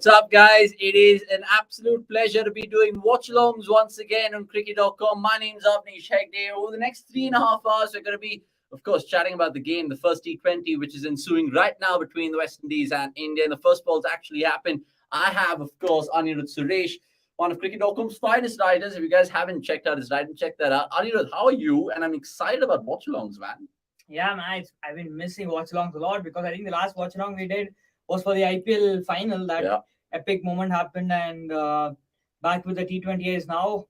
What's up, guys? It is an absolute pleasure to be doing watch-alongs once again on cricket.com. My name's Avnish Hegde. Over the next 3.5 hours, we're going to be, of course, chatting about the game, the first T20, which is ensuing right now between the West Indies and India. And the first ball's actually happened. I have, of course, Anirudh Suresh, one of cricket.com's finest writers. If you guys haven't checked out his writing, check that out. Anirudh, how are you? And I'm excited about watch-alongs, man. Yeah, man, I've been missing watch-alongs a lot because I think the last watch-along we did was for the IPL final. That epic moment happened, and back with the T20I is now.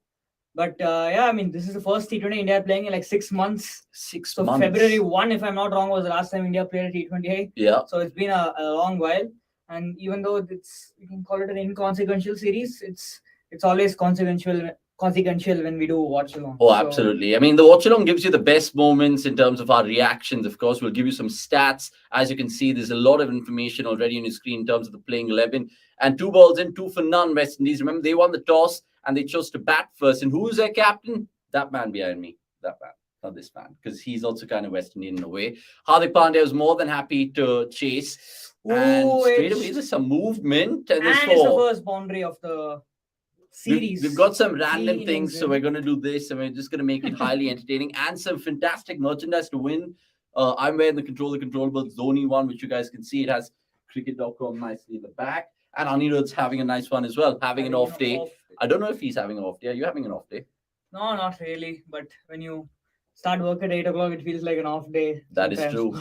But yeah, I mean, this is the first T20 India playing in like 6 months. So February 1, if I'm not wrong, was the last time India played a T20I. Yeah. So it's been a long while. And even though you can call it an inconsequential series, it's always consequential when we do watch along. Oh, absolutely. I mean, the watch along gives you the best moments in terms of our reactions. Of course, we'll give you some stats. As you can see, there's a lot of information already on your screen in terms of the playing 11. And 2 balls in, 2 for none, West Indies. Remember, they won the toss and they chose to bat first. And who's their captain? That man behind me. That man. Not this man, because he's also kind of West Indian in a way. Hardik Pandya was more than happy to chase. And straight away, there's some movement. And it's the first boundary of the series. We've got some random things, so we're going to do this, and we're just going to make it highly entertaining and some fantastic merchandise to win. I'm wearing the Controllable Zoni one, which you guys can see. It has cricket.com nicely in the back, and Anirudh's having a nice one as well, having an off day. I don't know if he's having an off day. Are you having an off day? No, not really. But when you start work at 8 o'clock, it feels like an off day. That is true.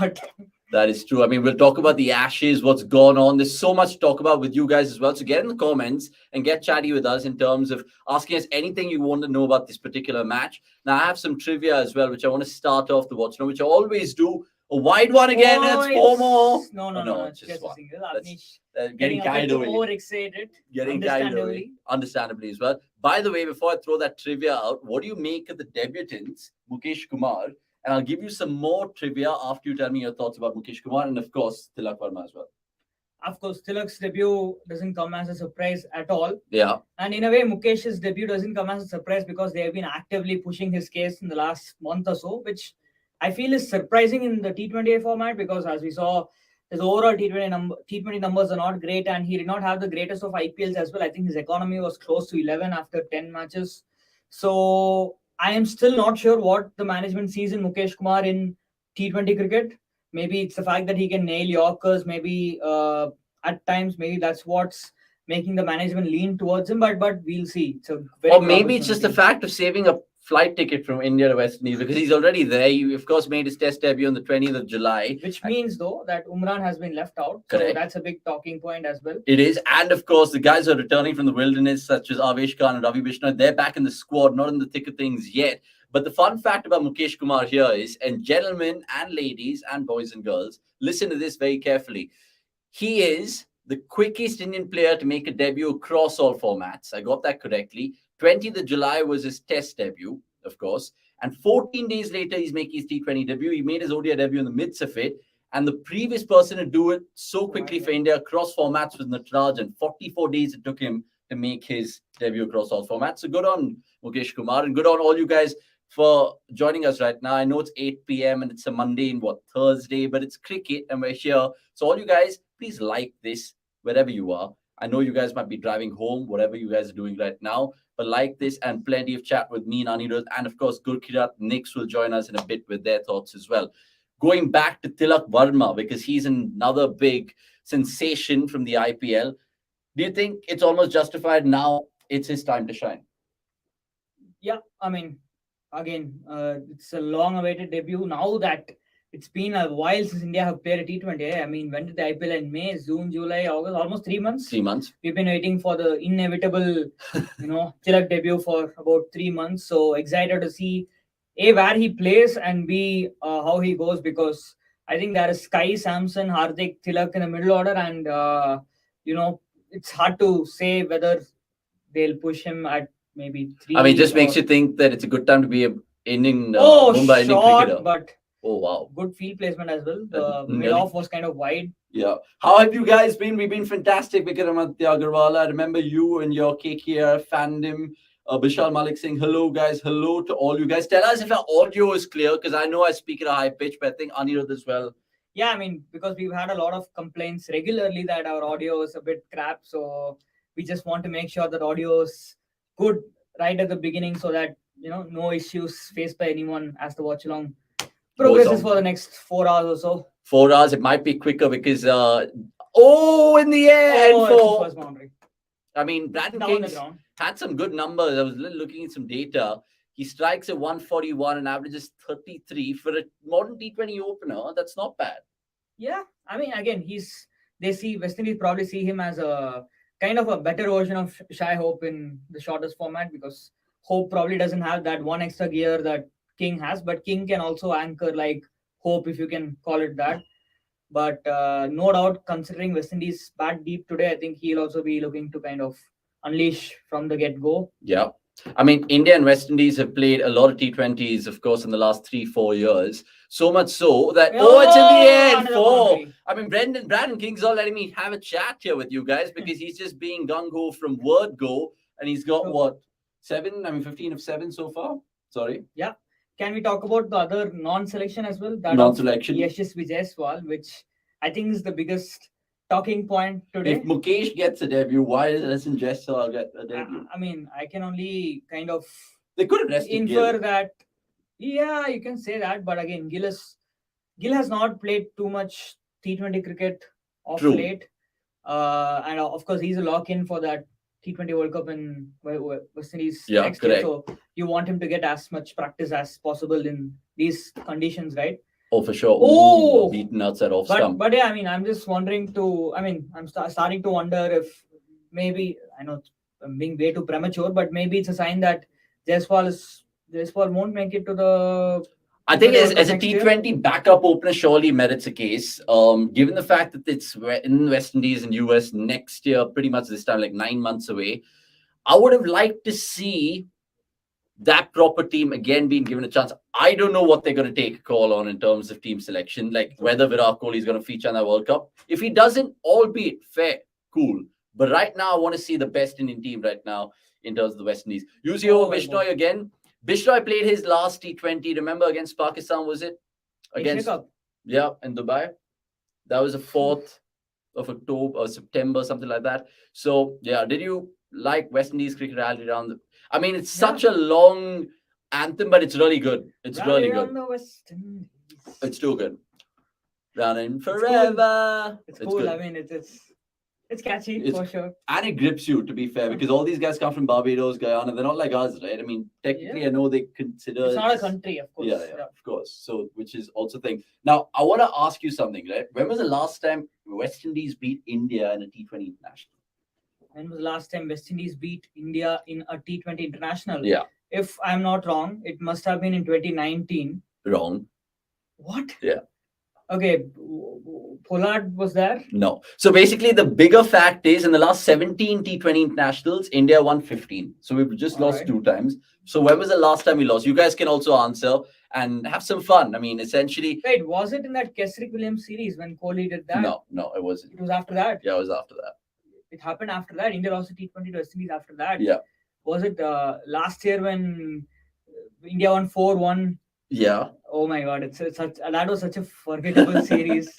That is true. I mean, we'll talk about the Ashes, what's gone on. There's so much to talk about with you guys as well. So get in the comments and get chatty with us in terms of asking us anything you want to know about this particular match. Now, I have some trivia as well, which I want to start off the watch, which I always do. A wide one again. That's 4 more. No. It's just one. A single. Getting carried away. Overexcited. Getting carried away. Understandably as well. By the way, before I throw that trivia out, what do you make of the debutants, Mukesh Kumar? And I'll give you some more trivia after you tell me your thoughts about Mukesh Kumar and, of course, Tilak Verma as well. Of course, Tilak's debut doesn't come as a surprise at all. Yeah. And in a way, Mukesh's debut doesn't come as a surprise because they have been actively pushing his case in the last month or so, which I feel is surprising in the T20I format because, as we saw, his overall T20 numbers are not great, and he did not have the greatest of IPLs as well. I think his economy was close to 11 after 10 matches. So I am still not sure what the management sees in Mukesh Kumar in T20 cricket. Maybe it's the fact that he can nail Yorkers. Maybe at times, maybe that's what's making the management lean towards him. But we'll see. Or maybe it's just the fact of saving a flight ticket from India to West Indies because he's already there. He, of course, made his test debut on the 20th of July. Which means, though, that Umran has been left out. Correct. So that's a big talking point as well. It is. And, of course, the guys who are returning from the wilderness, such as Avesh Khan and Ravi Bishnoi, they're back in the squad, not in the thick of things yet. But the fun fact about Mukesh Kumar here is, and gentlemen and ladies and boys and girls, listen to this very carefully. He is the quickest Indian player to make a debut across all formats. I got that correctly. 20th of July was his test debut, of course. And 14 days later, he's making his T20 debut. He made his ODI debut in the midst of it. And the previous person to do it so quickly for India across formats was Nataraj. And 44 days it took him to make his debut across all formats. So good on Mukesh Kumar and good on all you guys for joining us right now. I know it's 8 p.m. and it's a Monday and Thursday, but it's cricket and we're here. So all you guys, please like this wherever you are. I know you guys might be driving home, whatever you guys are doing right now, but like this and plenty of chat with me and Anirudh. And of course, Gurkirat Nix will join us in a bit with their thoughts as well. Going back to Tilak Verma, because he's another big sensation from the IPL. Do you think it's almost justified now? It's his time to shine. Yeah, I mean, again, it's a long-awaited debut. Now that it's been a while since India have played a T20. I mean, when did the IPL end? May, June, July, August, almost 3 months. 3 months. We've been waiting for the inevitable, Tilak debut for about 3 months. So excited to see A, where he plays, and B, how he goes, because I think there is Sky, Samson, Hardik, Tilak in the middle order, and it's hard to say whether they'll push him at maybe 3. I mean, it just makes you think that it's a good time to be Mumbai inning cricketer. But oh, wow. Good field placement as well. The mid-off was kind of wide. Yeah. How have you guys been? We've been fantastic. Vikaramaditya Agarwal. I remember you and your KKR fandom. Bishal Malik saying, hello, guys. Hello to all you guys. Tell us if our audio is clear, because I know I speak at a high pitch, but I think Anirudh as well. Yeah, I mean, because we've had a lot of complaints regularly that our audio is a bit crap, so we just want to make sure that audio is good right at the beginning, so that no issues faced by anyone as the watch along progresses for the next 4 hours or so. 4 hours, it might be quicker because in the air and for first boundary. I mean, Brandon Kings had some good numbers. I was looking at some data. He strikes at 141 and averages 33 for a modern T20 opener. That's not bad. Yeah, I mean, again, West Indies probably see him as a kind of a better version of Shai Hope in the shortest format, because Hope probably doesn't have that one extra gear that King has, but King can also anchor like Hope, if you can call it that. But no doubt, considering West Indies bat deep today, I think he'll also be looking to kind of unleash from the get-go. Yeah. I mean, India and West Indies have played a lot of T20s, of course, in the last 3-4 years. So much so that, it's in the air, 4. I mean, Brandon King's all letting me have a chat here with you guys because he's just being gung-ho from word go. And he's got, 7? I mean, 15 of 7 so far. Sorry. Yeah. Can we talk about the other non-selection as well? Non-selection. Yashasvi Jaiswal, which I think is the biggest talking point today. If Mukesh gets a debut, why doesn't Jaiswal get a debut? I mean, I can only kind of they could have rested infer Gill. that. Yeah, you can say that, but again, Gill has not played too much T20 cricket of late, and of course he's a lock-in for that T20 World Cup in West Indies next year. So you want him to get as much practice as possible in these conditions, right? Oh, for sure. Beaten outside off stump. But yeah, I mean, I'm just wondering I'm starting to wonder if maybe, I know I'm being way too premature, but maybe it's a sign that Jaiswal won't make it to the... I think as a T20 backup opener, surely merits a case. Given the fact that it's in West Indies and US next year, pretty much this time, like 9 months away, I would have liked to see that proper team again being given a chance. I don't know what they're going to take a call on in terms of team selection, like whether Virat Kohli is going to feature in that World Cup. If he doesn't, albeit fair, cool. But right now, I want to see the best Indian team right now in terms of the West Indies. Yuzio Bishnoi again. Bishnoi played his last T20, remember, against Pakistan, was it? Against, yeah, in Dubai. That was the 4th of October or September, something like that. So, yeah, did you like West Indies cricket rally around the... I mean, it's such a long anthem, but it's really good. It's really good. It's too good. Running forever. It's cool. Good. I mean, it's catchy for sure. And it grips you, to be fair, because all these guys come from Barbados, Guyana. They're not like us, right? I mean, technically, I know they consider... It's not a country, of course. Yeah, of course. So, which is also a thing. Now, I want to ask you something, right? When was the last time West Indies beat India in a T20 international? When was the last time West Indies beat India in a T20 international? Yeah. If I'm not wrong, it must have been in 2019. Wrong. What? Yeah. Okay. Pollard was there? No. So basically, the bigger fact is in the last 17 T20 internationals, India won 15. So we've just lost 2 times. So when was the last time we lost? You guys can also answer and have some fun. I mean, essentially... Wait, was it in that Kesrick Williams series when Kohli did that? No, it wasn't. It was after that? Yeah, it was after that. It happened after that. India lost the T20 to West Indies after that. Yeah. Was it last year when India won 4-1? Yeah. Oh my God, that was such a forgettable series.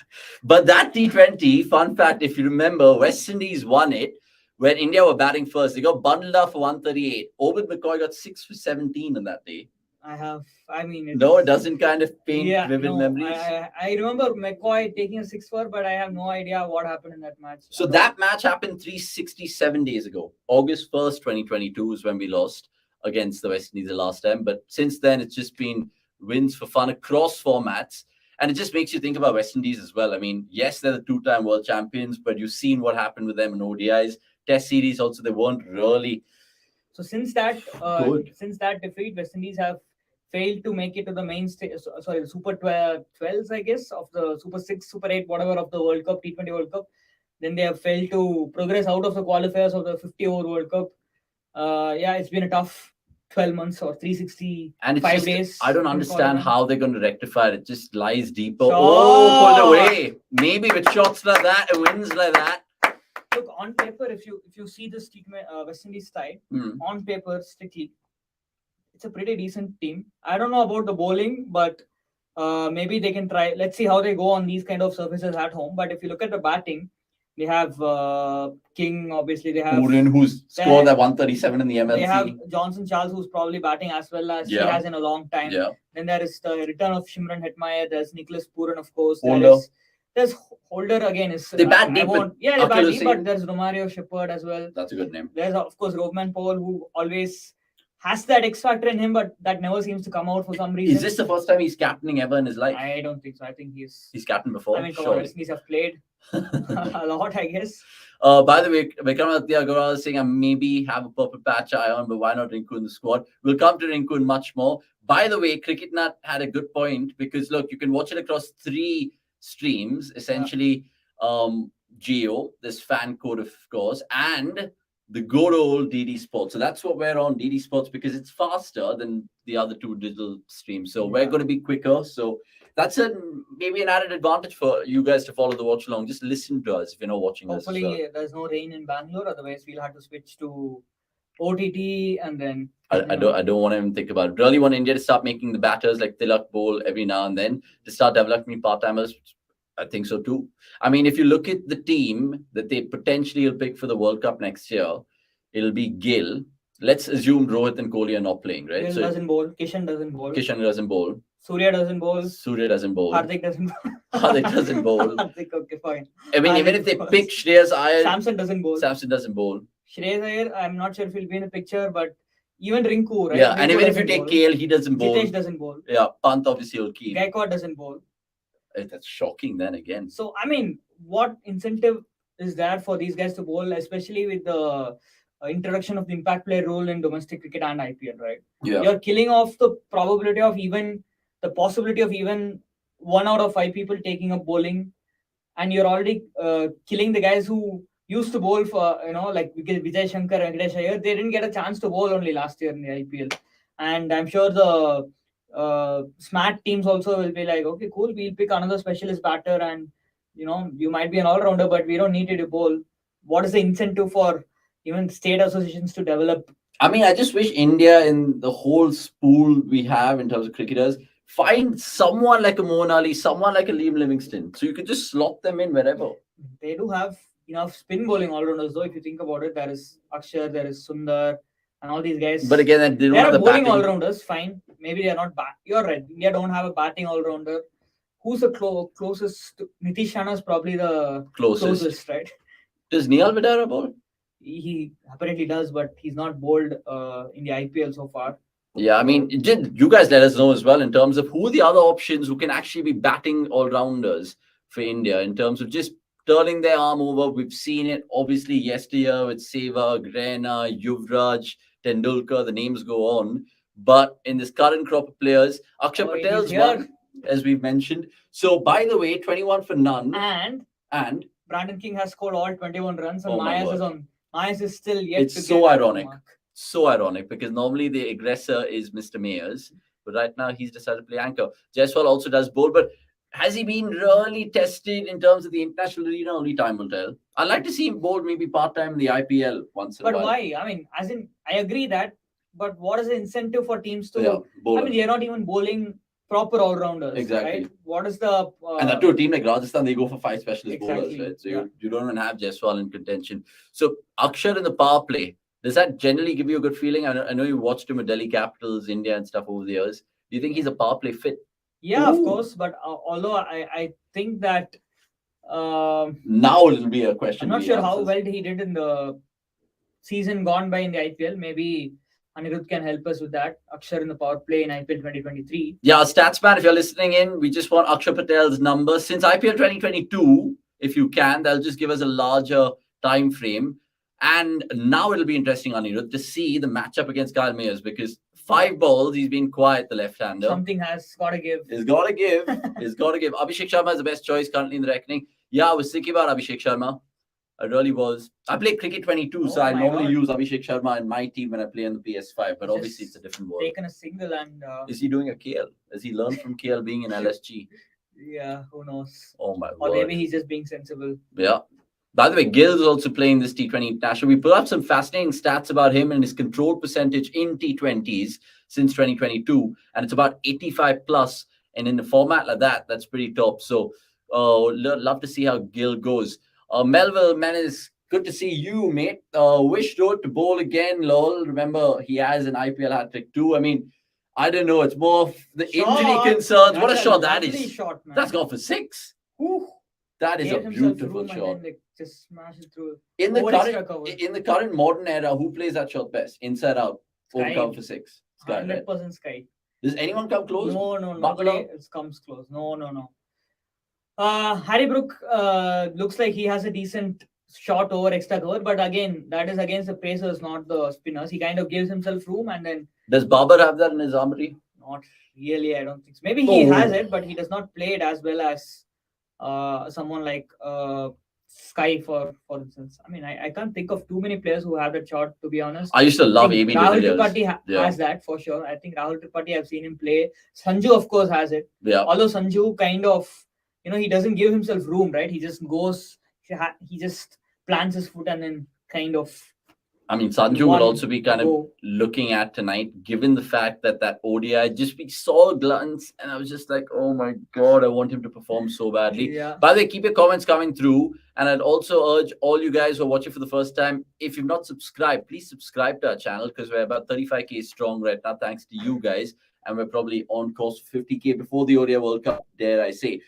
But that T20, fun fact, if you remember, West Indies won it when India were batting first. They got bundled up for 138. Obed McCoy got 6 for 17 on that day. No, it doesn't kind of paint vivid memories. I remember McCoy taking a 6-4, but I have no idea what happened in that match. So that match happened 367 days ago. August 1st, 2022 is when we lost against the West Indies the last time. But since then, it's just been wins for fun across formats. And it just makes you think about West Indies as well. I mean, yes, they're the 2-time world champions, but you've seen what happened with them in ODIs. Test series also, they weren't really... So since that defeat, West Indies have failed to make it to the main stage, the Super 12s, I guess, of the Super 6, Super 8, whatever of the World Cup, T20 World Cup. Then they have failed to progress out of the qualifiers of the 50-over World Cup. It's been a tough 12 months or 365 days. I don't understand how they're going to rectify it. It just lies deeper. Pulled away. Maybe with shots like that and wins like that. Look, on paper, if you see this West Indies side, on paper, strictly, it's a pretty decent team. I don't know about the bowling, but Maybe they can try. Let's see how they go on these kind of surfaces at home. But if you look at the batting, they have King. Obviously, they have Pooran, who's scored that 137 in the MLC. They have Johnson Charles, who's probably batting as well as he has in a long time. Yeah. Then there is the return of Shimran Hetmeyer. There's Nicholas Pooran, of course. Holder. There's Holder again. They bat deep. They bat deep, but there's Romario Shepherd as well. That's a good name. There's, of course, Roman Paul, who always has that X factor in him, but that never seems to come out for some reason. Is this the first time he's captaining ever in his life? I don't think so. I think he's captained before. I mean, West Indies have played a lot, I guess. By the way, Vikramaditya Agarwal is saying I maybe have a purple patch eye on, but why not Rinku in the squad? We'll come to Rinku in much more. By the way, Cricket Nut had a good point because look, you can watch it across 3 streams, essentially Geo, this fan code, of course, and the good old DD Sports. So that's what we're on, DD Sports, because it's faster than the other 2 digital streams. So we're going to be quicker. So that's maybe an added advantage for you guys to follow the watch along. Just listen to us if you're not watching Hopefully, us. Hopefully, there's no rain in Bangalore. Otherwise, we'll have to switch to OTT and then. I don't want to even think about it. Really want India to start making the batters like Tilak bowl every now and then, to start developing part-timers. I think so too. I mean, if you look at the team that they potentially will pick for the World Cup next year, it'll be Gill. Let's assume Rohit and Kohli are not playing, right? Gill doesn't bowl. Kishan doesn't bowl. Surya doesn't bowl. Hardik doesn't bowl. Hardik, okay, fine. I mean, even if they pick Shreyas Iyer, Samson doesn't bowl. Shreyas Iyer, I'm not sure if he'll be in the picture, but even Rinku, right? Yeah, Rinku and even if you take KL, he doesn't bowl. Jitesh doesn't bowl. Yeah, Pant obviously will keep. Gaikwad doesn't bowl. That's shocking then again. So, I mean, what incentive is there for these guys to bowl, especially with the introduction of the impact player rule in domestic cricket and IPL, right? Yeah. You're killing off the possibility of even 1 out of 5 people taking up bowling, and you're already killing the guys who used to bowl for, like Vijay Shankar and Venkatesh Iyer. They didn't get a chance to bowl only last year in the IPL. And I'm sure the smart teams also will be like, okay, cool, we'll pick another specialist batter and, you might be an all-rounder, but we don't need you to bowl. What is the incentive for even state associations to develop? I mean, I just wish India, in the whole spool we have in terms of cricketers, find someone like a Moeen Ali, someone like a Liam Livingston, so you could just slot them in wherever. They do have enough spin bowling all-rounders, though. If you think about it, there is Akshar, there is Sundar, and all these guys. But again, they don't have the bowling batting. All-rounders, fine. Maybe they are not You're right. India don't have a batting all-rounder. Who's the closest? Nitish Rana is probably the closest, right? Does Nihal Vidara bowl? He apparently does, but he's not bowled in the IPL so far. Yeah, I mean, you guys let us know as well in terms of who the other options who can actually be batting all-rounders for India in terms of just turning their arm over. We've seen it obviously yesteryear with Sehwag, Raina, Yuvraj, Tendulkar, the names go on. But in this current crop of players, Akshar Patel's one, as we've mentioned. So, by the way, 21 for none. And Brandon King has scored all 21 runs, and Myers is still yet to get ironic. So ironic, because normally the aggressor is Mr. Mayers, but right now he's decided to play anchor. Jaiswal also does bowl, but has he been really tested in terms of the international arena? Only time will tell. I'd like to see him bowl maybe part-time in the IPL once in a while. But why? I mean, I agree that, but what is the incentive for teams to... I mean, they're not even bowling proper all-rounders. Exactly. Right? What is the... and that to a team like Rajasthan, they go for 5 specialist bowlers, right? So you don't even have Jaiswal in contention. So Akshar in the power play, does that generally give you a good feeling? I know you watched him with Delhi Capitals, India and stuff over the years. Do you think he's a power play fit? Yeah, of course. But although I think that... now it'll be a question. I'm not sure how well he did in the season gone by in the IPL. Maybe Anirudh can help us with that. Akshar in the power play in IPL 2023. Yeah, Statsman, if you're listening in, we just want Akshar Patel's number. Since IPL 2022, if you can, that'll just give us a larger time frame. And now it'll be interesting, Anirudh, to see the matchup against Kyle Mayers, because 5 balls, he's been quiet, the left-hander. Something has got to give. He's got to give. He's got to give. Abhishek Sharma is the best choice currently in the reckoning. Yeah, I was thinking about Abhishek Sharma. I really was. I play Cricket 22, so I normally use Abhishek Sharma in my team when I play on the PS5, but obviously it's a different world. Taken a single and... Is he doing a KL? Has he learned from KL being in LSG? Yeah, who knows? Oh my Or word. maybe he's just being sensible. Yeah. By the way, Gill's also playing this T20 International. We put up some fascinating stats about him and his control percentage in T20s since 2022, and it's about 85 plus And in a format like that, that's pretty top. So love to see how Gill goes. Melville Menace, good to see you, mate. Wish Road to bowl again, lol. Remember, he has an IPL hat trick too. I mean, I don't know. It's more of the injury concerns. What a shot that is. Shot, man. That's gone for 6. Ooh. That is a beautiful shot. And then just smash it through. In the current modern era, who plays that shot best? Inside out. Overcome for 6. Sky, 100% right? Sky. Does anyone come close? No, nobody comes close. No. Harry Brook looks like he has a decent shot over extra cover, but again, that is against the pacers, not the spinners. He kind of gives himself room, and then. Does Babar have that in his armory? Not really, I don't think so. Maybe he has it, but he does not play it as well as someone like Sky, for instance. I mean, I can't think of too many players who have that shot, to be honest. I used to love AB Rahul Tripathi has that for sure. I think Rahul Tripathi, I've seen him play. Sanju, of course, has it. Yeah. Although Sanju kind of, he doesn't give himself room, right? He just goes, he just plants his foot and then kind of. I mean, Sanju will also be kind of looking at tonight, given the fact that ODI just we saw glances, and I was just like, oh my God, I want him to perform so badly. Yeah. By the way, keep your comments coming through, and I'd also urge all you guys who are watching for the first time, if you've not subscribed, please subscribe to our channel, because we're about 35K strong right now, thanks to you guys, and we're probably on course for 50K before the ODI World Cup, dare I say.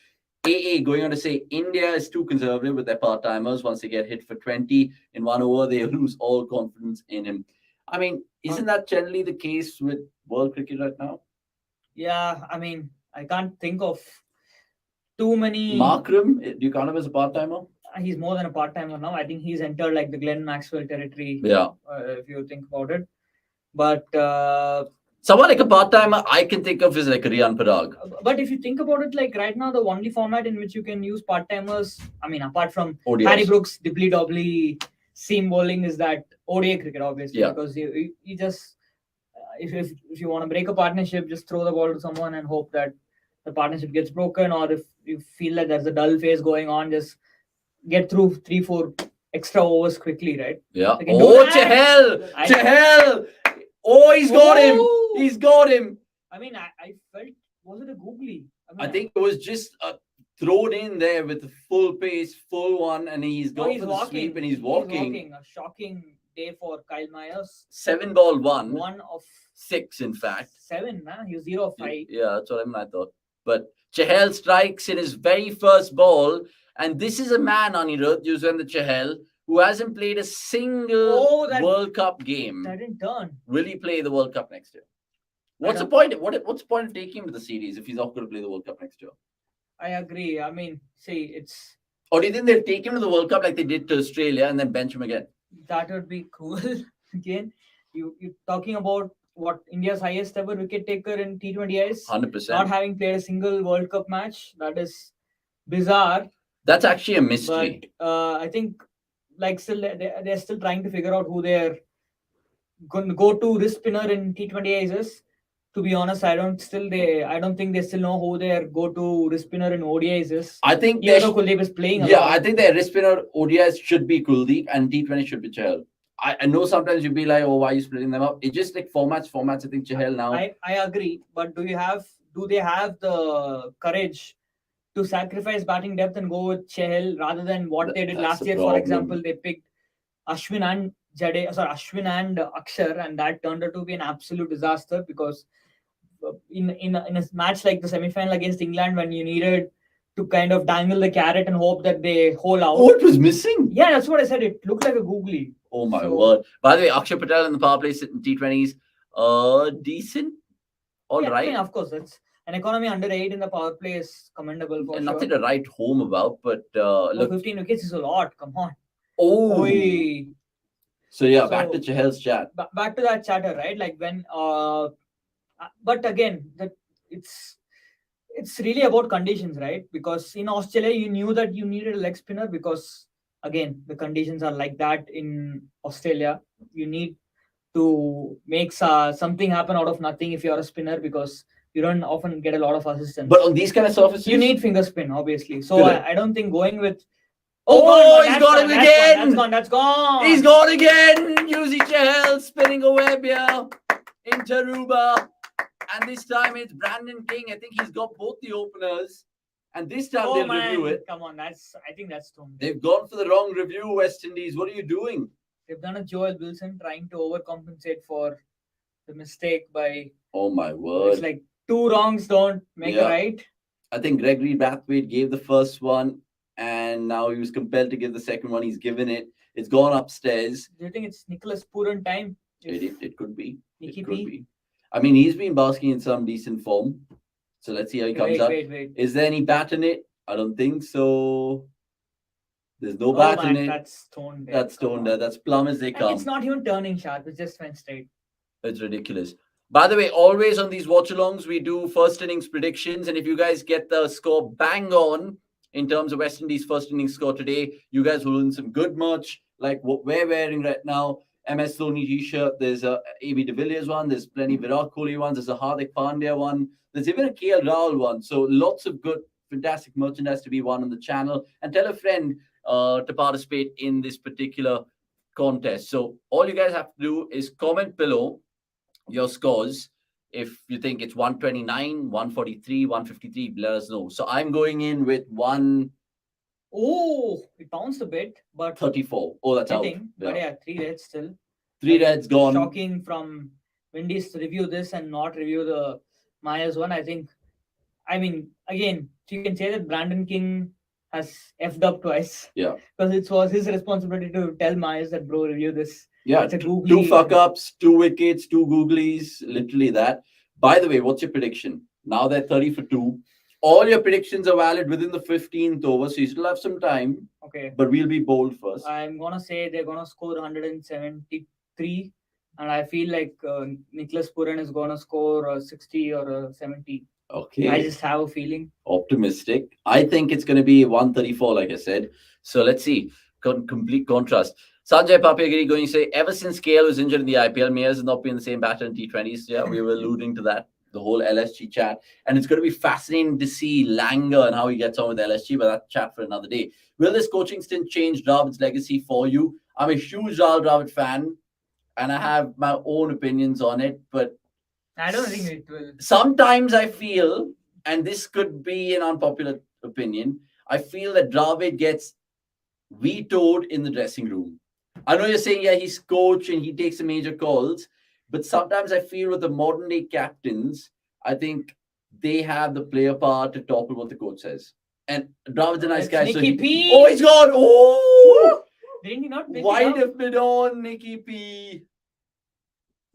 AA going on to say India is too conservative with their part-timers. Once they get hit for 20 in 1 over, they lose all confidence in him. I mean, isn't that generally the case with world cricket right now? Yeah, I mean, I can't think of too many. Markram, do you count him as a part-timer? He's more than a part-timer now. I think he's entered like the Glenn Maxwell territory. Yeah. If you think about it. But someone like a part-timer I can think of is like Riyan Parag. But if you think about it, like right now, the only format in which you can use part-timers, I mean, apart from ODIs. Harry Brooks, dibbly-dobbly, seam bowling, is that ODI cricket, obviously. Yeah. Because you just, if you want to break a partnership, just throw the ball to someone and hope that the partnership gets broken. Or if you feel like there's a dull phase going on, just get through 3-4 extra overs quickly, right? Yeah. Chahal! Chahal! Oh, he's got him! He's got him! I mean, I felt, was it a googly? I think it was just thrown in there with full pace, full one, and he's going for the sweep and he's walking. A shocking day for Kyle Myers. 7 ball 1. 1 of 6, in fact. 7, man. He was 0 of 5. Yeah, that's what I thought. But Chahal strikes in his very first ball, and this is a man, Anirudh, Yuzvendra Chahal, who hasn't played a single World Cup game. That didn't turn. Will he play the World Cup next year? What's the point? What's the point of taking him to the series if he's not going to play the World Cup next year? I agree. I mean, see, it's. Or do you think they'll take him to the World Cup like they did to Australia and then bench him again? That would be cool. Again, you're talking about what India's highest ever wicket taker in T20Is. 100%. Not having played a single World Cup match. That is bizarre. That's actually a mystery. But I think, like, still they're still trying to figure out who their go-to wrist spinner in T20Is is. To be honest, I don't think they still know who their go-to wrist spinner in ODIs is. I think Kuldeep is playing. I think their wrist spinner ODIs should be Kuldeep and T20 should be Chahal. I know sometimes you'd be like, oh, why are you splitting them up? It's just like formats. I think Chahal now. I agree, but do they have the courage to sacrifice batting depth and go with Chahal rather than what they did last year? For example, they picked Ashwin and Akshar, and that turned out to be an absolute disaster because in a match like the semi-final against England, when you needed to kind of dangle the carrot and hope that they hole out. Oh, it was missing. Yeah, that's what I said. It looked like a googly. Oh my word! By the way, Akshay Patel in the power play in T20s, decent, all right. I mean, of course, that's an economy under 8 in the power play is commendable for sure. Nothing to write home about, but look, 15 wickets is a lot. Come on. Oh. So back to Chahal's chat. Back to that chatter, right? Like when, but again, it's really about conditions, right? Because in Australia, you knew that you needed a leg spinner because, again, the conditions are like that in Australia. You need to make something happen out of nothing if you're a spinner because you don't often get a lot of assistance. But on these kind of surfaces, you need finger spin, obviously. So I don't think going with. He's got him again! That's gone! He's gone again! Yuzi Chahal spinning a web here in Taruba. and this time it's Brandon King. I think he's got both the openers, and this time Oh they'll man, review it. come on, I think that's tone. They've gone for the wrong review, West Indies. What are you doing? They've done a Joel Wilson trying to overcompensate for the mistake by. Oh my It's word! like two wrongs don't make a right. I think Gregory Brathwaite gave the first one, and now he was compelled to give the second one. He's given it. It's gone upstairs. Do you think it's Nicholas Pooran time? It could be. Nicky It could P? be. I mean, he's been basking in some decent form. So let's see how he comes up. Wait. Is there any bat in it? I don't think so. There's no Oh bat in man, it. that's toned. That's toned there. That's plumb as they And come. it's not even turning sharp. It just went straight. It's ridiculous. By the way, always on these watch-alongs, we do first innings predictions. And if you guys get the score bang on in terms of West Indies' first innings score today, you guys will win some good merch like what we're wearing right now. MS Dhoni t-shirt. There's a AB de Villiers one. There's plenty Virat Kohli ones. There's a Hardik Pandya one. There's even a KL Rahul one. So lots of good, fantastic merchandise to be won on the channel. And tell a friend to participate in this particular contest. So all you guys have to do is comment below your scores. If you think it's 129, 143, 153, let us know. So I'm going in with 134. Oh, it bounced a bit, but Oh, that's out. hitting. But yeah, 3 reds still. 3 reds gone. Shocking from Windies to review this and not review the Myers one. I mean, again, you can say that Brandon King has effed up twice. Yeah. Because it was his responsibility to tell Myers that, bro, review this. Yeah, It's a two googly- fuck ups, 2 wickets, 2 googlies, literally that. By the way, what's your prediction? Now they're 30 for 2. All your predictions are valid within the 15th over, so you still have some time. Okay. But we'll be bold first. I'm going to say they're going to score 173. And I feel like Nicholas Pooran is going to score 60 or 70. Okay. I just have a feeling. Optimistic. I think it's going to be 134, like I said. So let's see. Complete contrast. Sanjay Papyagiri going to say, ever since KL was injured in the IPL, Mayers has not been the same batter in T20s. Yeah, we were alluding to that, the whole LSG chat. And it's going to be fascinating to see Langer and how he gets on with LSG, but that chat for another day. Will this coaching stint change Dravid's legacy for you? I'm a huge Rahul Dravid fan, and I have my own opinions on it, but I don't think it will. Sometimes I feel, and this could be an unpopular opinion, I feel that Dravid gets vetoed in the dressing room. I know you're saying, yeah, he's coach and he takes the major calls, but sometimes I feel with the modern day captains, I think they have the player power to topple what the coach says. And Dravid's a nice guy. Nicky P. Oh, he's gone. Oh! Didn't he not pick it Wide up? have been on, Nicky P.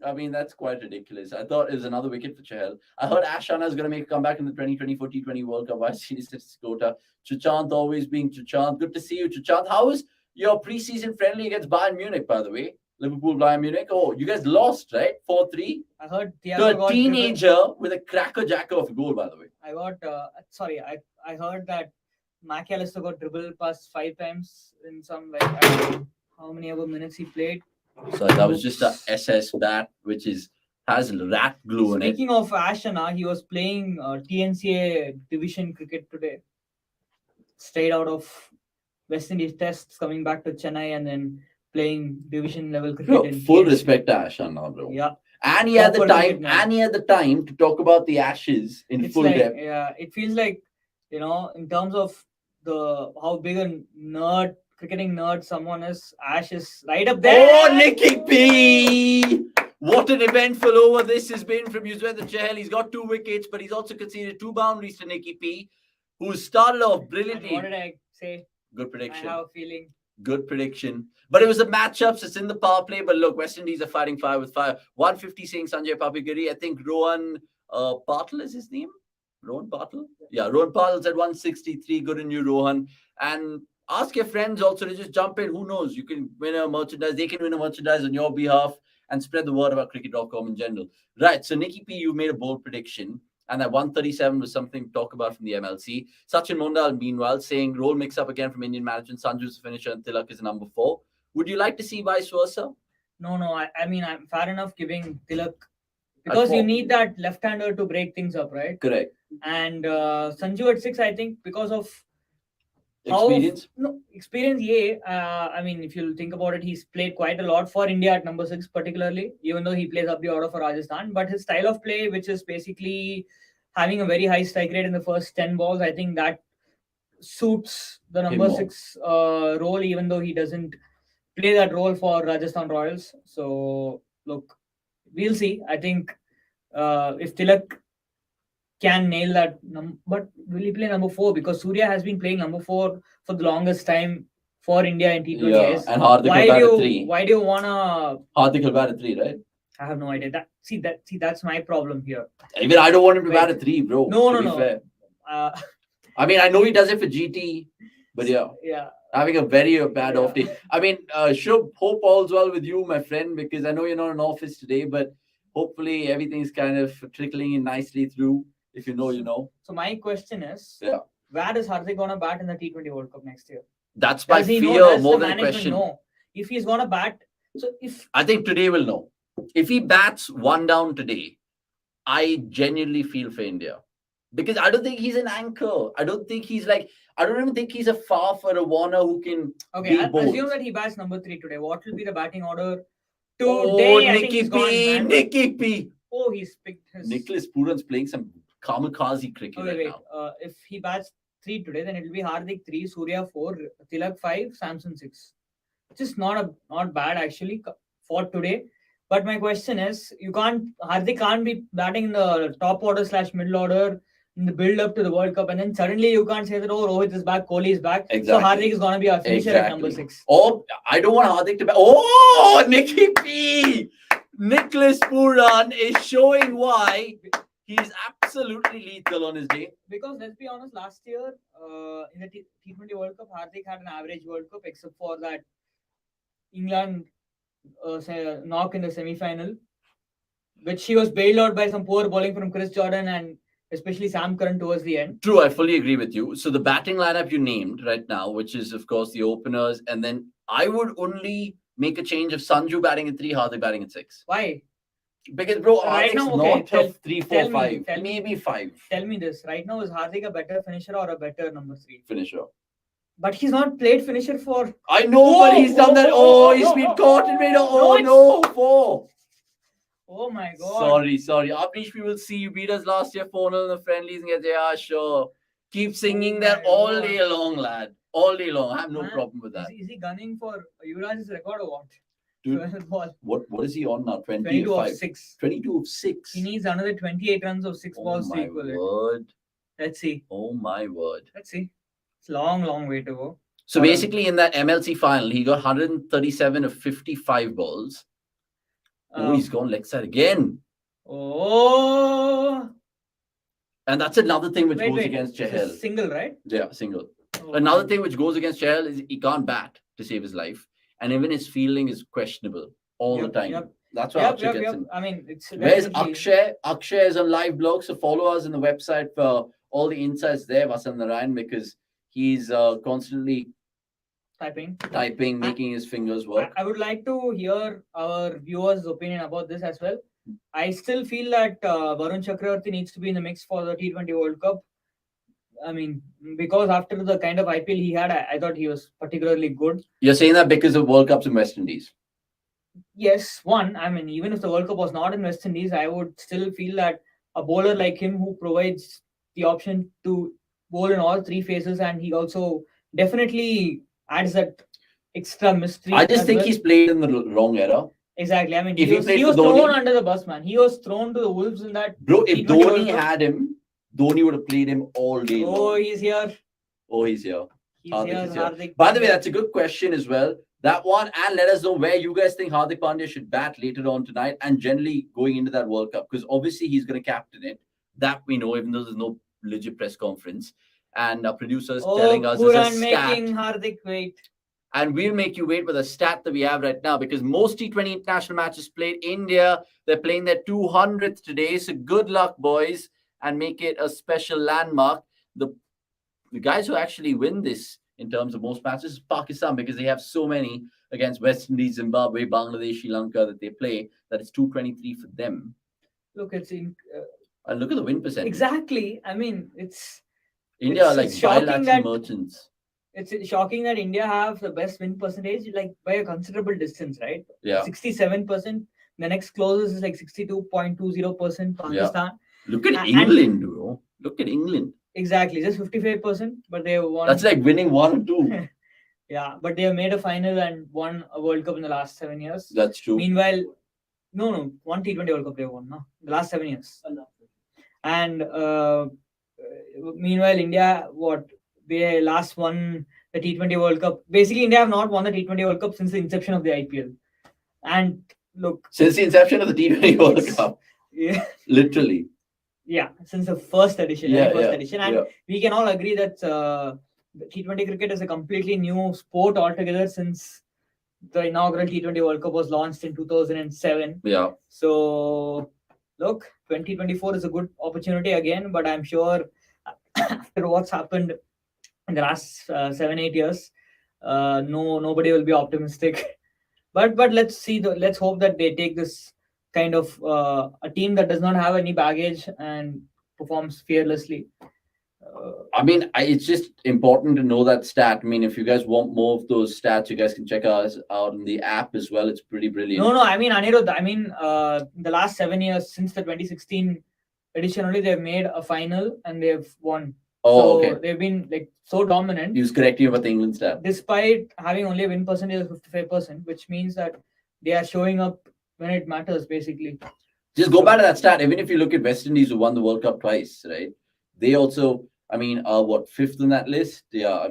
I mean, that's quite ridiculous. I thought it was another wicket for Chahal. I heard Ash Khanna is going to make a comeback in the 2024 T20 World Cup. I've seen his quota. Chachant always being Chachant. Good to see you, Chachant. How was your preseason friendly against Bayern Munich, by the way? Liverpool, Bayern Munich. Oh, you guys lost, right? 4-3. I heard To Thiago a got teenager with a cracker jacker of a goal, by the way. I got I heard that McAllister got dribbled past 5 times in some I don't know how many other minutes he played. So that was just a SS bat, which has rat glue in it. Speaking of Ashana, he was playing TNCA division cricket today. Straight out of West Indies tests, coming back to Chennai and then playing division level cricket. No, in full TNCA. respect to Ash Khanna, bro. Yeah. And he had the Proper time, cricket man. to talk about the Ashes in It's full like, depth. yeah, it feels like, in terms of how big a cricketing nerd someone is, Ash is right up there. Oh, Nicky P! What an eventful over this has been from Yuzvendra Chahal. He's got 2 wickets, but he's also conceded 2 boundaries to Nicky P, who started off And brilliantly. what did I say? Good I prediction. have a feeling. Good prediction. But it was the matchups. It's in the power play. But look, West Indies are fighting fire with fire. 150 saying Sanjay Papyagiri. I think Rohan Patil is his name. Rohan Patil? Yeah, Rohan Patil's at 163. Good on you, Rohan. And ask your friends also to just jump in. Who knows? You can win a merchandise. They can win a merchandise on your behalf and spread the word about cricket.com in general. Right. So, Nicky P, you made a bold prediction. And that 137 was something to talk about from the MLC. Sachin Mondal, meanwhile, saying role mix-up again from Indian management. Sanju's the finisher and Tilak is number 4. Would you like to see vice versa? No. I mean, I'm fair enough giving Tilak because you need that left-hander to break things up, right? Correct. And Sanju at 6, I think, because of Experience? No, experience, yeah. I mean, if you think about it, he's played quite a lot for India at number 6, particularly, even though he plays up the order for Rajasthan. But his style of play, which is basically having a very high strike rate in the first 10 balls, I think that suits the number more. 6 role, even though he doesn't play that role for Rajasthan Royals. So, look, we'll see. I think if Tilak can nail that but will he play number 4, because Surya has been playing number 4 for the longest time for India in T20s. Yeah, and Hardik will bat at 3. Why do you wanna? Hardik will bat at 3, right? I have no idea. That's my problem here. Even I don't want him to bat at 3, bro. No. Fair. I mean, I know he does it for GT, but yeah. Having a very bad off day. I mean, Shubh, hope all's well with you, my friend, because I know you're not in office today, but hopefully everything's kind of trickling in nicely through. If you know, you know. So my question is, where is Hardik gonna bat in the T20 World Cup next year? That's my fear more than a question. Know if he's gonna bat. So if I think today we'll know. If he bats 1 down today, I genuinely feel for India. Because I don't think he's an anchor. I don't even think he's a far for a Warner who can. Okay, assume that he bats number 3 today. What will be the batting order today? Nicky P. Oh, he's picked his. Nicholas Pooran's playing some kamikaze cricket now. If he bats 3 today, then it will be Hardik 3, Surya 4, Tilak 5, Samson 6. Just not bad actually for today. But my question is, Hardik can't be batting in the top order / middle order in the build up to the World Cup, and then suddenly you can't say that, oh, Rohit is back, Kohli is back. Exactly. So Hardik is gonna be a finisher at number 6. Oh, I don't want Hardik to bat. Oh, Nicky P. Nicholas Pooran is showing why he's absolutely lethal on his day. Because let's be honest, last year in the T20 World Cup, Hardik had an average World Cup except for that England knock in the semi-final, which he was bailed out by some poor bowling from Chris Jordan and especially Sam Curran towards the end. True, I fully agree with you. So the batting lineup you named right now, which is of course the openers, and then I would only make a change of Sanju batting at 3, Hardik batting at 6. Why? Because bro, right now, not 3, 4, 5, maybe 5. Tell me this. Right now, is Hardik a better finisher or a better number 3? Finisher. But he's not played finisher for. I know, but he's done that. He's been caught and made a 4. Oh my god. Sorry. Abnish, we will see. You beat us last year 4-0 in the friendlies and get, yeah, sure. Keep singing that all day long, lad. All day long. I have no problem with that. Is he gunning for Yuvraj's record or what? Dude, what is he on now? 22 of 6. 22 of 6. He needs another 28 runs of 6 balls to equal it. Let's see. Oh my word. Let's see. It's a long way to go. So basically in that MLC final, he got 137 of 55 balls. He's gone leg side again. Oh. And that's another thing which goes against Chahal. Single, right? Yeah, single. Another thing which goes against Chahal is he can't bat to save his life. And even his fielding is questionable all the time. That's why Akshay gets in. I mean, it's where's Akshay? Akshay is on live blog, so follow us on the website for all the insights there, Vasant Narayan, because he's constantly typing, making his fingers work. I would like to hear our viewers' opinion about this as well. I still feel that Varun Chakravarti needs to be in the mix for the T20 World Cup. I mean, because after the kind of IPL he had, I thought he was particularly good. You're saying that because of World Cups in West Indies? Yes, I mean, even if the World Cup was not in West Indies, I would still feel that a bowler like him who provides the option to bowl in all 3 phases, and he also definitely adds that extra mystery. I just think he's played in the wrong era. Exactly. I mean, he was thrown under the bus, man. He was thrown to the wolves in that. Bro, if Dhoni had him, Dhoni would have played him all day long. Oh, he's here. He's here. Hardik. By the way, that's a good question as well. That one, and let us know where you guys think Hardik Pandya should bat later on tonight and generally going into that World Cup, because obviously he's going to captain it. That we know, even though there's no legit press conference. And our producers telling us Pooran it's a stat. Making Hardik wait. And we'll make you wait with a stat that we have right now, because most T20 international matches played India, they're playing their 200th today. So good luck, boys, and make it a special landmark. The guys who actually win this in terms of most matches is Pakistan, because they have so many against West Indies, Zimbabwe, Bangladesh, Sri Lanka that they play, that it's 223 for them. Look, it's in. And look at the win percentage. Exactly. I mean, it's India are like bilateral merchants. it's shocking that India have the best win percentage like by a considerable distance, right? Yeah. 67%. The next closest is like 62.20% Pakistan. Look at And England, bro. Look at England. exactly, just 55%, but they won. That's like winning 1 or 2. Yeah, but they have made a final and won a World Cup in the last 7 years. That's true. Meanwhile, no, one T20 World Cup they won, no, the last 7 years. And meanwhile, India, they last won the T20 World Cup. Basically, India have not won the T20 World Cup since the inception of the IPL. And look, since the inception of the T20 World Cup, yeah, literally. Yeah, since the first edition, and we can all agree that T20 cricket is a completely new sport altogether since the inaugural T20 World Cup was launched in 2007. Yeah. So, look, 2024 is a good opportunity again, but I'm sure after what's happened in the last 7-8 years, nobody will be optimistic. But let's see. Let's hope that they take this kind of a team that does not have any baggage and performs fearlessly. I mean, it's just important to know that stat. I mean, if you guys want more of those stats, you guys can check us out on the app as well. It's pretty brilliant. No, I mean, Anirudh, the last 7 years since the 2016 edition only, they've made a final and they've won. Oh, so okay. They've been like so dominant. He was correcting you about the England stat. Despite having only a win percentage of 55%, which means that they are showing up when it matters, basically. Just go back to that stat. Even if you look at West Indies, who won the World Cup twice, right? They also, are 5th on that list? Yeah,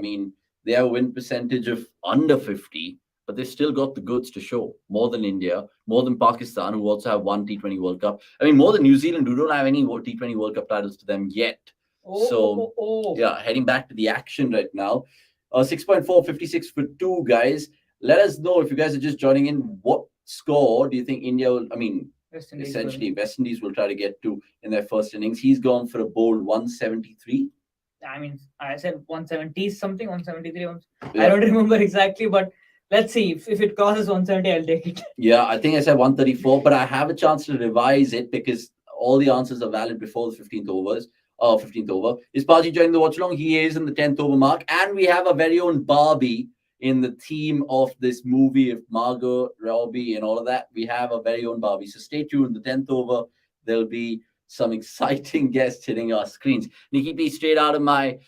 they have a win percentage of under 50, but they still got the goods to show. More than India, more than Pakistan, who also have one T20 World Cup. More than New Zealand, who don't have any T20 World Cup titles to them yet. Yeah, heading back to the action right now. 6.4, 56 for 2, guys. Let us know if you guys are just joining in. What score do you think India will, West Indies will try to get to in their first innings? He's gone for a bold 173. I said 170 something, 173. Yeah. I don't remember exactly, but let's see. If it crosses 170, I'll take it. Yeah, I think I said 134, but I have a chance to revise it because all the answers are valid before the 15th over. Is Paji joining the watch-along? He is in the 10th over mark. And we have our very own Barbie in the theme of this movie of Margot Robbie and all of that. We have a very own Barbie. So stay tuned. The 10th over, there'll be some exciting guests hitting our screens. Nikki P straight out of my,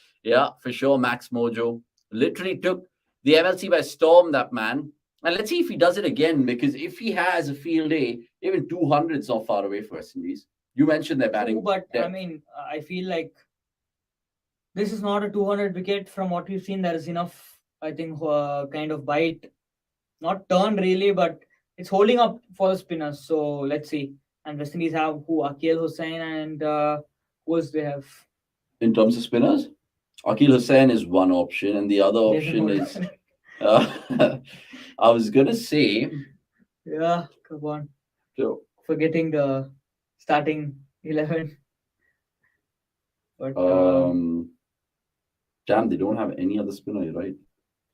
for sure, Max Mojo. Literally took the MLC by storm, that man. And let's see if he does it again, because if he has a field day, even 200 is not far away for West Indies. You mentioned their batting. But I feel like this is not a 200 wicket. From what we've seen, there is enough, I think, kind of bite. Not turn really, but it's holding up for the spinners. So let's see. And West Indies have Akil Hussain and who else they have? In terms of spinners? Akil Hussain is one option, and the other option is... I was going to say... Yeah, come on. So, forgetting the starting 11. But damn, they don't have any other spinner, right?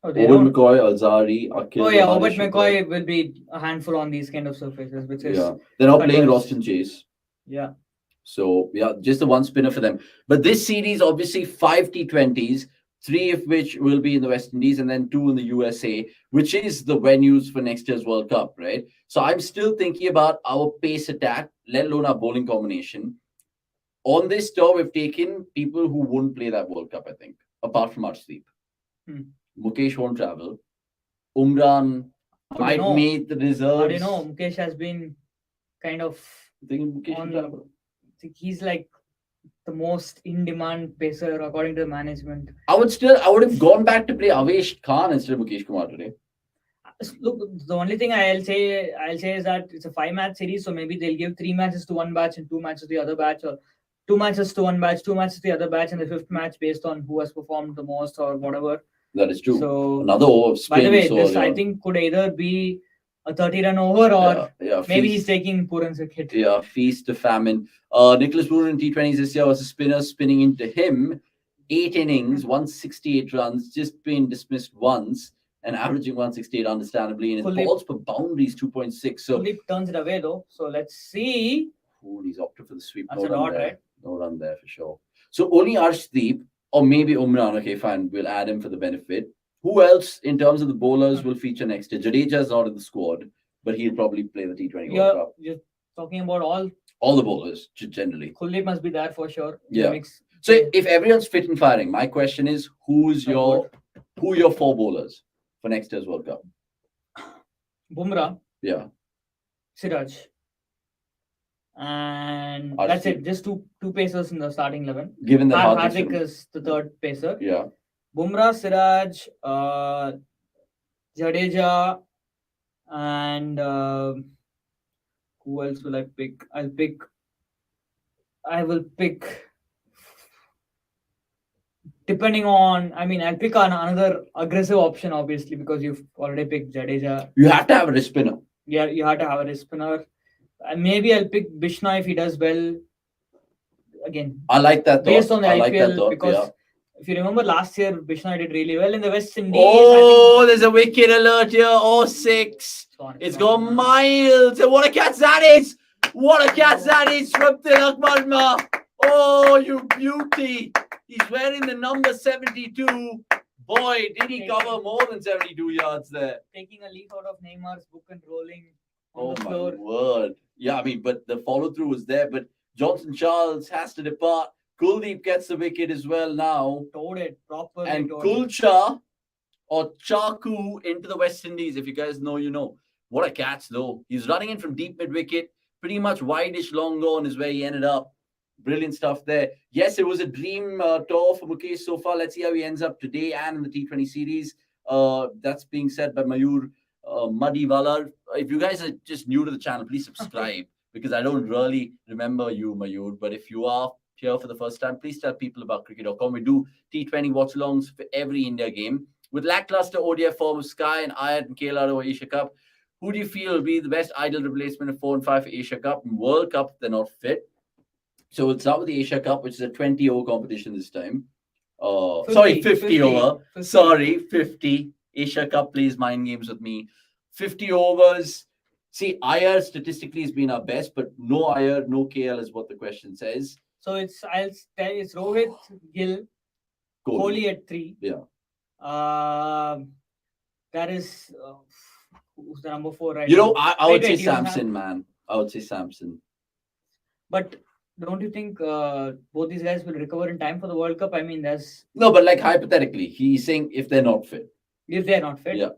Owen McCoy, Alzari, Akil. Owen McCoy will be a handful on these kind of surfaces, which is they're not playing Roston Chase. Yeah. So just the one spinner for them. But this series, obviously, 5 T20s, 3 of which will be in the West Indies and then 2 in the USA, which is the venues for next year's World Cup, right? So I'm still thinking about our pace attack, let alone our bowling combination. On this tour, we've taken people who wouldn't play that World Cup, I think, apart from Arshdeep. Mukesh won't travel. Umran might make the reserves. How do you know? Mukesh has been kind of he's like the most in-demand pacer according to the management. I would have gone back to play Avesh Khan instead of Mukesh Kumar today. Look, the only thing I'll say is that it's a 5-match series, so maybe they'll give 3 matches to one batch and 2 matches to the other batch, or 2 matches to one batch, 2 matches to the other batch, and the 5th match based on who has performed the most or whatever. That is true. So another over of spin. By the way, this I think could either be a 30-run over or maybe he's taking Pooran's wicket. Yeah, feast to famine. Nicholas Pooran in T20s this year was a spinner spinning into him. 8 innings, 168 runs, just been dismissed once and averaging 168 understandably. And his balls per boundary is 2.6. So Kuldeep turns it away though. So let's see. He's opted for the sweep. That's a dot, right? No run there for sure. So only Arshdeep Or maybe Umran. Okay, fine. We'll add him for the benefit. Who else in terms of the bowlers will feature next year? Jadeja's not in the squad, but he'll probably play the T20 World Cup. You're talking about all the bowlers generally. Kuldeep must be there for sure. Yeah. So if everyone's fit and firing, my question is, who your 4 bowlers for next year's World Cup? Bumrah. Yeah. Siraj. And Arshdeep. that's it. Just two pacers in the starting 11. Given that Hardik is the third pacer. Yeah. Bumrah, Siraj, Jadeja, and who else will I pick? I will pick. Depending on, I'll pick another aggressive option, obviously, because you've already picked Jadeja. You have to have a wrist spinner. Yeah, you have to have a wrist spinner. And maybe I'll pick Bishnoi if he does well. Again, I like that thought. Based on the IPL, like that thought, because if you remember last year, Bishnoi did really well in the West Indies. Oh, there's a wicket alert here. Oh, 6. It's gone miles. And what a catch that is! What a catch that is from Tilak Varma. Oh, you beauty. He's wearing the number 72. Boy, did he cover more than 72 yards there. Taking a leaf out of Neymar's book and rolling on the my floor. Word. Yeah, but the follow-through was there. But Johnson Charles has to depart. Kuldeep gets the wicket as well now. Towed it properly. And Kulcha or Chaku into the West Indies. If you guys know, you know. What a catch, though. He's running in from deep mid-wicket. Pretty much wide-ish long on is where he ended up. Brilliant stuff there. Yes, it was a dream tour for Mukesh so far. Let's see how he ends up today and in the T20 series. That's being said by Mayur Madiwala. If you guys are just new to the channel, please subscribe because I don't really remember you, Mayur. But if you are here for the first time, please tell people about cricket.com. We do T20 watch-alongs for every India game. With lackluster ODI form of Sky and Ayat and KL over Asia Cup, who do you feel will be the best ideal replacement of 4 and 5 for Asia Cup and World Cup? They're not fit. So we'll start with the Asia Cup, which is a 20-over competition this time. 50 over. 50. Sorry, 50. Asia Cup plays mind games with me. 50 overs. See, Iyer statistically has been our best, but no Iyer, no KL is what the question says. So it's Rohit, Gill, Kohli at 3. Yeah. That is who's the number 4 right now? I would say Samson, man. I would say Samson. But don't you think both these guys will recover in time for the World Cup? There's... No, but like hypothetically, he's saying if they're not fit. If they're not fit? Yeah.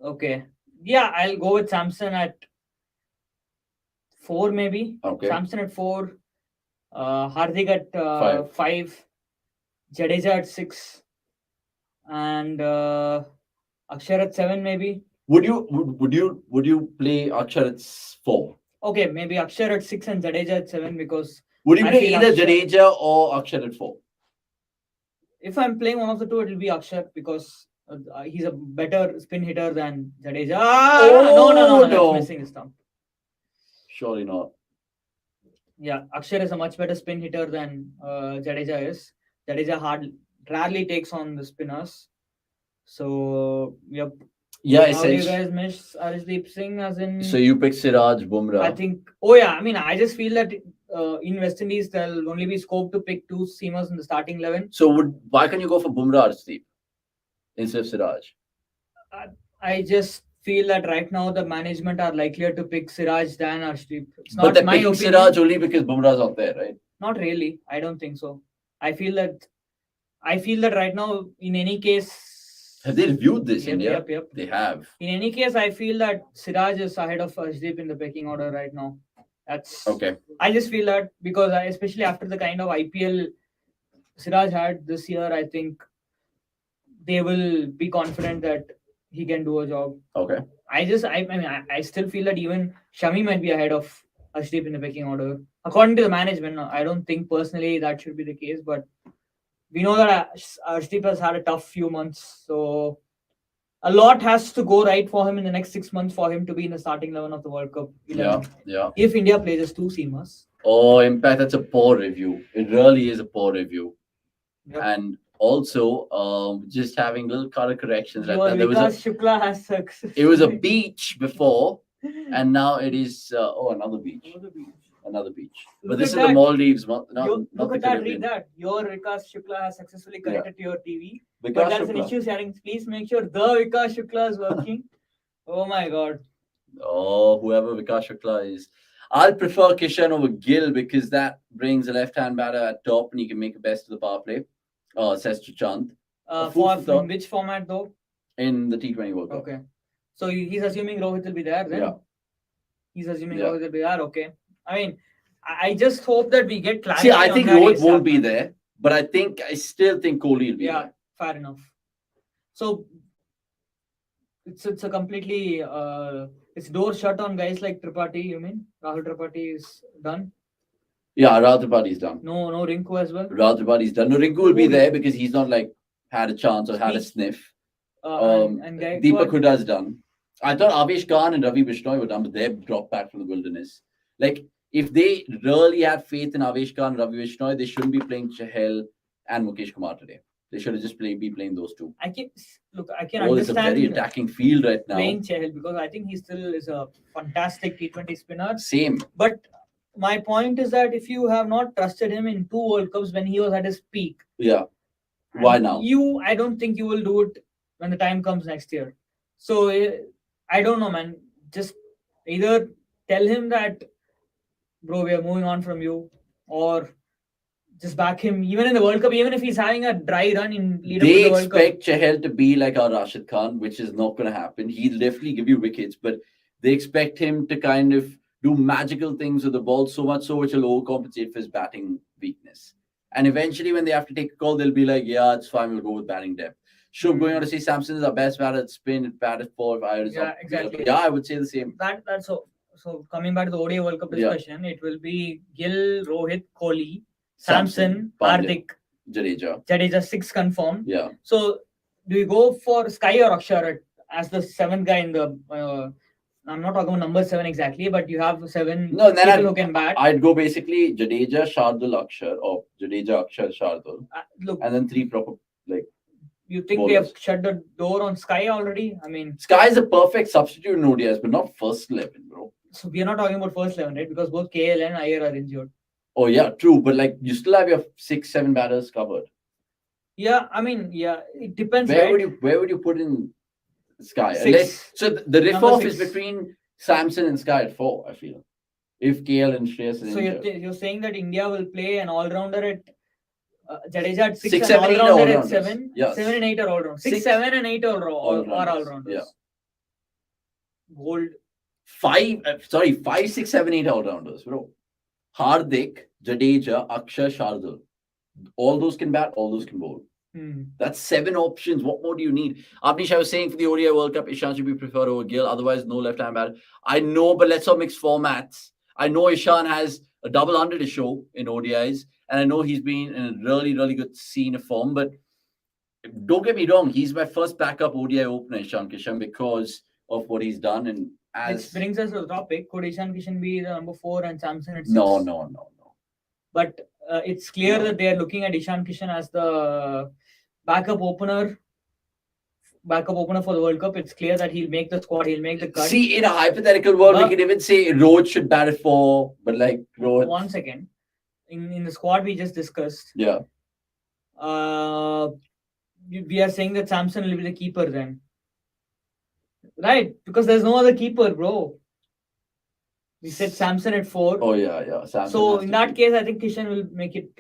Okay. Yeah, I'll go with Samson at 4 maybe. Okay. Samson at 4. Hardik at 5. Jadeja at 6. And Akshar at 7 maybe. Would you play Akshar at 4? Okay, maybe Akshar at 6 and Jadeja at 7 because... Would you play either Jadeja or Akshar at 4? If I'm playing one of the two, it will be Akshar because he's a better spin hitter than Jadeja. No. Missing his thumb. Surely not. Yeah, Akshar is a much better spin hitter than Jadeja is. Jadeja rarely takes on the spinners. So, yep. Yeah, how do you guys miss Arshdeep Singh as in... So you pick Siraj, Bumrah. I think... Oh yeah, I just feel that in West Indies, there'll only be scope to pick 2 seamers in the starting 11. So why can't you go for Bumrah, Arshdeep, instead of Siraj? I just feel that right now the management are likelier to pick Siraj than Arshdeep. It's not they're picking Siraj only because Bumrah's out there, right? Not really. I don't think so. I feel that right now, in any case... Have they reviewed this, India? Yep. They have. In any case, I feel that Siraj is ahead of Arshdeep in the pecking order right now. That's okay. I just feel that because especially after the kind of IPL Siraj had this year, I think they will be confident that he can do a job. Okay. I still feel that even Sammy might be ahead of Arshdeep in the pecking order. According to the management, I don't think personally that should be the case, but we know that Arshdeep has had a tough few months, so a lot has to go right for him in the next 6 months for him to be in the starting 11 of the World Cup 11. Yeah. If India plays as 2 seamers. Oh, in fact, that's a poor review. It really is a poor review. Yep. And also, just having little color corrections. Shukla has success. It was a beach before, and now it is another beach. another beach. Look But this at is the that. Maldives, not Look the at that, Caribbean. read that. Your Vikas Shukla has successfully connected to your TV. But Vikas there's an Shukla. issue sharing. Please make sure the Vikas Shukla is working. Oh my god. Oh, whoever Vikas Shukla is. I'll prefer Kishan over Gill because that brings a left-hand batter at top and he can make a best of the power play. Says Chant. In which format though? In the T20 World Cup. Okay. So he's assuming Rohit will be there then? Yeah. He's assuming Rohit will be there. Okay. I mean, I just hope that we get clarity. See, I think Rohit won't be there, but I still think Kohli will be there. Yeah, fair enough. So it's a completely it's door shut on guys like Tripathi. You mean Rahul Tripathi is done? Yeah, Rahul Tripathi is done. No Rinku as well. Rahul Tripathi is done. No, Rinku will be there because he's not like had a chance or had a sniff. And Deepak Hooda is done. I thought Avesh Khan and Ravi Bishnoi were done, but they've dropped back from the wilderness. Like, if they really had faith in Avesh Khan and Ravi Bishnoi, they shouldn't be playing Chahal and Mukesh Kumar today. They should have just be playing those two. I can understand. It's a very attacking field right now. Playing Chahal because I think he still is a fantastic T20 spinner. Same. But my point is that if you have not trusted him in 2 World Cups when he was at his peak, why now? I don't think you will do it when the time comes next year. So I don't know, man. Just either tell him that, bro, we are moving on from you, or just back him even in the World Cup, even if he's having a dry run in lead up to the World Cup. They expect Chahal to be like our Rashid Khan, which is not going to happen. He'll definitely give you wickets, but they expect him to kind of do magical things with the ball so much so which will overcompensate for his batting weakness. And eventually, when they have to take a call, they'll be like, yeah, it's fine, we'll go with batting depth. Sure, going on to say Samson is our best batter at spin, batted 4, 5. Yeah, exactly. Yeah, I would say the same. That's so coming back to the ODI World Cup discussion, it will be Gill, Rohit, Kohli, Samson, Hardik, Jadeja 6 confirmed. Yeah. So do you go for Sky or Akshar as the 7th guy in the? I'm not talking about number 7 exactly, but you have 7 people who can bat. I'd go basically Jadeja, Shardul, Akshar, or Jadeja, Akshar, Shardul, and then 3 proper like. You think they have shut the door on Sky already? I mean, Sky is a perfect substitute in ODIs, but not first 11, bro. So we are not talking about first 11, right? Because both KL and Iyer are injured. Oh yeah, true. But like you still have your 6, 7 batters covered. Yeah, I mean, yeah, it depends. Where would you put in Sky? So the riff off is between Samson and Sky at 4. I feel if KL and Shreyas is injured. So you're saying that India will play an all-rounder at Jadeja at 6 and 7, all-rounder at 7? Yes. 7 and 8 are all-rounders. 6, 7 and 8 are all-rounders. Yeah. Gold. 5, 6, 7, 8 all-rounders, bro. Hardik, Jadeja, Akshar, Shardul. All those can bat, all those can bowl. That's 7 options. What more do you need? Abnish, I was saying for the ODI World Cup, Ishan should be preferred over Gill. Otherwise, no left-hand batter. I know, but let's not mix formats. I know Ishan has a double under to show in ODIs. And I know he's been in a really, really good scene of form. But don't get me wrong, he's my first backup ODI opener, Ishan Kishan, because of what he's done. And which brings us to the topic. Could Ishan Kishan be the number 4 and Samson at 6? No. But it's clear that they are looking at Ishan Kishan as the backup opener for the World Cup. It's clear that he'll make the squad, he'll make the cut. See, in a hypothetical world, we can even say Rohit should bat at 4, but like Rohit. 1 second. In the squad we just discussed. Yeah. We are saying that Samson will be the keeper then. Right? Because there's no other keeper, bro. We said Samson at 4. Oh, yeah. Samson so in that case, I think Kishan will make it.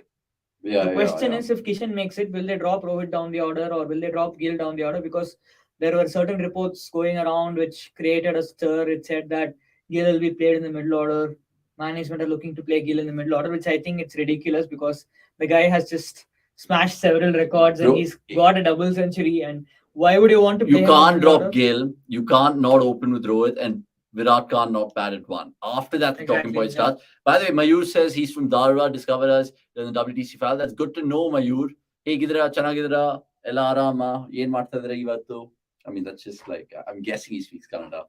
Yeah. The question is, if Kishan makes it, will they drop Rohit down the order or will they drop Gill down the order? Because there were certain reports going around which created a stir. It said that Gill will be played in the middle order. Management are looking to play Gill in the middle order, which I think it's ridiculous because the guy has just smashed several records and he's got a double century. And why would you want to play? You can't drop Gill. You can't not open with Rohit, and Virat can't not bat at 1. After that, the talking point starts. By the way, Mayur says he's from Darwa, discovered us in the WTC file. That's good to know, Mayur. Hey, gidra, chanagidra, ella arama, yen martadra ivattu. I mean, that's just like, I'm guessing he speaks Kannada.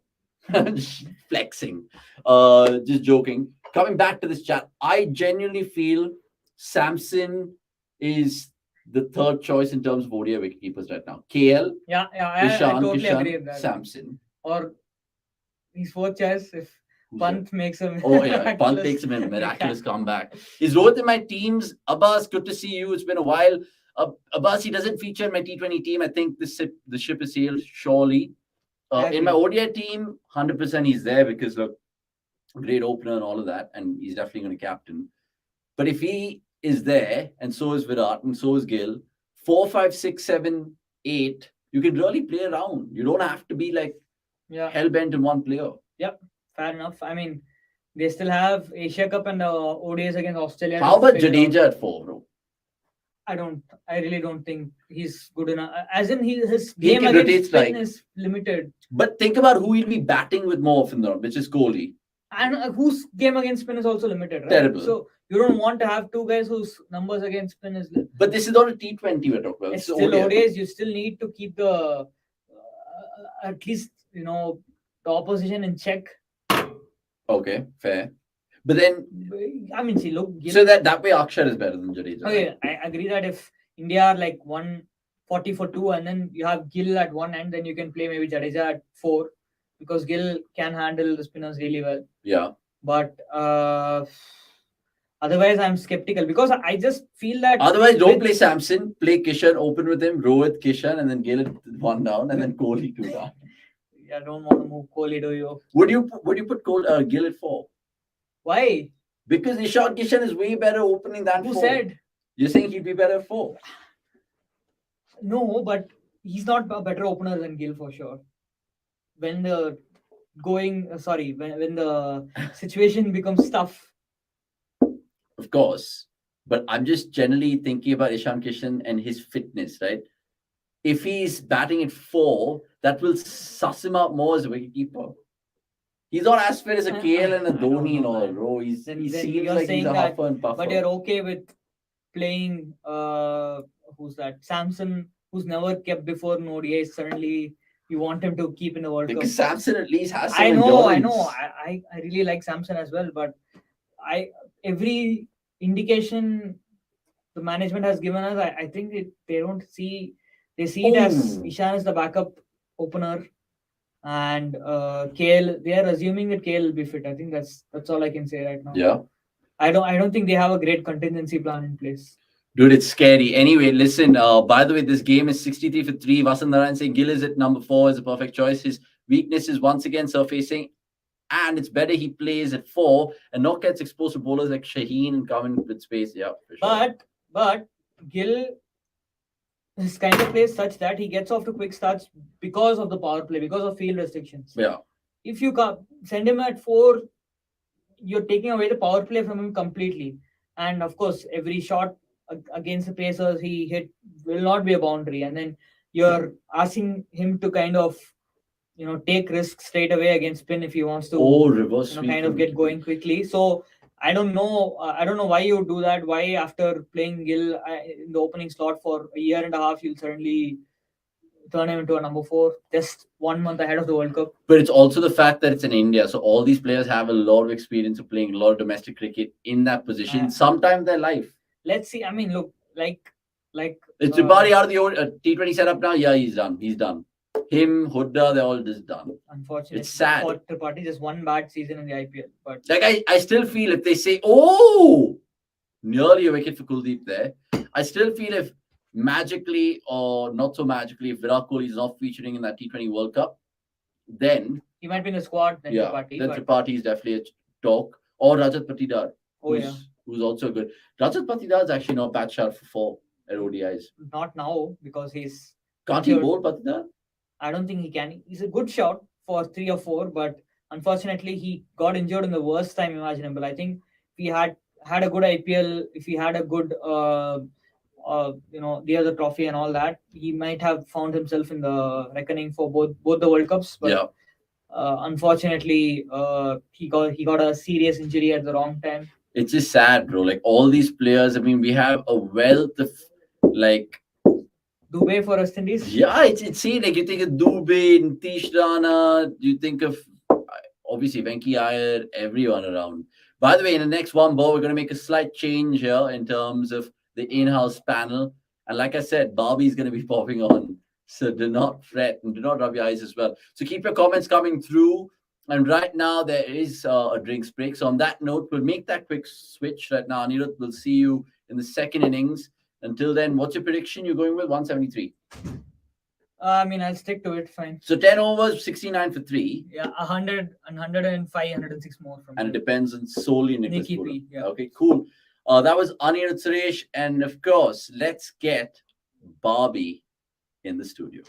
Just flexing. Just joking. Coming back to this chat, I genuinely feel Samson is the 3rd choice in terms of ODI wicketkeepers right now. KL, I totally agree with that. Samson. Or his 4th choice, if Pant makes a Oh yeah, Pant miraculous takes a miraculous comeback. Is Rohit in my teams? Abbas, good to see you. It's been a while. Abbas, he doesn't feature in my T20 team. I think the ship is sailed, surely. I In my agree. ODI team, 100% he's there because look, great opener and all of that, and he's definitely going to captain. But if he is there, and so is Virat, and so is Gill, 4, 5, 6, 7, 8, you can really play around. You don't have to be like Yeah, hell bent in one player. yep, fair enough. I mean, they still have Asia Cup and ODIs against Australia. How to about figure out. Jadeja at 4, bro? I really don't think he's good enough. As in, his He game can rotate against spin strike. is limited. But think about who he'll be batting with more often, though, which is Kohli. And whose game against spin is also limited, right? Terrible. So you don't want to have two guys whose numbers against spin is limited. But this is not a T20 we're talking about. It's It's still ODI. ODIs. You still need to keep the at least the opposition in check. Okay, fair. But then, I mean, see, look. so that way Akshar is better than Jadeja. Okay, I agree that if India are like 140 for 2 and then you have Gill at one end, then you can play maybe Jadeja at 4 because Gill can handle the spinners really well. Yeah. But otherwise, I'm skeptical because I just feel that. Otherwise, don't play Samson. Play Kishan, open with him, Rohit, Kishan, and then Gill at 1 down, and then Kohli 2 down. I don't want to move Kohli, do you? Would you put Gill at 4? Why? Because Ishant Kishan is way better opening than Who 4. said? You're saying he'd be better at 4? No, but he's not a better opener than Gill for sure. When the when the situation becomes tough. Of course. But I'm just generally thinking about Ishan Kishan and his fitness, right? If he's batting at 4, that will suss him out more as a wicketkeeper. He's not as fit as a KL and a Dhoni and all, bro. He seems you're like saying he's a that, huffer and puffer. but you're okay with playing who's that? Samson, who's never kept before in ODI. Suddenly you want him to keep in the World Because Cup. Samson at least has some I know. endurance. I really like Samson as well, but every indication the management has given us, I think they see it as Ishan is the backup opener, and KL, they are assuming that KL will be fit. I think that's all I can say right now. Yeah. I don't think they have a great contingency plan in place. Dude, it's scary. Anyway, listen, by the way, this game is 63 for 3. Vasant Narayan saying Gill is at number 4 is a perfect choice. His weakness is once again surfacing, and it's better he plays at 4 and not gets exposed to bowlers like Shaheen and come in with space. Yeah, for sure. But Gill, his kind of plays such that he gets off to quick starts because of the power play, because of field restrictions. Yeah. If you send him at 4, you're taking away the power play from him completely. And of course, every shot against the Pacers he hit will not be a boundary. And then you're asking him to kind of take risks straight away against spin if he wants to reverse kind of get going quickly. So I don't know why you do that. Why after playing Gill in the opening slot for a year and a half, you'll suddenly turn him into a number 4 just 1 month ahead of the World Cup. But it's also the fact that it's in India, so all these players have a lot of experience of playing a lot of domestic cricket in that position sometime in their life. Let's see. I mean, look, like is Tripathi out of the T20 setup now? Yeah, he's done. Him, Hooda, they're all just done. Unfortunately, it's sad. Tripathi just one bad season in the IPL. But like I still feel if they say, nearly a wicket for Kuldeep there, I still feel if magically or not so magically, if Virat Kohli is not featuring in that T20 World Cup, then he might be in the squad. Then Tripathi is definitely a talk. Or Rajat Patidar, who's also good. Rajat Patidar is actually not bad shot for 4 at ODIs. Not now because he's can't he bowl Patidar? I don't think he can. He's a good shot for 3 or 4, but unfortunately he got injured in the worst time imaginable. I think if he had a good IPL, if he had a good the other trophy and all that, he might have found himself in the reckoning for both the World Cups. But unfortunately, he got a serious injury at the wrong time. It's just sad, bro. Like all these players, I mean, we have a wealth of like Dubey for West Indies. Yeah, it's like you think of Dubey, Nitish Rana, you think of obviously Venki Iyer, everyone around. By the way, in the next one ball, we're going to make a slight change here in terms of the in-house panel. And like I said, Barbie's going to be popping on. So do not fret and do not rub your eyes as well. So keep your comments coming through. And right now there is a drinks break. So on that note, we'll make that quick switch right now. Anirudh, we'll see you in the second innings. Until then, what's your prediction? You're going with 173. I mean, I'll stick to it. Fine. So 10 overs, 69 for 3. Yeah, 100, 105, 106 more from And it me. depends on solely Nicholas Nicky Pooran. P, yeah. Okay, cool. That was Anirudh Suresh. And of course, let's get Barbie in the studio.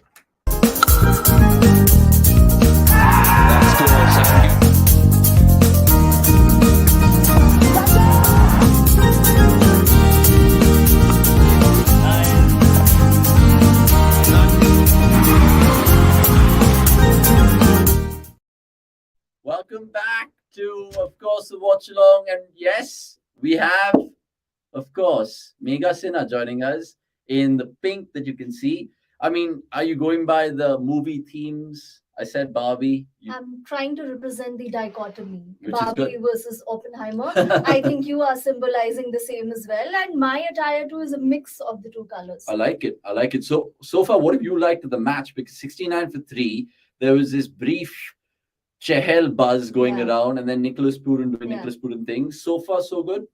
That's towards Sammy. Welcome back to, of course, the Watchalong. And yes, we have, of course, Megha Sinha joining us in the pink that you can see. I mean, are you going by the movie themes? I said Barbie. I'm trying to represent the dichotomy, Which is Barbie good. versus Oppenheimer. I think you are symbolizing the same as well, and my attire too is a mix of the two colors. I like it. I like it. So far, what have you liked of the match? Because 69 for 3, there was this brief Chahal buzz going Yeah. around, and then Nicholas Pooran doing Yeah. Nicholas Pooran things. So far, so good.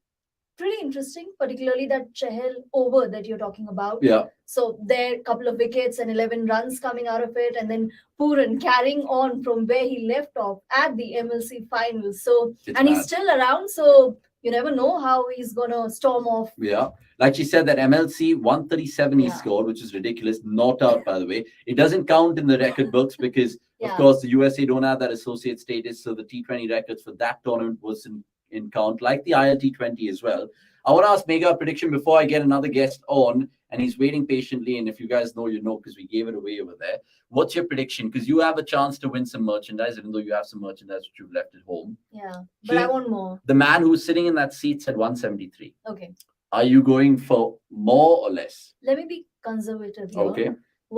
Pretty interesting, particularly that Chahal over that you're talking about. Yeah. So there, couple of wickets and 11 runs coming out of it, and then Pooran carrying on from where he left off at the MLC finals. So It's and mad. he's still around, so you never know how he's gonna storm off. Yeah. Like she said, that MLC 137 he Yeah. scored, which is ridiculous. Not out, by the way. It doesn't count in the record books because, of Yeah. course, the USA don't have that associate status. So the T20 records for that tournament was in count, like the ILT20 as well. I want to ask Megha a prediction before I get another guest on, and he's waiting patiently. And if you guys know, you know, because we gave it away over there. What's your prediction? Because you have a chance to win some merchandise, even though you have some merchandise which you've left at home. Yeah, but I He- want more. The man who's sitting in that seat said 173. Okay, Are you going for more or less? let me be conservative here. Okay.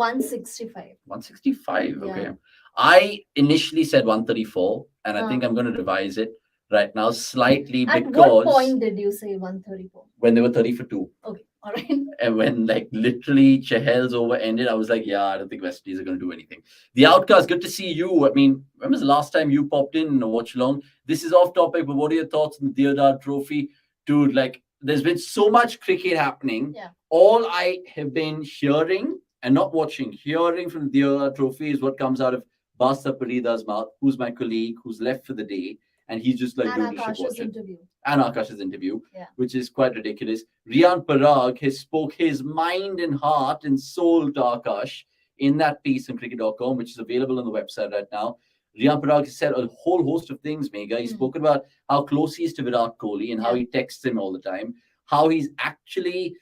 165. 165. Okay. Yeah. I initially said 134, and I Huh. think I'm going to revise it right now slightly At because what point did you say 134? when they were 30 for 2, Okay, all right. and when like literally Chahal's over ended, I was like, yeah, I don't think West Indies are going to do anything. The Outcast, good to see you. I mean, when was the last time you popped in a watch long? This is off topic, but what are your thoughts on the Deodar Trophy? Dude, like, there's been so much cricket happening. Yeah. All I have been hearing and not watching, hearing from the Deodar Trophy is what comes out of Basta Parida's mouth, who's my colleague, who's left for the day. And he's just like, And dude, you should Akash's watch it. interview. And Akash's interview, Yeah. which is quite ridiculous. Rian Parag has spoke his mind and heart and soul to Akash in that piece on cricket.com, which is available on the website right now. Rian Parag has said a whole host of things, Megha. He's Mm. spoken about how close he is to Virat Kohli and how Yeah. he texts him all the time, how he's actually,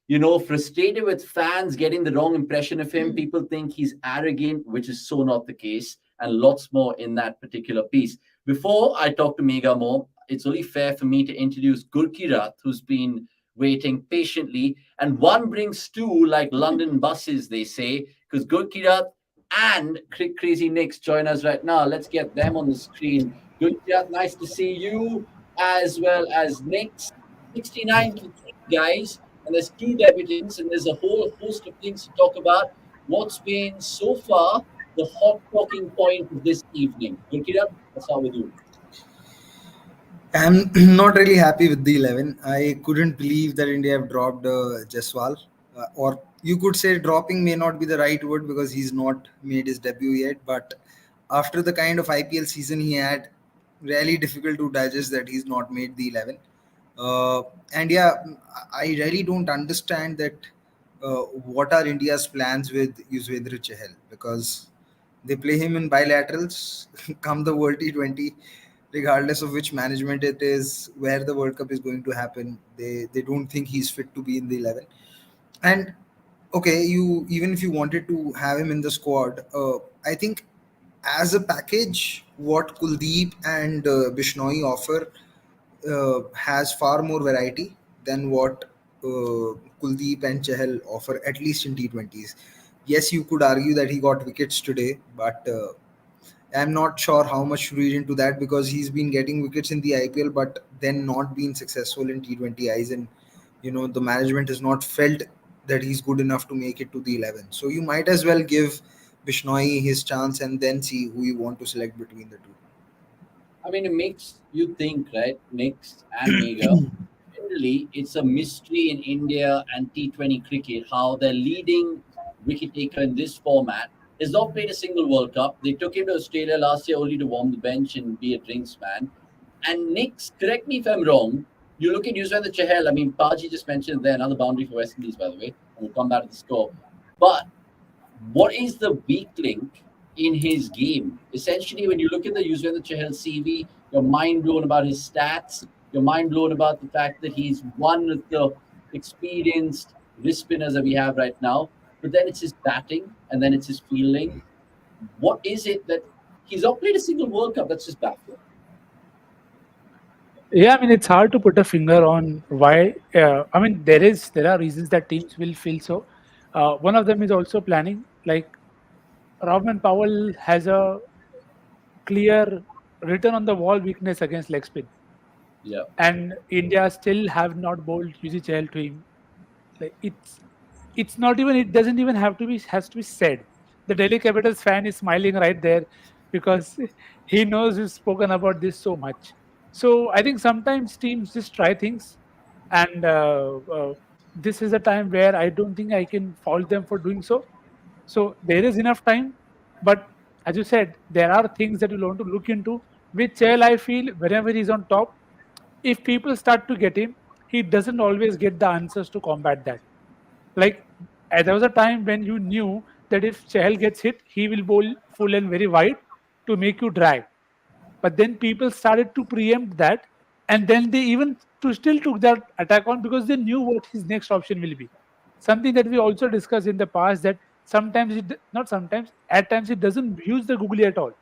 you know, frustrated with fans getting the wrong impression of him. Mm. People think he's arrogant, which is so not the case, and lots more in that particular piece. Before I talk to Megha more, it's only fair for me to introduce Gurkirat, who's been waiting patiently. And one brings two, like London buses, they say, because Gurkirat and Crazy Nicks join us right now. Let's get them on the screen. Gurkirat, nice to see you, as well as Nicks. 69 to 3, guys. And there's 2 debutants, and there's a whole host of things to talk about. What's been so far the hot talking point of this evening? Gurkirat, let's start with you. I'm not really happy with the 11. I couldn't believe that India have dropped Jaiswal. Or you could say dropping may not be the right word because he's not made his debut yet. But after the kind of IPL season he had, really difficult to digest that he's not made the 11. And yeah, I really don't understand that what are India's plans with Yuzvendra Chahal, because they play him in bilaterals come the World T20, regardless of which management it is, where the World Cup is going to happen. They don't think he's fit to be in the 11. And okay, you even if you wanted to have him in the squad, I think as a package, what Kuldeep and Bishnoi offer has far more variety than what Kuldeep and Chahal offer, at least in T20s. Yes, you could argue that he got wickets today, but I'm not sure how much to read into that because he's been getting wickets in the IPL, but then not been successful in T20Is, and the management has not felt that he's good enough to make it to the 11. So you might as well give Bishnoi his chance and then see who you want to select between the two. I mean, it makes you think, right? Next and Mega. Generally, it's a mystery in India and T20 cricket how their leading wicket taker in this format has not played a single World Cup. They took him to Australia last year only to warm the bench and be a drinks man. And Nick's, correct me if I'm wrong, you look at Yuzvendra Chahal. I mean, Paji just mentioned there another boundary for West Indies, by the way, and we'll come back to the score. But what is the weak link in his game? Essentially, when you look at the Yuzvendra Chahal CV, you're mind blown about his stats. You're mind blown about the fact that he's one of the experienced wrist spinners that we have right now. But then it's his batting and then it's his fielding. What is it that he's not played a single World Cup? That's just baffling. Yeah, I mean it's hard to put a finger on why. I mean there are reasons that teams will feel so. One of them is also planning. Like Rahman Powell has a clear written on the wall weakness against leg spin, Yeah. and India still have not bowled UCHL to him. Like it's not even, it doesn't even have to be, has to be said. The Delhi Capitals fan is smiling right there because he knows we've spoken about this so much. So I think sometimes teams just try things, and this is a time where I don't think I can fault them for doing so. So there is enough time, but as you said, there are things that you want to look into. With Chahal, I feel whenever he's on top, if people start to get him, he doesn't always get the answers to combat that. Like there was a time when you knew that if Chahal gets hit, he will bowl full and very wide to make you drag. But then people started to preempt that, and then they even still took that attack on because they knew what his next option will be. Something that we also discussed in the past, that sometimes not sometimes, at times it doesn't use the googly at all.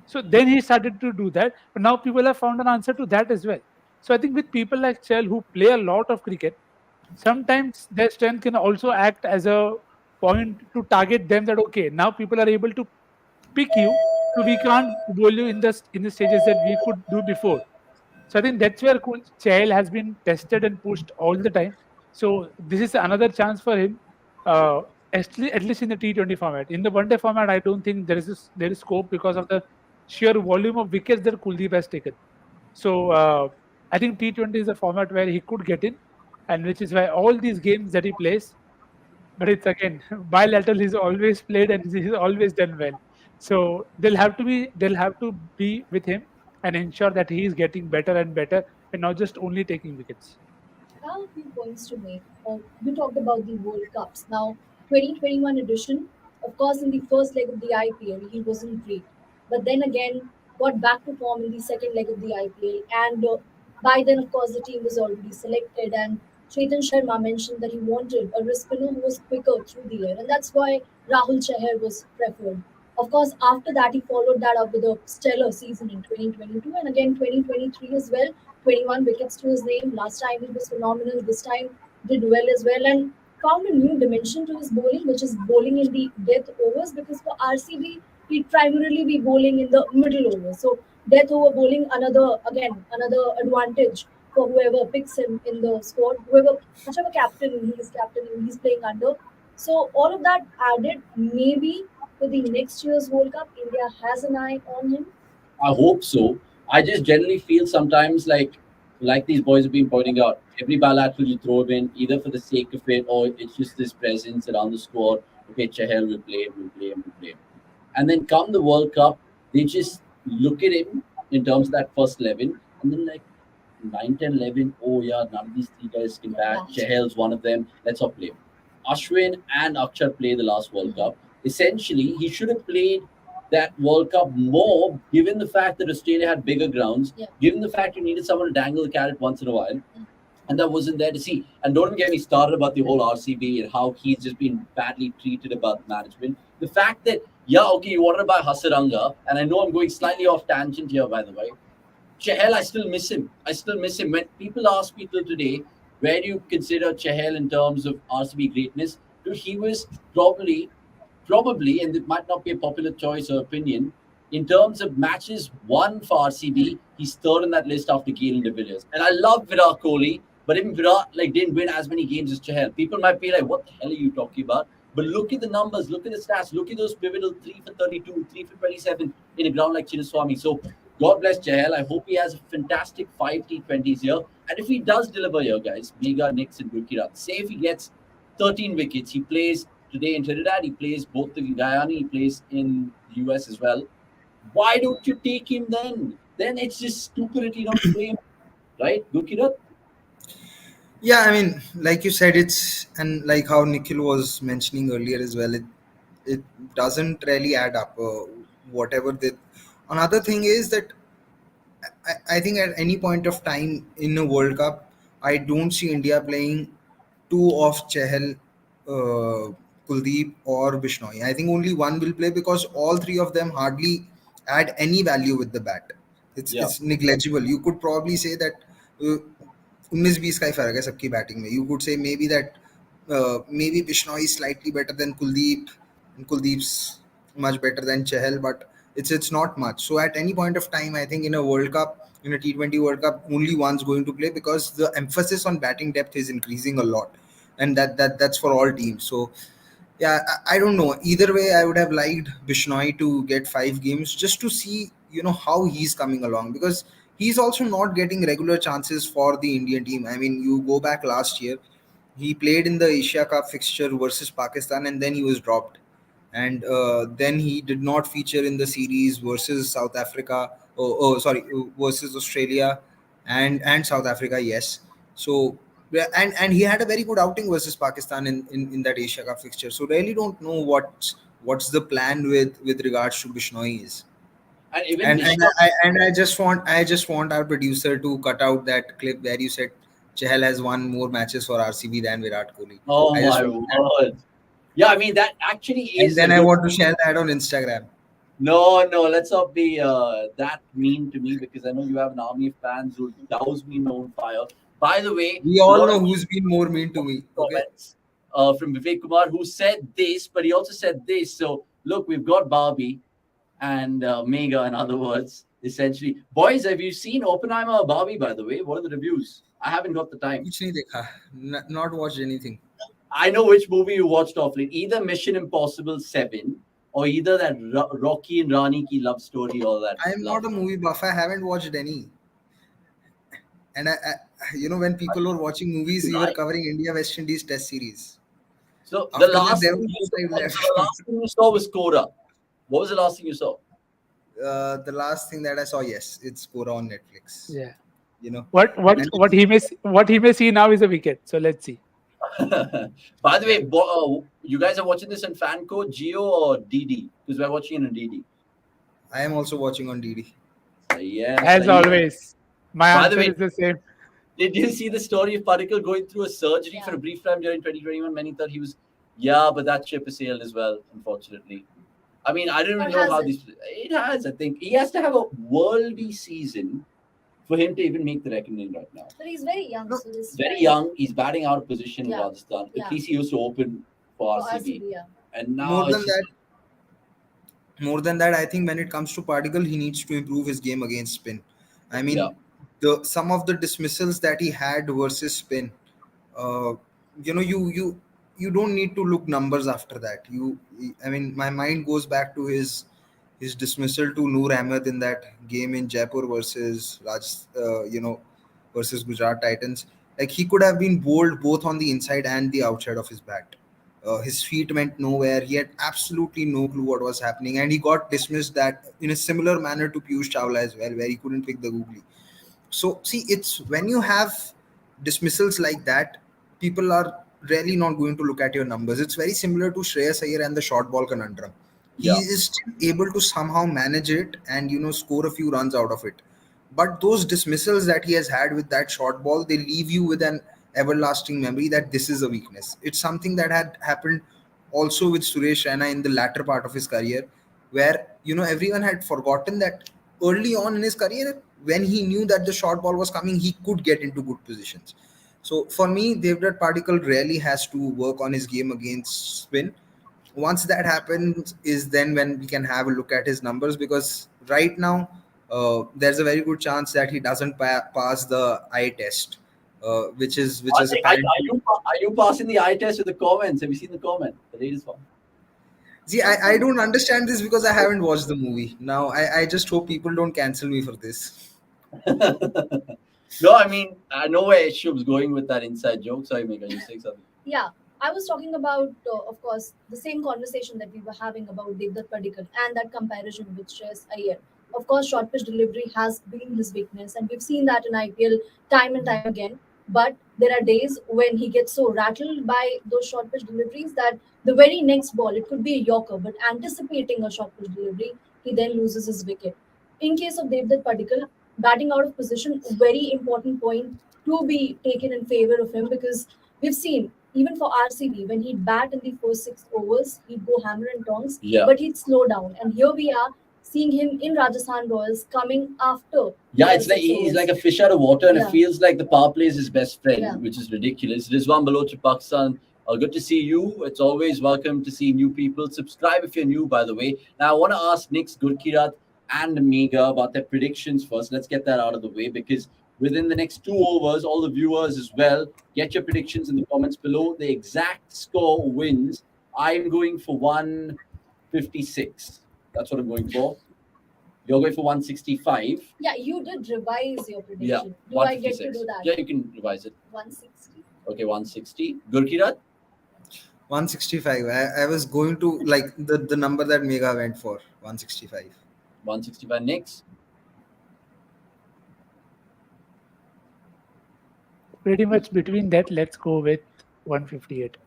So then he started to do that, but now people have found an answer to that as well. So I think with people like Chell who play a lot of cricket, sometimes their strength can also act as a point to target them, that okay, now people are able to pick you, so we can't bowl you in the stages that we could do before. So I think that's where Chahal has been tested and pushed all the time. So this is another chance for him, uh, at least in the T20 format. In the one day format, I don't think there is scope because of the sheer volume of wickets that Kuldeep has taken. So I think T20 is a format where he could get in, and which is why all these games that he plays, but it's again bilateral. He's always played and he's always done well. So they'll have to be with him and ensure that he is getting better and better and not just only taking wickets. I have a few points to make. You talked about the World Cups. Now, 2021 edition, of course, in the first leg of the IPL, he wasn't great. But then again, got back to form in the second leg of the IPL. And by then, of course, the team was already selected. And Chetan Sharma mentioned that he wanted a wrist spinner who was quicker through the air. And that's why Rahul Chahar was preferred. Of course, after that, he followed that up with a stellar season in 2022 and again 2023 as well. 21 wickets to his name. Last time he was phenomenal. This time did well as well and found a new dimension to his bowling, which is bowling in the death overs. Because for RCB, he'd primarily be bowling in the middle overs. So death over bowling, another advantage for whoever picks him in the squad, whichever captain he's playing under. So all of that added, maybe for the next year's World Cup, India has an eye on him. I hope so. I just generally feel sometimes like these boys have been pointing out, every bilateral you throw him in, either for the sake of it or it's just his presence around the squad. Okay, Chahal will play him, will play him, will play him. And then come the World Cup, they just look at him in terms of that first 11, and then like 9, 10, 11, oh yeah, none of these three guys can bat. Chahal's one of them, let's not play him. Ashwin and Akshar played the last World Cup. Essentially, he should have played that World Cup more, given the fact that Australia had bigger grounds, given the fact you needed someone to dangle the carrot once in a while, and that wasn't there to see. And don't get me started about the whole RCB and how he's just been badly treated about management. The fact that, yeah, okay, you wanted to buy Hasaranga, and I know I'm going slightly off tangent here, by the way. Chahal, I still miss him. I still miss him. When people ask people today, where do you consider Chahal in terms of RCB greatness? Dude, he was probably, and it might not be a popular choice or opinion, in terms of matches won for RCB, he's third on that list after Gale and De Villiers. And I love Virat Kohli, but even Virat didn't win as many games as Chahal. People might be like, what the hell are you talking about? But look at the numbers, look at the stats, look at those pivotal 3 for 32, 3 for 27 in a ground like Chinnaswamy. So God bless Chahal. I hope he has a fantastic 5 T20s here. And if he does deliver here, guys, Mega, Nicks, and Gurkirat, say if he gets 13 wickets, he plays today in Trinidad, he plays both the Guyana, he plays in the US as well. Why don't you take him then? Then it's just stupidity not to play him, right? Gurkirat? Yeah, I mean, like you said, it's and like how Nikhil was mentioning earlier as well. It doesn't really add up. Whatever the another thing is that I think at any point of time in a World Cup, I don't see India playing two of Chahal, Kuldeep, or Bishnoi. I think only one will play because all three of them hardly add any value with the bat. Yeah. It's negligible. You could probably say that uh, 19-20 का ही फर्क है सबकी batting में. You could say maybe that maybe Bishnoi is slightly better than Kuldeep, and Kuldeep's much better than Chahal, but it's not much. So at any point of time, I think in a World Cup, in a T20 World Cup, only one's going to play because the emphasis on batting depth is increasing a lot, and that's for all teams. So yeah, I don't know. Either way, I would have liked Bishnoi to get 5 games just to see how he's coming along, because he's also not getting regular chances for the Indian team. I mean, you go back last year, he played in the Asia Cup fixture versus Pakistan, and then he was dropped. And then he did not feature in the series versus South Africa. Sorry, versus Australia and South Africa. Yes. So yeah, and he had a very good outing versus Pakistan in that Asia Cup fixture. So really don't know what's the plan with regards to Bishnoi is. And even And I just want our producer to cut out that clip where you said Chahal has won more matches for RCB than Virat Kohli. oh I just my want that. word. Yeah, I mean, that actually And is a then I good. want to share that on Instagram. No, no, let's not be that mean to me, because I know you have an army of fans who douse me in my own fire. By the way, We a all lot know of who's been more mean to me. Okay. comments from Vivek Kumar, who said this, but he also said this. So, look, we've got Barbie and Mega, in other words, essentially. Boys, have you seen Oppenheimer or Barbie, by the way? What are the reviews? I haven't got the time. कुछ नहीं देखा. Not watched anything. I know which movie you watched off late. Either Mission Impossible 7 or either that Rocky and Rani ki love story or that I am love. not a movie buff. I haven't watched any. And when people were watching movies, we were Right. covering India West Indies Test series. So After the that, last there thing was you no saw, time so left. the last thing you saw was Kora. What was the last thing you saw? The last thing that I saw, yes, it's Kora on Netflix. Yeah. You know, What and what he may see now is a wicket. So let's see. By the yeah, way, you guys are watching this on Fanco, Geo, or DD? Because we're watching it on DD. I am also watching on DD. Yes. As always, my By the answer way, is the same. did you see the story of Particle going through a surgery Yeah. for a brief time during 2021? Many thought he was, yeah, but that ship has sailed as well, unfortunately. I mean, I don't Or even know has how it? these. It has, I think. He has to have a worldy season for him to even make the reckoning right now. But he's very young, No, so this Very young. He's batting out of position in Yeah. Rajasthan. Yeah. At least he used to open for for RCB. RCB, yeah. And now more it's than just, that, I think when it comes to Particle, he needs to improve his game against spin. I mean, yeah. some of the dismissals that he had versus spin, uh, you don't need to look numbers after that. I mean, my mind goes back to his dismissal to Noor Ahmed in that game in Jaipur versus versus Gujarat Titans. Like, he could have been bowled both on the inside and the outside of his bat. His feet went nowhere. He had absolutely no clue what was happening, and he got dismissed that in a similar manner to Piyush Chawla as well, where he couldn't pick the googly. So see, it's when you have dismissals like that, people are really not going to look at your numbers. It's very similar to Shreyas Iyer and the short ball conundrum. He Yeah. is still able to somehow manage it and score a few runs out of it. But those dismissals that he has had with that short ball, they leave you with an everlasting memory that this is a weakness. It's something that had happened also with Suresh Raina in the latter part of his career, where everyone had forgotten that early on in his career, when he knew that the short ball was coming, he could get into good positions. So for me, Devdutt Particle really has to work on his game against spin. Once that happens, is then when we can have a look at his numbers, because right now there's a very good chance that he doesn't pass the eye test, which is Are apparently. you passing the eye test with the comments? Have you seen the comment? The latest one. See, I don't understand this because I haven't watched the movie. Now, I just hope people don't cancel me for this. No, I mean, I know where Shub's going with that inside joke. Sorry, Mega, you say something. Yeah, I was talking about, of course, the same conversation that we were having about Devdutt Padikkal and that comparison with Shreyas Iyer. Of course, short pitch delivery has been his weakness, and we've seen that in IPL time and time again. But there are days when he gets so rattled by those short pitch deliveries that the very next ball, it could be a Yorker, but anticipating a short pitch delivery, he then loses his wicket. In case of Devdutt Padikkal, batting out of position, very important point to be taken in favor of him, because we've seen even for RCB, when he'd bat in the first 6 overs, he'd go hammer and tongs, Yeah. but he'd slow down. And here we are seeing him in Rajasthan Royals coming after. Yeah, it's like he's like a fish out of water, and it Yeah. feels like the power play is his best friend, Yeah. which is ridiculous. Rizwan Baloch of Pakistan, good to see you. It's always welcome to see new people. Subscribe if you're new, by the way. Now, I want to ask Nick's Gurkirat and Mega about their predictions first. Let's get that out of the way because within the next 2 overs, all the viewers as well, get your predictions in the comments below. The exact score wins. I'm going for 156. That's what I'm going for. You're going for 165. Yeah, you did revise your prediction. Yeah, Do I get to 156. do that? Yeah, you can revise it. 160. Okay, 160. Gurkirat? 165. I was going to like the number that Mega went for, 165. 165 next. Pretty much between that, let's go with 158.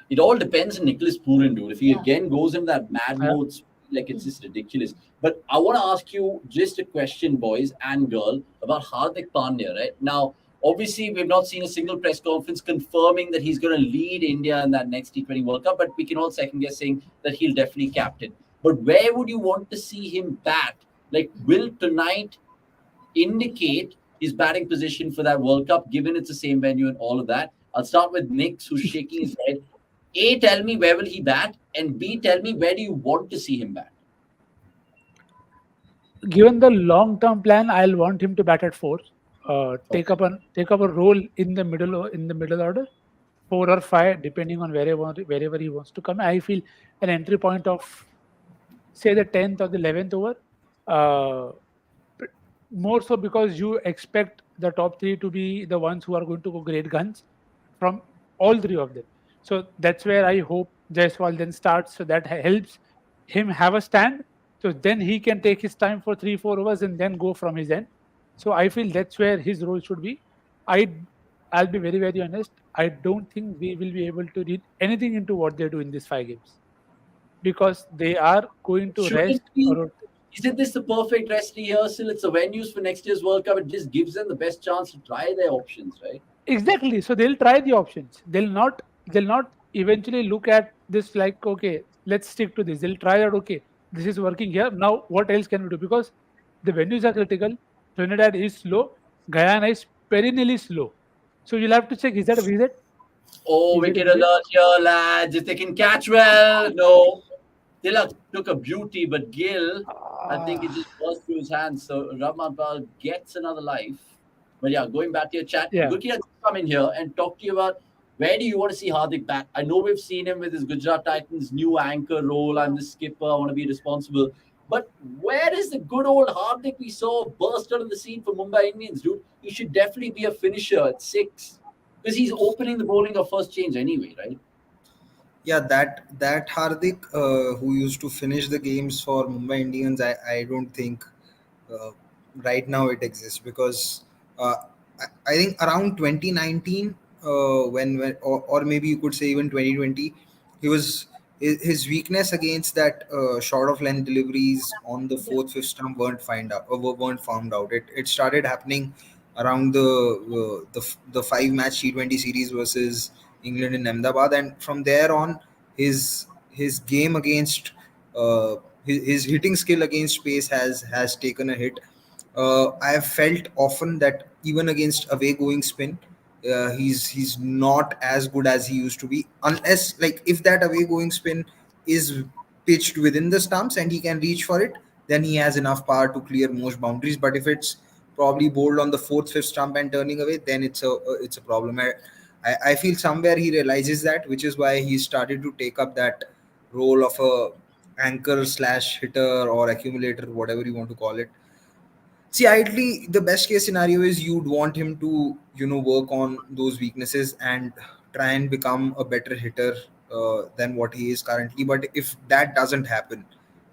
It all depends on Nicholas Pooran, dude. If he Yeah. again goes in that mad Yeah. mode, like it's just ridiculous. But I want to ask you just a question, boys and girl, about Hardik Pandya, right? Now, obviously, we've not seen a single press conference confirming that he's going to lead India in that next T20 World Cup, but we can all second guess saying that he'll definitely captain. But where would you want to see him bat? Like, will tonight indicate his batting position for that World Cup, given it's the same venue and all of that? I'll start with Nick, who's shaking his head. A, tell me where will he bat, and B, tell me where do you want to see him bat? Given the long-term plan, I'll want him to bat at 4. Take up a role in the middle order, 4 or 5, depending on wherever he wants to come. I feel an entry point of say the 10th or the 11th over. More so because you expect the top 3 to be the ones who are going to go great guns from all 3 of them. So that's where I hope Jaiswal then starts. So that helps him have a stand. So then he can take his time for 3-4 overs and then go from his end. So I feel that's where his role should be. I'll be very, very honest. I don't think we will be able to read anything into what they do in these 5 games because they are going to Shouldn't rest. we? Isn't this the perfect rest rehearsal? It's the venues for next year's World Cup. It just gives them the best chance to try their options, right? Exactly. So they'll try the options. They'll not eventually look at this like, okay, let's stick to this. They'll try that, okay, this is working here. Now what else can we do? Because the venues are critical. Trinidad is slow. Guyana is perennially slow. So you'll have to check, is that a visit? Oh, Is it a wicked visit? alert here, lads. If they can catch well, no. Tilak took a beauty, but Gill, I think it just was through his hands. So Ramanpal gets another life. But yeah, going back to your chat, Yeah. Gurkirat, come in here and talk to you about where do you want to see Hardik bat? I know we've seen him with his Gujarat Titans new anchor role. I'm the skipper. I want to be responsible. But where is the good old Hardik we saw burst out of the scene for Mumbai Indians, dude? He should definitely be a finisher at 6 because he's opening the bowling of first change anyway, right? Yeah, that Hardik who used to finish the games for Mumbai Indians, I don't think uh, right now it exists because uh, I think around 2019 when or maybe you could say even 2020, he was his weakness against that short of length deliveries on the Yeah. fourth fifth stump weren't found out. It started happening around the 5 match T20 series versus England in Ahmedabad, and from there on his game against his hitting skill against pace has taken a hit. I have felt often that even against away going spin, he's not as good as he used to be. Unless like if that away going spin is pitched within the stumps and he can reach for it, then he has enough power to clear most boundaries. But if it's probably bowled on the fourth, fifth stump and turning away, then it's a problem. I feel somewhere he realizes that, which is why he started to take up role of a anchor slash hitter or accumulator, whatever you want to call it. See, ideally, the best case scenario is you'd want him to, work on those weaknesses and try and become a better hitter than what he is currently. But if that doesn't happen,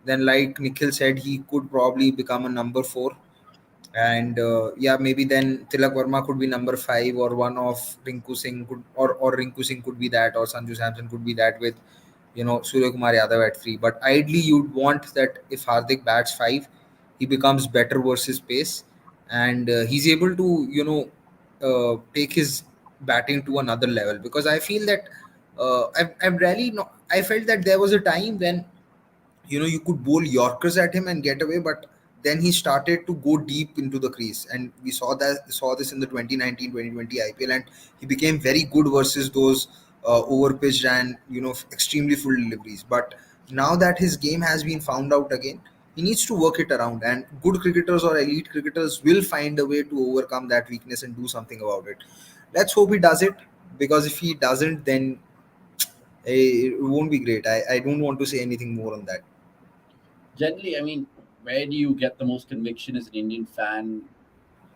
then like Nikhil said, he could probably become a number four. And yeah, maybe then Tilak Verma could be number five, or one of Rinku Singh could, or Rinku Singh could be that, or Sanju Samson could be that with Surya Kumar Yadav at three. But ideally, you'd want that if Hardik bats five, he becomes better versus pace, and he's able to take his batting to another level. Because I feel that I've really not, I felt that there was a time when you could bowl Yorkers at him and get away, but then he started to go deep into the crease, and we saw this in the 2019-2020 IPL, and he became very good versus those over pitched and extremely full deliveries. But now that his game has been found out again, he needs to work it around, and good cricketers or elite cricketers will find a way to overcome that weakness and do something about it. Let's hope he does it, because if he doesn't, then it won't be great. I don't want to say anything more on that. Generally, I mean, where do you get the most conviction as an Indian fan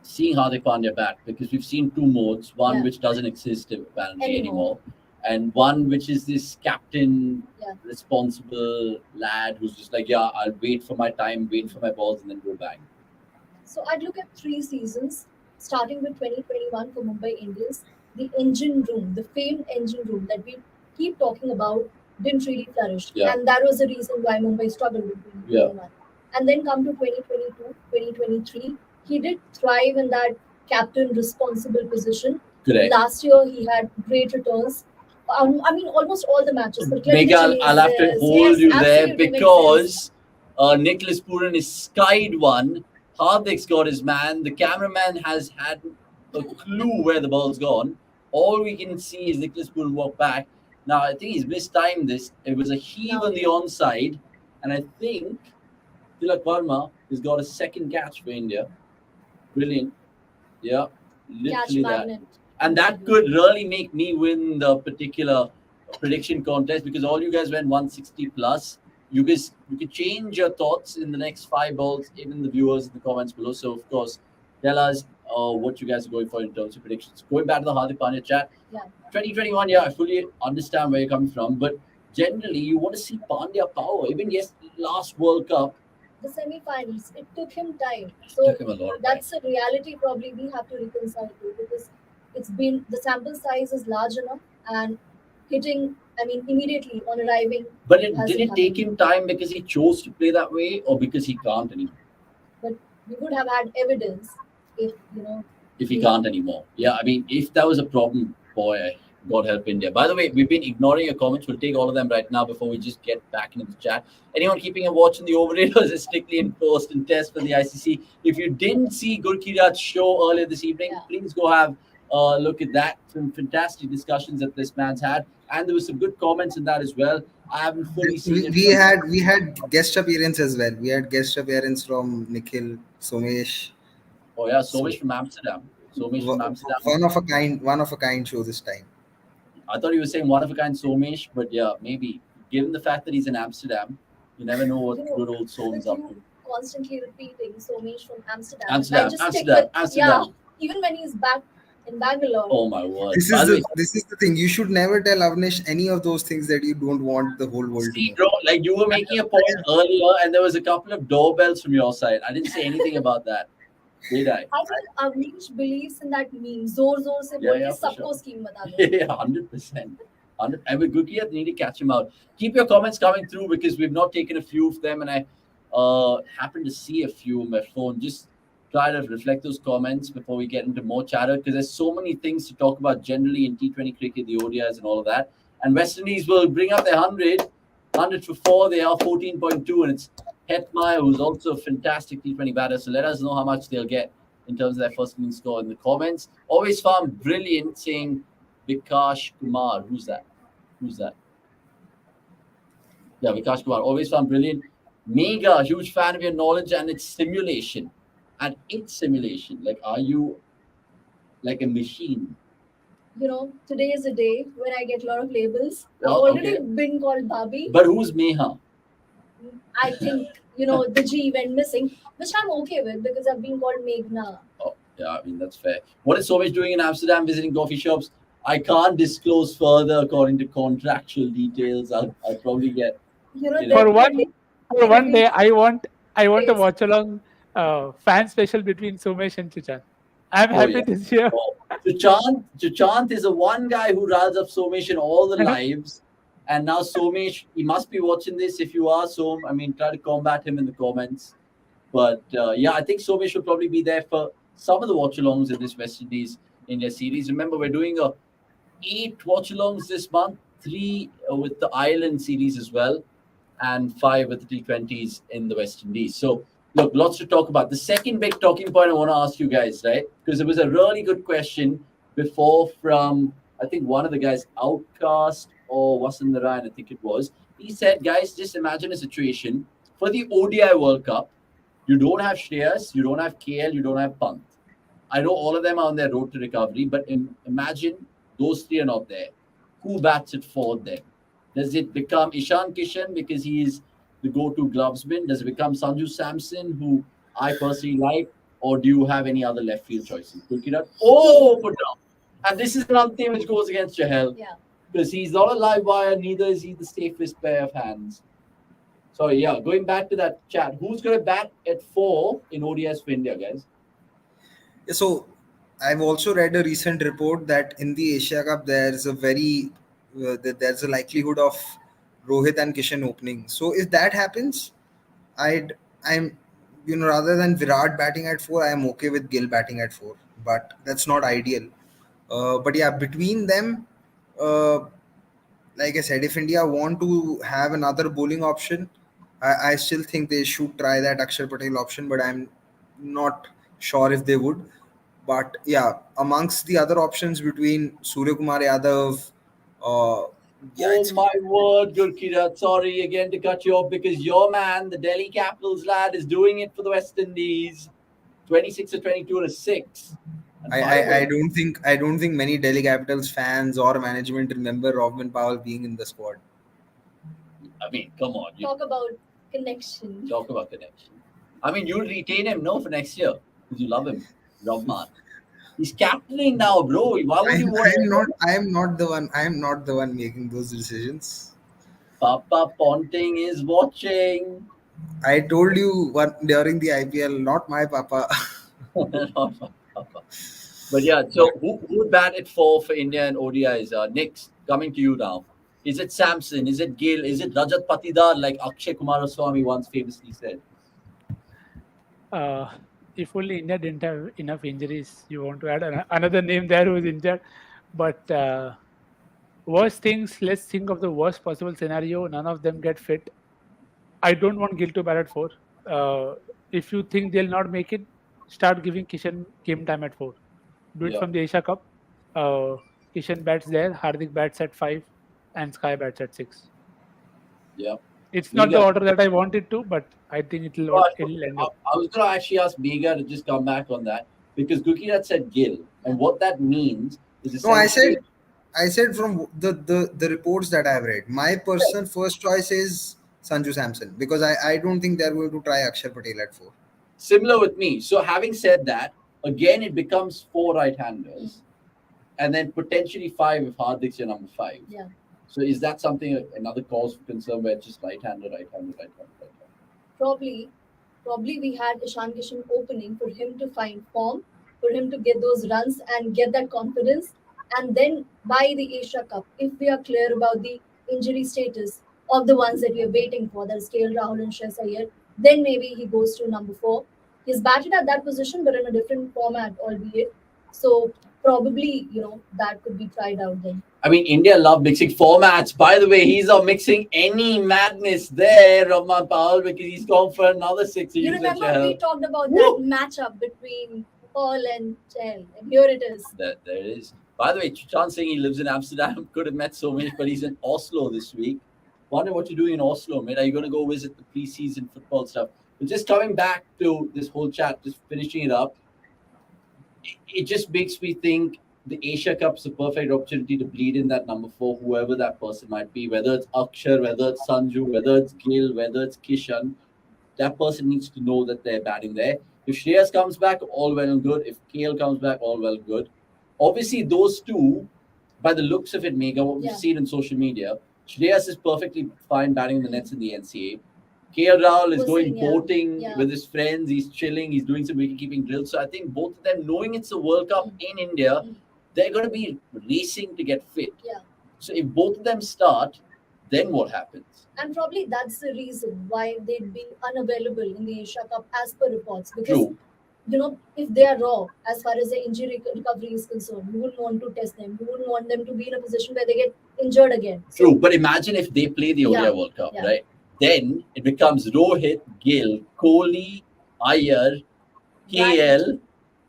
seeing Hardik Pandya bat? Because we've seen two modes, one Yeah. which doesn't exist apparently Anymore. anymore, and one which is this captain, Yeah. responsible lad who's just like, yeah, I'll wait for my time, wait for my balls, and then go bang. So I'd look at 3 seasons, starting with 2021 for Mumbai Indians. The engine room, the famed engine room that we keep talking about, didn't really flourish. Yeah. And that was the reason why Mumbai struggled in 2021. And then come to 2022, 2023, he did thrive in that captain responsible position. Correct. Last year, he had great returns. I mean, almost all the matches. But Megha, I'll have to yes, hold you there absolutely makes sense. because Nicholas Pooran is skied one. Hardik's got his man. The cameraman has had a clue where the ball's gone. All we can see is Nicholas Pooran walk back. Now, I think he's mistimed this. It was a heave No. on the onside. And I think Tilak Verma has got a second catch for India. Brilliant. Yeah, Catch literally that. magnet. And that could really make me win the particular prediction contest, because all you guys went 160 plus. You could change your thoughts in the next 5 balls, even the viewers in the comments below. So of course, tell us what you guys are going for in terms of predictions. Going back to the Hardik Pandya chat, Yeah. 2021, yeah, I fully understand where you're coming from, but generally you want to see Pandya power. Even yes, last World Cup, The semi-finals, it took him time. So took him a lot of time. that's a reality probably we have to reconcile to, because it's been, the sample size is large enough, and hitting, I mean, immediately on arriving. But hasn't did it take happened. him time because he chose to play that way, or because he can't anymore? But we would have had evidence if If he Yeah. can't anymore. Yeah, I mean, if that was a problem, boy, God help India. By the way, we've been ignoring your comments. We'll take all of them right now before we just get back into the chat. Anyone keeping a watch on the overraters is strictly enforced and test for the ICC. If you didn't see Gurkirat's show earlier this evening, Yeah. please go have a look at that. Some fantastic discussions that this man's had. And there was some good comments in that as well. I haven't fully seen we, it. we had guest appearance as well. We had guest appearance from Nikhil, Somesh. Oh, yeah, Somesh from Amsterdam. Somesh from Amsterdam. One of a kind show this time. I thought he was saying one of a kind Somesh, but yeah, maybe. Given the fact that he's in Amsterdam, you never know what good old soul is up to. you constantly repeating Somesh from Amsterdam. Amsterdam, I just stick Amsterdam, with, Amsterdam. Yeah, even when he's back in Bangalore. Oh my word. This By is the way, this is the thing. You should never tell Avnish any of those things that you don't want the whole world to see, know. bro, like you were making a point earlier, and there was a couple of doorbells from your side. I didn't say anything about that, did I? I think Avnish believes in that meme. Zor zor se Yeah, bol yeah, ke for sabko sure. scheme bata do. Yeah, 100%. And with Gurkirat, you need to catch him out. Keep your comments coming through, because we've not taken a few of them, and I happened to see a few on my phone. Just try to reflect those comments before we get into more chatter, because there's so many things to talk about generally in T20 cricket, the ODIs and all of that. And West Indies will bring up their 100 for 4. They are 14.2, and it's Hetmeyer, who's also a fantastic T20 batter. So let us know how much they'll get in terms of their first inning score in the comments. Always found brilliant, saying Mukesh Kumar. Who's that? Yeah, Mukesh Kumar. Always found brilliant. Mega, huge fan of your knowledge and its simulation. And its simulation. Like, are you like a machine? today is a day when I get a lot of labels. I've Oh, already okay. been called Barbie. But who's Meha? I think, the G went missing, which I'm okay with because I've been called Meghna. Oh, yeah, I mean, that's fair. What is Somesh doing in Amsterdam visiting coffee shops? I can't disclose further according to contractual details. I'll probably get, you There know. For will be a day. one for There will one be day, I want a days. watch along fan special between Somesh and Chichan. I'm Oh, yeah. happy this year. Oh, Suchant is the one guy who riles up Somesh in all the lives. And now Somesh, he must be watching this. If you are Som, I mean, try to combat him in the comments. But yeah, I think Somesh will probably be there for some of the watch-alongs in this West Indies India series. Remember, we're doing 8 watch-alongs this month, 3 with the Ireland series as well, and 5 with the T20s in the West Indies. So, look, lots to talk about. The second big talking point I want to ask you guys, right? Because it was a really good question before from, I think, one of the guys, Outcast or Vasundarayan, I think it was. He said, guys, just imagine a situation for the ODI World Cup. You don't have Shreyas, you don't have KL, you don't have Pant. I know all of them are on their road to recovery, but imagine those 3 are not there. Who bats it for them? Does it become Ishan Kishan because he's the go-to glovesman? Does it become Sanju Samson, who I personally like, or do you have any other left field choices? Gurkirat? Oh, put down. And this is another thing which goes against Chahal Yeah. because he's not a live wire, neither is he the safest pair of hands. So yeah, going back to that chat, who's going to bat at 4 in ODS for India, guys? So I've also read a recent report that in the Asia Cup there's there's a likelihood of Rohit and Kishan opening. So if that happens, I'm rather than Virat batting at 4, I am okay with Gill batting at 4. But that's not ideal. But yeah, between them, uh, like I said, if India want to have another bowling option, I still think they should try that Akshar Patel option, but I'm not sure if they would. But yeah, amongst the other options between Surya Kumar Yadav, uh, yeah, Oh it's my word, Gurkirat. Sorry again to cut you off because your man, the Delhi Capitals lad, is doing it for the West Indies. 26 or 22 and a 6. And I, by the way, I don't think many Delhi Capitals fans or management remember Robin Powell being in the squad. I mean, come on. You Talk about connection. talk about connection. I mean, you'll retain him, no, for next year because you love him. Robman. He's captaining now, bro. Why would you want I am not the one making those decisions. Papa Ponting is watching. I told you what during the IPL, not my papa. But yeah, But so who would bat at 4 for India and ODIs? Nick's coming to you now. Is it Samson? Is it Gill? Is it Rajat Patidar, like Akshay Kumaraswamy once famously said? Uh, if only India didn't have enough injuries, you want to add another name there who is injured. But worst things, let's think of the worst possible scenario. None of them get fit. I don't want Gill to bat at 4. If you think they'll not make it, start giving Kishan game time at 4. Do it Yeah, from the Asia Cup. Uh, Kishan bats there, Hardik bats at 5, and Sky bats at 6. yeah. It's not the Mega. order that I wanted to, but I think No, it'll end I, up. I was going to actually ask Mega to just come back on that because Gukirat said Gill. And what that means is no, essentially. I said from the reports that I've read, my personal first choice is Sanju Samson because I don't think they're going to try Akshar Patel at 4. Similar with me. So having said that, again it becomes 4 right-handers, and then potentially 5 if Hardik's your number 5. Yeah. So is that something another cause for concern where it's just right-hander, right-hander, right-hander, right-hander? Probably we had Ishan Kishan opening for him to find form, for him to get those runs and get that confidence. And then by the Asia Cup, if we are clear about the injury status of the ones that we are waiting for, that's KL Rahul and Shreyas Iyer, then maybe he goes to number 4. He's batted at that position, but in a different format, albeit. So probably, that could be tried out then. I mean, India love mixing formats. By the way, he's not mixing any madness there, Rahman Powell, because he's gone for another 6. You remember we talked about that matchup between Paul and Chahal, and here it is. There it is. By the way, Chan saying he lives in Amsterdam. Could have met so many, but he's in Oslo this week. Wonder what you're doing in Oslo, mate. Are you going to go visit the preseason football stuff? But just coming back to this whole chat, just finishing it up, it just makes me think the Asia Cup's a perfect opportunity to bleed in that number four, whoever that person might be, whether it's Akshar, whether it's Sanju, whether it's Gill, whether it's Kishan. That person needs to know that they're batting there. If Shreyas comes back, all well and good. If KL comes back, all well and good. Obviously, those two, by the looks of it, Mega, what we've Yeah. seen on social media, Shreyas is perfectly fine batting in the nets in the NCA. KL Rahul is Was going saying, yeah. boating Yeah. with his friends. He's chilling. He's doing some wicket keeping drills. So I think both of them, knowing it's a World Cup in India, they're going to be racing to get fit. Yeah. So if both of them start, then what happens? And probably that's the reason why they'd be unavailable in the Asia Cup as per reports. Because, True. if they are raw as far as the injury recovery is concerned, you wouldn't want to test them. You wouldn't want them to be in a position where they get injured again. So, True. But imagine if they play the ODI Yeah, World Cup, yeah. right? Then it becomes Rohit, Gill, Kohli, Iyer, KL,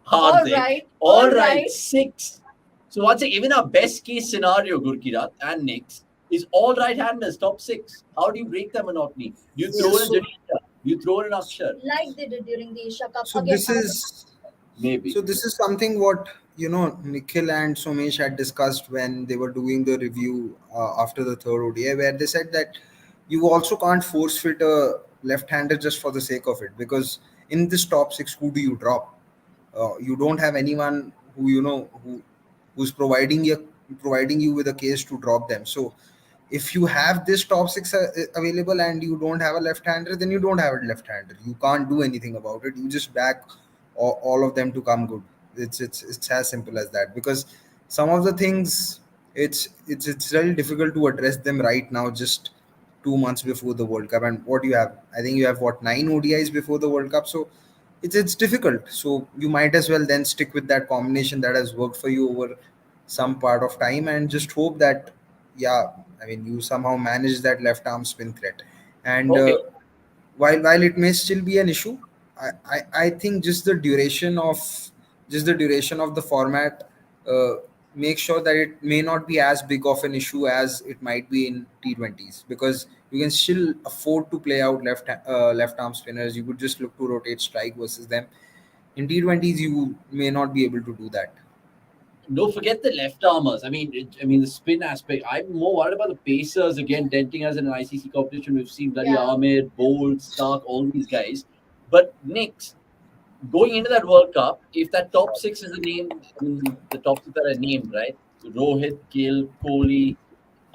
Hardik. right, All all right, right. 6. So once again, even our best case scenario, Gurkirat and Nix, is all right-handers, top 6. How do you break the monotony? You throw in so- Jadeja, you throw in Akshar, like they did during the Asia Cup So against maybe. this is something what Nikhil and Somesh had discussed when they were doing the review after the third ODI, where they said that you also can't force fit a left-hander just for the sake of it, because in this top 6, who do you drop? You don't have anyone who's providing you with a case to drop them. So if you have this top 6 available and you don't have a left-hander, then you don't have a left-hander. You can't do anything about it. You just back all of them to come good. It's as simple as that, because some of the things, it's really difficult to address them right now, just 2 months before the World Cup. And what you have, I think you have, what, 9 ODIs before the World Cup. So it's difficult. So you might as well then stick with that combination that has worked for you over some part of time, and just hope that, yeah, I mean, you somehow manage that left arm spin threat. And Okay. while it may still be an issue, I think just the duration of the format, uh, make sure that it may not be as big of an issue as it might be in T20s, because you can still afford to play out left arm spinners. You could just look to rotate strike versus them. In T20s, you may not be able to do that. Don't forget the left armers. I mean the spin aspect. I'm more worried about the pacers again denting us in an ICC competition. We've seen bloody Yeah. Ahmed, Bolt, Stark, all these guys. But Knicks, going into that World Cup, if that top 6 is the name, I mean the top 6 that are named, right? Rohit, Gill, Kohli,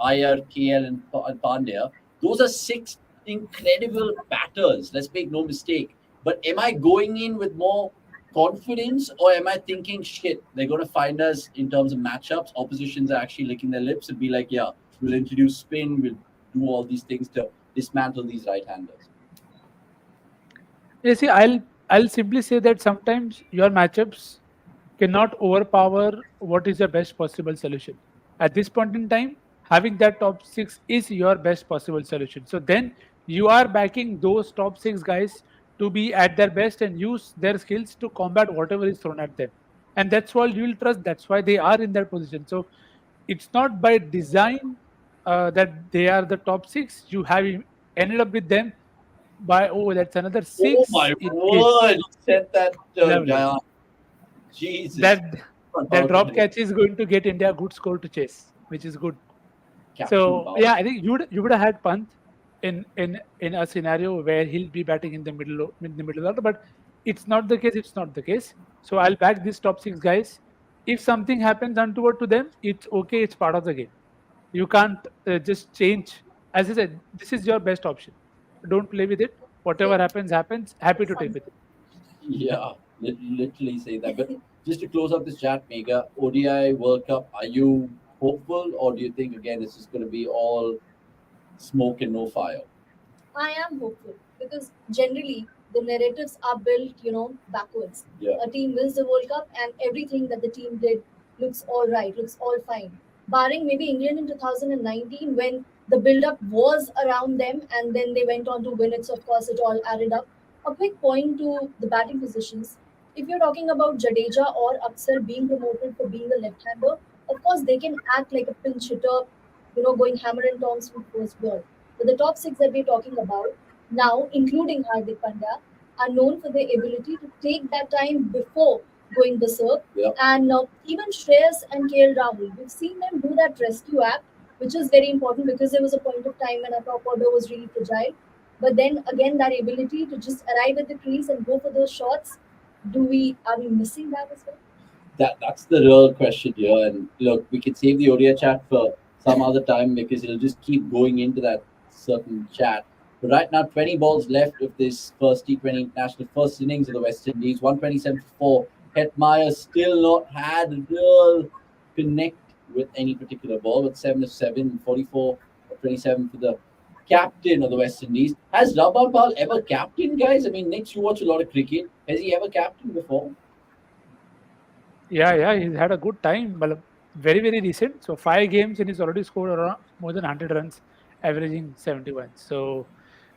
Iyer, KL, and Pandya. Those are 6 incredible batters. Let's make no mistake. But am I going in with more confidence, or am I thinking, shit, they're going to find us in terms of matchups? Oppositions are actually licking their lips and be like, yeah, we'll introduce spin, we'll do all these things to dismantle these right-handers. You see, I'll simply say that sometimes your matchups cannot overpower what is the best possible solution. At this point in time, having that top 6 is your best possible solution. So then you are backing those top 6 guys to be at their best and use their skills to combat whatever is thrown at them. And that's why you will trust. That's why they are in that position. So it's not by design that they are the top 6. You have ended up with them by, oh, that's another Oh 6 my in case. word! You said that, Lovely. Gayan. Jesus. That How that drop today. catch is going to get India a good score to chase, which is good. Captain So Bow. yeah, I think you would have had Pant in a scenario where he'll be batting in the middle order, but it's not the case. It's not the case. So I'll back these top 6 guys. If something happens untoward to them, it's okay. It's part of the game. You can't just change. As I said, this is your best option. Don't play with it. Whatever happens, happens. Happy to take with it. Yeah, literally say that. But just to close up this chat, Mega, ODI World Cup, are you hopeful, or do you think again this is going to be all smoke and no fire? I am hopeful because generally the narratives are built, backwards. Yeah. A team wins the World Cup and everything that the team did looks all right, looks all fine. Barring maybe England in 2019 when the build-up was around them and then they went on to win it. So of course it all added up. A quick point to the batting positions. If you're talking about Jadeja or Aksar being promoted for being a left-hander, of course they can act like a pinch hitter, going hammer and tongs from first ball. But the top 6 that we're talking about now, including Hardik Pandya, are known for their ability to take that time before going berserk. Yeah. And even Shreyas and KL Rahul, we've seen them do that rescue act, which is very important because there was a point of time when our top order was really fragile. But then again, that ability to just arrive at the crease and go for those shots, do we are we missing that as well? That's the real question here. And look, we can save the ODI chat for some other time because it'll just keep going into that certain chat. But right now, 20 balls left of this first T20 international, first innings of the West Indies, 127 for 4. Hetmeyer still not had a real connect with any particular ball, but 7 of 7, 44 or 27 for the captain of the West Indies. Has Rabban Pal ever captained, guys? I mean, Nick, you watch a lot of cricket. Has he ever captained before? Yeah, he's had a good time. But very, very recent. So 5 games and he's already scored around more than 100 runs, averaging 71. So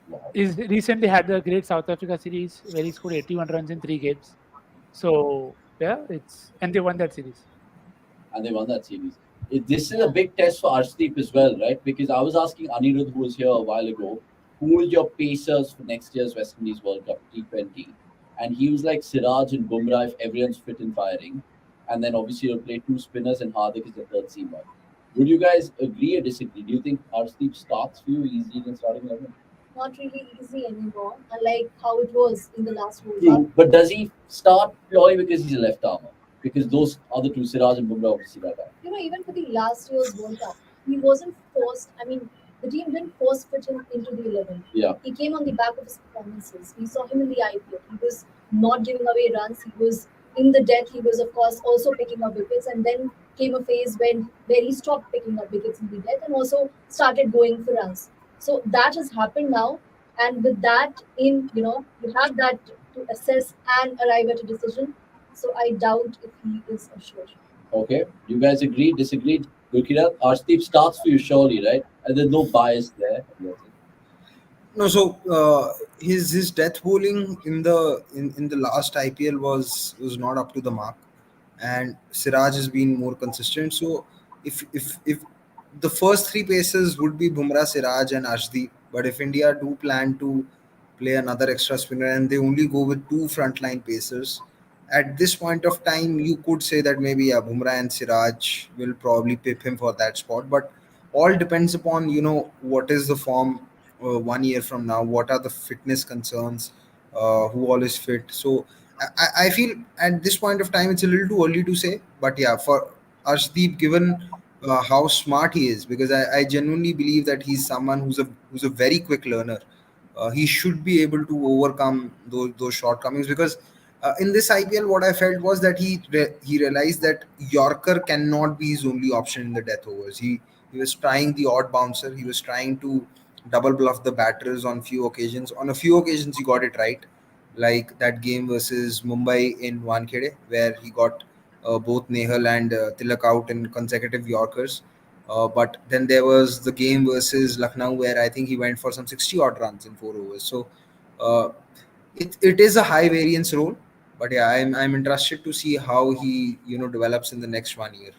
Wow. he's recently had the great South Africa series where he scored 81 runs in 3 games. So yeah, it's and they won that series. And they won that series. This is a Yeah. big test for Arshdeep as well, right? Because I was asking Anirudh, who was here a while ago, who is your pacers for next year's West Indies World Cup T20? And he was like Siraj and Bumrah if everyone's fit and firing. And then obviously you'll play two spinners and Hardik is the third seamer. Would you guys agree or disagree? Do you think Arshdeep starts for you easily in starting 11? Not really easy anymore, unlike how it was in the last World Cup. True. But does he start purely because he's a left armer? Because those other two, Siraj and Bumrah, obviously got that. Even for the last year's World Cup, he wasn't forced. I mean, the team didn't force fit him into the 11. Yeah. He came on the back of his performances. We saw him in the IPL. He was not giving away runs. He was in the death. He was, of course, also picking up wickets. And then came a phase where he stopped picking up wickets in the death and also started going for runs. So that has happened now. And with that you have that to assess and arrive at a decision. So I doubt if he is assured. Okay. You guys agree, disagree? Gurkirat, Arshdeep starts for you surely, right? And there's no bias there. No, so his death bowling in the last IPL was not up to the mark, and Siraj has been more consistent. So if the first three paces would be Bumrah, Siraj, and Ashdeep, but if India do plan to play another extra spinner and they only go with two frontline pacers, at this point of time you could say that maybe yeah, Bumrah and Siraj will probably pip him for that spot, but all depends upon what is the form 1 year from now, what are the fitness concerns, who all is fit. So I feel at this point of time it's a little too early to say, but yeah, for Arshdeep, given how smart he is, because I genuinely believe that he's someone who's a very quick learner. He should be able to overcome those shortcomings, because in this IPL, what I felt was that he realized that Yorker cannot be his only option in the death overs. He was trying the odd bouncer. He was trying to double bluff the batters on few occasions. On a few occasions, he got it right, like that game versus Mumbai in Wankhede, where he got both Nehal and Tilak out in consecutive Yorkers. But then there was the game versus Lucknow where I think he went for some 60 odd runs in 4 overs. So uh, it is a high variance role, but yeah, I'm interested to see how he develops in the next 1 year.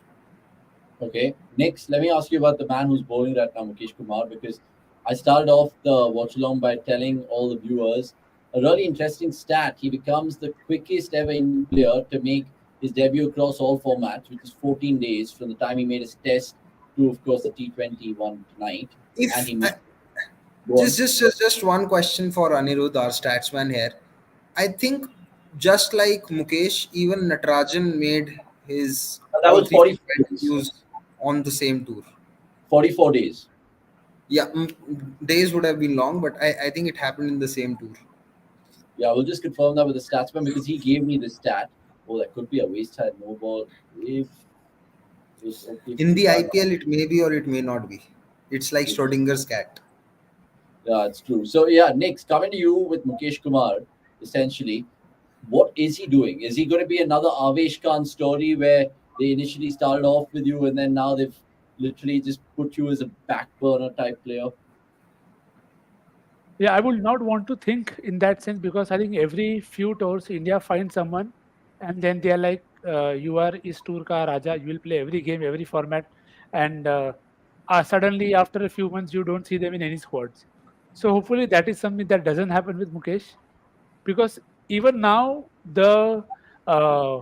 Okay. Next, let me ask you about the man who's bowling right now, Mukesh Kumar, because I started off the watch along by telling all the viewers a really interesting stat. He becomes the quickest ever Indian player to make his debut across all formats, which is 14 days from the time he made his test to, of course, the T20 one tonight. And If he made. Go on. just one question for Anirudh, our statsman here. I think just like Mukesh, even Natarajan made his That all was three 44 days. debuts on the same tour. 44 days. Yeah, days would have been long, but I think it happened in the same tour. Yeah, we'll just confirm that with the statsman because he gave me the stat. Oh, that could be a waste had no ball if it's okay for In the the bar. IPL, it may be or it may not be. It's like Schrodinger's cat. Yeah, it's true. So yeah, next coming to you with Mukesh Kumar, essentially, what is he doing? Is he going to be another Avesh Khan story where they initially started off with you and then now they've literally just put you as a back burner type player? Yeah, I would not want to think in that sense because I think every few tours India finds someone and then they are like, you are is tour ka Raja, you will play every game, every format, and suddenly after a few months you don't see them in any squads. So hopefully that is something that doesn't happen with Mukesh because even now the uh,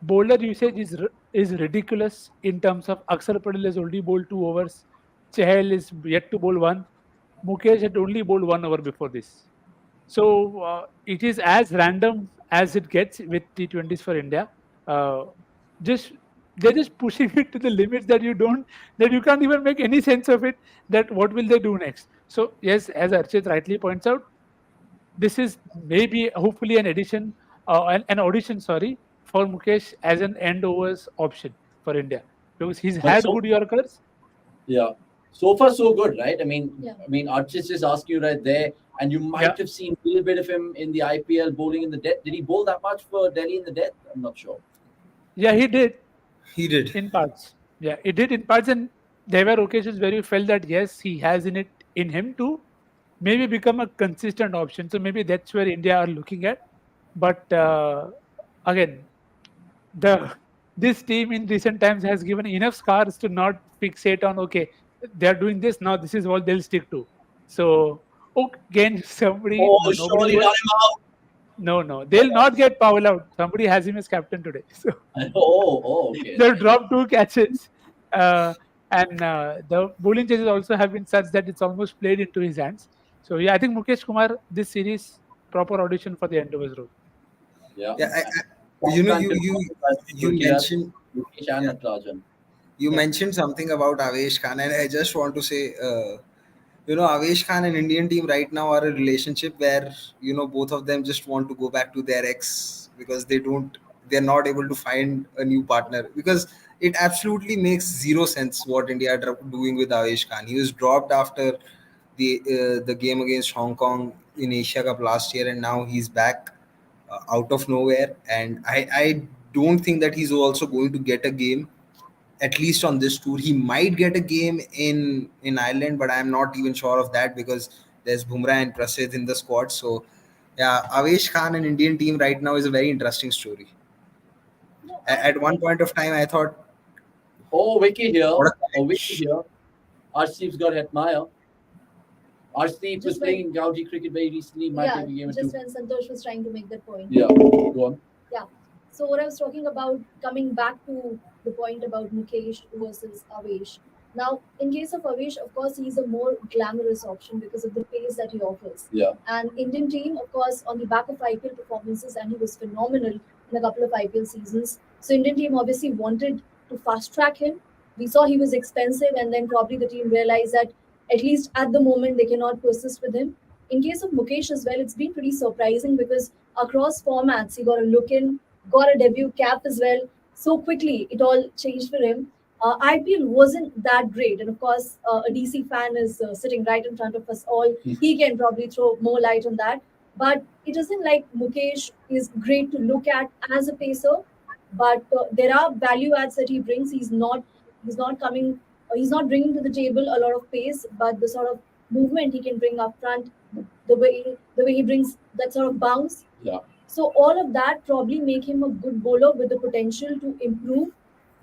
bowler usage is ridiculous in terms of Akshar Patel has already bowled 2 overs. Chahal is yet to bowl one. Mukesh had only bowled 1 over before this. So it is as random as it gets with T20s for India. Uh, just they're just pushing it to the limits that you can't even make any sense of it. That what will they do next? So yes, as Archit rightly points out, this is maybe hopefully an addition, an audition, sorry, for Mukesh as an end overs option for India because he's But had so good Yorkers. yeah, so far so good, right? Yeah. Archie's just asking you right there, and you Yeah, might have seen a little bit of him in the IPL bowling in the death. Did he bowl that much for Delhi in the death? I'm not sure. yeah, he did He did. in parts. Yeah, he did in parts, and there were occasions where you felt that yes, he has in him to maybe become a consistent option. So maybe that's where India are looking at. But again, the this team in recent times has given enough scars to not fixate on okay, they're doing this now, this is what they'll stick to. So again, somebody, Oh, no, nobody surely not was, him out. no, they'll not get Powell out. Somebody has him as captain today. So Okay, they'll nice. drop 2 catches. Uh, and the bowling changes also have been such that it's almost played into his hands. So yeah, I think Mukesh Kumar, this series, proper audition for the end of his role. Yeah, Yeah, and you Tom know, can you Prithviraj, mentioned, Mukesh and yeah, Natarajan. you Yeah, mentioned something about Avesh Khan, and I just want to say, Avesh Khan and Indian team right now are a relationship where both of them just want to go back to their ex because they're not able to find a new partner because it absolutely makes zero sense what India are doing with Avesh Khan. He was dropped after the game against Hong Kong in Asia Cup last year, and now he's back out of nowhere. And I don't think that he's also going to get a game at least on this tour. He might get a game in Ireland, but I'm not even sure of that because there's Bumrah and Prasidh in the squad. So yeah, Avesh Khan and Indian team right now is a very interesting story. No, I At one like. point of time, I thought, Oh, Vicky here. what a Oh, Vicky catch. here. Arshdeep's got admire. Arshdeep was Just when, playing Gauji cricket very recently. Might yeah, take a game or just two. when Santosh was trying to make that point. Yeah, go on. Yeah. So what I was talking about, coming back to the point about Mukesh versus Avesh. Now, in case of Avesh, of course, he's a more glamorous option because of the pace that he offers. Yeah, And Indian team, of course, on the back of IPL performances, and he was phenomenal in a couple of IPL seasons. So Indian team obviously wanted to fast track him. We saw he was expensive, and then probably the team realized that at least at the moment they cannot persist with him. In case of Mukesh as well, it's been pretty surprising because across formats, he got a look in, got a debut cap as well. So quickly, it all changed for him. IPL wasn't that great, and of course, a DC fan is sitting right in front of us all. He can probably throw more light on that. But it isn't like Mukesh is great to look at as a pacer, but there are value adds that he brings. He's not coming. He's not bringing to the table a lot of pace, but the sort of movement he can bring up front, the way he brings that sort of bounce. yeah. So all of that probably make him a good bowler with the potential to improve.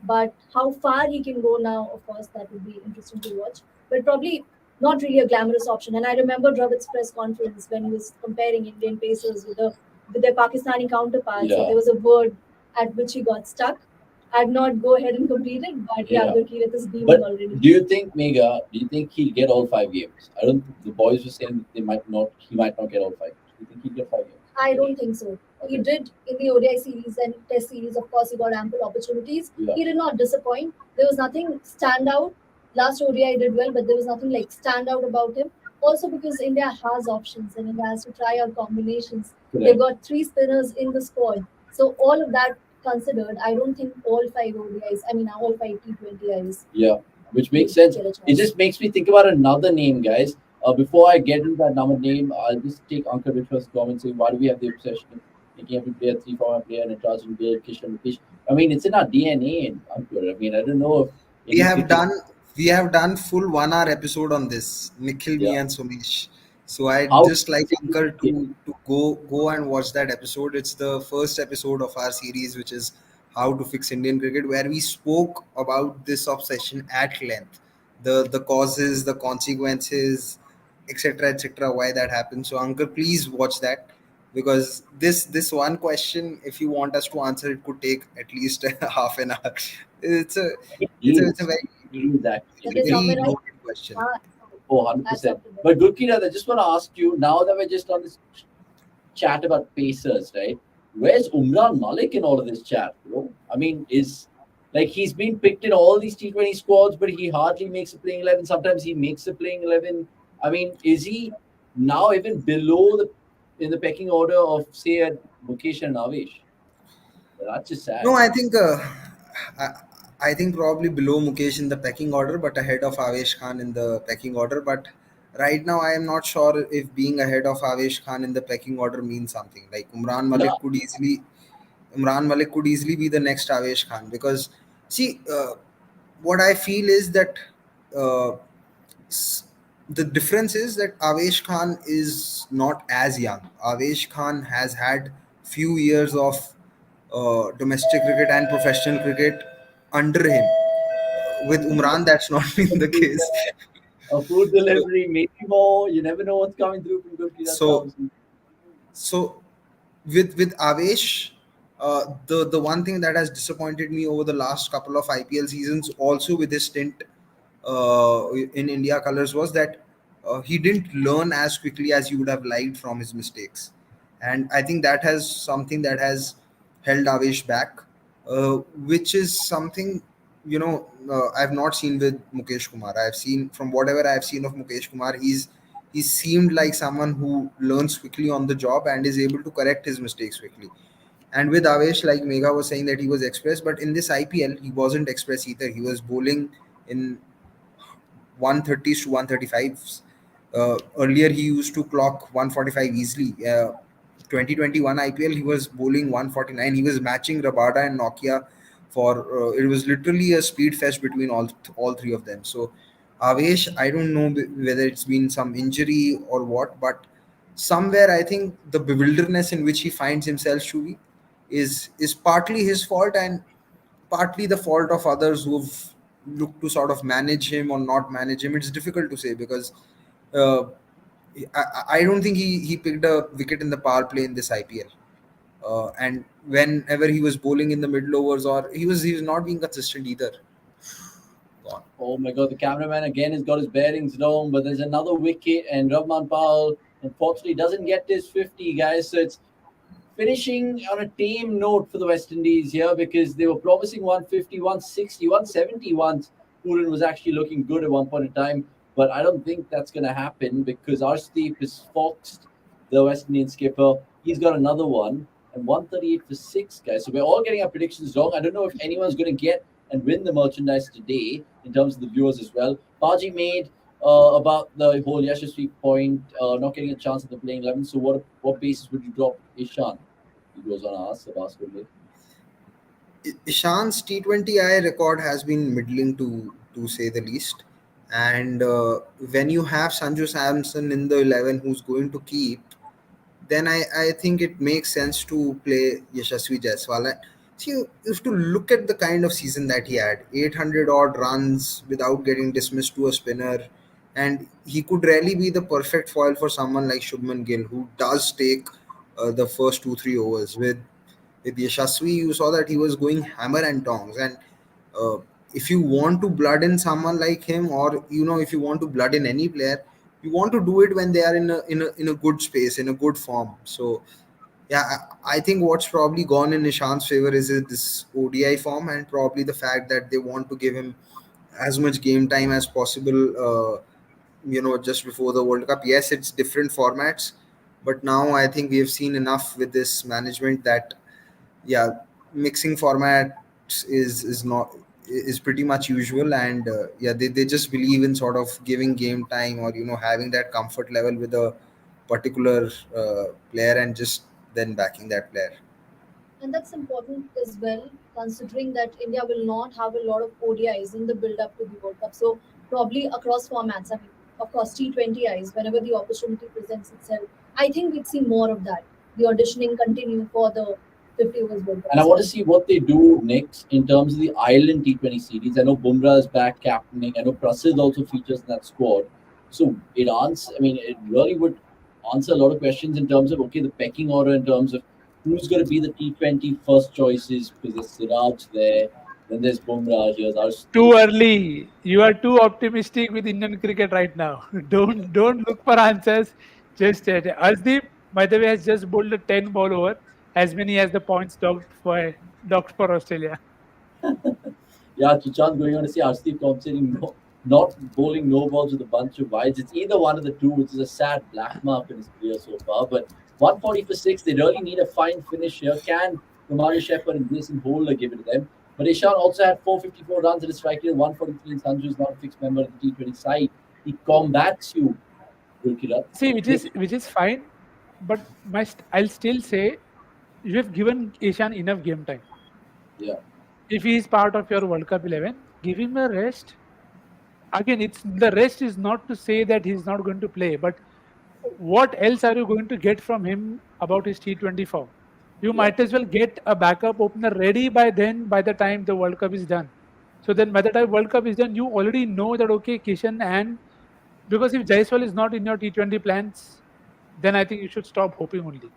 But how far he can go now, of course, that would be interesting to watch. But probably not really a glamorous option. And I remember Dravid's press conference when he was comparing Indian pacers with their Pakistani counterparts. So Yeah. there was a word at which he got stuck. I'd not go ahead and complete it, but yeah, Yeah. Gurkeerat is beaming But already. do you think, Mega? Do you think he'll get all 5 games? I don't. The boys were saying that they might not. He might not get all 5 games. Do you think he'll get 5 games? I don't think so. He Okay. did in the ODI series and Test series. Of course, he got ample opportunities. Yeah. He did not disappoint. There was nothing stand out. Last ODI did well, but there was nothing like stand out about him. Also, because India has options and India has to try out combinations. They've Correct. got three spinners in the squad. So all of that considered, I don't think all five ODIs. I mean, all five T20Is Yeah, which makes will sense. get a It chance. just makes me think about another name, guys. Before I get into that number name, I'll just take Ankar Vishwa's comment saying, why do we have the obsession of making every player 3 format player and Natarajan, Gill, Kishan, Mukesh? I mean, it's in our DNA, Ankar. I mean, I don't know if we any have cricket. done we have done full 1 hour episode on this, Nikhil, me, Yeah. and Sumesh. So I'd How just like Ankar to go and watch that episode. It's the first episode of our series, which is How to Fix Indian Cricket, where we spoke about this obsession at length, the causes, the consequences, etc., etc., why that happens. So Ankar, please watch that. because this one question, if you want us to answer, it could take at least half an hour. It's a It it's a is. very It is actually. Let It's a me very very summarize. loaded question. Ah, Oh, 100%. up to them. But good, Kiran, I just want to ask you now that we're just on this chat about Pacers, right? Where's Umran Malik in all of this chat, bro? I mean, is like he's been picked in all these T20 squads, but he hardly makes a playing 11. Sometimes he makes a playing 11. I mean, is he now even below the in the pecking order of say a Mukesh and Navesh? That's just sad. No, I, I think probably below Mukesh in the pecking order, but ahead of Avesh Khan in the pecking order. But right now, I am not sure if being ahead of Avesh Khan in the pecking order means something. Like Yeah. Imran Malik could easily be the next Avesh Khan, because see, what I feel is that uh, s- the difference is that Avesh Khan is not as young. Avesh Khan has had few years of domestic cricket and professional cricket under him. With Umran, that's not been the case. A food So, delivery, maybe more. You never know what's coming through from Gurkira so, Samson. so with Avesh, the one thing that has disappointed me over the last couple of IPL seasons, also with his stint in India colors, was that he didn't learn as quickly as you would have liked from his mistakes, and I think that has something that has held Avesh back, which is something I've not seen with Mukesh Kumar. I've seen, from whatever I've seen of Mukesh Kumar, he seemed like someone who learns quickly on the job and is able to correct his mistakes quickly. And with Avesh, like Megha was saying, that he was express, but in this IPL he wasn't express either. He was bowling in 130s to 135s. Earlier, he used to clock 145 easily. 2021 IPL, he was bowling 149. He was matching Rabada and Nokia for it was literally a speed fest between all three of them. So, Avesh, I don't know whether it's been some injury or what, but somewhere I think the bewilderness in which he finds himself, Shuvi, is partly his fault and partly the fault of others who've looked to sort of manage him or not manage him. It's difficult to say because uh, I don't think he picked a wicket in the power play in this IPL. And whenever he was bowling in the middle overs, or he was not being consistent either. Gone. Oh my god, the cameraman again has got his bearings wrong, but there's another wicket, and Rahman Powell unfortunately doesn't get his 50, guys. So it's finishing on a tame note for the West Indies here because they were promising 150, 160, 170 once. Pooran was actually looking good at one point in time, but I don't think that's going to happen because Arshdeep has foxed the West Indian skipper. He's got another one and 138 for six, guys. So we're all getting our predictions wrong. I don't know if anyone's going to get and win the merchandise today in terms of the viewers as well. Baji made about the whole Yashasvi point, not getting a chance at the playing 11. So what basis would you drop Ishan? He goes on to ask the basketball. Ishan's T20I record has been middling to say the least. And when you have Sanju Samson in the 11 who's going to keep, then I think it makes sense to play Yashasvi Jaiswal. And see, you have to look at the kind of season that he had, 800 odd runs without getting dismissed to a spinner. And he could really be the perfect foil for someone like Shubman Gill, who does take the first 2 3 overs. With Yashasvi, you saw that he was going hammer and tongs. And uh, if you want to blood in someone like him, or if you want to blood in any player, you want to do it when they are in a good space, in a good form. So yeah, I think what's probably gone in Nishant's favor is this ODI form, and probably the fact that they want to give him as much game time as possible. Just before the World Cup. Yes, it's different formats, but now I think we have seen enough with this management that yeah, mixing formats is pretty much usual. And yeah, they just believe in sort of giving game time, or having that comfort level with a particular player, and just then backing that player. And that's important as well, considering that India will not have a lot of ODIs in the build up to the World Cup. So, probably across formats, I mean, of course, T20Is, whenever the opportunity presents itself, I think we'd see more of that. The auditioning continue for the 50 overs World Cup And I as want to well. see what they do next in terms of the Ireland T20 series. I know Bumrah is back captaining. I know Prasid also features in that squad. So it answers. I mean, it really would answer a lot of questions in terms of okay, the pecking order in terms of who's going to be the T20 first choices because there's Siraj there, then there's Bumrah, here's Too Arshdeep. early. You are too optimistic with Indian cricket right now. Don't look for answers. Just Arshdeep, by the way, has just bowled a 10 ball over, as many as the points docked for Australia. Yeah, Chichan going on to say Arshdeep compensating not bowling no balls with a bunch of wides. It's either one of the two, which is a sad black mark in his career so far. But 140 for six, they really need a fine finish here. Can Kumari Shepherd and Jason Holder give it to them? But Ishan also had 454 runs at his strike rate, 143 in Sanju is not a fixed member of the T20 side. He combats you, Gurkirat. See, which is fine, but I'll still say you have given Ishan enough game time. Yeah. If he is part of your World Cup 11, give him a rest. Again, it's the rest is not to say that he's not going to play, but what else are you going to get from him about his T20 form? You Yeah. might as well get a backup opener ready by then, by the time the World Cup is done. So then, by the time World Cup is done, you already know that okay, Kishan and because if Jaiswal is not in your T20 plans, then I think you should stop hoping only.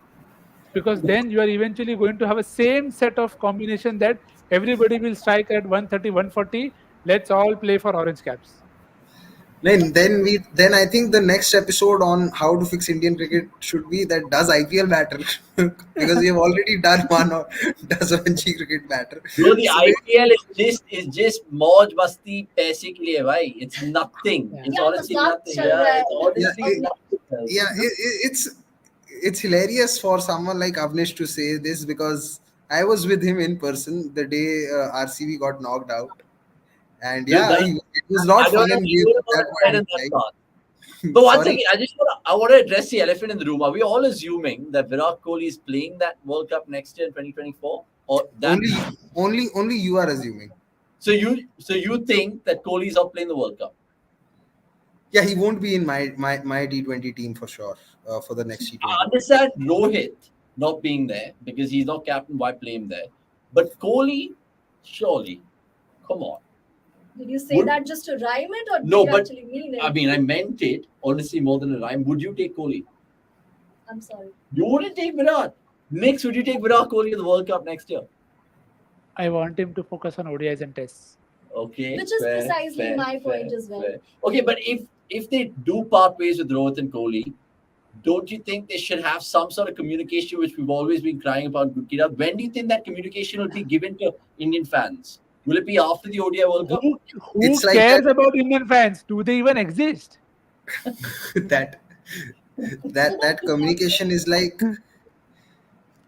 Because then you are eventually going to have a same set of combination that everybody will strike at 130, 140. Let's all play for orange caps. Then I think the next episode on how to fix Indian cricket should be that does IPL matter because we have already done one or does Ranji cricket matter. Bro, the So IPL is just Moj Masti paise ke liye, bhai. It's nothing. Yeah. It's Yeah, honestly mazak nothing. chal Yeah, raha it's hai. yeah, honestly nothing. yeah, it's hilarious for someone like Avnish to say this because I was with him in person the day RCB got knocked out, and Dude, yeah, it was not I don't fun know. and You games would at have that not point said in in that time. part. But one Sorry. second, I want to address the elephant in the room. Are we all assuming that Virat Kohli is playing that World Cup next year in 2024, or that? Only you are assuming. So you think that Kohli is not playing the World Cup? Yeah, he won't be in my T20 team for sure for the next I T20. understand Rohit not being there because he's not captain. Why play him there? But Kohli, surely, come on. Did you say Would that just to rhyme it, or no, did you but actually mean I it? mean, I meant it honestly more than a rhyme. Would you take Kohli? I'm sorry. You wouldn't take Virat. Next, would you take Virat Kohli in the World Cup next year? I want him to focus on ODIs and tests. Okay, Which is fair, precisely fair, my point fair, as well. fair. Okay, but if they do part ways with Rohit and Kohli, don't you think they should have some sort of communication, which we've always been crying about, Gurkira? When do you think that communication will be given to Indian fans? Will it be after the ODI World Cup? Who It's like cares about Indian fans? Do they even exist? that that communication is like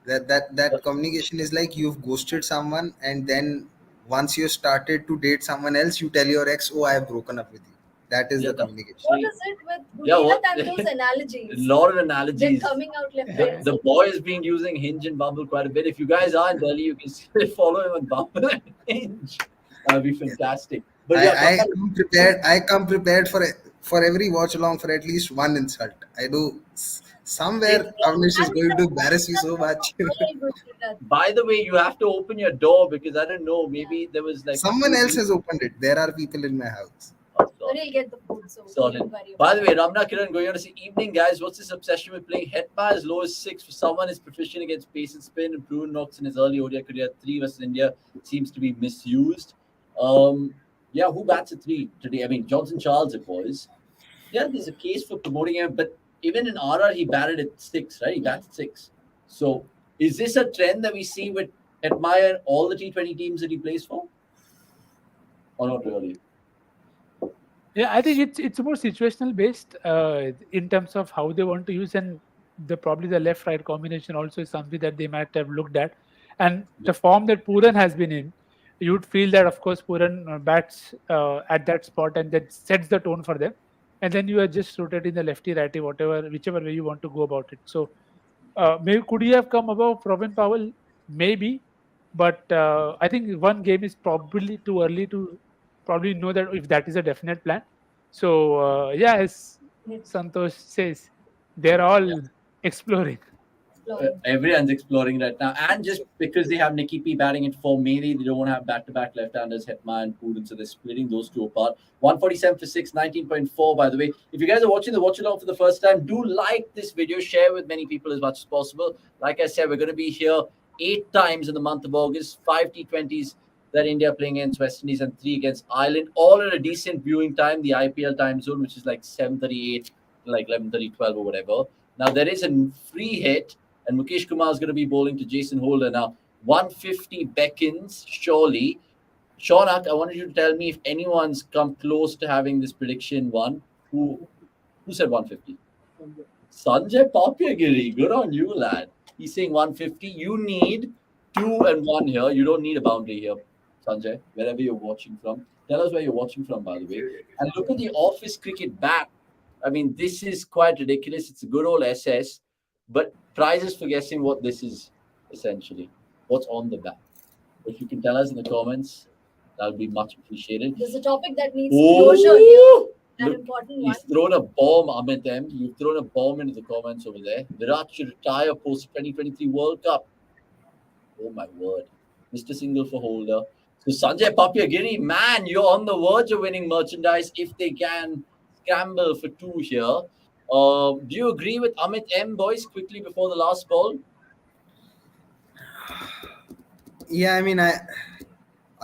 that communication is like you've ghosted someone and then once you started to date someone else, you tell your ex, "Oh, I have broken up with you." That is Yeah, the communication. What is it with Yeah, what? Gurkirat and those A analogies? lot of They're analogies. coming out left, The, right, and the center. boy has been using Hinge and Bumble quite a bit. If you guys are in Delhi, you can still follow him on Bumble and Hinge. That would be fantastic. But yeah, I come prepared. I come prepared for every watch along for at least one insult. I do. Somewhere Avnish is And going to embarrass you so much. all Gurkirat. by the way, you have to open your door because I don't know. Maybe there was like Someone else has opened it. There are people in my house. Oh, But he'll get the food, so solid. don't worry By about the way, Ramna Kiran going on to say, evening guys, what's this obsession with playing Hetma as low as 6 for someone is proficient against pace and spin and Pooran knocks in his early ODI career 3 versus India seems to be misused. Yeah, who bats at 3 today? I mean, Johnson Charles it was. Yeah, there's a case for promoting him, but even in RR he batted at 6, right? He bats at 6. So is this a trend that we see with Admire all the T20 teams that he plays for? Or not really? Yeah, I think it's more situational based in terms of how they want to use, and probably the left right combination also is something that they might have looked at, and the form that Pooran has been in, you'd feel that of course Pooran bats at that spot and that sets the tone for them, and then you are just rotating the lefty righty whichever way you want to go about it. So maybe could he have come above Provin Powell? Maybe, but I think one game is probably too early to probably know that if that is a definite plan. So yeah, as it. Santosh says, they're all exploring. exploring. Everyone's exploring right now. And just because they have Nicky P batting at 4, maybe they don't want to have back-to-back left-handers, Hetma and Pooran, so they're splitting those two apart. 147 for 6, 19.4, by the way. If you guys are watching the watch-along for the first time, do like this video, share with many people as much as possible. Like I said, we're going to be here 8 times in the month of August, 5 T20s that India playing against West Indies and 3 against Ireland, all at a decent viewing time, the IPL time zone, which is like 7:38, like 11:30, 12 or whatever. Now, there is a free hit, and Mukesh Kumar is going to be bowling to Jason Holder. Now, 150 beckons, surely. Shaunak, I wanted you to tell me if anyone's come close to having this prediction one. Who said 150? Sanjay Papyagiri. Good on you, lad. He's saying 150. You need 2 and 1 here. You don't need a boundary here, Sanjay, wherever you're watching from. Tell us where you're watching from, by the way. And look at the office cricket bat. I mean, this is quite ridiculous. It's a good old SS, but prizes for guessing what this is, essentially. What's on the bat? If you can tell us in the comments, that would be much appreciated. There's a topic that needs closure here. An Look, important one. he's thrown a bomb, Amit M. You've thrown a bomb into the comments over there. Virat should retire post 2023 World Cup. Oh my word. Mr. Single for Holder. So Sanjay Papyagiri, man, you're on the verge of winning merchandise if they can scramble for 2 here. Do you agree with Amit M, boys, quickly before the last call? Yeah, I mean, He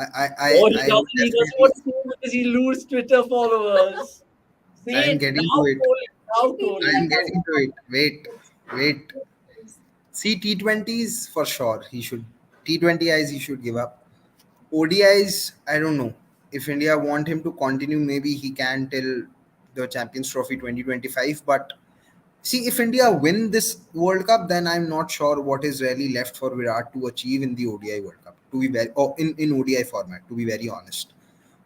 doesn't want to because he loses Twitter followers. Say I'm it getting now, to it. Kohli, now, Kohli. I'm getting to it. Wait. See, T20s for sure. He should. T20Is he should give up. ODIs, I don't know. If India want him to continue, maybe he can till the Champions Trophy 2025. But see, if India win this World Cup, then I'm not sure what is really left for Virat to achieve in the ODI World Cup. To be very, in ODI format. To be very honest.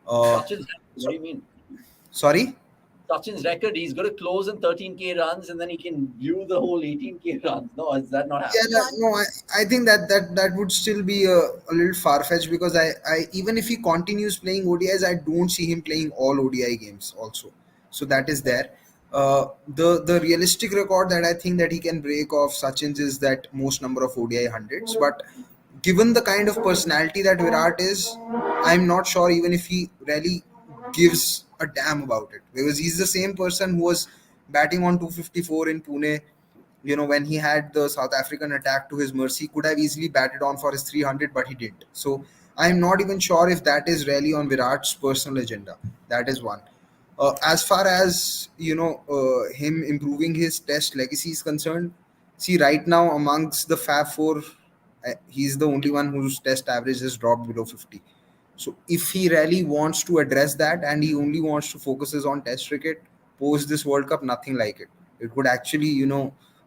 Sachin's, what do you mean? Sorry. Sachin's record, he's going to close in 13K runs and then he can view the whole 18K runs. No, is that not happening? Yeah, I think that would still be a little far fetched because I even if he continues playing ODIs, I don't see him playing all ODI games also. So that is there. The realistic record that I think that he can break off Sachin's is that most number of ODI hundreds. But given the kind of personality that Virat is, I'm not sure even if he really gives a damn about it because he's the same person who was batting on 254 in Pune. When he had the South African attack to his mercy, could have easily batted on for his 300, but he didn't. So I'm not even sure if that is really on Virat's personal agenda. That is one. As far as him improving his Test legacy is concerned, see right now amongst the Fab Four, he's the only one whose Test average has dropped below 50. So if he really wants to address that and he only wants to focuses on Test cricket post this World Cup, nothing like it. It could actually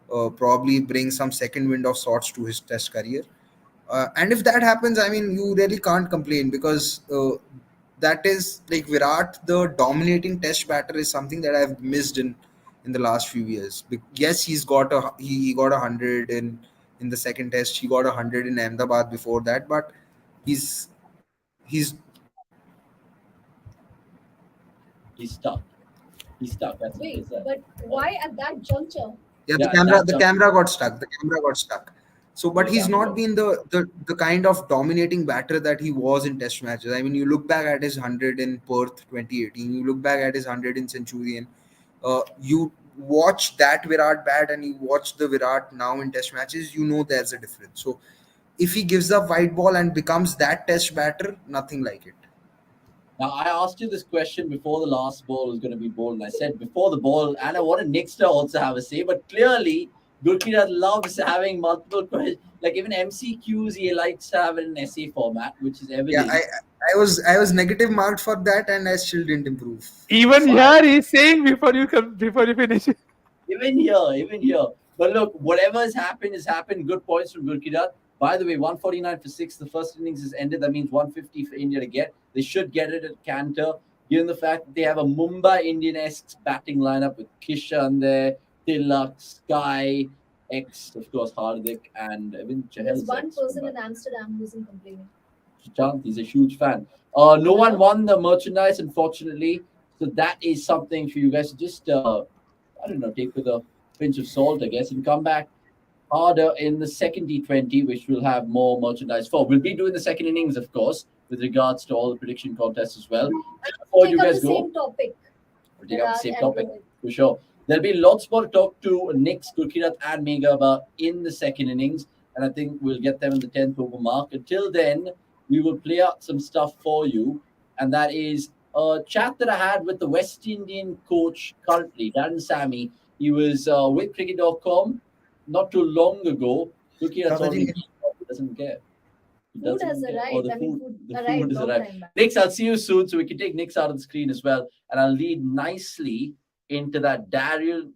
probably bring some second wind of sorts to his Test career. And if that happens, I mean, you really can't complain because that is like Virat, the dominating Test batter, is something that I've missed in the last few years. Yes, he got 100 in the second Test. He got 100 in Ahmedabad before that, but he's stuck. He's stuck. That's Wait, what but why at that juncture? Yeah, Yeah, the camera got stuck. So, but he's not been the kind of dominating batter that he was in Test matches. I mean, you look back at his 100 in Perth 2018. You look back at his 100 in Centurion. You watch that Virat bat and you watch the Virat now in Test matches. You know there's a difference. So, if he gives up white ball and becomes that Test batter, nothing like it. Now, I asked you this question before the last ball was going to be bowled, and I said before the ball, and I wanted Nick to also have a say, but clearly, Gurkhirat loves having multiple questions. Like even MCQs, he likes to have it in essay format, which is evident. Yeah, I was negative marked for that, and I still didn't improve. Even here, he's saying before you finish. Even here. But look, whatever has happened. Good points from Gurkhirat. By the way, 149 for 6. The first innings is ended. That means 150 for India to get. They should get it at Canter, given the fact that they have a Mumbai Indian-esque batting lineup with Kishan there, Tilak, Sky, of course, Hardik, and even Chahal. There's one person in Amsterdam who isn't complaining. Chant, he's a huge fan. No one won the merchandise, unfortunately. So that is something for you guys to just, take with a pinch of salt, I guess, and come back harder in the second T20, which we'll have more merchandise for. We'll be doing the second innings, of course, with regards to all the prediction contests as well. Before Take you up guys the go, same topic we'll take that up the I same had topic with. for sure. There'll be lots more to talk to Nick's, Gurkirat, and Mega about in the second innings, and I think we'll get them in the 10th over mark. Until then, we will play out some stuff for you, and that is a chat that I had with the West Indian coach currently, Darren Sammy. He was with cricket.com not too long ago. Gurkirat's already he doesn't care. He Food has doesn't care. arrived. Oh, the I mean, food, food the arrived food has long arrived. time back. Nix, I'll see you soon, so we can take Nix out of the screen as well, and I'll lead nicely into that Darren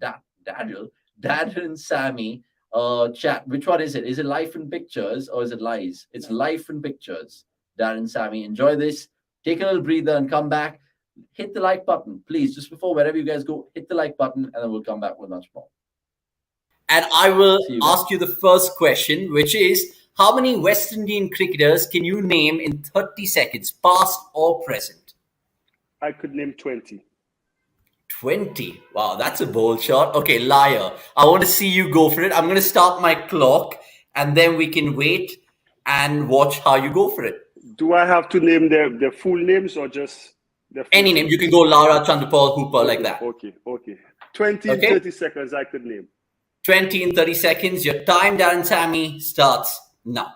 Sammy chat. Which one is it? Is it life and pictures or is it lies? It's life and pictures. Darren Sammy, enjoy this. Take a little breather and come back. Hit the like button, please. Just before wherever you guys go, hit the like button, and then we'll come back with much more. And I will ask you the first question, which is how many West Indian cricketers can you name in 30 seconds, past or present? I could name 20. 20. Wow, that's a bold shot. Okay, liar. I want to see you go for it. I'm going to start my clock and then we can wait and watch how you go for it. Do I have to name their full names or just their full Any name. You can go Lara, Chandrapal, Hooper, like that. Okay. 20 Okay. 30 seconds I could name. 20 in 30 seconds. Your time, Darren Sammy, starts now.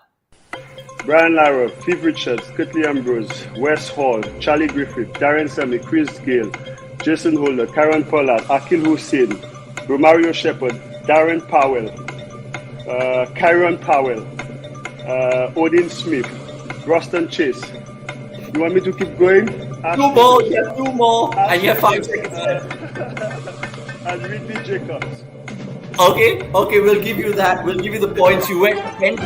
Brian Lara, Viv Richards, Kitley Ambrose, Wes Hall, Charlie Griffith, Darren Sammy, Chris Gale, Jason Holder, Karen Pollard, Akil Hussain, Romario Shepherd, Darren Powell, Kyron Powell, Odin Smith, Ruston Chase. You want me to keep going? Two more, yeah, two more. And you have 5 seconds left. And Ridley Jacobs. Okay, we'll give you that. We'll give you the points. You went 20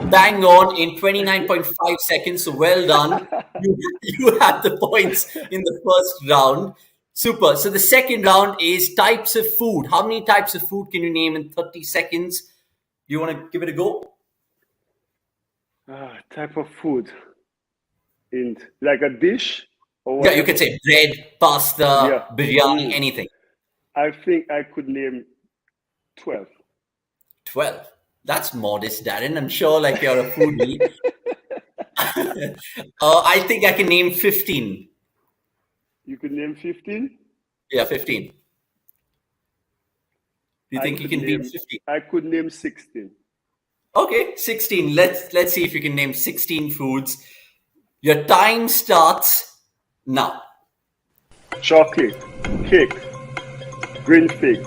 bang on in 29.5 seconds. So well done. You had the points in the first round. Super. So the second round is types of food. How many types of food can you name in 30 seconds? You want to give it a go? Type of food. In like a dish? Or Yeah, you can say bread, pasta, biryani, anything. I think I could name 12. 12. That's modest, Darren. I'm sure like you're a foodie. I think I can name 15. You could name 15? Yeah, 15. Do you think you can beat 15? I could name 16. Okay, 16. Let's see if you can name 16 foods. Your time starts now. Chocolate, cake, green fig,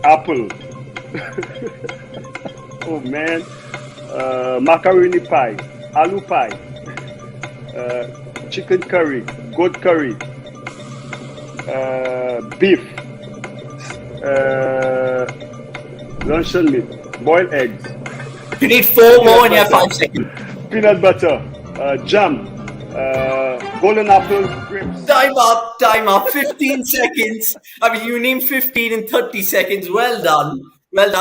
apple. Oh man, macaroni pie, aloo pie, chicken curry, goat curry, beef, luncheon meat, boiled eggs. You need 4 more and you have 5 seconds. Peanut butter, jam, golden apple, grapes. Time up. 15 seconds. I mean, you named 15 in 30 seconds. Well done.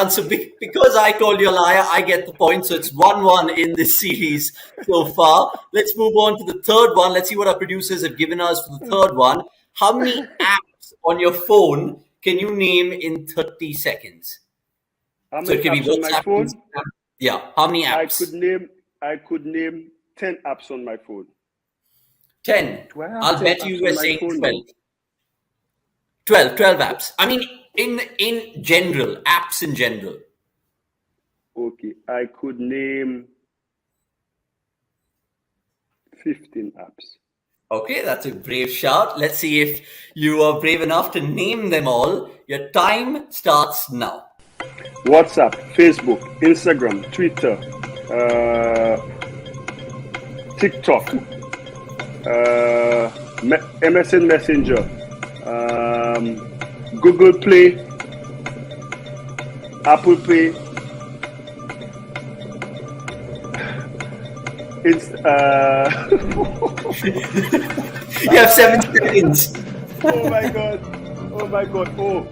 So because I called you a liar, I get the point. So it's 1-1 in this series so far. Let's move on to the third one. Let's see what our producers have given us for the third one. How many apps on your phone can you name in 30 seconds? How many apps on my phone? Yeah. How many apps? I could name 10 apps on my phone. 10. I'll bet you were saying 12. 12 apps. I mean, in general, apps in general. Okay, I could name 15 apps. Okay, that's a brave shout. Let's see if you are brave enough to name them all. Your time starts now. WhatsApp, Facebook, Instagram, Twitter, TikTok, MSN Messenger, Google Play, Apple Pay, You have 7 seconds. Oh my god. Oh,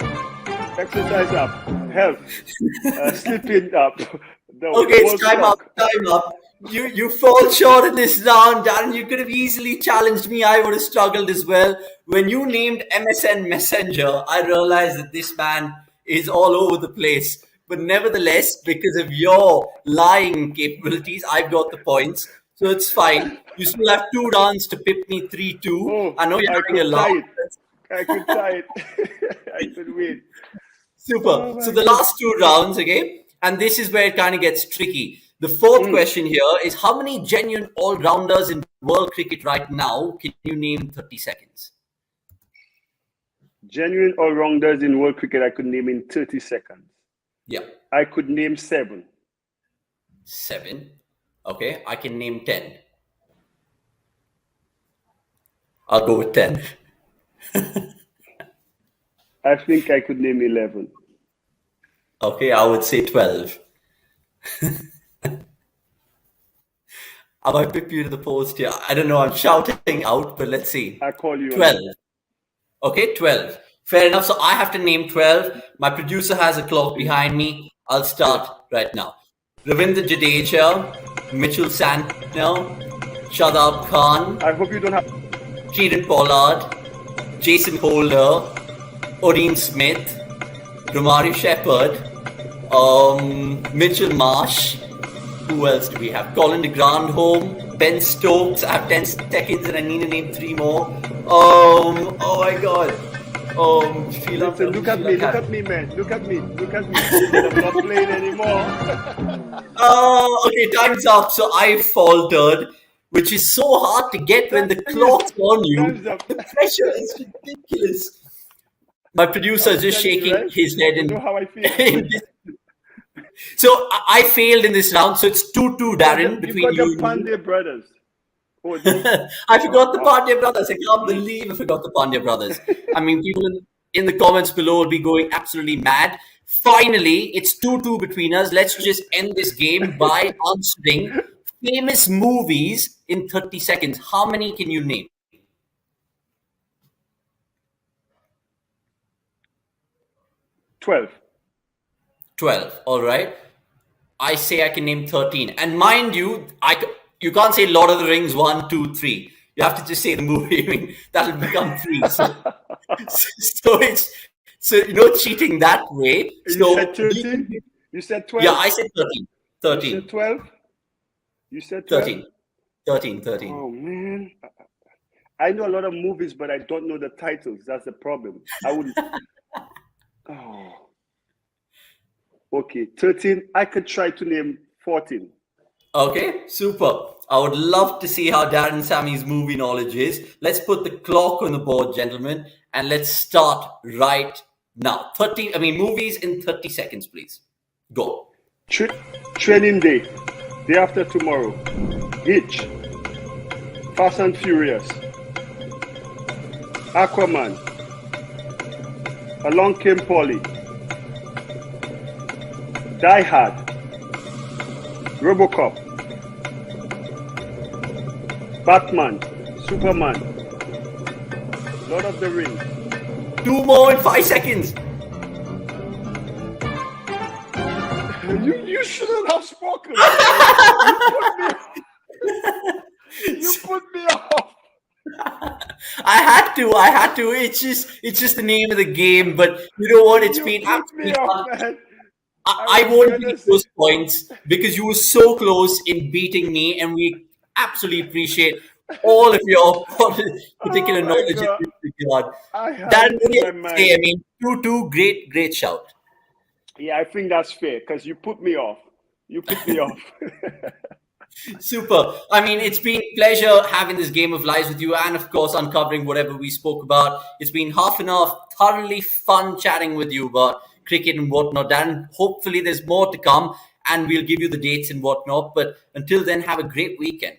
exercise app, health, sleeping app. Okay, it's time up. You fall short in this round, Darren. You could have easily challenged me. I would have struggled as well. When you named MSN Messenger, I realized that this man is all over the place. But nevertheless, because of your lying capabilities, I've got the points. So it's fine. You still have 2 rounds to pip me 3-2. Oh, I know you're I having a could laugh. tie it. I could tie it. I could win. Super. Oh So my the God. last 2 rounds, okay? And this is where it kind of gets tricky. The fourth question here is how many genuine all-rounders in world cricket right now can you name in 30 seconds? Genuine all-rounders in world cricket I could name in 30 seconds. Yeah. I could name 7. 7. Okay, I can name 10. I'll go with 10. I think I could name 11. Okay, I would say 12. I might pip you to the post here. I don't know, I'm shouting out, but let's see. I call you 12. on it. Okay, 12. Fair enough. So I have to name 12. My producer has a clock behind me. I'll start right now. Ravindra Jadeja, Mitchell Santner, Shadab Khan, I hope you don't have. Kieran Pollard, Jason Holder, Oreen Smith, Romario Shepherd, Mitchell Marsh. Who else do we have? Colin de Grandhomme, Ben Stokes. I have 10 seconds and I need to name 3 more. Oh my God. Listen, look at me, man. Look at me. I'm not playing anymore. Okay, time's up. So I faltered, which is so hard to get when the clock's on you. Time's up. The pressure is ridiculous. My producer is just shaking his head. You know how I feel. So I failed in this round. So it's 2-2, Darren, between you and the Pandya brothers. Oh, I forgot the Pandya brothers. I can't believe I forgot the Pandya brothers. I mean, people in the comments below will be going absolutely mad. Finally, it's 2-2 between us. Let's just end this game by answering famous movies in 30 seconds. How many can you name? 12. 12. All right. I say I can name 13. And mind you, you can't say Lord of the Rings 1, 2, 3. You have to just say the movie. I mean, that'll become 3. So it's cheating that way. You said 13? You said 12? Yeah, I said 13. 13. You said 12? You said 12? 13. Oh, man. I know a lot of movies, but I don't know the titles. That's the problem. I wouldn't. Oh. Okay, 13. I could try to name 14. Okay, super. I would love to see how Darren Sammy's movie knowledge is. Let's put the clock on the board, gentlemen, and let's start right now. Movies in 30 seconds, please. Go. Training Day, Day After Tomorrow, Hitch, Fast and Furious, Aquaman, Along Came Polly, Die Hard, Robocop, Batman, Superman, Lord of the Rings. 2 more in 5 seconds. You shouldn't have spoken. You put me off. I had to. It's just the name of the game. But you know what? It's been absolutely fun. Man. I won't give those points because you were so close in beating me, and we absolutely appreciate all of your particular knowledge in this regard. Darren, what do you have to say? I mean, 2-2, great shout. Yeah, I think that's fair because you put me off. Super. I mean, it's been a pleasure having this game of lies with you and, of course, uncovering whatever we spoke about. It's been half an hour, thoroughly fun chatting with you about cricket and whatnot. And hopefully there's more to come and we'll give you the dates and whatnot. But until then, have a great weekend.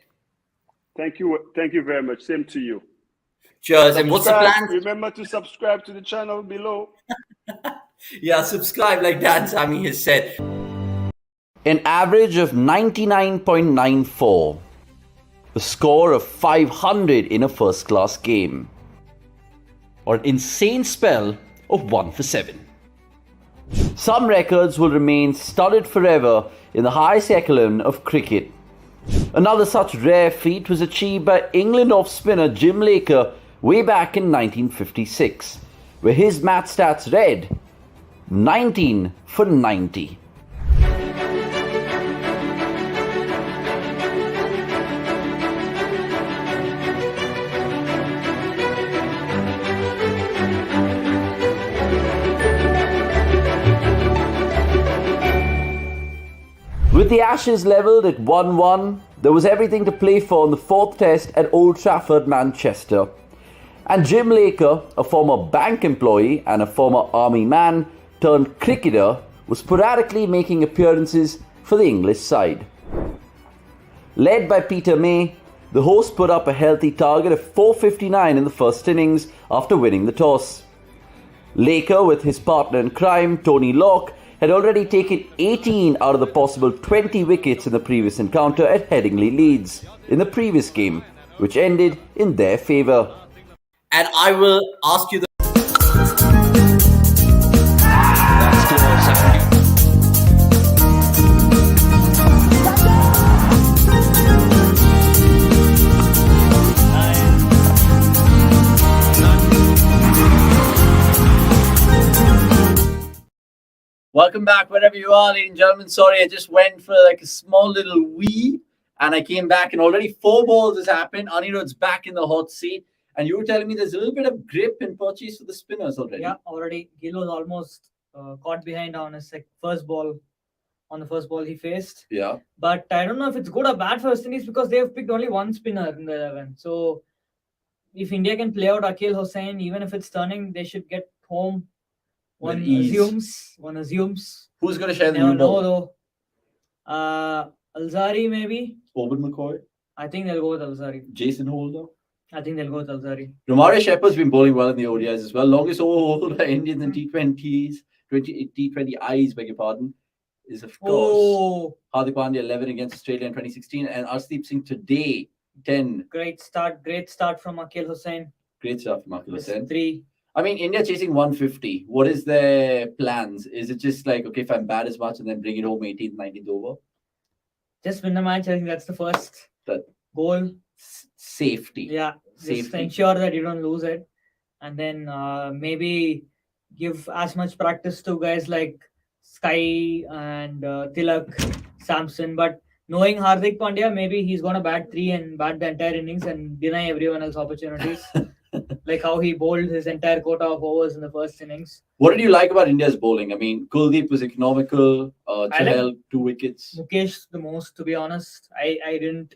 Thank you very much. Same to you. Cheers. And what's the plan? Remember to subscribe to the channel below. Yeah, subscribe like Dan Sammy has said. An average of 99.94. The score of 500 in a first-class game. Or an insane spell of 1 for 7. Some records will remain studded forever in the highest echelon of cricket. Another such rare feat was achieved by England off-spinner Jim Laker way back in 1956, where his match stats read 19 for 90. With the Ashes levelled at 1-1, there was everything to play for in the fourth test at Old Trafford, Manchester. And Jim Laker, a former bank employee and a former army man turned cricketer, was sporadically making appearances for the English side. Led by Peter May, the hosts put up a healthy target of 459 in the first innings after winning the toss. Laker, with his partner in crime, Tony Locke, had already taken 18 out of the possible 20 wickets in the previous encounter at Headingley, Leeds, in the previous game, which ended in their favour. And I will ask you the That's towards Sammy. Welcome back, wherever you are, ladies and gentlemen. Sorry, I just went for like a small little wee, and I came back, and already 4 balls has happened. Anirudh's back in the hot seat, and you were telling me there's a little bit of grip and purchase for the spinners already. Yeah, already. Gill was almost caught behind on his first ball. On the first ball he faced. Yeah. But I don't know if it's good or bad for West Indies because they have picked only one spinner in the 11. So if India can play out Akil Hussain, even if it's turning, they should get home. With ease. One assumes. Who's going to share the Never new know ball? though. Alzari maybe. Oban McCoy, I think they'll go with Alzari. Jason Holder. I think they'll go with Alzari. Romario Shepherd's been bowling well in the ODIs as well. Longest over Indians in T20s, T20Is, beg your pardon, is of course Hardik Pandya 11 against Australia in 2016, and Arshdeep Singh today 10. Great start from Akil Hussain. Great stuff from Akil Hussain. 3. I mean, India chasing 150. What is their plans? Is it just like, okay, if I'm bad as much and then bring it home 18th, 19th over? Just win the match. I think that's the first That goal. safety. Yeah, just Safety. ensure that you don't lose it, and then maybe give as much practice to guys like Sky and Tilak, Samson. But knowing Hardik Pandya, maybe he's gonna bat 3 and bat the entire innings and deny everyone else opportunities. Like how he bowled his entire quota of overs in the first innings. What did you like about India's bowling? I mean, Kuldeep was economical. Chahal, 2 wickets. Mukesh the most, to be honest. I didn't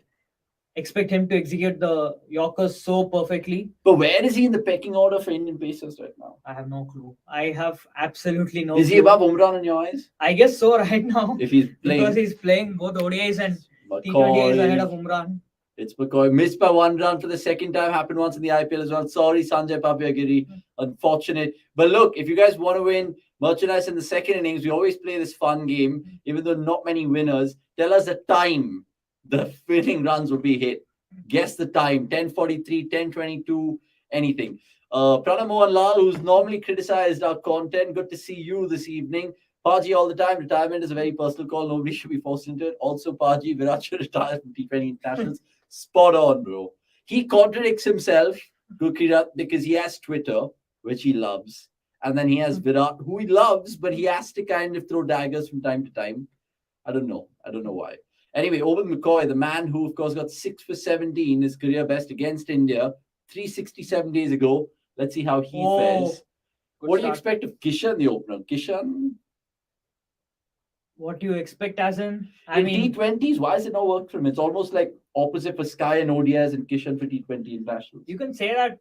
expect him to execute the Yorkers so perfectly. But where is he in the pecking order for Indian pacers right now? I have no clue. I have absolutely no Is clue. he above Umran in your eyes? I guess so right now. If he's playing, Because he's playing both ODIs and T20Is McCoy, ahead of Umran. it's McCoy. Missed by 1 run for the second time. Happened once in the IPL as well. Sorry, Sanjay Papiagiri. Unfortunate. But look, if you guys want to win merchandise in the second innings, we always play this fun game. Even though not many winners, tell us the time the winning runs will be hit. Guess the time. 10:43, 10:22, anything. Pranam Mohan Lal, who's normally criticized our content. Good to see you this evening. Paji all the time. Retirement is a very personal call. Nobody should be forced into it. Also, Paji, Virat should retire from T20 internationals. Spot on, bro. He contradicts himself, because he has Twitter, which he loves. And then he has Virat, who he loves, but he has to kind of throw daggers from time to time. I don't know why. Anyway, Oban McCoy, the man who, of course, got 6 for 17, his career best against India 367 days ago. Let's see how he fares. What do you expect of Kishan, the opener? Kishan? What do you expect as in? In T20s, why has it not worked for him? It's almost like opposite for Sky and ODIs and Kishan for T20 internationals. You can say that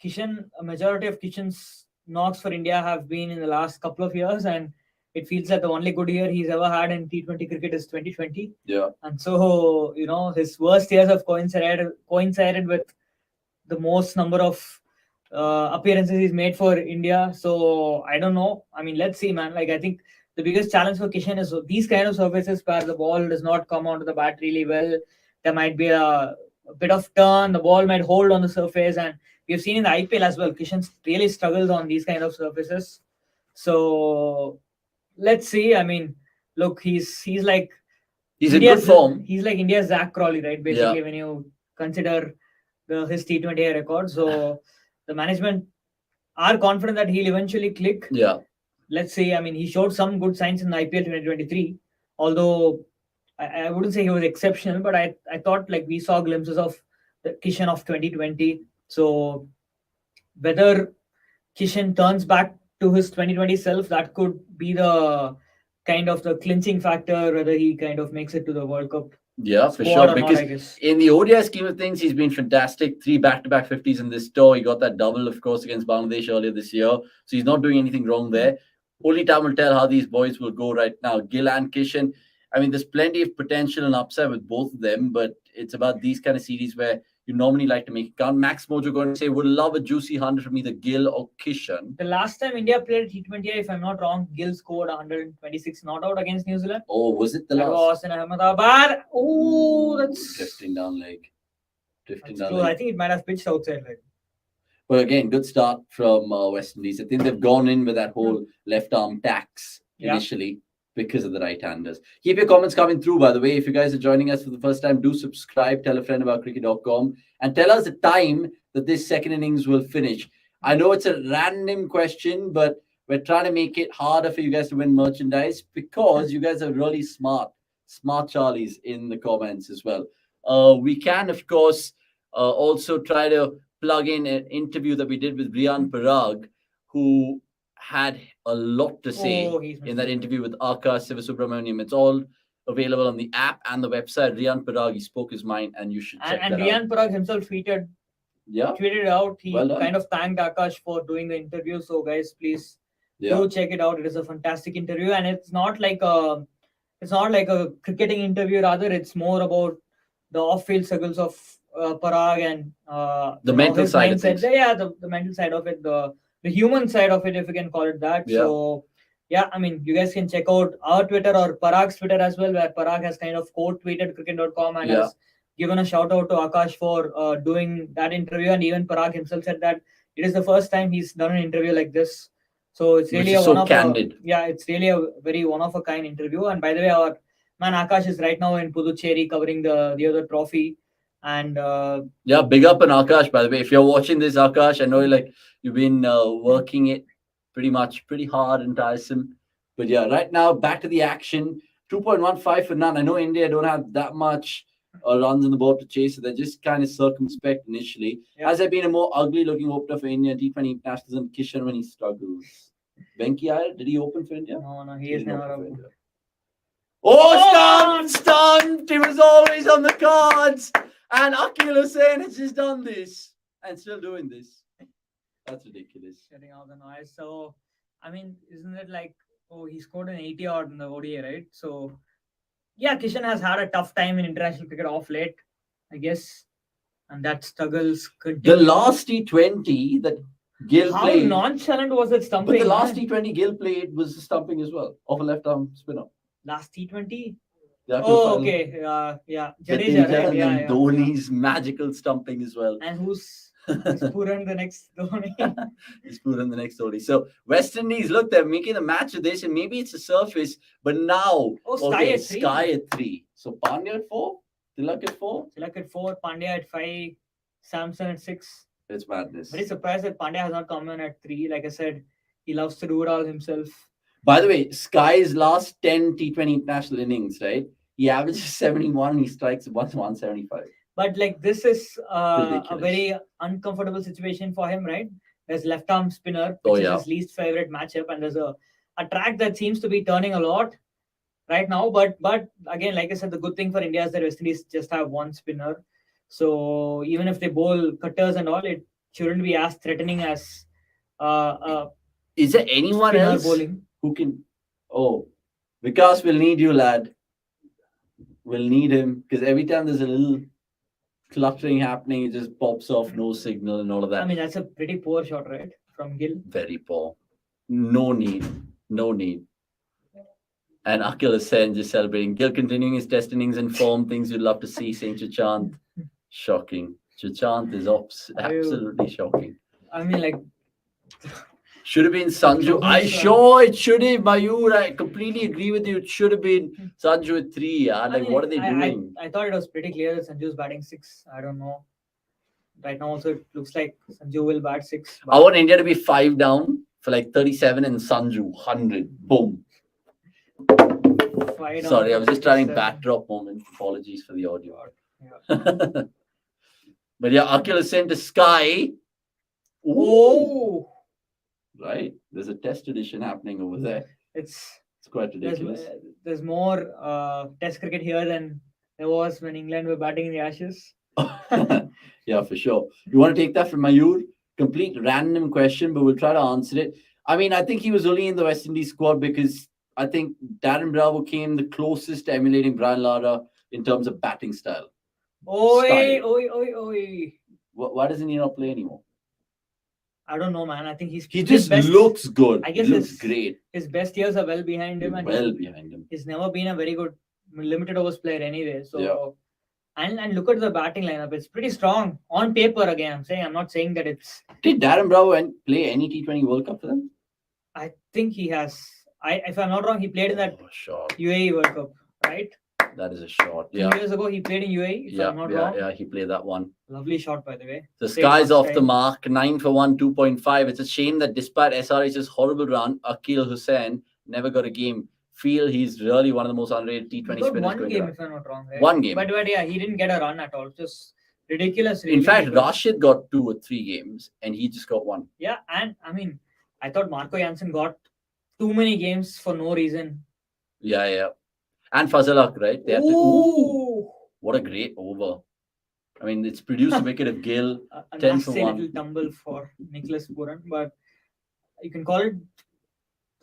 Kishan, a majority of Kishan's knocks for India have been in the last couple of years, and it feels that the only good year he's ever had in T20 cricket is 2020. Yeah. And so, his worst years have coincided with the most number of appearances he's made for India. So, I don't know. I mean, let's see, man. Like, I think the biggest challenge for Kishan is these kind of surfaces where the ball does not come onto the bat really well. There might be a bit of turn. The ball might hold on the surface. And we've seen in the IPL as well, Kishan really struggles on these kind of surfaces. So, let's see. I mean, look, he's like in good form. He's like India's Zach Crawley, right? Basically, when you consider his T20I record. So the management are confident that he'll eventually click. Yeah. Let's see. I mean, he showed some good signs in the IPL 2023. Although I wouldn't say he was exceptional, but I thought like we saw glimpses of the Kishan of 2020. So whether Kishan turns back to his 2020 self, that could be the kind of the clinching factor whether he kind of makes it to the World Cup Yeah, for squad sure. or not, Because I guess. in the ODI scheme of things, he's been fantastic. 3 back-to-back 50s in this tour. He got that double, of course, against Bangladesh earlier this year. So he's not doing anything wrong there. Only time will tell how these boys will go right now. Gill and Kishan. I mean, there's plenty of potential and upside with both of them, but it's about these kind of series where you normally like to make it count. Max Mojo going to say, would love a juicy 100 from either Gill or Kishan. The last time India played T20I, if I'm not wrong, Gill scored 126 not out against New Zealand. Oh, was it the That last? was in Ahmedabad. Oh, that's Drifting down leg. That's close. I think it might have pitched outside leg. But again, good start from West Indies. I think they've gone in with that whole left arm tax initially because of the right-handers. Keep your comments coming through, by the way. If you guys are joining us for the first time, do subscribe, tell a friend about cricket.com, and tell us the time that this second innings will finish. I know it's a random question, but we're trying to make it harder for you guys to win merchandise because you guys are really smart Charlies in the comments as well. We can, of course, also try to plug in an interview that we did with Rian Parag, who had a lot to say in that interview with Akash Sivasubramaniam. It's all available on the app and the website. Rian Parag, he spoke his mind, and you should check and that Rian out. Parag himself tweeted out. He kind of thanked Akash for doing the interview. So guys, please do check it out. It is a fantastic interview, and it's not like a cricketing interview. Rather, it's more about the off-field struggles of Parag and the mental side of things. Yeah, the mental side of it, the human side of it, if you can call it that. Yeah. So yeah, I mean, you guys can check out our Twitter or Parag's Twitter as well, where Parag has kind of quote tweeted cricket.com and has given a shout out to Akash for doing that interview. And even Parag himself said that it is the first time he's done an interview like this. So it's really it's really a very one of a kind interview. And by the way, our man Akash is right now in Puducherry covering the other trophy. And big up on Akash, by the way. If you're watching this, Akash, I know you've been working it pretty hard and tiresome. But yeah, right now, back to the action. 2.15 for none. I know India don't have that much runs on the board to chase, so they're just kind of circumspect initially. Has there been a more ugly-looking opener for India T20 internationals than Kishan when he struggles? Venki Iyer, did he open for India? No, he is never opened. Oh, stumped! He was always on the cards! And Akil Hussain has just done this and still doing this. That's ridiculous. Shutting out the noise. So, I mean, isn't it like, he scored an 80 odd in the ODI, right? So, yeah, Kishan has had a tough time in international cricket off late, I guess. And that struggles continue. The last T20 that Gill played. How nonchalant was it stumping? But the last T20 Gill played was stumping as well, off a left arm spinner. Last T20? Okay. Jadeja, right? And Dhoni's magical stumping as well. And who's Pooran the next Dhoni? He's Pooran the next Dhoni. So West Indies, look, they're making the match of this, and maybe it's a surface, but now Sky at 3. So Pandya at 4, Tilak at 4. Tilak at 4, Pandya at 5, Samson at 6. It's madness. Very surprised that Pandya has not come in at 3. Like I said, he loves to do it all himself. By the way, Sky's last 10 T20 international innings, right? He averages 71, he strikes once 175. But like this is a very uncomfortable situation for him, right? There's left arm spinner, which is his least favorite matchup, and there's a track that seems to be turning a lot right now. But again, like I said, the good thing for India is that West Indies just have one spinner. So even if they bowl cutters and all, it shouldn't be as threatening as is there anyone else bowling who can? Oh, Vikas will need you, lad. We'll need him because every time there's a little cluttering happening, it just pops off, no signal and all of that. I mean, that's a pretty poor shot, right? From Gill. Very poor. No need. And Akil Hussain just celebrating. Gill continuing his test innings in form, things you'd love to see. Saying Chachant. Shocking. Chachant is absolutely shocking. I mean, like... Should have been Sanju. It should have, Mayur. I completely agree with you. It should have been Sanju at 3. What are they doing? I thought it was pretty clear that Sanju's batting 6. I don't know. Right now, also, it looks like Sanju will bat 6. I want India to be 5 down for like 37 and Sanju 100. Boom. Sorry, I was just trying backdrop moment. Apologies for the audio. Yeah. But yeah, Akil is sent to Sky. Oh! Right, there's a test edition happening over there. It's It's quite ridiculous. There's more Test cricket here than there was when England were batting in the Ashes. Yeah, for sure. You want to take that from Mayur? Complete random question, but we'll try to answer it. I mean, I think he was only in the West Indies squad because I think Darren Bravo came the closest to emulating Brian Lara in terms of batting style. Oi, Style. oi. Why doesn't he not play anymore? I don't know, man. I think He just looks good. I guess he looks great. His best years are well behind him, and Well behind him. he's never been a very good limited overs player anyway. So, Yeah. and look at the batting lineup; it's pretty strong on paper. Again, I'm not saying that it's. Did Darren Bravo play any T20 World Cup for them? I think he has. If I'm not wrong, he played in that Shot. UAE World Cup, right? That is a shot. 2 Yeah. years ago, he played in UAE. If I'm not wrong. Yeah, he played that one. Lovely shot, by the way. The sky's off the mark. 9 for 1, 2.5. It's a shame that despite SRH's horrible run, Akil Hussain never got a game. Feel he's really one of the most underrated T20 He got spinners one going game, around. if I'm not wrong. Right? One game. But yeah, he didn't get a run at all. Just ridiculous. In fact, Rashid got 2 or 3 games and he just got 1. Yeah, and I mean, I thought Marco Jansen got too many games for no reason. Yeah. And Fazalak, right? They had Ooh. What a great over. I mean, it's produced a wicket of Gill. A 10 for nasty 1. little tumble for Nicholas Pooran, but you can call it.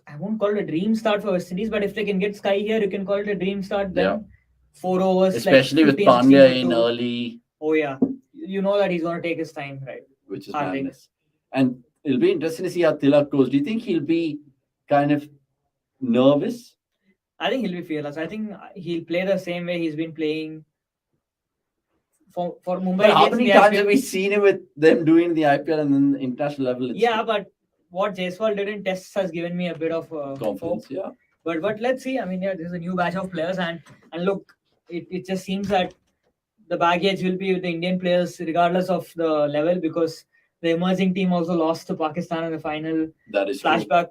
I won't call it a dream start for West Indies, but if they can get Sky here, you can call it a dream start. Then 4 overs, especially like 15, with Pandya 16 in early. Oh yeah, you know that he's going to take his time, right? Which is madness. And it'll be interesting to see how Tilak goes. Do you think he'll be kind of nervous? I think he'll be fearless. I think he'll play the same way he's been playing for Mumbai. But how many times have we seen him with them doing the IPL and then the international level? Yeah, but what Jaiswal did in tests has given me a bit of confidence. Hope. Yeah. But let's see. I mean, yeah, there's a new batch of players, and look, it just seems that the baggage will be with the Indian players regardless of the level, because the emerging team also lost to Pakistan in the final. That is flashback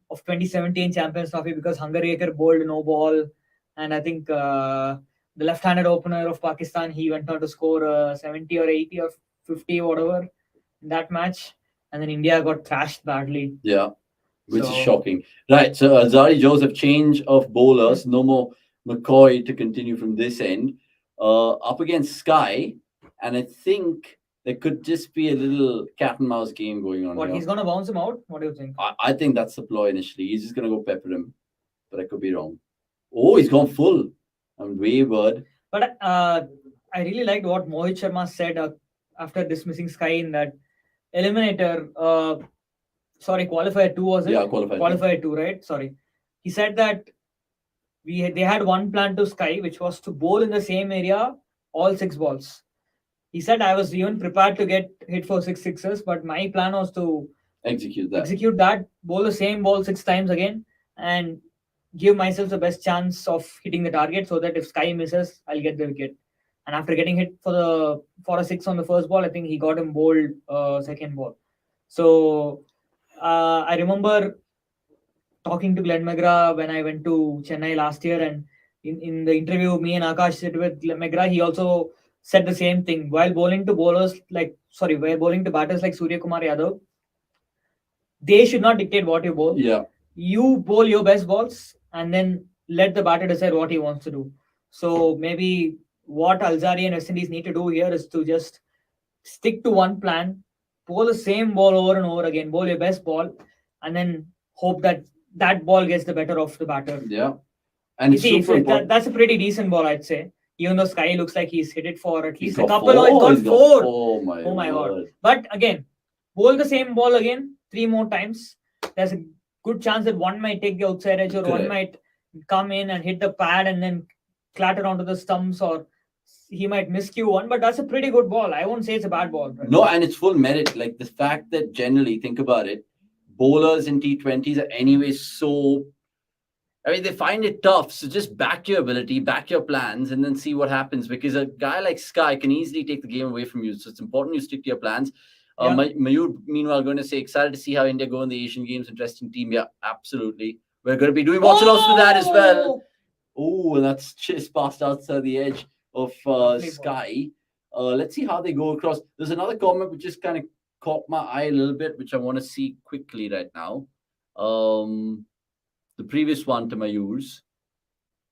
of 2017 Champions Trophy because Hungaryakar bowled no ball, and I think the left-handed opener of Pakistan, he went on to score 70 or 80 or 50 whatever in that match, and then India got thrashed badly. Yeah, which is shocking. Right, so Azari Joseph, change of bowlers, no more McCoy to continue from this end. Up against Sky, and I think there could just be a little cat and mouse game going on. What, he's going to bounce him out? What do you think? I think that's the ploy initially. He's just going to go pepper him, but I could be wrong. Oh, he's gone full. I'm wayward. But I really liked what Mohit Sharma said after dismissing Sky in that eliminator. Qualifier 2 was it? Yeah, qualifier 2, right? Sorry. He said that they had one plan to Sky, which was to bowl in the same area all 6 balls. He said, I was even prepared to get hit for 6 sixes, but my plan was to execute that, bowl the same ball 6 times again, and give myself the best chance of hitting the target, so that if Sky misses, I'll get the wicket. And after getting hit for a 6 on the first ball, I think he got him bowled second ball. So I remember talking to Glenn McGrath when I went to Chennai last year, and in the interview me and Akash did with Glenn McGrath, he also said the same thing. While bowling to batters like Surya Kumar Yadav, they should not dictate what you bowl. Yeah. You bowl your best balls and then let the batter decide what he wants to do. So maybe what Alzari and West Indies need to do here is to just stick to one plan, bowl the same ball over and over again, bowl your best ball, and then hope that that ball gets the better of the batter. Yeah. And that's a pretty decent ball, I'd say. Even though Sky looks like he's hit it for at least a couple, he's got 4. Oh my God. But again, bowl the same ball again 3 more times. There's a good chance that one might take the outside edge, or one might come in and hit the pad and then clatter onto the stumps, or he might miscue one. But that's a pretty good ball. I won't say it's a bad ball. Right? No, and it's full merit. Like the fact that generally, think about it, bowlers in T20s are anyway so... I mean, they find it tough. So just back your ability, back your plans, and then see what happens. Because a guy like Sky can easily take the game away from you. So it's important you stick to your plans. Mayur, meanwhile, going to say, excited to see how India go in the Asian Games. Interesting team. Yeah, absolutely. We're going to be doing watchalongs for that as well. Oh, and that's just passed outside the edge of Sky. Let's see how they go across. There's another comment which just kind of caught my eye a little bit, which I want to see quickly right now. The previous one to Mayurs.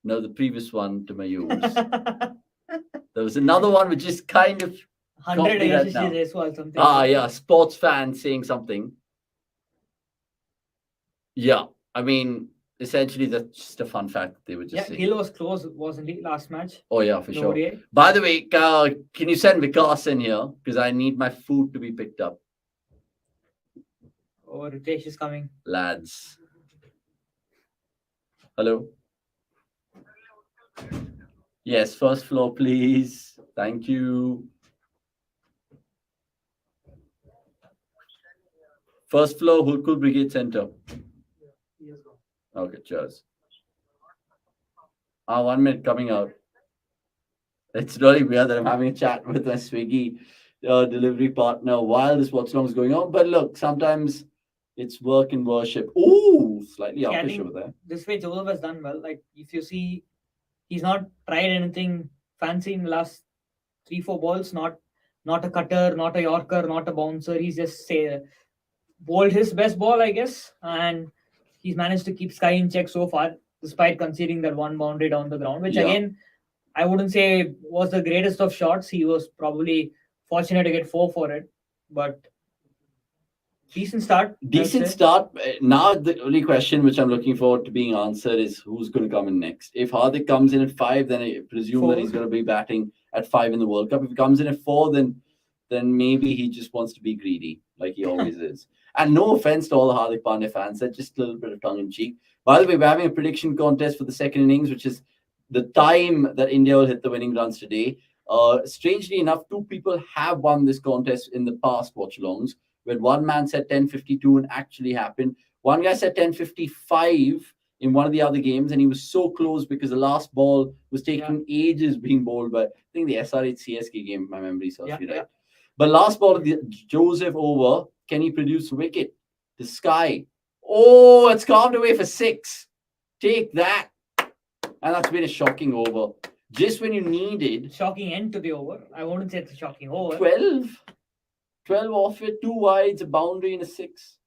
No, the previous one to Mayurs. There was another one which is kind of 100 copy that Yashish now. Jaiswal, something. Ah, yeah, sports fan saying something. Yeah, I mean, essentially that's just a fun fact that they were just Yeah, saying. Gill was close, wasn't he, last match? Oh yeah, for The sure. ODI. By the way, can you send Vikas in here because I need my food to be picked up, Oh, Ritesh is coming. lads. Hello. Yes, first floor, please. Thank you. First floor, Hulkul Brigade Center. Okay, cheers. 1 minute coming out. It's really weird that I'm having a chat with my Swiggy delivery partner while this watchalong is going on. But look, sometimes it's work and worship. Ooh, slightly See, I uppish think over there. this way Joseph has done well. Like, if you see, he's not tried anything fancy in the last 3-4 balls. Not a cutter, not a Yorker, not a bouncer. He's just bowled his best ball, I guess, and he's managed to keep Sky in check so far, despite conceding that one boundary down the ground, which Yeah. again, I wouldn't say was the greatest of shots. He was probably fortunate to get 4 for it, but decent start. Decent start. Now the only question which I'm looking forward to being answered is who's going to come in next. If Hardik comes in at 5, then I presume that he's going to be batting at 5 in the World Cup. If he comes in at 4, then maybe he just wants to be greedy, like he always is. And no offense to all the Hardik Pandya fans, that's just a little bit of tongue in cheek. By the way, we're having a prediction contest for the second innings, which is the time that India will hit the winning runs today. Strangely enough, 2 people have won this contest in the past watchalongs, where one man said 10:52 and actually happened. One guy said 10:55 in one of the other games, and he was so close because the last ball was taking ages being bowled. But I think the SRH CSK game, if my memory serves me right. But last ball of the Joseph over, can he produce a wicket? The Sky. Oh, it's carved away for 6. Take that. And that's been a shocking over. Just when you needed. Shocking end to the over. I wouldn't say it's a shocking over. 12 off it, 2 wides, a boundary, and a 6.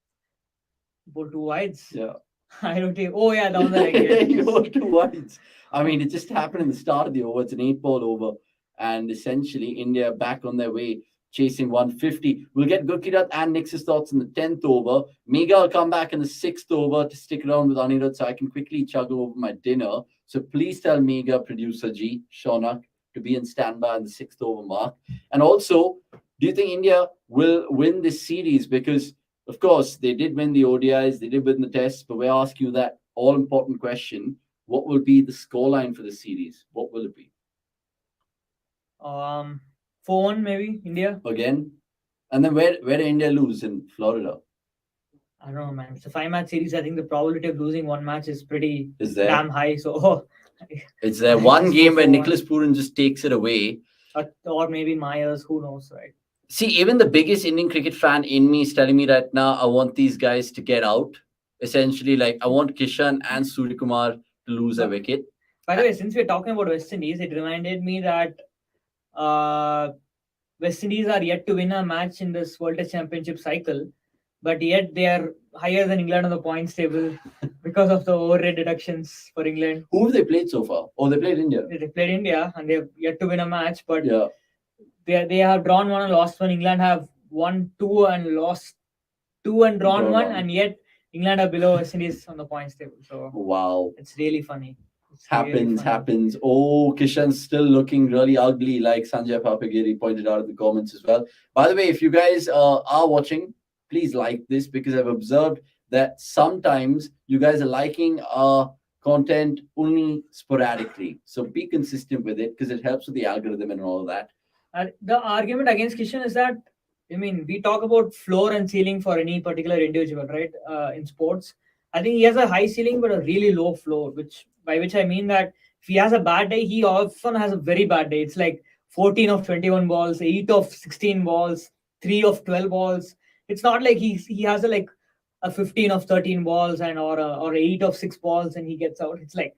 Bowled 2 wides. Yeah. I don't think. Oh, yeah, down the leg. You bowled 2 wides. I mean, it just happened in the start of the over. It's an 8-ball over. And essentially, India back on their way, chasing 150. We'll get Gurkirat and Nix's thoughts in the 10th over. Mega will come back in the 6th over to stick around with Anirudh so I can quickly chug over my dinner. So please tell Mega, producer G, Shaunak, to be in standby in the 6th over mark. And also, do you think India will win this series? Because, of course, they did win the ODIs, they did win the tests, but we're asking you that all-important question. What will be the scoreline for the series? What will it be? 4-1 maybe, India. Again? And then where did India lose? In Florida? I don't know, man. It's a 5-match series. I think the probability of losing 1 match is pretty damn high. So it's there one game where Nicholas Pooran just takes it away. Or maybe Myers, who knows, right? See, even the biggest Indian cricket fan in me is telling me right now, I want these guys to get out. Essentially, like, I want Kishan and Surya Kumar to lose a wicket. By the way, since we're talking about West Indies, it reminded me that West Indies are yet to win a match in this World Test Championship cycle, but yet they are higher than England on the points table because of the overrate deductions for England. Who have they played so far? Oh, they played India. They played India and they've yet to win a match, but yeah, they have drawn 1 and lost 1. England have won 2 and lost 2 and drawn 1, and yet England are below West Indies on the points table. So wow, it's really funny. Happens. Oh, Kishan's still looking really ugly, like Sanjay Papagiri pointed out in the comments as well. By the way, if you guys are watching, please like this, because I've observed that sometimes you guys are liking our content only sporadically. So be consistent with it, because it helps with the algorithm and all of that. The argument against Kishan is that, I mean, we talk about floor and ceiling for any particular individual, right? In sports, I think he has a high ceiling but a really low floor, by which I mean that if he has a bad day, he often has a very bad day. It's like 14 of 21 balls, 8 of 16 balls, 3 of 12 balls. It's not like he has a 15 of 13 balls or 8 of 6 balls and he gets out. It's like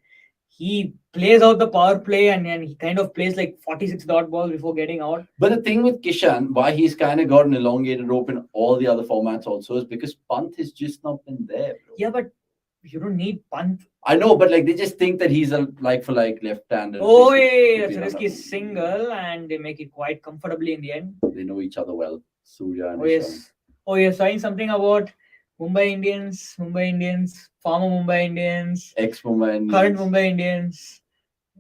he plays out the power play and he kind of plays like 46 dot balls before getting out. But the thing with Kishan, why he's kind of got an elongated rope in all the other formats also, is because Pant has just not been there, bro. Yeah, but You don't need Pant. I know, but like they just think that he's a like for like left-hander. Oh, They yeah, should that's be a run risky up. single, and they make it quite comfortably in the end. They know each other well. Surya and Oh Ishan. yes. Oh, you're saying something about Mumbai Indians, former Mumbai Indians, Ex-Mumbai Indians. current Mumbai Indians.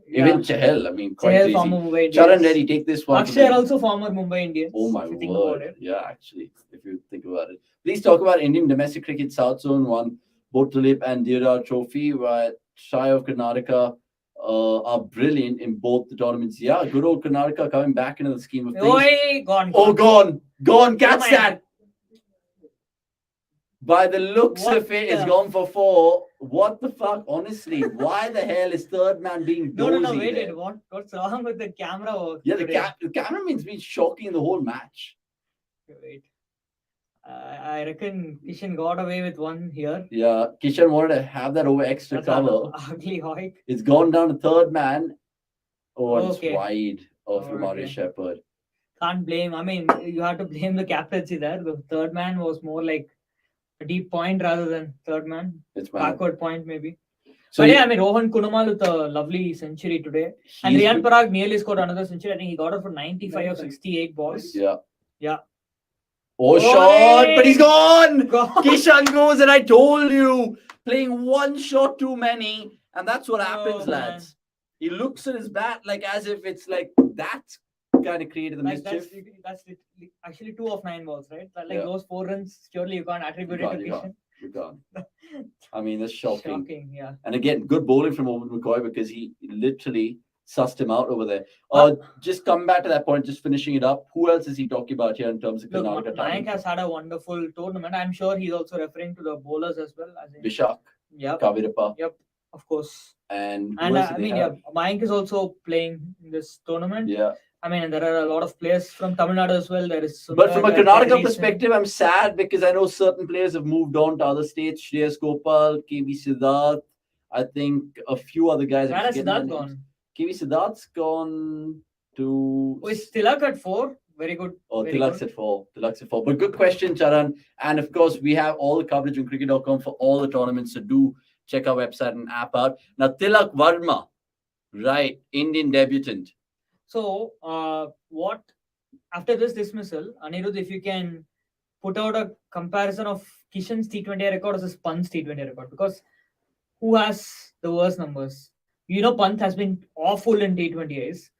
Even Chahal, I mean, quite Chahal, crazy. former Mumbai Indians. Charan Reddy, take this one. Akshay are also former Mumbai Indians. Oh my if you think about word. it. Yeah, actually, if you think about it. Please talk about Indian domestic cricket. South Zone won both Kuldeep and Dira Trophy, where Shy of Karnataka are brilliant in both the tournaments. Yeah, good old Karnataka coming back into the scheme of things. Oi, gone. Oh, gone. Catch my that. By the looks What of it, it's the- gone for 4. What the fuck? Honestly, why the hell is third man being dozy No, wait, there? what's wrong with the camera work? Yeah, today? the cameraman's been shocking the whole match. Wait. I reckon Kishan got away with one here. Yeah, Kishan wanted to have that over extra That's cover. an ugly hike. It's gone down to third man. Oh, and Okay. it's wide of Oh, Romario okay. Shepherd. Can't blame. I mean, you have to blame the captaincy there. The third man was more like a deep point rather than third man. It's my Backward point, maybe. so But yeah, I mean, Rohan Kunumal with a lovely century today. And he's Riyan good. Parag nearly scored another century. I think he got it for 95 or 68 balls. Yeah. Yeah. Oh, Oi! shot, but he's gone. Gone. Kishan goes, and I told you, playing one shot too many, and that's what happens, Oh, lads. He looks at his bat like as if it's like that's kind of created the Like mischief. that's actually 2 of 9 balls, right? Like Yeah. those 4 runs, surely you can't attribute You it to can't, you Kishan. You can't. I mean, that's shocking. Shocking, yeah. And again, good bowling from Owen McCoy because he literally sussed him out over there. Just come back to that point, just finishing it up. Who else is he talking about here in terms of Look, Karnataka Mayank talent? has had a wonderful tournament. I'm sure he's also referring to the bowlers as well. As in, Vishak, yep, Kavirappa, of course. and who And else do I they mean, have? Mayank is also playing in this tournament. Yeah. I mean, there are a lot of players from Tamil Nadu as well. There is But from a Sundar, Karnataka Jagdishan. perspective, I'm sad because I know certain players have moved on to other states. Shreyas Gopal, KV Siddharth, I think a few other guys. Where I'm has forgetting their Siddharth names. gone? KV Siddharth's gone to. Oh, is Tilak at 4? Very good. Oh, very Tilak's good. at 4. Tilak's at 4. But good question, Charan. And of course, we have all the coverage on cricket.com for all the tournaments. So do check our website and app out. Now, Tilak Varma, right, Indian debutant. So, what after this dismissal, Anirudh, if you can put out a comparison of Kishan's T20I record versus Pant's T20I record, because who has the worst numbers? You know, Pant has been awful in T20Is.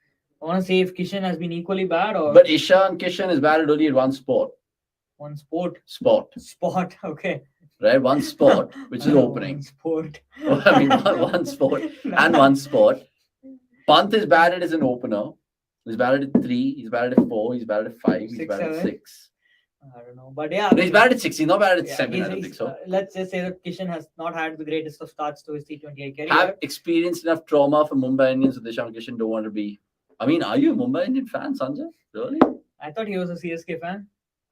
I want to say if Kishan has been equally bad or But Ishan Kishan is batted only at one sport. one sport. Spot, Okay. right? One sport, which is opening. One sport. I mean, one sport and one sport. Pant is batted as an opener. He's batted at 3. He's batted at 4. He's batted at 5. He's 6, batted at 7. 6. I don't know, but yeah, No, he's batted at 6. He's not batted at yeah, 7. I don't think so. let's just say that Kishan has not had the greatest of starts to his T20I career. Have experienced enough trauma for Mumbai Indians with Ishan Kishan don't want to be. I mean, are you a Mumbai Indian fan, Sanjay? Really? I thought he was a CSK fan.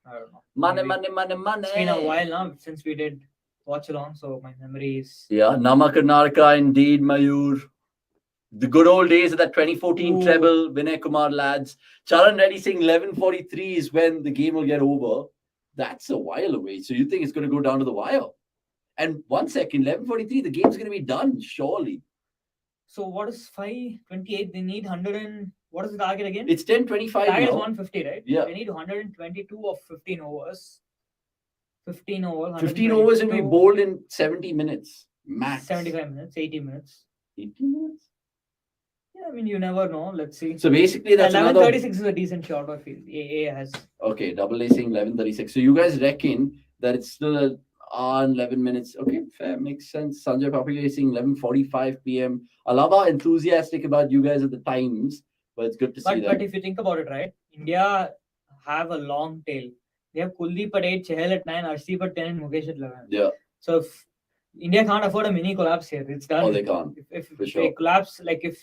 I don't know. Money, Maybe. money, money, money. It's been a while now since we did Watchalong, so my memory is. Yeah, Nama Karnataka indeed, Mayur. The good old days of that 2014 Ooh. treble, Vinay Kumar lads. Charan Reddy saying 11:43 is when the game will get over. That's a while away. So you think it's going to go down to the wire? And 1 second, 11:43, the game's going to be done, surely. So what is 528? They need 100 and what is the target again? It's 10:25 target is now. 150, right? Yeah. They need 122 of 15 overs. 15 overs. 15 overs will be 122, bowled in 70 minutes. Max. 75 minutes, 80 minutes. 80 minutes? Yeah, I mean, you never know. Let's see. So basically, that's another. 11:36 is a decent shot, I feel. AA has. Okay, double A saying 11:36. So you guys reckon that it's still an hour and 11 minutes. Okay, fair, makes sense. Sanjay Papaya is saying 11:45 p.m. I love how enthusiastic about you guys at the times, but it's good to see that. But if you think about it, right, India have a long tail. They have Kuldeep at 8, Chahal at 9, Arshdeep at 10, and Mukesh at 11. Yeah. So if India can't afford a mini collapse here, it's done. Oh, they can't. If for they sure. collapse, like if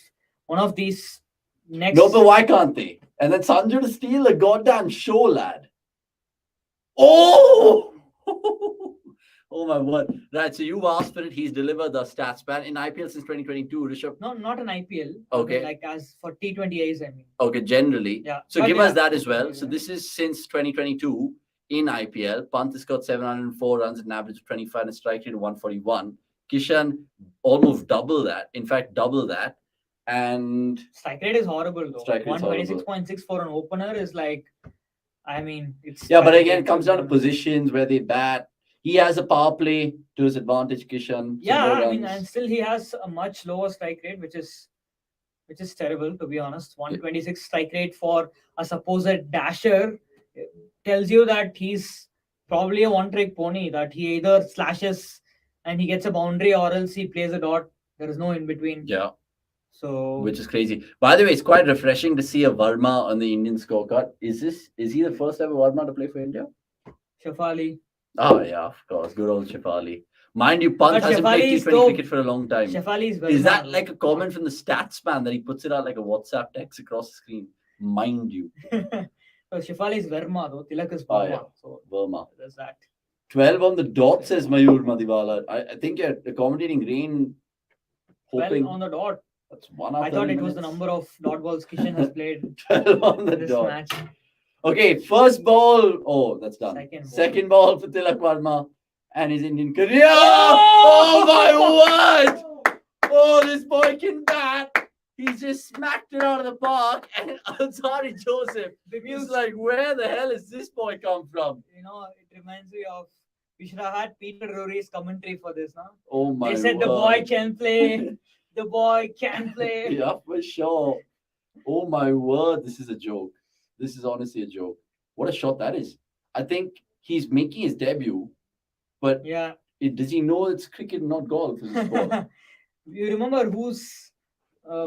one of these next. No, but why can't they? And then Sanjay to steal a goddamn show, lad. Oh! Oh my word. Right, so you've asked for it. He's delivered the stats, man. In IPL since 2022, Rishabh. No, not an IPL. Okay. Like as for T20Is, I mean. Okay, generally. Yeah. So But give yeah. us that as well. Yeah. So this is since 2022 in IPL. Pant has got 704 runs at an average of 25 and a strike rate of 141. Kishan almost double that. In fact, double that. And Strike rate is horrible though. Strike rate's horrible. 126.6 for an opener is like, I mean, it's yeah, but tragic again, it comes down to be honest. positions where they bat. He has a power play to his advantage, Kishan. some Yeah, more I mean, runs. and still he has a much lower strike rate, which is terrible to be honest. 126 strike rate for a supposed dasher tells you that he's probably a one-trick pony. That he either slashes and he gets a boundary, or else he plays a dot. There is no in between. Yeah, So which is crazy. By the way, it's quite refreshing to see a Verma on the Indian scorecard. Is he the first ever Verma to play for India? Shafali. Oh yeah, of course, good old Shafali. Mind you, Pant But hasn't Shefali played is T20 though- cricket for a long time. Shafali is very Is that like a comment from the stats man that he puts it out like a WhatsApp text across the screen? Mind you, So Shafali is Verma though. Tilak is Oh, Verma. yeah. So Verma. there's that. 12 on the dot, says Mayur Madiwala. I think you're accommodating rain, 12 hoping on the dot. that's one I after thought the it was the minutes. number of dot balls Kishan has played 12 on the in this dot. match. Okay, first ball. Oh, that's done. Second ball. Second ball for Tilak Varma and his Indian career. Oh my word! Oh, this boy can bat. He's just smacked it out of the park. And Ansari Joseph is like, where the hell is this boy come from? You know, it reminds me of we should have had Peter Drury's commentary for this, huh? Oh my They said word. the boy can play. The boy can play. Yeah, for sure. Oh my word, this is a joke. This is honestly a joke. What a shot that is. I think he's making his debut, but Yeah. does he know it's cricket, not golf? Is his sport? You remember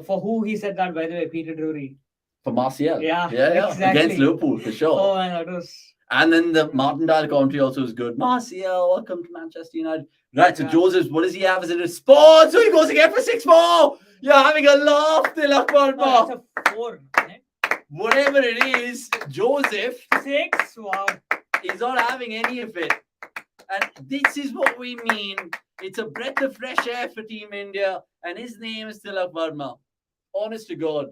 for who he said that, by the way, Peter Drury. For Martial. Yeah, yeah. exactly. Against Liverpool, for sure. Oh, man, that was. And then the Martindale commentary also was good. Martial, welcome to Manchester United. Right, so Yeah. Joseph, what does he have as a response? So he goes again for 6-4. You're having a laugh, Tilak No, Varma. that's a 4. Isn't it? Whatever it is, Joseph 6. Wow. is not having any of it. And this is what we mean. It's a breath of fresh air for Team India. And his name is Tilak Varma. Honest to God.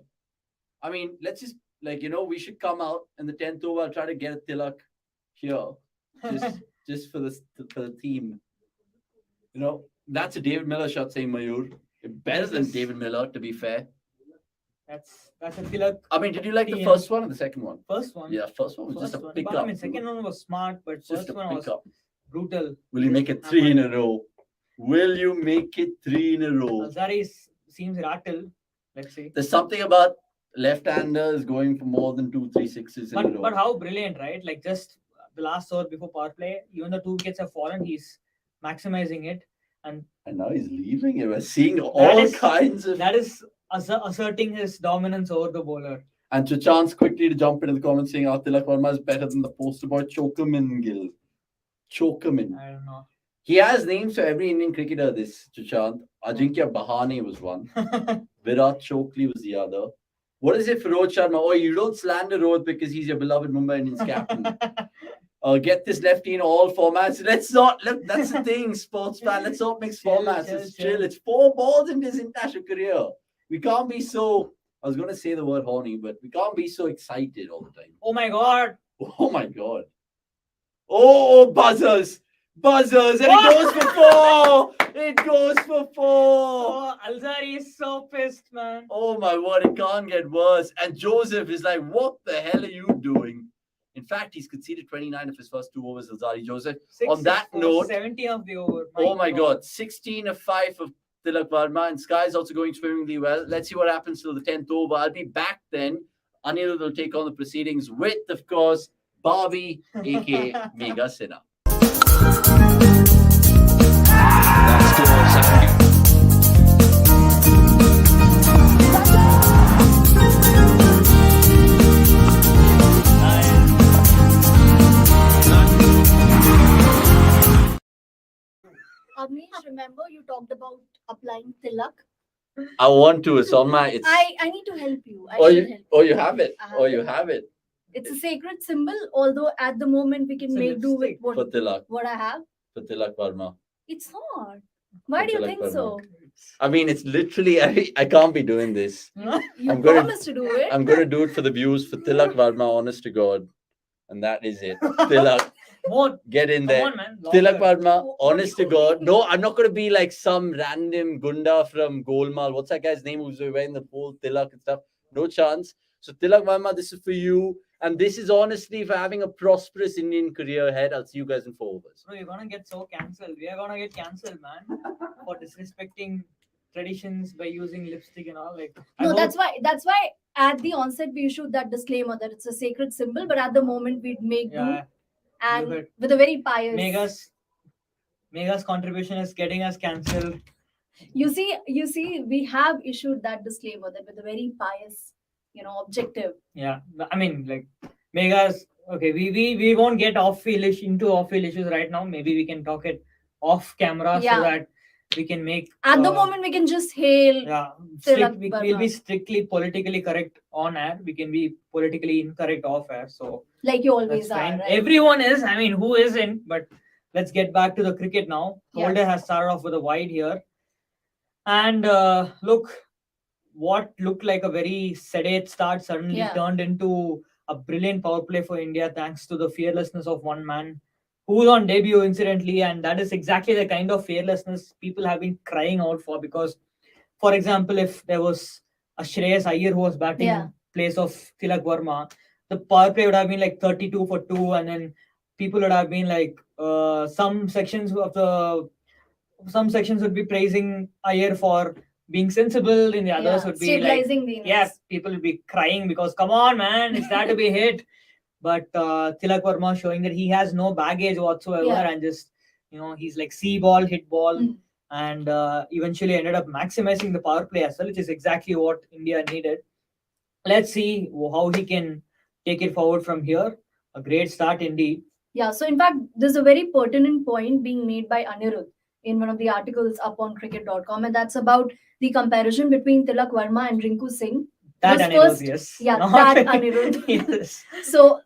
I mean, let's just, we should come out in the 10th over. I'll try to get a Tilak here. Just for the team. That's a David Miller shot, saying Mayur. Better than David Miller, to be fair. That's a Tilak. I mean, did you like the Yeah. first one or the second one? First one. Yeah, first one was First just a one. pick But, up. I mean, second one was smart, but Just first a one pick was up. brutal. Will you make it 3 in a row? Will you make it 3 in a row? Alzari seems rattled. Let's see. There's something about left-handers going for more than 2-3 sixes in a row. But how brilliant, right? Like just the last over before power play, even the 2 wickets have fallen, he's maximizing it. And now he's leaving it. We're seeing all kinds of... That is asserting his dominance over the bowler. And Chachant's quickly to jump into the comments saying, Tilak Varma is better than the poster boy. Choke him in, Gil. Choke him in. I don't know. He has names for every Indian cricketer, this Chachant. Ajinkya Bahane was one. Virat Chokli was the other. What is it for Rohit Sharma? Oh, you don't slander Rohit because he's your beloved Mumbai Indians captain. Get this lefty in all formats. Let's not, look, that's the thing, sports fan. Let's not mix formats. It's chill. It's 4 balls in his international career. We can't be so, I was going to say the word horny, but we can't be so excited all the time. Oh my God. Oh my God. Oh, buzzers. Buzzers. And it goes for 4. It goes for 4. Oh, Alzari is so pissed, man. Oh my word, it can't get worse. And Joseph is like, what the hell are you doing? In fact, he's conceded 29 of his first 2 overs, Alzari Joseph. On that note, 70 of the over. Oh my God, 16 of 5 of Tilak Varma, and Sky's also going swimmingly well. Let's see what happens till the 10th over. I'll be back then. Anil will take on the proceedings with, of course, Barbie, aka Mega Sinha. That score, Sammy. Avnish, remember you talked about applying tilak? I want to. It's on my. It's, I need to help you. I should help you have it. I have Oh, you it. have it. It's a sacred symbol, although at the moment we can It's a make do with lipstick. For Tilak. what I have. For Tilak Varma. It's not. Why do you Tilak think Varma. so? I mean, it's literally, I can't be doing this. You I'm gonna- promised to do it. I'm going to do it for the views for Tilak Varma, honest to God. And that is it. Tilak. More. Get in Come there. on, man. Tilak Longer. Verma, honest to God. No, I'm not going to be like some random Gunda from Golmaal. What's that guy's name who's wearing the full Tilak and stuff? No chance. So, Tilak Verma, this is for you. And this is honestly for having a prosperous Indian career ahead. I'll see you guys in 4 overs. Bro, you're gonna get so cancelled. We are gonna get cancelled, man, for disrespecting traditions by using lipstick and all. Like, No, that's why at the onset we issued that disclaimer that it's a sacred symbol, but at the moment we'd make do, Yeah, and you with a very pious. Mega's contribution is getting us cancelled. You see, we have issued that disclaimer that with a very pious, objective. Yeah, I mean, like, Mega's okay. We won't get into off-field issues right now. Maybe we can talk it off camera Yeah. so that we can make. At the moment, we can just hail. Yeah, Tilak we'll be Verma. strictly politically correct on air. We can be politically incorrect off air. So Like you that's always are, fine. right? Everyone is. I mean, who isn't? But let's get back to the cricket now. Yeah. Holder has started off with a wide here, and look, what looked like a very sedate start suddenly Yeah. turned into a brilliant power play for India thanks to the fearlessness of one man who's on debut incidentally, and that is exactly the kind of fearlessness people have been crying out for. Because, for example, if there was a Shreyas Iyer who was batting Yeah. in place of Tilak Verma, the power play would have been like 32 for 2, and then people would have been like some sections would be praising Iyer for being sensible, and the others would be like, stabilizing the innings. yes, people will be crying because come on, man, is that to be hit? But Tilak Verma showing that he has no baggage whatsoever, Yeah. and just he's like see ball, hit ball, Mm. and eventually ended up maximizing the power play as well, which is exactly what India needed. Let's see how he can take it forward from here. A great start indeed. Yeah, so in fact, there's a very pertinent point being made by Anirudh in one of the articles up on cricket.com, and that's about the comparison between Tilak Verma and Rinku Singh. That Was Anirudh, first- yes. yeah, Not- that Anirudh. Yes. So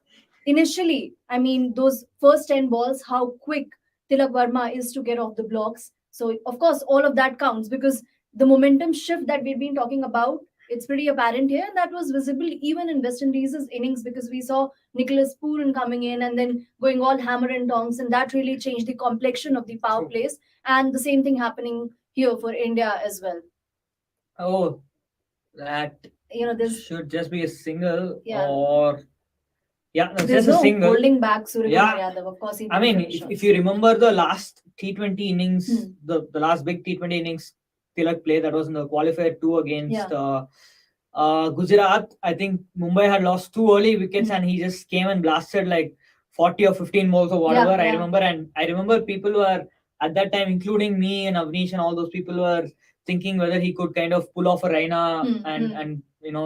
initially, I mean, those first 10 balls, how quick Tilak Verma is to get off the blocks. So, of course, all of that counts because the momentum shift that we've been talking about, it's pretty apparent here. And that was visible even in West Indies' innings because we saw Nicholas Pooran coming in and then going all hammer and tongs. And that really changed the complexion of the power True. plays. And the same thing happening here for India as well. Oh, that There's should just be a single Yeah. or no, there's just a no single. holding back Surya Yeah. Yadav. Of course, he I did mean, finish if shots. you remember the last T20 innings, Hmm. the last big T20 innings Tilak played, that was in the qualifier 2 against Gujarat. I think Mumbai had lost 2 early wickets Hmm. and he just came and blasted like 40 or 15 balls or whatever. Yeah. I remember people were at that time, including me and Avnish and all those people were thinking whether he could kind of pull off a Raina Hmm, and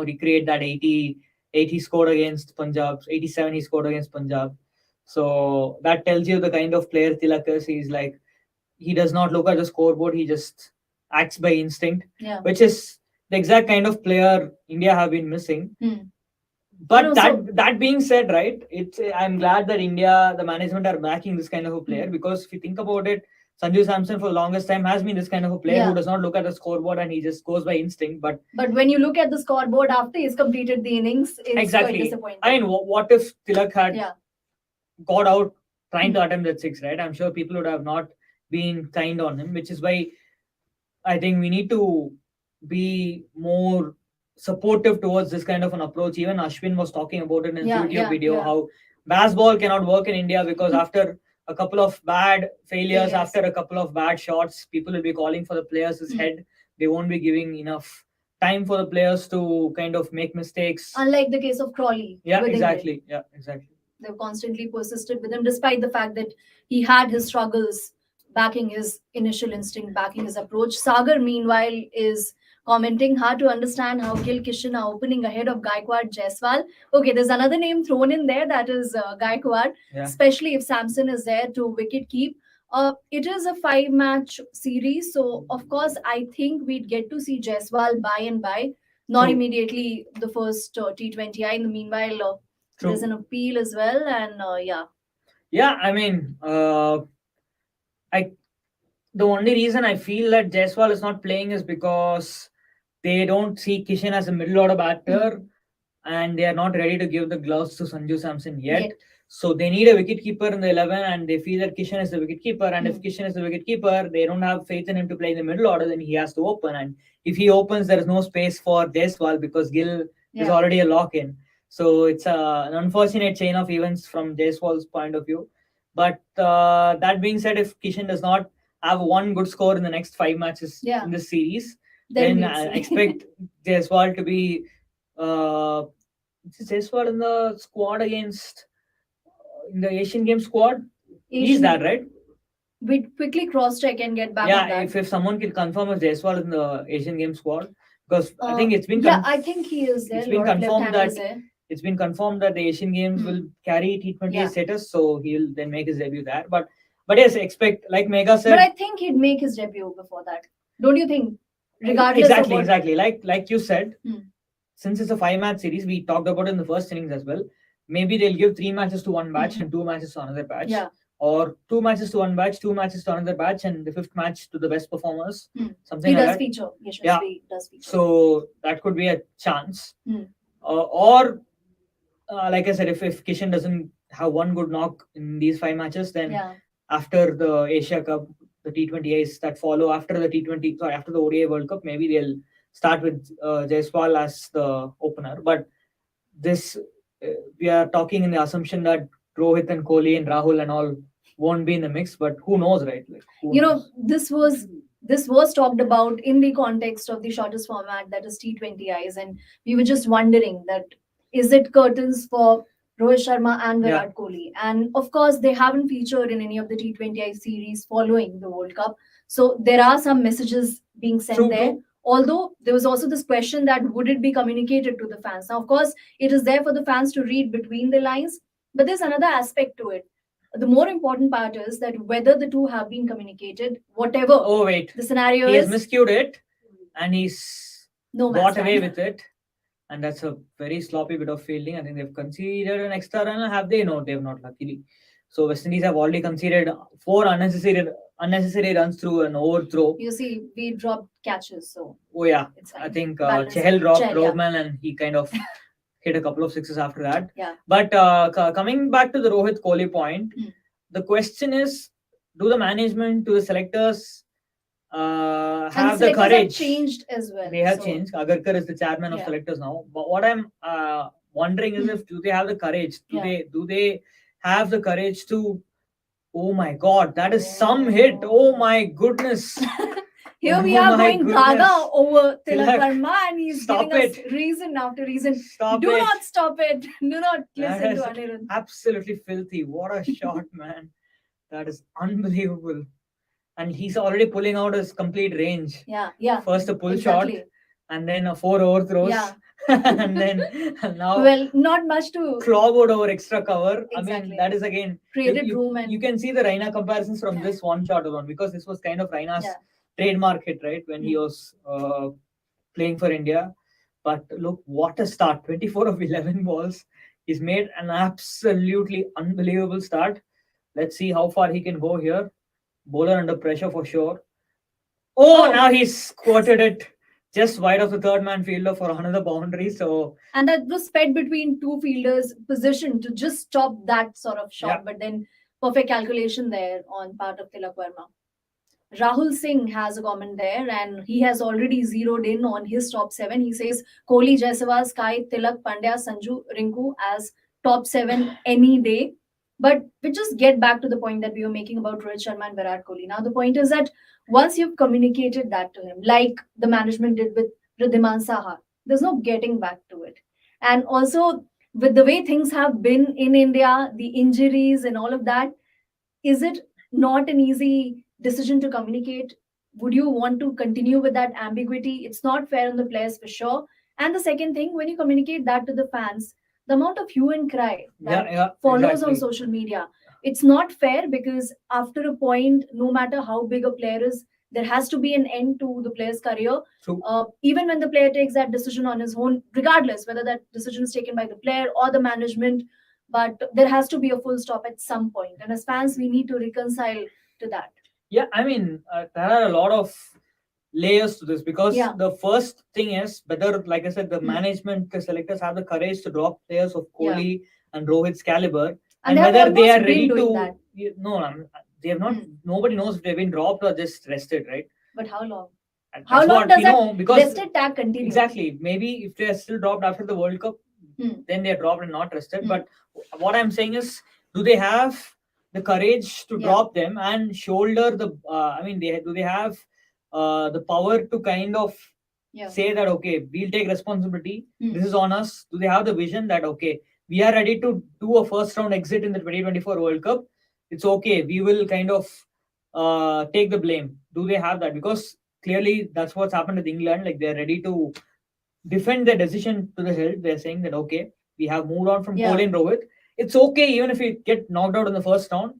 recreate that 80 he scored against Punjab, 87 he scored against Punjab. So that tells you the kind of player Tilak is. He's like, he does not look at the scoreboard, he just acts by instinct, Yeah. which is the exact kind of player India have been missing. Hmm. But No, that being said, right, I'm glad that India, the management are backing this kind of a player because if you think about it, Sanju Samson for the longest time has been this kind of a player Yeah. who does not look at the scoreboard and he just goes by instinct. But But when you look at the scoreboard after he's completed the innings, it's Exactly. quite disappointing. I mean, what if Tilak had Yeah. got out trying to attempt that 6, right? I'm sure people would have not been kind on him, which is why I think we need to be more supportive towards this kind of an approach. Even Ashwin was talking about it in his Yeah, YouTube yeah, video yeah. how baseball cannot work in India because after a couple of bad failures, Failures. after a couple of bad shots, people will be calling for the players' head. They won't be giving enough time for the players to kind of make mistakes. Unlike the case of Crawley. Yeah, with England. exactly. Yeah, exactly. They've constantly persisted with him, despite the fact that he had his struggles backing his initial instinct, backing his approach. Sagar, meanwhile, is commenting hard to understand how Gil Kishan are opening ahead of Gaikwad Jaiswal. Okay, there's another name thrown in there, that is Gaikwad, Yeah. especially if Samson is there to wicket keep. It is a 5-match series, so of course, I think we'd get to see Jaiswal by and by, not True. immediately the first T20I. In the meanwhile, True. there's an appeal as well, and Yeah, I mean, the only reason I feel that Jaiswal is not playing is because they don't see Kishan as a middle order batter, and they are not ready to give the gloves to Sanju Samson yet. Yet. So they need a wicketkeeper in the 11, and they feel that Kishan is the wicketkeeper. And if Hmm. Kishan is the wicketkeeper, they don't have faith in him to play in the middle order. Then he has to open, and if he opens, there is no space for Jaiswal because Gill is Yeah. already a lock-in. So it's an unfortunate chain of events from Jaiswal's point of view. But that being said, if Kishan does not have one good score in the next 5 matches Yeah. in this series, Then then we'll see. expect Jaiswal to be. Is Jaiswal in the squad against in the Asian Games squad? He's Asian- that, right? We quickly cross check and get back on Yeah, that. if someone can confirm if Jaiswal in the Asian Games squad, because I think it's been yeah, I think he is there. it's been Lot of confirmed left-handers that- there. it's been confirmed that the Asian Games will carry T20 Yeah. status, so he'll then make his debut there. But yes, expect, like Mega said, But I think he'd make his debut before that. Don't you think? Regardless of what. exactly. Like you said, Hmm. since it's a 5-match series, we talked about it in the first innings as well. Maybe they'll give 3 matches to one batch and 2 matches to another batch. Yeah. Or 2 matches to one batch, 2 matches to another batch, and the 5th match to the best performers. Hmm. Something He like does that. feature. Yashasvi Yeah. does feature. So that could be a chance. Hmm. Or like I said, if Kishan doesn't have one good knock in these 5 matches, then yeah. after the Asia Cup, the T20Is that follow after after the ODI World Cup, maybe they'll start with Jaiswal as the opener. But this, we are talking in the assumption that Rohit and Kohli and Rahul and all won't be in the mix. But who knows, right? Like, who You knows? know, this was talked about in the context of the shortest format, that is T20Is, and we were just wondering that is it curtains for Rohit Sharma and Yeah. Virat Kohli? And of course, they haven't featured in any of the T20I series following the World Cup. So there are some messages being sent True, there. true. Although there was also this question that would it be communicated to the fans? Now, of course, it is there for the fans to read between the lines, but there's another aspect to it. The more important part is that whether the two have been communicated, whatever Oh wait, the scenario he has is, miscued it, and he's no got match away done. with it. And that's a very sloppy bit of fielding. I think they've conceded an extra run. Have they? No, they've not, luckily. So West Indies have already conceded 4 unnecessary runs through an overthrow. You see, we dropped catches, so Oh yeah, it's fine. I think Balance. Chahal dropped Chahal, yeah. Roadman, and he kind of hit a couple of sixes after that. Yeah. But coming back to the Rohit Kohli point, Hmm. the question is, do the management, do the selectors And have the selectors have courage? changed as well. They have so- changed. Agarkar is the chairman of Yeah. selectors now. But what I'm wondering is, if do they have the courage? Do they have the courage to? Oh my God, that is some hit! Oh my goodness! Here we Oh are my going goodness. gaga over Tilak Tilak, Verma, and he's stop giving us it. reason after reason. Stop Do it! not stop it. Do not That listen to is Anirudh. absolutely filthy. What a shot, man! That is unbelievable. And he's already pulling out his complete range. Yeah. First a pull exactly. shot, and then a 4 overthrows, Yeah. and then now Well, not much to clobbered over extra cover. I Exactly. mean, that is again, created room and you can see the Raina comparisons from Yeah. this one shot alone, because this was kind of Raina's Yeah. trademark hit, right? When he was playing for India. But look, what a start! 24 of 11 balls. He's made an absolutely unbelievable start. Let's see how far he can go here. Bowler under pressure for sure. Oh, now he's squirted it just wide of the third man fielder for another boundary. So and that was fed between two fielders positioned to just stop that sort of shot, Yeah. but then perfect calculation there on part of Tilak Verma. Rahul Singh has a comment there, and he has already zeroed in on his top 7. He says Kohli, Jaiswal, Sky, Tilak, Pandya, Sanju, Rinku as top 7 any day. But we just get back to the point that we were making about Rohit Sharma and Virat Kohli. Now the point is that once you've communicated that to him, like the management did with Riddhiman Saha, there's no getting back to it. And also, with the way things have been in India, the injuries and all of that, is it not an easy decision to communicate? Would you want to continue with that ambiguity? It's not fair on the players for sure. And the second thing, when you communicate that to the fans, the amount of hue and cry that follows on social media, it's not fair, because after a point, no matter how big a player is, there has to be an end to the player's career. True. Even when the player takes that decision on his own, regardless whether that decision is taken by the player or the management, but there has to be a full stop at some point. And as fans, we need to reconcile to that. yeah, I mean, there are a lot of layers to this, because Yeah. the first thing is whether, like I said, the management, the selectors have the courage to drop players of Kohli and Rohit's caliber. And and they have whether they almost are been ready doing to that. no, they have not. Hmm. Nobody knows if they've been dropped or just rested, right? But how long? And How that's long what does we that know, because rested tag continue? exactly, maybe if they are still dropped after the World Cup, Hmm. then they are dropped and not rested. Hmm. But what I'm saying is, do they have the courage to Yeah. drop them and shoulder the? I mean, do they have the power to kind of Yeah. say that okay, we'll take responsibility. Hmm. This is on us. Do they have the vision that okay, we are ready to do a first round exit in the 2024 World Cup? It's okay. We will kind of take the blame. Do they have that? Because clearly that's what's happened with England. Like they're ready to defend their decision to the hilt. They're saying that okay, we have moved on from Yeah. Kohli and Rohit. It's okay even if we get knocked out in the first round,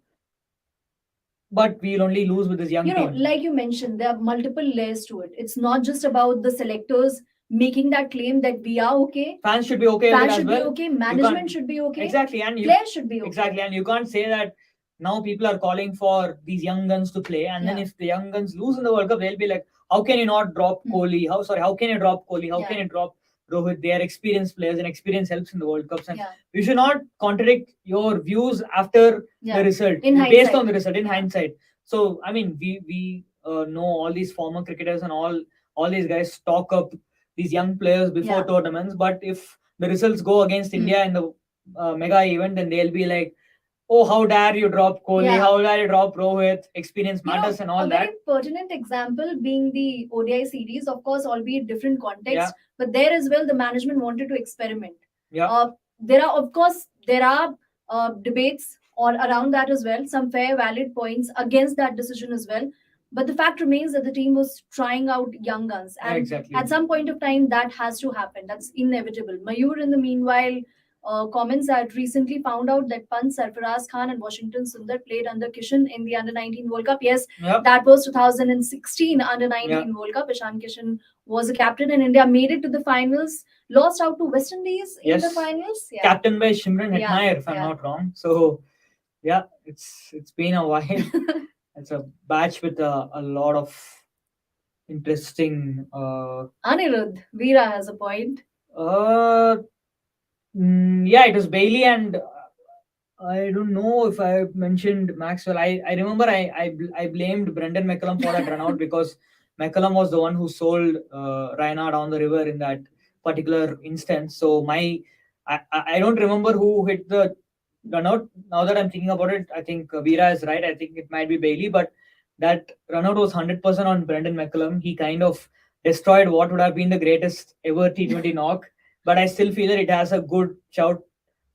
but we'll only lose with this young You know, team. like you mentioned, there are multiple layers to it. It's not just about the selectors making that claim that we are okay. Fans should be okay with it Fans as should well. be okay. can't- Management should be okay. Exactly, and Players should be okay. exactly, and you can't say that now people are calling for these young guns to play, and then Yeah. if the young guns lose in the World Cup, they'll be like, how can you not drop Hmm. Kohli? How can you drop Kohli? How Yeah. can you drop Rohit? They are experienced players, and experience helps in the World Cups. And Yeah. you should not contradict your views after Yeah. the result, In based hindsight. on the result in Yeah. hindsight. So I mean, we know all these former cricketers and all these guys stock up these young players before Yeah. tournaments. But if the results go against India in the mega event, then they'll be like, oh, how dare you drop Kohli? Yeah. How dare you drop Rohit? Experience You know, matters and all a that. very pertinent example being the ODI series, of course, albeit different context, Yeah. but there as well, the management wanted to experiment. Yeah. There are debates all around that as well, some fair, valid points against that decision as well. But the fact remains that the team was trying out young guns, Yeah, and exactly. at some point of time, that has to happen. That's inevitable. Mayur, in the meanwhile, comments that recently found out that Pant, Sarfaraz Khan, and Washington Sundar played under Kishan in the Under 19 World Cup. Yes, Yep. that was 2016 Under 19 Yeah. World Cup. Ishan Kishan was a captain, and India made it to the finals. Lost out to West Indies in the Yes. finals. Yeah. Captain by Shimran Yeah, Hetmeyer, if I'm yeah. not wrong. So yeah, it's been a while. It's a batch with a lot of interesting Anirudh, Veera has a point. yeah, it was Bailey, and I don't know if I mentioned Maxwell. I remember I blamed Brendan McCullum for that run out because McCullum was the one who sold Raina down the river in that particular instance. So I don't remember who hit the run out. Now that I'm thinking about it, I think Veera is right. I think it might be Bailey, but that run out was 100% on Brendan McCullum. He kind of destroyed what would have been the greatest ever T20 knock. But I still feel that it has a good shout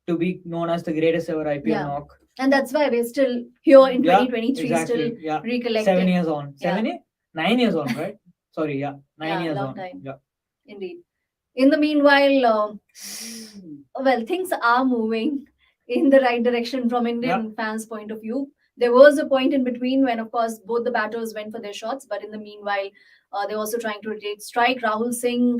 to be known as the greatest ever IPL Yeah. knock. And that's why we're still here in Yeah, 2023, exactly. still Yeah. recollecting. 7 years on. Yeah. 9 years on, right? Sorry, yeah. 9 Yeah, years long on. time. Yeah. Indeed. In the meanwhile, well, things are moving in the right direction from Indian fans' point of view. There was a point in between when, of course, both the batters went for their shots, but in the meanwhile, they're also trying to rotate strike. Rahul Singh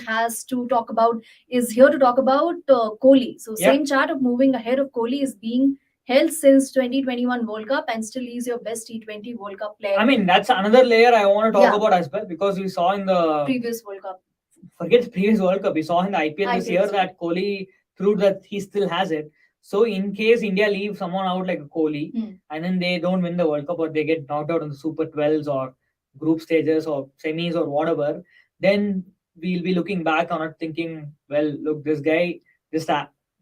is here to talk about Kohli. So, Yeah. same chart of moving ahead of Kohli is being held since 2021 World Cup, and still he's your best T20 World Cup player. I mean, that's another layer I want to talk Yeah. about as well, because we saw in the Previous World Cup. forget the previous World Cup, we saw in the IPL this IPL, year sorry. that Kohli proved that he still has it. So in case India leaves someone out like Kohli, and then they don't win the World Cup or they get knocked out in the Super 12s or group stages or semis or whatever, then we'll be looking back on it thinking, well, look, this guy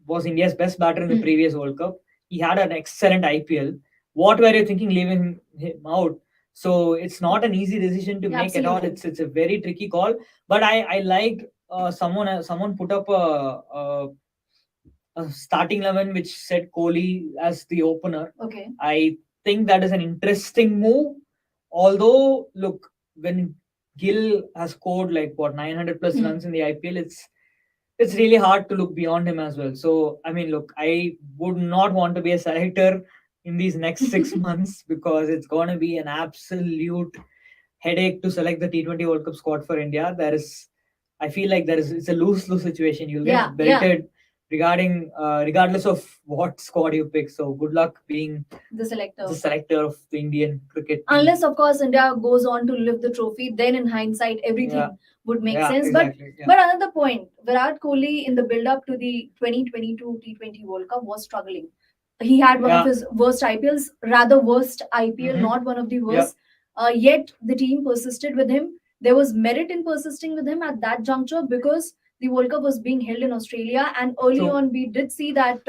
was India's best batter in the previous World Cup. He had an excellent IPL. What were you thinking leaving him out? So it's not an easy decision to make at all. Absolutely. It's a very tricky call. But I liked someone put up a starting 11 which said Kohli as the opener. Okay. I think that is an interesting move. Although, look, when Gill has scored like 900 plus runs in the IPL, it's really hard to look beyond him as well. So I mean, look, I would not want to be a selector in these next 6 months because it's going to be an absolute headache to select the T20 World Cup squad for India. I feel like it's a lose-lose situation. You'll get belted regardless of what squad you pick. So good luck being The selector. the selector of the Indian cricket team. Unless, of course, India goes on to lift the trophy, then in hindsight, everything would make sense. Exactly, But another point, Virat Kohli in the build-up to the 2022 T20 World Cup was struggling. he had one of Yeah. his worst IPLs, rather worst IPL, not one of the worst. Yet the team persisted with him. There was merit in persisting with him at that juncture because the World Cup was being held in Australia, and early True. on we did see that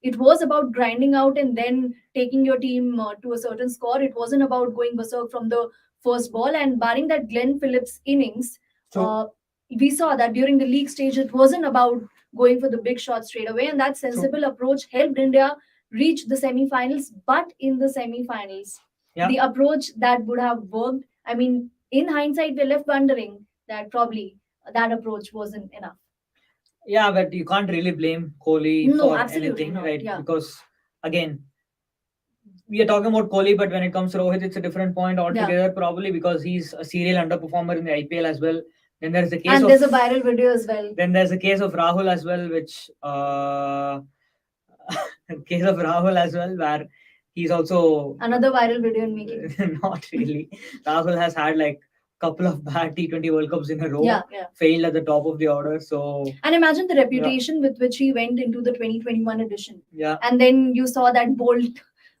it was about grinding out and then taking your team to a certain score. It wasn't about going berserk from the first ball. And barring that Glenn Phillips innings, True. we saw that during the league stage it wasn't about going for the big shot straight away, and that sensible approach helped India reach the semi-finals. But in the semi-finals, Yeah. the approach that would have worked, I mean, in hindsight, we're left wondering that probably that approach wasn't enough. Yeah, but you can't really blame Kohli No, for absolutely anything, not, right? yeah. Because again, we are talking about Kohli, but when it comes to Rohit, it's a different point altogether. Probably because he's a serial underperformer in the IPL as well. Then there's the case And of there's a viral video as well. Then there's a case of Rahul as well, which case of Rahul as well, where he's also Another viral video in making. not really. Rahul has had like couple of bad T20 World Cups in a row, Yeah. failed at the top of the order. So And imagine the reputation with which he went into the 2021 edition. yeah, And then you saw that bowling,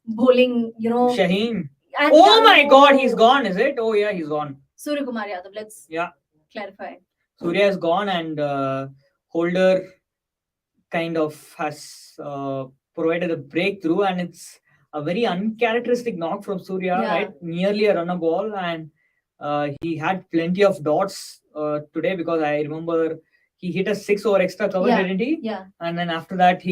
Shaheen. And Oh my God, he's gone, is it? Oh yeah, he's gone. Surya Kumar Yadav, let's clarify. Surya is gone, and Holder kind of has provided a breakthrough, and it's a very uncharacteristic knock from Surya, right? Nearly a runner ball, and he had plenty of dots today, because I remember he hit a 6 over extra cover, didn't he? Yeah. And then after that,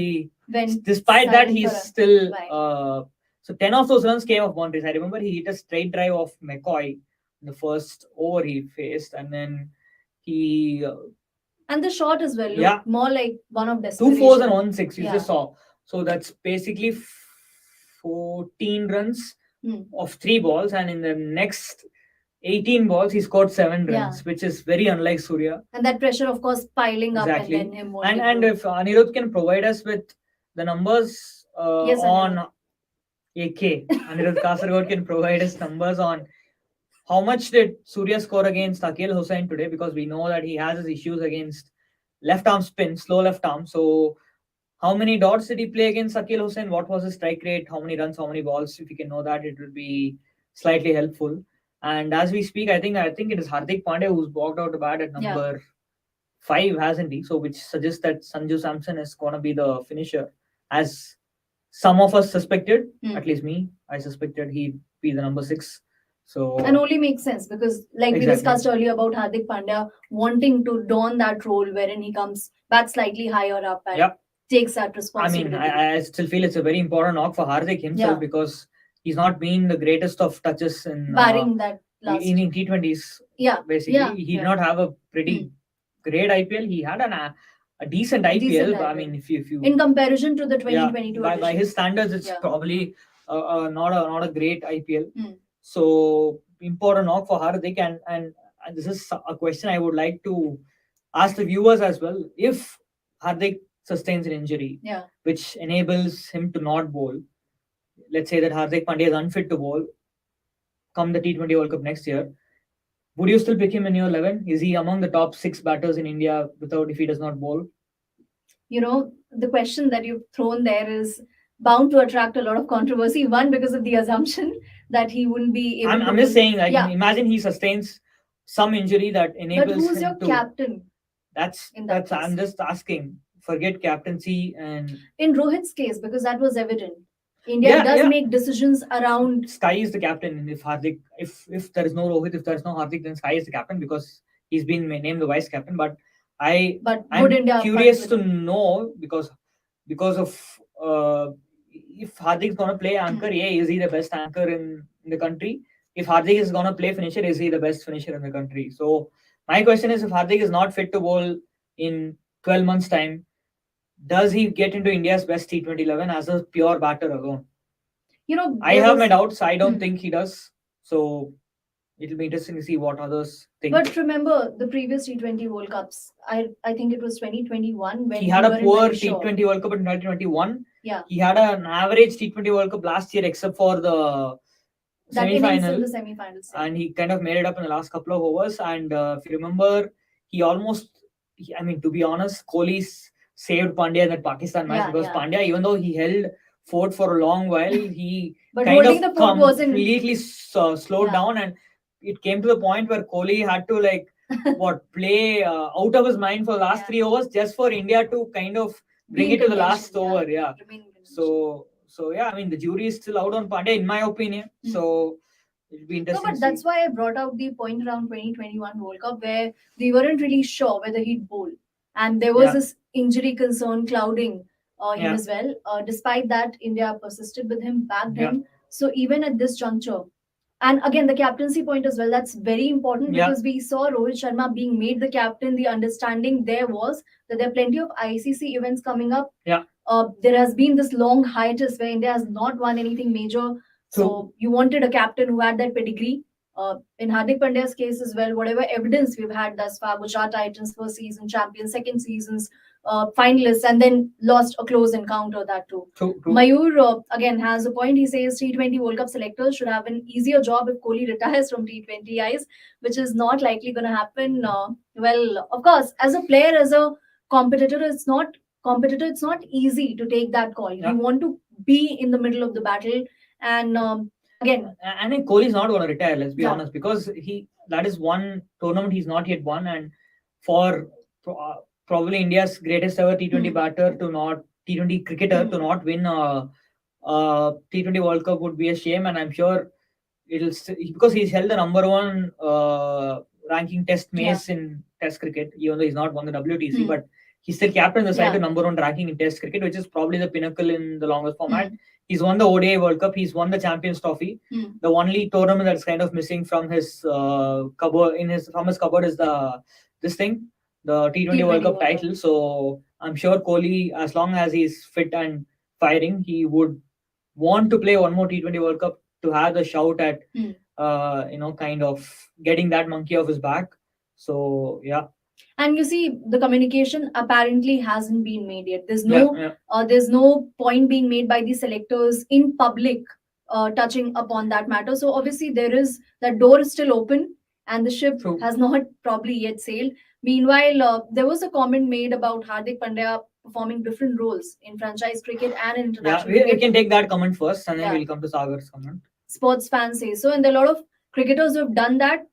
Went despite that, silent he's for a still while. so 10 of those runs came off boundaries. I remember he hit a straight drive off McCoy in the first over he faced, and then he And the shot as well looked more like one of 2 desperation. 4s and 1 6. You Yeah. just saw. So that's basically 14 runs Hmm. of 3 balls, and in the next 18 balls he scored 7 Yeah. runs, which is very unlike Surya. And that pressure, of course, piling up Exactly. and then him And if Anirudh can provide us with the numbers Yes, on AK, Anirudh Kasargod can provide us numbers on how much did Surya score against Akil Hussain today, because we know that he has his issues against left arm spin, slow left arm. So how many dots did he play against Akil Hussain? What was his strike rate? How many runs? How many balls? If you can know that, it will be slightly helpful. And as we speak, I think it is Hardik Pandya who's walked out to bat at number 5, hasn't he? So which suggests that Sanju Samson is going to be the finisher, as some of us suspected. At least me, I suspected he'd be the number 6. So and only makes sense because, like we discussed earlier about Hardik Pandya wanting to don that role wherein he comes back slightly higher up and takes that responsibility. I mean, I still feel it's a very important knock for Hardik himself, because he's not been the greatest of touches in barring that last in T20s. Yeah, basically, he did not have a pretty great IPL. He had a decent IPL. I mean, if you in comparison to the 2022 by his standards, it's probably not a great IPL. So important knock for Hardik, and this is a question I would like to ask the viewers as well. If Hardik sustains an injury, which enables him to not bowl, let's say that Hardik Pandya is unfit to bowl come the T20 World Cup next year, would you still pick him in your 11? Is he among the top 6 batters in India if he does not bowl? You know, the question that you've thrown there is bound to attract a lot of controversy. One, because of the assumption that he wouldn't be able I'm just saying, like, imagine he sustains some injury that enables him to... But who's your captain? That's I'm just asking. Forget captaincy and... In Rohit's case, because that was evident. India does make decisions around... Sky is the captain. And if Hardik, if there is no Rohit, if there is no Hardik, then Sky is the captain because he's been named the vice captain. But I'm curious to know because of if Hardik is going to play anchor, is he the best anchor in the country? If Hardik is going to play finisher, is he the best finisher in the country? So my question is, if Hardik is not fit to bowl in 12 months' time, does he get into India's best T20 11 as a pure batter alone? You know, I have my doubts. I don't think he does. So it'll be interesting to see what others think. But remember the previous T20 World Cups. I think it was 2021 when he had a poor T20 World Cup in 2021. Yeah. He had an average T20 World Cup last year, except for the semi-final. The semi-finals. And he kind of made it up in the last couple of overs. And if you remember, to be honest, Kohli saved Pandya in that Pakistan match because Pandya, even though he held fort for a long while. He But kind holding of the fort wasn't. completely slowed Yeah. down, and it came to the point where Kohli had to play out of his mind for the last Yeah. 3 overs just for India to kind of bring Be it in to the last contention, over. Yeah. Remain in contention. So yeah, I mean the jury is still out on Pandya, in my opinion. So it'll be No, interesting. but that's why I brought out the point around 2021 World Cup where we weren't really sure whether he'd bowl. And there was Yeah. this injury concern clouding him Yeah. as well. Despite that, India persisted with him, backed Yeah. him. So even at this juncture, and again, the captaincy point as well, that's very important Yeah. because we saw Rohit Sharma being made the captain. The understanding there was that there are plenty of ICC events coming up. Yeah. There has been this long hiatus where India has not won anything major. So you wanted a captain who had that pedigree. In Hardik Pandya's case as well, whatever evidence we've had thus far, Gujarat Titans first season, champions, second seasons, finalists, and then lost a close encounter that too. True. Mayur again has a point. He says T20 World Cup selectors should have an easier job if Kohli retires from T20Is, which is not likely going to happen. Well, of course, as a player, as a competitor, it's not easy to take that call. Yeah. You want to be in the middle of the battle, and again, I think Kohli is not going to retire. Let's be Yeah. honest, because that is one tournament he's not yet won, and for probably India's greatest ever T20 batter to not T20 cricketer to not win a T20 World Cup would be a shame, and I'm sure because he's held the number one ranking test mace in Test cricket, even though he's not won the WTC, but he's still captained the side to number one ranking in Test cricket, which is probably the pinnacle in the longest format. He's won the ODI World Cup. He's won the Champions Trophy. The only tournament that's kind of missing from his cupboard is the T20 World Cup title. So I'm sure Kohli, as long as he's fit and firing, he would want to play one more T20 World Cup to have the shout at kind of getting that monkey off his back. So yeah. And you see, the communication apparently hasn't been made yet. There's no point being made by the selectors in public touching upon that matter. So obviously that door is still open, and the ship has not probably yet sailed. Meanwhile, there was a comment made about Hardik Pandya performing different roles in franchise cricket and in international we cricket. can take that comment first, and then we'll come to Sagar's comment. Sports fans say so, and there are a lot of cricketers who have done that.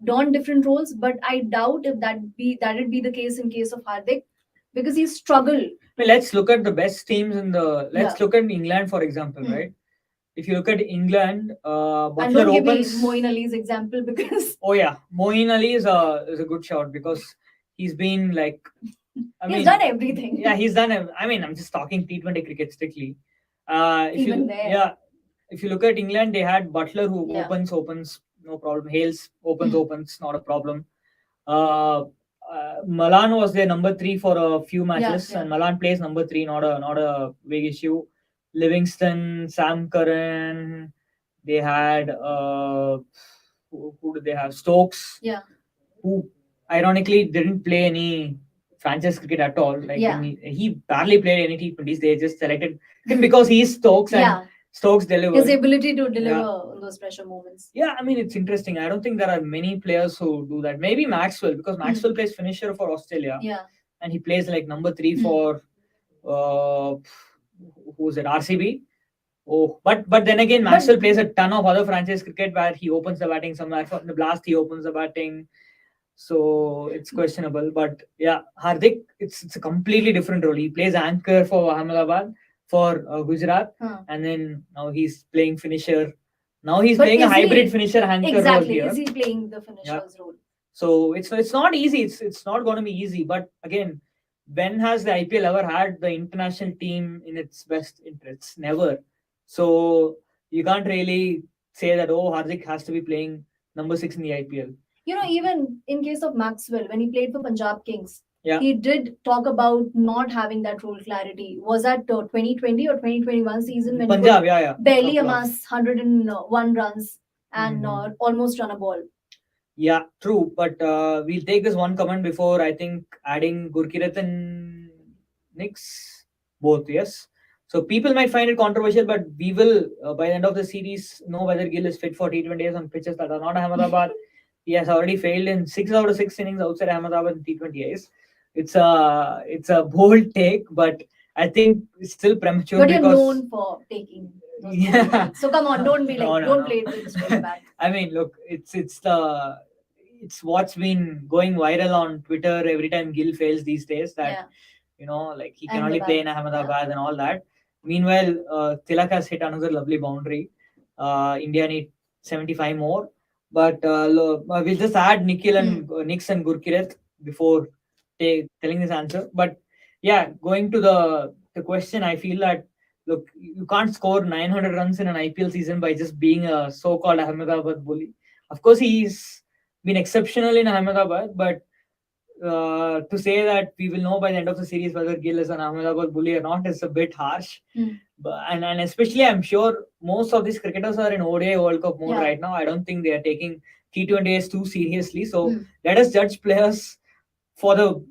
Done different roles, but I doubt if that'd be the case in case of Hardik, because he struggled. Well, let's look at the best teams in the. Let's look at England, for example, right? If you look at England, And Butler don't give me opens. Moeen Ali's example because Oh yeah, Moeen Ali is a good shout because he's been he's done everything. Yeah, he's done. I'm just talking T20 cricket strictly. If you look at England, they had Butler who opens. No problem. Hales opens, not a problem. Malan was their number 3 for a few matches, and Malan plays number 3, not a big issue. Livingston, Sam Curran, they had who did they have? Stokes, who ironically didn't play any franchise cricket at all. He barely played any T20s. They just selected him because he's Stokes and Stokes delivers. His ability to deliver on those pressure moments. Yeah, I mean, it's interesting. I don't think there are many players who do that. Maybe Maxwell, because Maxwell plays finisher for Australia. Yeah. And he plays number 3 for who's it? RCB. Oh, but then again, Maxwell plays a ton of other franchise cricket where he opens the batting. Somewhere from the blast, he opens the batting. So it's questionable. But yeah, Hardik, it's a completely different role. He plays anchor for Ahmedabad, for Gujarat, and then now he's playing finisher. Now he's playing a hybrid finisher anchor role here. Is he playing the finisher's role? So it's not easy. It's not going to be easy. But again, when has the IPL ever had the international team in its best interests? Never. So you can't really say that Hardik has to be playing number 6 in the IPL. Even in case of Maxwell, when he played for Punjab Kings, he did talk about not having that role clarity. Was that 2020 or 2021 season when Punjab, he barely amass 101 runs and almost run a ball? Yeah, true. But we'll take this one comment before, I think, adding Gurkirat and Nix. Both, yes. So people might find it controversial, but we will, by the end of the series, know whether Gill is fit for T20s on pitches that are not Ahmedabad. He has already failed in 6 out of 6 innings outside Ahmedabad in T20Is. It's a bold take, but I think it's still premature But you're because known for taking those Yeah. moments. So come on, don't be like, No, no, don't no. play it straight back. I mean, look, it's what's been going viral on Twitter every time Gill fails these days. That like he can only play in Ahmedabad and all that. Meanwhile, Tilak has hit another lovely boundary. India need 75 more, but we'll just add Nikhil and Nix and Gurkirat before telling this answer. But yeah, going to the question, I feel that look, you can't score 900 runs in an IPL season by just being a so-called Ahmedabad bully. Of course, he's been exceptional in Ahmedabad, but to say that we will know by the end of the series whether Gill is an Ahmedabad bully or not is a bit harsh. And especially, I'm sure most of these cricketers are in ODI World Cup mode right now. I don't think they are taking T20Is too seriously. So let us judge players for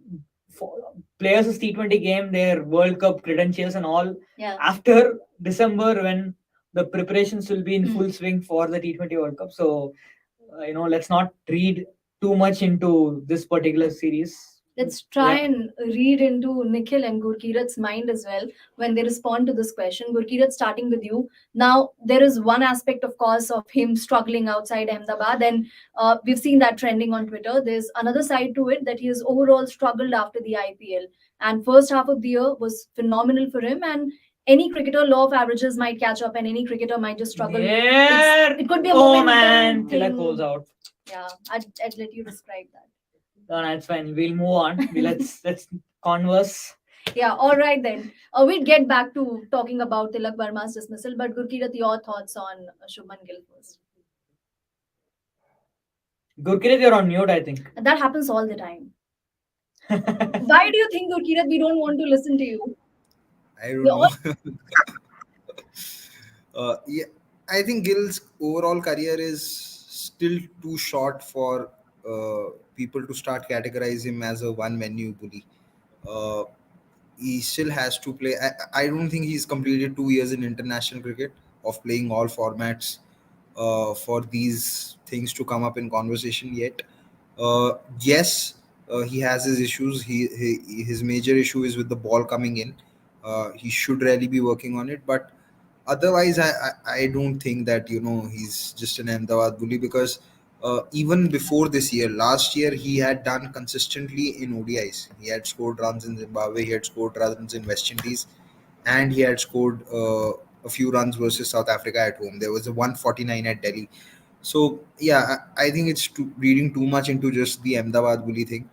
players' T20 game, their World Cup credentials and all after December when the preparations will be in full swing for the T20 World Cup. So let's not read too much into this particular series. Let's try and read into Nikhil and Gurkirat's mind as well when they respond to this question. Gurkirat, starting with you. Now, there is one aspect, of course, of him struggling outside Ahmedabad, and we've seen that trending on Twitter. There's another side to it that he has overall struggled after the IPL. And first half of the year was phenomenal for him, and any cricketer, law of averages might catch up, and any cricketer might just struggle. It could be a momentum thing. Tilak goes out. Yeah, I'd let you describe that. No, that's fine. We'll move on. Let's converse. Yeah, all right then. We'll get back to talking about Tilak Verma's dismissal, but Gurkirat, your thoughts on Shubman Gill first. Gurkirat, you're on mute, I think. That happens all the time. Why do you think, Gurkirat, we don't want to listen to you? I don't know. Yeah, I think Gill's overall career is still too short for people to start categorize him as a one menu bully. He still has to play. I don't think he's completed 2 years in international cricket of playing all formats for these things to come up in conversation yet. Yes, he has his issues. His major issue is with the ball coming in. He should really be working on it, but otherwise, I don't think that he's just an Ahmedabad bully because even before this year, last year he had done consistently in ODIs. He had scored runs in Zimbabwe, he had scored runs in West Indies, and he had scored a few runs versus South Africa at home. There was a 149 at Delhi. So yeah, I think it's reading too much into just the Ahmedabad bully thing.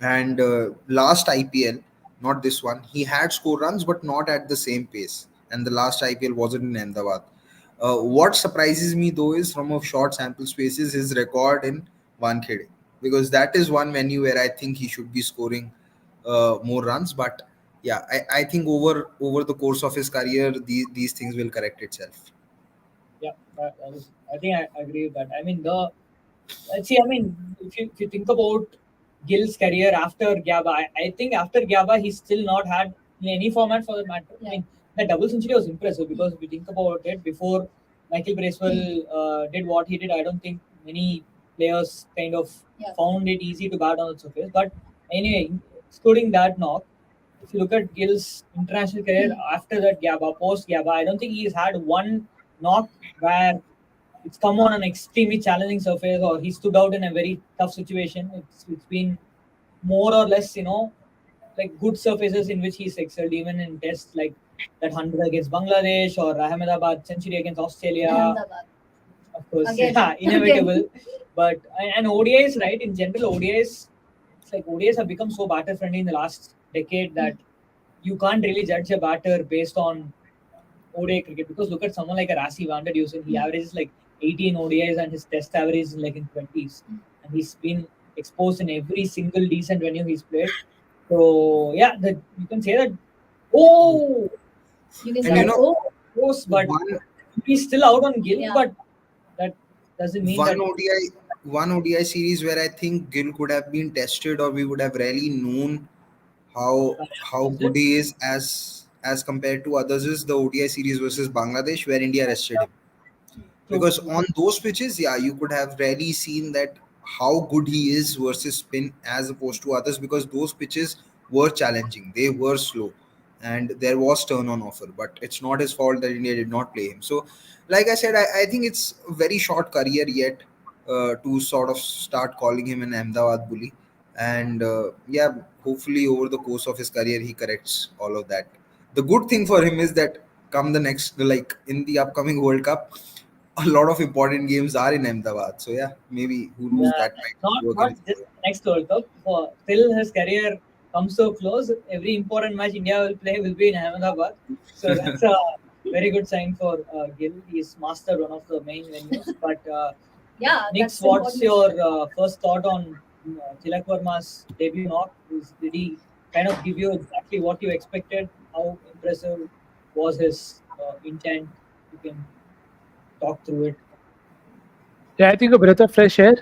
And last IPL, not this one, he had scored runs, but not at the same pace. And the last IPL wasn't in Ahmedabad. What surprises me though is from a short sample space is his record in Wankhede, because that is one venue where I think he should be scoring more runs. But yeah, I think over the course of his career, these things will correct itself. Yeah, I think I agree with that. I mean, if you think about Gill's career after Gaba, I think after Gaba, he's still not had in any format for that matter. I mean, that double century was impressive because if you think about it, before Michael Bracewell did what he did, I don't think many players kind of found it easy to bat on the surface. But anyway, excluding that knock, if you look at Gill's international career after that Gaba, post Gaba, I don't think he's had one knock where it's come on an extremely challenging surface or he stood out in a very tough situation. It's been more or less, like good surfaces in which he's excelled, even in tests like that 100 against Bangladesh or Ahmedabad century against Australia. Of course, inevitable. But and ODIs, right? In general, ODIs, it's like ODIs have become so batter friendly in the last decade that you can't really judge a batter based on ODI cricket, because look at someone like a Rassi Van der Dusen. He averages like 18 ODIs and his test average is like in 20s, and he's been exposed in every single decent venue he's played. So yeah, you can say that. Oh, you can say close, but he's still out on Gill. But that doesn't mean one ODI series where I think Gill could have been tested, or we would have really known how good he is as compared to others, is the ODI series versus Bangladesh, where India rested him. Because on those pitches, you could have really seen that how good he is versus spin as opposed to others, because those pitches were challenging. They were slow. and there was turn on offer, but it's not his fault that India did not play him. So, like I said, I think it's a very short career yet to sort of start calling him an Ahmedabad bully. And yeah, hopefully over the course of his career, he corrects all of that. The good thing for him is that come the next, like in the upcoming World Cup, a lot of important games are in Ahmedabad. So yeah, maybe who knows, Yeah, that might work in not his just favor. next World Cup. For till his career comes so close, every important match India will play will be in Ahmedabad. So that's a very good sign for Gill. He's mastered one of the main venues. But Yeah, Nix, that's what's important. your first thought on Tilak Verma's debut knock? Did he kind of give you exactly what you expected? How impressive was his intent? You can talk through it. Yeah, I think a breath of fresh air,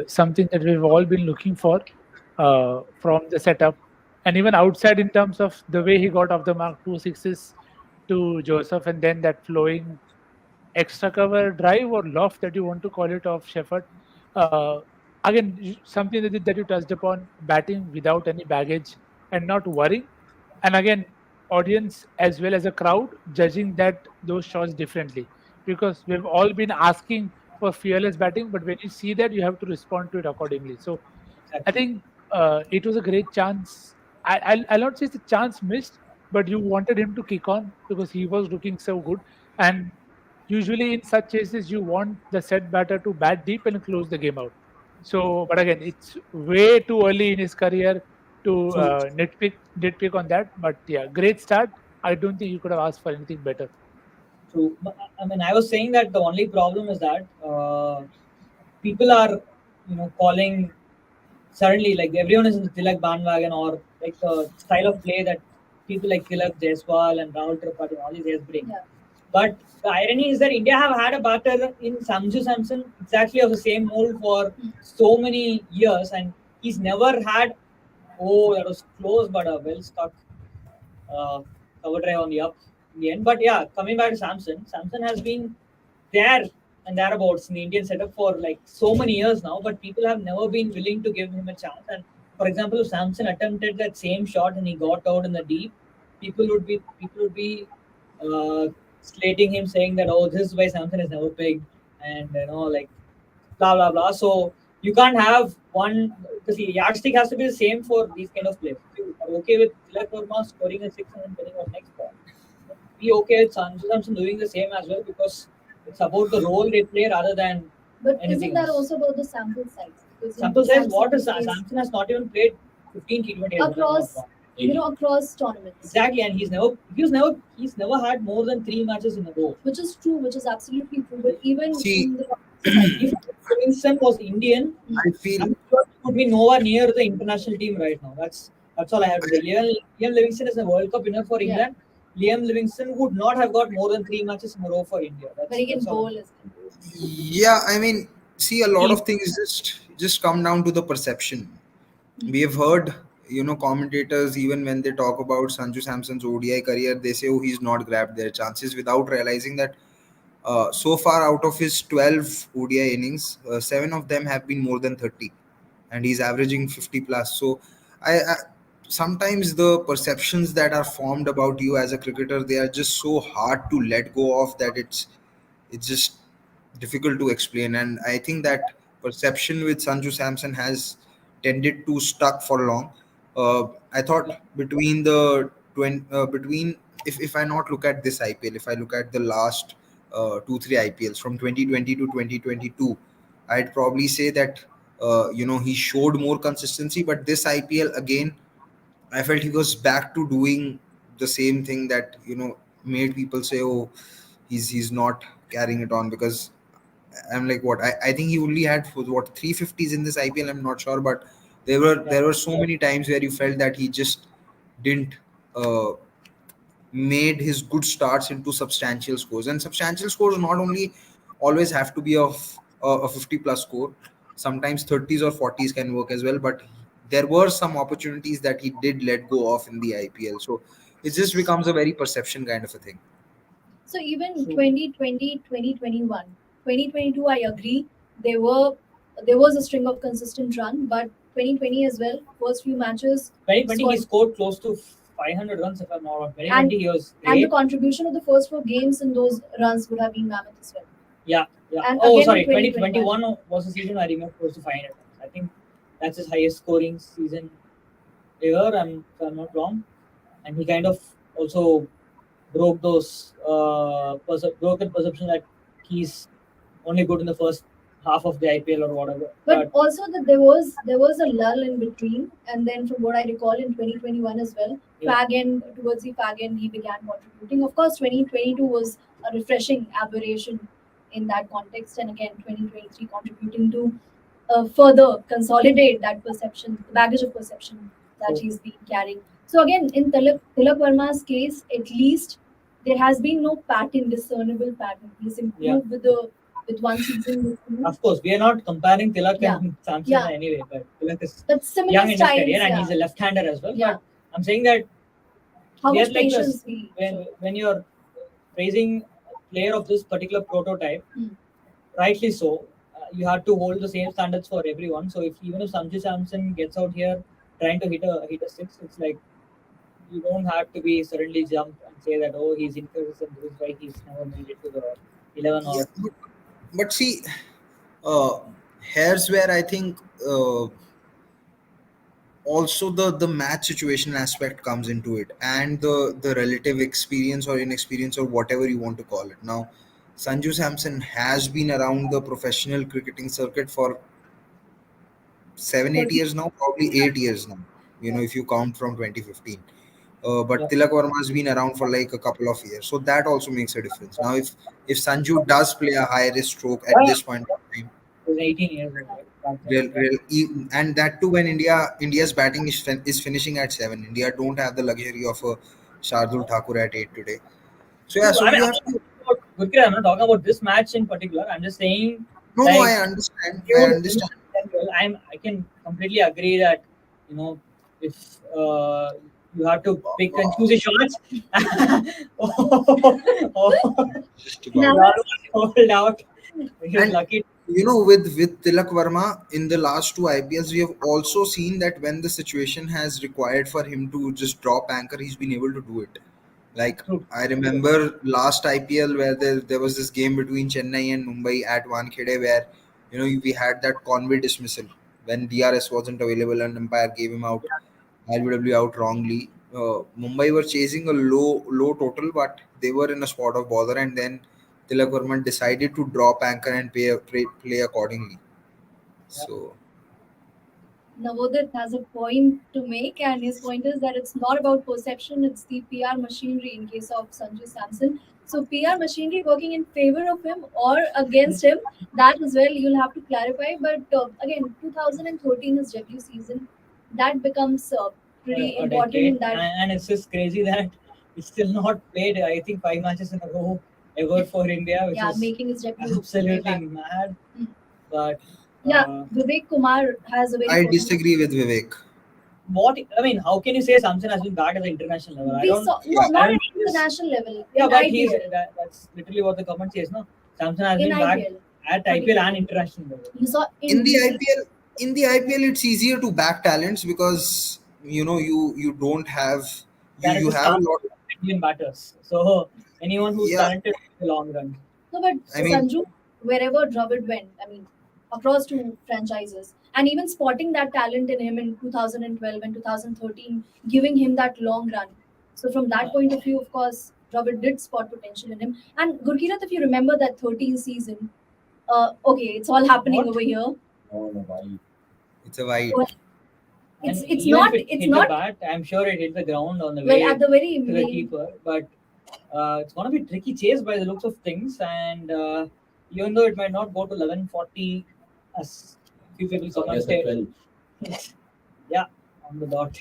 something that we've all been looking for from the setup, and even outside in terms of the way he got off the mark, two sixes to Joseph, and then that flowing extra cover drive or loft that you want to call it of Shepard. Uh, Again, something that you touched upon, batting without any baggage and not worrying. And again, audience as well as a crowd judging that those shots differently, because we've all been asking for fearless batting, but when you see that, you have to respond to it accordingly. So I Exactly. think it was a great chance. I'll not say it's a chance missed, but you wanted him to kick on because he was looking so good. And usually in such cases, you want the set batter to bat deep and close the game out. So, but again, it's way too early in his career to So nitpick on that. But yeah, great start. I don't think you could have asked for anything better. True. I mean, I was saying that the only problem is that people are, calling suddenly like everyone is in the Tilak bandwagon or like the style of play that people like Tilak Jaiswal and Rahul Tripathi and all these guys bring. Yeah. But the irony is that India have had a batter in Samson exactly of the same mold for so many years, and he's never had. Oh, that was close, but a well stuck uh, cover drive on the up in the end. But yeah, coming back to Samson has been there and thereabouts in the Indian setup for like so many years now, but people have never been willing to give him a chance. And for example, if Samson attempted that same shot and he got out in the deep, people would be uh, slating him, saying that oh, this is why Samson is never picked, and like blah blah blah. So you can't have one because the yardstick has to be the same for these kind of players. If you are okay with Tilak Verma scoring a six and then getting out next ball, be okay with Sanju Samson doing the same as well because it's about the role they play rather than But anything isn't that else. also about the sample size? Because Sample size, what is Samson is Samson has not even played 15 T20 if I'm not across, wrong. across tournaments, Exactly, and he's never had more than 3 matches in a row. which is true, which is absolutely true. But even see, in the domestic If Livingston was Indian, I feel I'm sure he would be nowhere near the international team right now. That's all I have to say. Liam Livingston is a World Cup winner for Yeah. England. Liam Livingston would not have got more than 3 matches in a row for India. but he can That's all. bowl as well. yeah, I mean, see, a lot He, of things just come down to the perception. We have heard, commentators, even when they talk about Sanju Samson's ODI career, they say, oh, he's not grabbed their chances, without realizing that so far out of his 12 ODI innings, 7 of them have been more than 30, and he's averaging 50 plus. So I sometimes the perceptions that are formed about you as a cricketer, they are just so hard to let go of that it's just difficult to explain. And I think that perception with Sanju Samson has tended to stuck for long. I thought between the between, if I not look at this IPL, if I look at the last 2 3 IPLs from 2020 to 2022, I'd probably say that he showed more consistency. But this IPL again, I felt he was back to doing the same thing that made people say, "Oh, he's not carrying it on." Because I'm like, what? I think he only had what 350s in this IPL. I'm not sure, but there were yeah, there were so many times where you felt that he just didn't uh, made his good starts into substantial scores. And substantial scores not only always have to be of a 50 plus score. Sometimes 30s or 40s can work as well. But there were some opportunities that he did let go of in the IPL. So it just becomes a very perception kind of a thing. So even true. 2020, 2021, 2022, I agree. There was a string of consistent run, but 2020 as well. First few matches, 2020 he scored scored close to 500 runs if I'm not wrong. 2020 And- he was And the great. contribution of the first 4 games in those runs would have been mammoth as well. Yeah. And Oh, again sorry. in 2021. 2021 was the season I remember close to 500 runs. I think that's his highest scoring season ever, if I'm not wrong. And he kind of also broke those broken perception that he's only good in the first half of the IPL or whatever. But also that there was a lull in between, and then from what I recall in 2021 as well, Yeah. towards the fag end he began contributing. Of course, 2022 was a refreshing aberration in that context, and again 2023 contributing to further consolidate that perception, the baggage of perception that True. he's been carrying. So again, in Tilak Verma's case, at least there has been no discernible pattern. He's improved with one season. Of course, we are not comparing Tilak Yeah. and Samson Yeah. in any way, but Tilak is But similar young in his styles, career and yeah. he's a left-hander as well. Yeah. But I'm saying that How we much are like patience this, we when you're praising a player of this particular prototype, Hmm. rightly so, you have to hold the same standards for everyone. So even if Sanju Samson gets out here trying to hit a six, it's like you don't have to be suddenly jump and say that he's inconsistent, this is why he's never made it to the 11 or Yeah, but see, here's where I think also the match situation aspect comes into it, and the relative experience or inexperience or whatever you want to call it. Now, Sanju Samson has been around the professional cricketing circuit for 7-8 years now, probably 8 years now. If you count from 2015. But Yeah. Tilak Verma has been around for like a couple of years, so that also makes a difference. Now, if Sanju does play a high risk stroke at this point in time, he was 18 years old. Right? Back then. and that too when India's batting is finishing at 7. India don't have the luxury of a Shardul Thakur at 8 today. So yeah, so I mean, you have to. I'm not talking about this match in particular. I'm just saying, No, like, I understand. you I know, understand. in general, I can completely agree that if you have to pick and choose your shots. Just Now- about. Hold out. You're And- lucky. With Tilak Verma in the last 2 IPLs, we have also seen that when the situation has required for him to just drop anchor, he's been able to do it. Like, True. I remember last IPL where there was this game between Chennai and Mumbai at Wankhede where we had that Conway dismissal when DRS wasn't available and umpire gave him out, LBW out wrongly. Mumbai were chasing a low total, but they were in a spot of bother, and then Tilak Verma decided to drop anchor and play accordingly. So Navodit has a point to make, and his point is that it's not about perception, it's the PR machinery in case of Sanju Samson. So, PR machinery working in favor of him or against him, that as well you'll have to clarify. But again, 2013 is debut season, that becomes pretty a important decade. in that. And it's just crazy that he's still not played, I think, 5 matches in a row ever for India, which Yeah, is making his debut. absolutely back. mad. Hmm. But Yeah, Vivek Kumar has a very. I positive- disagree with Vivek. how can you say Samson has been bad at the international level? I We don't. saw, Yeah. not I at don't think this- international level. Yeah, in but IPL. that's literally what the comment says, no? Samson has In been bad IPL. at IPL and international level. You saw In the IPL, it's easier to back talents because you don't have That is you the have a start lot. of Indian batters. So anyone who's Yeah. talented in the long run. No, but I mean- Sanju, wherever Dravid went, across two franchises, and even spotting that talent in him in 2012 and 2013, giving him that long run. So from that point of view, of course, Dravid did spot potential in him. And Gurkirat, if you remember that 13 season, okay, it's all happening What? over here. It's a wide. Well, It's And it's even not if it it's hit not the bat, I'm sure it hit the ground on the well way at the very to the main. keeper. But it's going to be tricky chase by the looks of things. And even though it might not go to 1140, as few people commented, yeah, on the dot.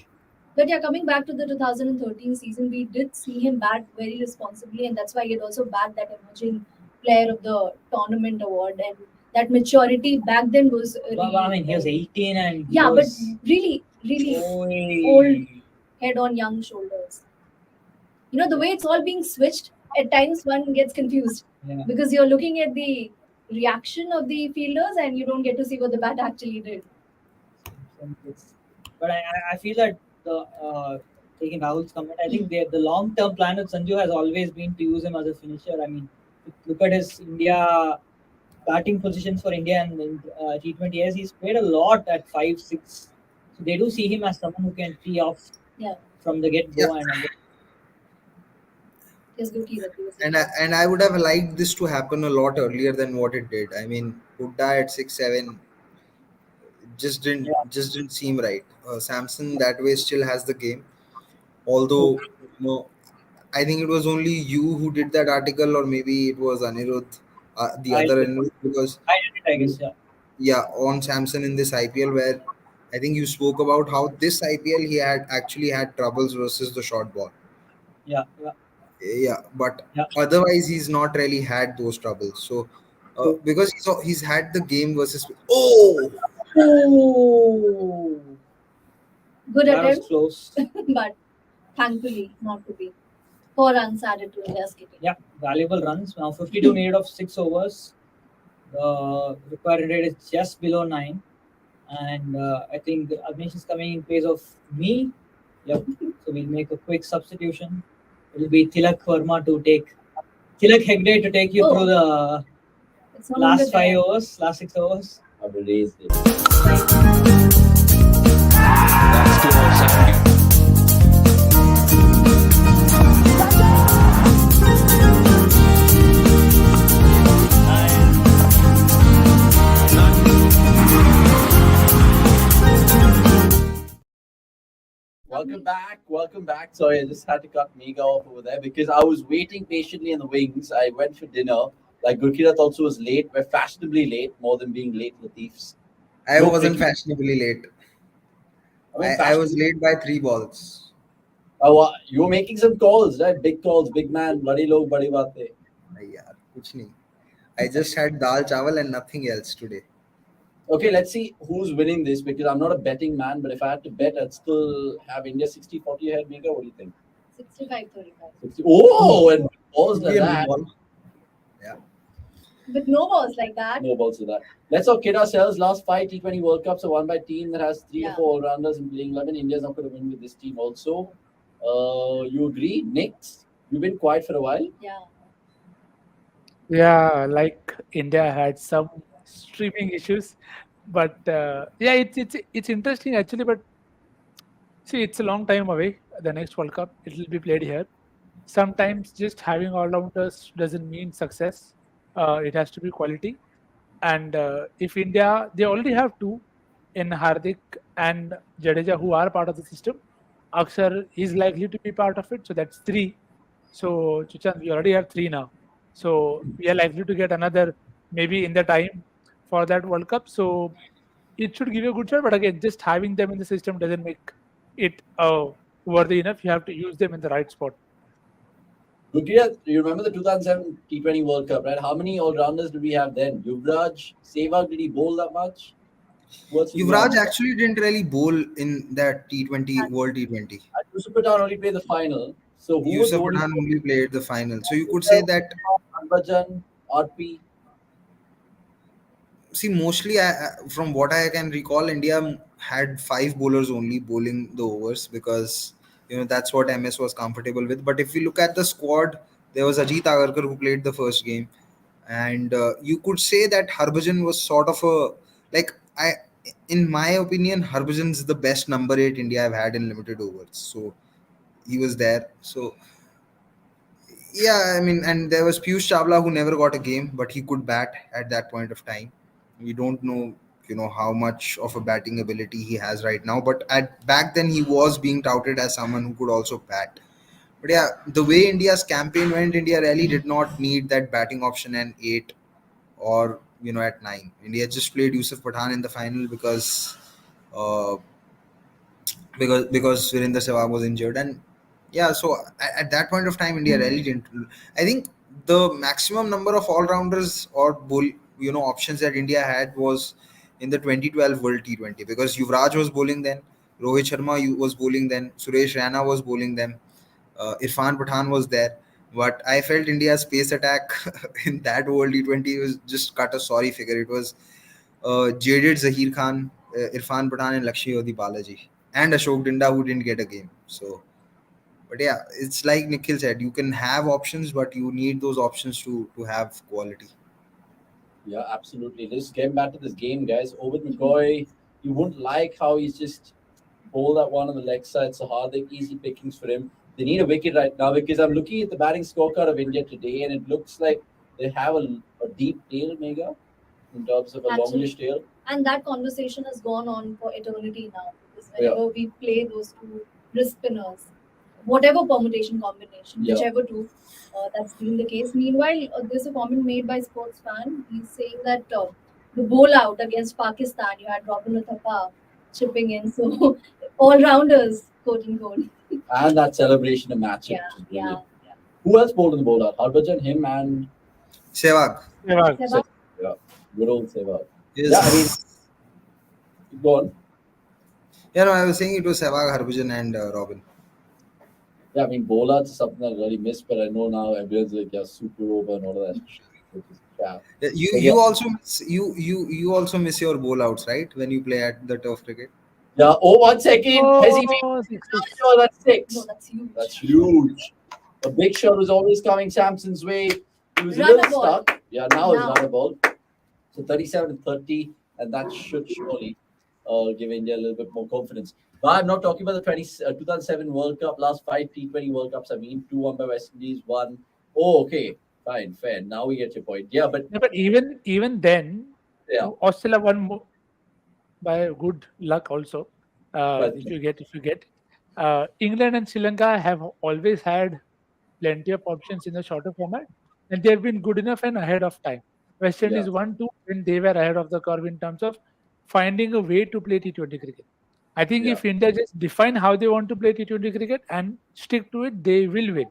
But yeah, coming back to the 2013 season, we did see him bat very responsibly, and that's why he had also bagged that emerging player of the tournament award. And that maturity back then was But, I mean, he was 18 and he yeah, but was really, really old. head on young shoulders. The way it's all being switched, at times one gets confused Yeah. because you're looking at the reaction of the fielders and you don't get to see what the bat actually did. But I feel that the taking Rahul's comment. I think the long-term plan with Sanju has always been to use him as a finisher. I mean, look at his India batting positions for India and T20s. He's played a lot at 5, 6. So they do see him as someone who can tee off Yeah. from the get-go. Yeah. And Yes, go tease it. And I would have liked this to happen a lot earlier than what it did. I mean, Hudda at 6-7 yeah, just didn't seem right. Samson that way still has the game, although I think it was only you who did that article, or maybe it was Anirudh, the I other did Anirudh, because it, I guess. Yeah, yeah, on Samson in this IPL, where I think you spoke about how this IPL he had actually had troubles versus the short ball. yeah, yeah, Yeah, but yeah. otherwise he's not really had those troubles. So So, because he's had the game versus oh, Good that was attempt, close. but thankfully not to be. 4 runs added to India's kicking. Yeah, valuable runs. Now 52 needed of 6 overs. The required rate is just below 9. And I think Agnish is coming in place of me. Yep. So we'll make a quick substitution. It will be Tilak Verma to take Tilak Hegde to take you Oh. through the It's no longer last 5 there. overs, last 6 overs. I will raise it. That's towards second. Welcome back. Welcome back. Sorry, I just had to cut Mega off over there because I was waiting patiently in the wings. I went for dinner. Like Gurkirat also was late. We're fashionably late, more than being late Latifs. I No wasn't cricket. fashionably late. I mean, I was fashionably. late by 3 balls. Oh, you were making some calls, right? Big calls, big man, bloody log, badi baate. Yeah, kuch nahi. I just had dal chawal and nothing else today. Okay, let's see who's winning this because I'm not a betting man, but if I had to bet, I'd still have India 60-40 ahead. Mega, what do you think? 65-35. 60. Oh, and balls Could like be a no that. ball. Yeah. With no balls like that. No balls to that. Let's not kid ourselves. Last 5 T20 World Cups are won by a team that has 3 or Yeah. 4 all-rounders in playing 11. India's not going to win with this team also. You agree? Knicks, you've been quiet for a while. Yeah. Yeah, like India had some streaming issues, but yeah, it's interesting actually. But see, it's a long time away. The next World Cup, it will be played here. Sometimes just having all-rounders doesn't mean success. It has to be quality. And if India, they already have two in Hardik and Jadeja who are part of the system. Akshar is likely to be part of it, so that's three. So Chuchan, we already have three now. So we are likely to get another maybe in the time for that World Cup. So it should give you a good shot. But again, just having them in the system doesn't make it worthy enough. You have to use them in the right spot. Gurkirat, you remember the 2007 T20 World Cup, right? How many all-rounders did we have then? Yuvraj, Sehwag, did he bowl that much? What's his Yuvraj name? actually didn't really bowl in that T20 World T20. Yusuf Pathan only played the final. So who was Yusuf only Pathan only played the final. So you could say that, Harbhajan, RP? see, mostly from what I can recall, India had 5 bowlers only bowling the overs because that's what MS was comfortable with. But if we look at the squad, there was Ajit Agarkar who played the first game, and you could say that Harbhajan was sort of a like I, in my opinion, Harbhajan is the best number 8 India have had in limited overs. So he was there. So yeah, I mean, and there was Piyush Chawla who never got a game, but he could bat at that point of time. We don't know, how much of a batting ability he has right now, but at back then he was being touted as someone who could also bat. But yeah, the way India's campaign went, India really did not need that batting option at 8 or at 9. India just played Yusuf Pathan in the final uh, because Virender Sehwag was injured, and yeah, so at that point of time, India really didn't. I think the maximum number of all rounders or options that India had was in the 2012 World T20 because Yuvraj was bowling then, Rohit Sharma was bowling then, Suresh Raina was bowling then, Irfan Pathan was there. But I felt India's pace attack in that World T20 was just cut a sorry figure. It was jaded Zahir Khan, Irfan Pathan, and Lakshmi Balaji, and Ashok Dinda who didn't get a game. So But yeah, it's like Nikhil said, you can have options, but you need those options to have quality. Yeah, absolutely. Just getting back to this game, guys. Ovid McCoy, you wouldn't like how he's just bowled that one on the leg side so hard. They're easy pickings for him. They need a wicket right now because I'm looking at the batting scorecard of India today, and it looks like they have a deep tail, Mega, in terms of a longish Absolutely. tail. And that conversation has gone on for eternity now, because Yeah. whenever we play those two wrist spinners, whatever permutation combination, Yeah. whichever two, that's been the case. Meanwhile, there's a comment made by sports fan. He's saying that the bowl out against Pakistan, you had Robin Uthappa chipping in, so all rounders, quote unquote. And that celebration of match, Yeah, which is yeah, brilliant. yeah. Who else bowled in the bowl out? Harbhajan, him, and Sehwag Sehwag. Sehwag? yeah, good old Sehwag. is. Yeah, I mean, go on. Yeah, no, I was saying it was Sehwag, Harbhajan, and Robin. Yeah, I mean, bowlers is something I really miss, but I know now everyone's like, yeah, super over and all of that shit, which is crap. Yeah, you But you yeah. also miss, you also miss your bowl outs, right? When you play at the turf cricket. Yeah. Oh, 1 second. Has he made Oh, 6 6. oh, that's six. No, that's huge. That's huge. A big shot was always coming Samson's way. He was a Run little a ball. stuck. Yeah, now it's Now. not a ball. So 37-30, and that should surely give India a little bit more confidence. But I'm not talking about the 2007 World Cup, last 5 T20 World Cups. I mean, 2 won by West Indies, 1. Oh, okay. Fine, fair. Now we get your point. Yeah, but Yeah, but even then, yeah. Australia won by good luck also. But If you get, England and Sri Lanka have always had plenty of options in the shorter format, and they've been good enough and ahead of time. West yeah, Indies won too when they were ahead of the curve in terms of finding a way to play T20 cricket. I think yeah. if India just define how they want to play T20 cricket and stick to it, they will win.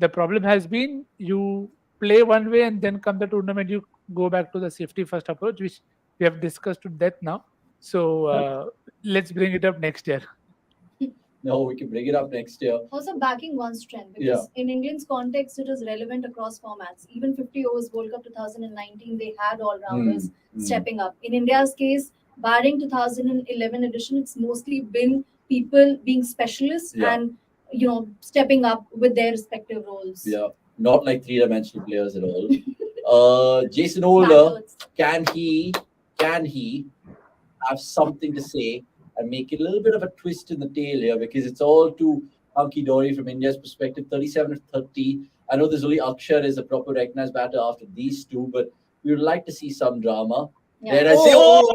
The problem has been you play one way and then come the tournament, you go back to the safety first approach, which we have discussed to death now. So let's bring it up next year. No, we can bring it up next year. Also backing one's trend, because in England's context, it is relevant across formats. Even 50 overs World Cup 2019, they had all rounders stepping up. In India's case, barring 2011 edition, it's mostly been people being specialists Yeah. and stepping up with their respective roles. Yeah, not like three-dimensional players at all. Jason Holder, Standards. can he have something to say and make it a little bit of a twist in the tail here, because it's all too hunky dory from India's perspective. 37-30. I know there's only Akshar is a proper recognized batter after these two, but we would like to see some drama. Yeah. Dare I say, Amish,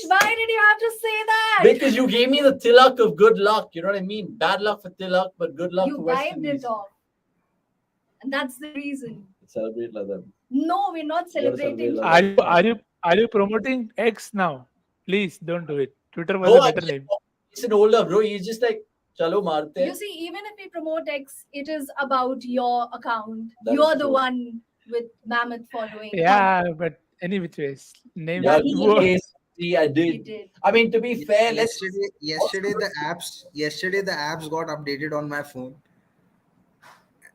why did you have to say that? because you gave me the tilak of good luck. You know what I mean? Bad luck for tilak, but good luck You for West wiped Indies. it off. And that's the reason. Celebrate like them. No, we're not You gotta celebrating. celebrate like Are you promoting X now? Please don't do it. Twitter was No, a better name. Jason Holder, bro. He's just like, chalo marte. You see, even if we promote X, it is about your account. That You're is the true. one with mammoth following. Yeah, but any which ways, name Yeah, Whoa. see, I You did. did. I mean, to be fair, let's. Yesterday the apps got updated on my phone,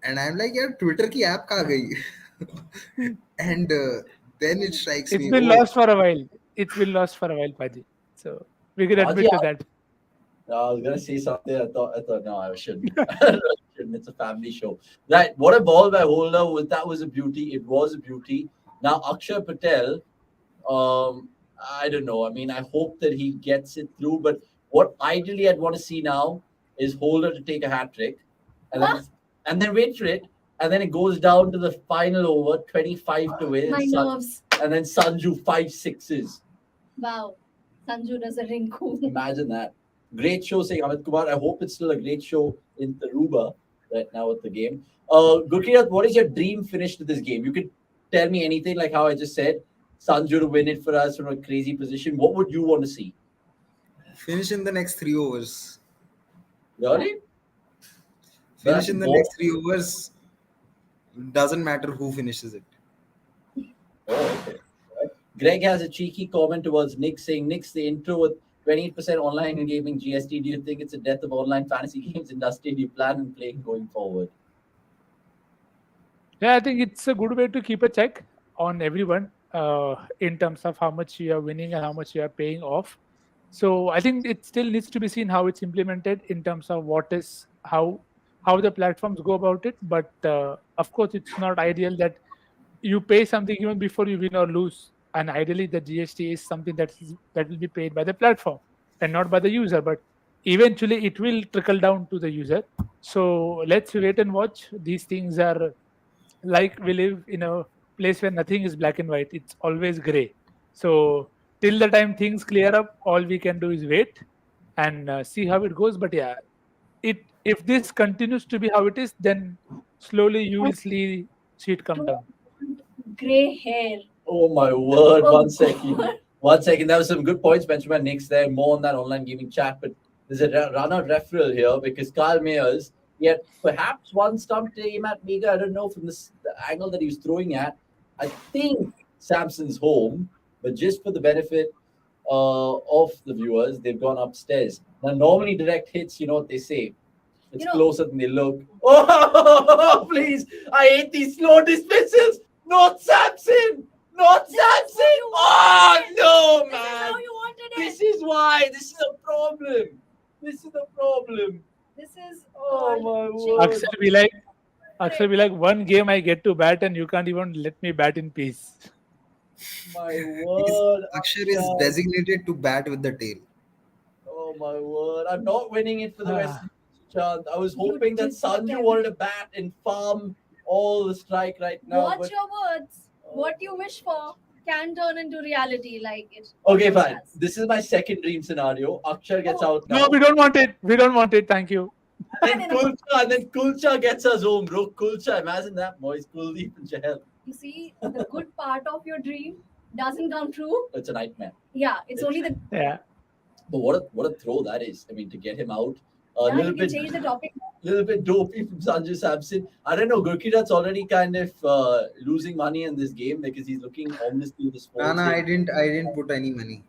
and I'm like, yeah, Twitter ki app kahan gayi? And then it strikes It's me. been oh, lost for a while. It's been lost for a while, Paji. So we can admit to that. I was gonna say something. I thought, no, I shouldn't. It's a family show. Right. What a ball by Holder. That was a beauty. It was a beauty. Now Akshay Patel. I don't know. I mean, I hope that he gets it through. But what ideally I'd want to see now is Holder to take a hat trick, and then wait for it, and then it goes down to the final over, 25 to win, My nerves. and then Sanju 5 sixes. Wow. Sanju does a rinku. Imagine that. Great show, saying Amit Kumar. I hope it's still a great show in Taruba right now at the game. Gurkirat, what is your dream finish to this game? You could tell me anything, like how I just said. Sanju to win it for us from a crazy position. What would you want to see? finish in the next 3 overs. Really? Finish in the next 3 overs. Doesn't matter who finishes it. Oh, okay. Right. Greg has a cheeky comment towards Nick saying, Nick's the intro with 28% online gaming GST. Do you think it's a death of online fantasy games industry? Do you plan on playing going forward? Yeah, I think it's a good way to keep a check on everyone in terms of how much you are winning and how much you are paying off. So I think it still needs to be seen how it's implemented in terms of what is how the platforms go about it. But of course, it's not ideal that you pay something even before you win or lose. And ideally, the GST is something that will be paid by the platform and not by the user. But eventually, it will trickle down to the user. So let's wait and watch. These things are like we live in a place where nothing is black and white. It's always gray. So till the time things clear up, all we can do is wait and see how it goes. But yeah, it if this continues to be how it is, then slowly you will see it come down. Gray hair. Oh my word! Oh One second. God. One second. There was some good points mentioned by Nick's there. More on that online gaming chat, but there's a run-out referral here because Carl Mayers, he had perhaps one stumped aim at Mega. I don't know from the angle that he was throwing at. I think Samson's home, but just for the benefit of the viewers, they've gone upstairs. Now, normally direct hits, you know what they say. It's You know- closer than they look. Oh, please! I hate these slow dismissals. Not Samson. Not Samson. Oh no, This is man! how you wanted it. This is why. This is a problem. This is a problem. This is Oh my called word. Aksar be like, one game I get to bat and you can't even let me bat in peace. My He's- word. Akshar is Akshar. designated to bat with the tail. Oh my word. I'm not winning it for the West Ah. Indies chance. I was You hoping that did Sanju them. wanted to bat and farm all the strike right now. Watch but- your words. What you wish for can turn into reality, like it. Okay, always fine. has. This is my second dream scenario. Akshar gets Oh. out now. No, we don't want it. We don't want it. Thank you. And then Kulcha gets us home, bro. Kulcha, imagine that, boys. Kuldeep and Chahal. You see, the good part of your dream doesn't come true. It's a nightmare. Yeah, it's only the Yeah. But what a throw that is. I mean, to get him out. A yeah. little You can bit change the topic. little bit dopey from Sanju Samson. I don't know. Gurkirat's already kind of losing money in this game because he's looking ominously this Nah, false. I didn't put any money.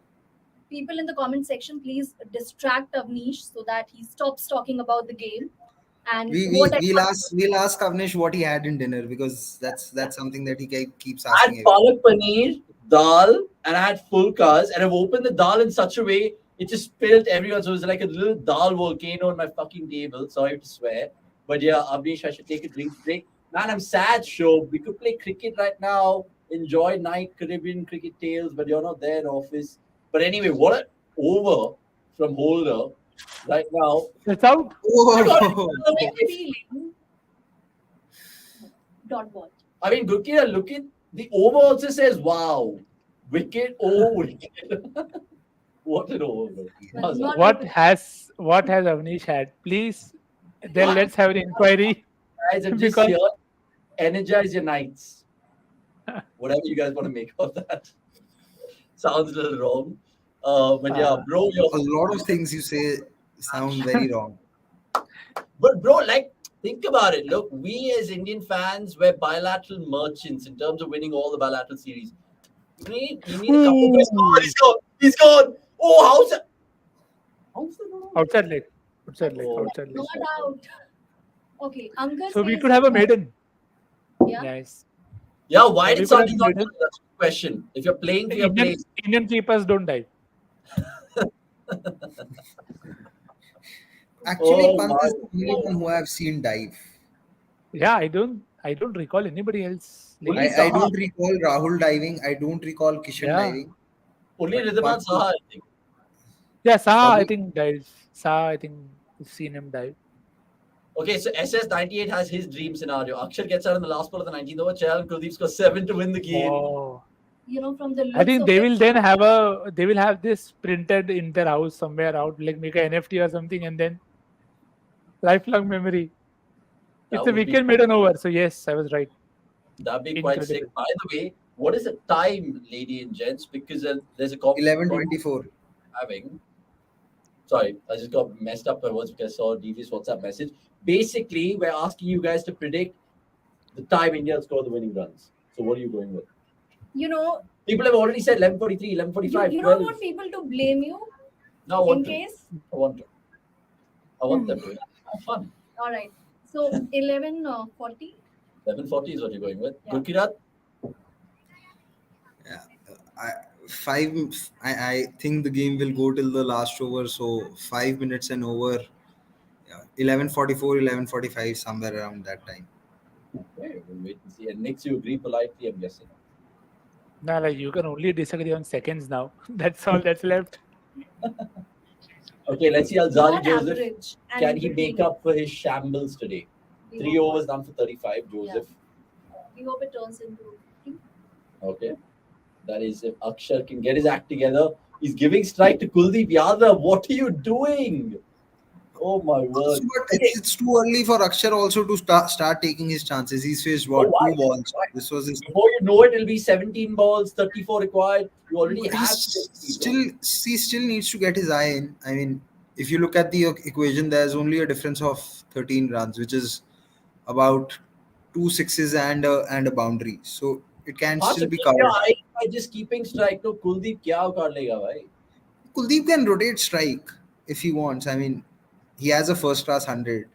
People in the comment section, please distract Avnish so that he stops talking about the game. And We'll ask Avnish what he had in dinner because that's something that he keeps I had asking everyone. palak paneer, dal, and I had full cars, and I've opened the dal in such a way it just spilled everywhere. So it was like a little dal volcano on my fucking table. Sorry to swear, but yeah, Avnish, I should take a drink break. Man, I'm sad, show. We could play cricket right now, enjoy night Caribbean cricket tales, but you're not there in office. But anyway, what a over from Holder right now. It's out. Oh, feeling dot ball. I mean, Gurkira, look at the over also says, wow, wicket, oh, wicket. What an over. But not What even- has Avnish had? Please, then let's have an inquiry. Guys, I'm just Because- here. Energize your nights. Whatever you guys want to make of that. Sounds a little wrong. But yeah, bro, a lot of things you say sound very wrong. but bro, like, think about it. Look, we as Indian fans, we're bilateral merchants in terms of winning all the bilateral series. You need a couple of oh, he's gone. He's gone. Oh, how's that? How's that? not out? Outside leg. Outside leg. Oh. Outside leg. Not out. Okay, Ankur So we says- could have a maiden. Yeah. Nice. Yeah, why We did could have Sanju not made do it. that? That's a question. If you're playing for your Indian, place, Indian keepers don't dive. Actually, Oh Pant my is the only one who I've seen dive. Yeah, I don't recall anybody else. Only I Saha. don't recall Rahul diving. I don't recall Kishan Yeah. diving. only But Ridhaman Pant- Saha, I think. Yeah, Saha, I Probably- think dives. Saha, I think we've seen him dive. Okay, so SS98 has his dream scenario. Akshar gets out in the last ball of the 19th over. Chahal and Kuldeep score 7 to win the game. Oh. You know, from the looks I think of they it, will then they will have this printed in their house somewhere out, like make an NFT or something, and then lifelong memory. That It's a would be- weekend maiden over, so yes, I was right. That'd be quite sick. Incredible. By the way, what is the time, lady and gents? Because there's a copy 11:24. having. Sorry, I just got messed up by words because I saw DV's WhatsApp message. Basically, we're asking you guys to predict the time India will score the winning runs. So, what are you going with? you know, People have already said 11:43, 11:45, you don't 12. want people to blame you No, I in want to. case. I want to. I want them to have fun. All right. So 11:40. 11:40 is what you're going with. Yeah. Gurkirat, Yeah, I, five. I think the game will go till the last over. So 5 minutes and over. Yeah, 11:44, 11:45, somewhere around that time. Okay, we'll wait and see. And Nix, you agree politely, I'm guessing. Nah, like you can only disagree on seconds now. That's all that's left. Okay, let's see Alzari Not Joseph. average. And Can in he between. make up for his shambles today? We 3 hope- overs done for 35, Joseph. We hope it turns into 50. Okay. That is if Akshar can get his act together. He's giving strike to Kuldeep Yadav. What are you doing? Oh my word. But it's too early for Akshar also to start taking his chances. He's faced what, why? 2 balls. Why? This was his. Before you know it, it'll be 17 balls, 34 required. You already have He still needs to get his eye in. I mean, if you look at the equation, there's only a difference of 13 runs, which is about 2 sixes and a boundary. So it can still be covered. by just keeping strike. No, Kuldeep kya kar lega, bhai? Kuldeep can rotate strike if he wants. I mean, he has a first class 100.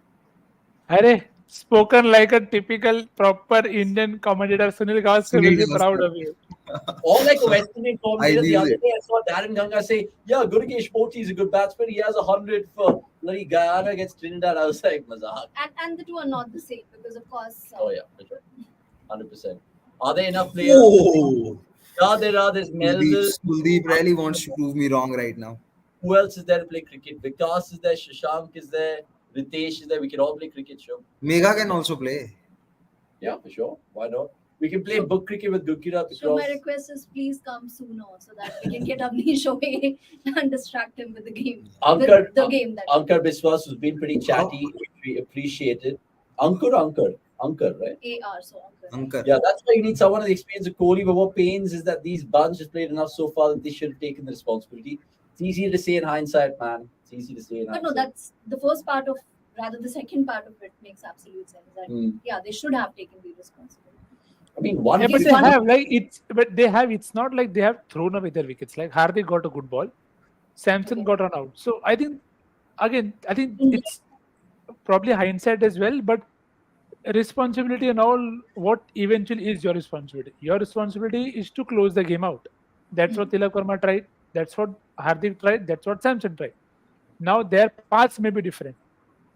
Arey, spoken like a typical proper Indian commentator. Sunil Gavaskar will be proud of you. Or like a West Indian commentator. The I other knew day I saw Darren Ganga say, yeah, Gurukesh Poti is a good batsman. He has 100 for bloody Guyana against Trinidad. I was like, mazak. And the two are not the same because, of course, Oh, yeah, for sure. 100%. Are there enough players? Oh, Yeah, there are. There's Melville. Kuldeep really wants to prove me wrong right now. Who else is there to play cricket? Vikas is there. Shashank is there. Ritesh is there. We can all play cricket, sure. Mega can also play. Yeah, for sure. Why not? We can play book cricket with Gurkirat so my across. request is please come sooner so that we can get Avnish away and distract him with the game. Ankar, With the game that Ankar Biswas has been pretty chatty. We appreciate it. Ankar, right? AR, so Ankar. Ankar. Yeah, that's why you need someone with the experience of Kohli. But what pains is that these bunch has played enough so far that they should have taken the responsibility. It's easy to say in hindsight, man. It's easy to say in But hindsight. no, that's the first part of, rather the second part of it makes absolute sense. That yeah, they should have taken the responsibility. I mean, one Yeah, but piece they one- have like it's. But they have. It's not like they have thrown away their wickets. Like Hardik got a good ball, Samson got run out. So I think it's probably hindsight as well. But responsibility and all, what eventually is your responsibility? Your responsibility is to close the game out. That's what Tilak Verma tried. That's what Hardik tried. That's what Samson tried. Now their paths may be different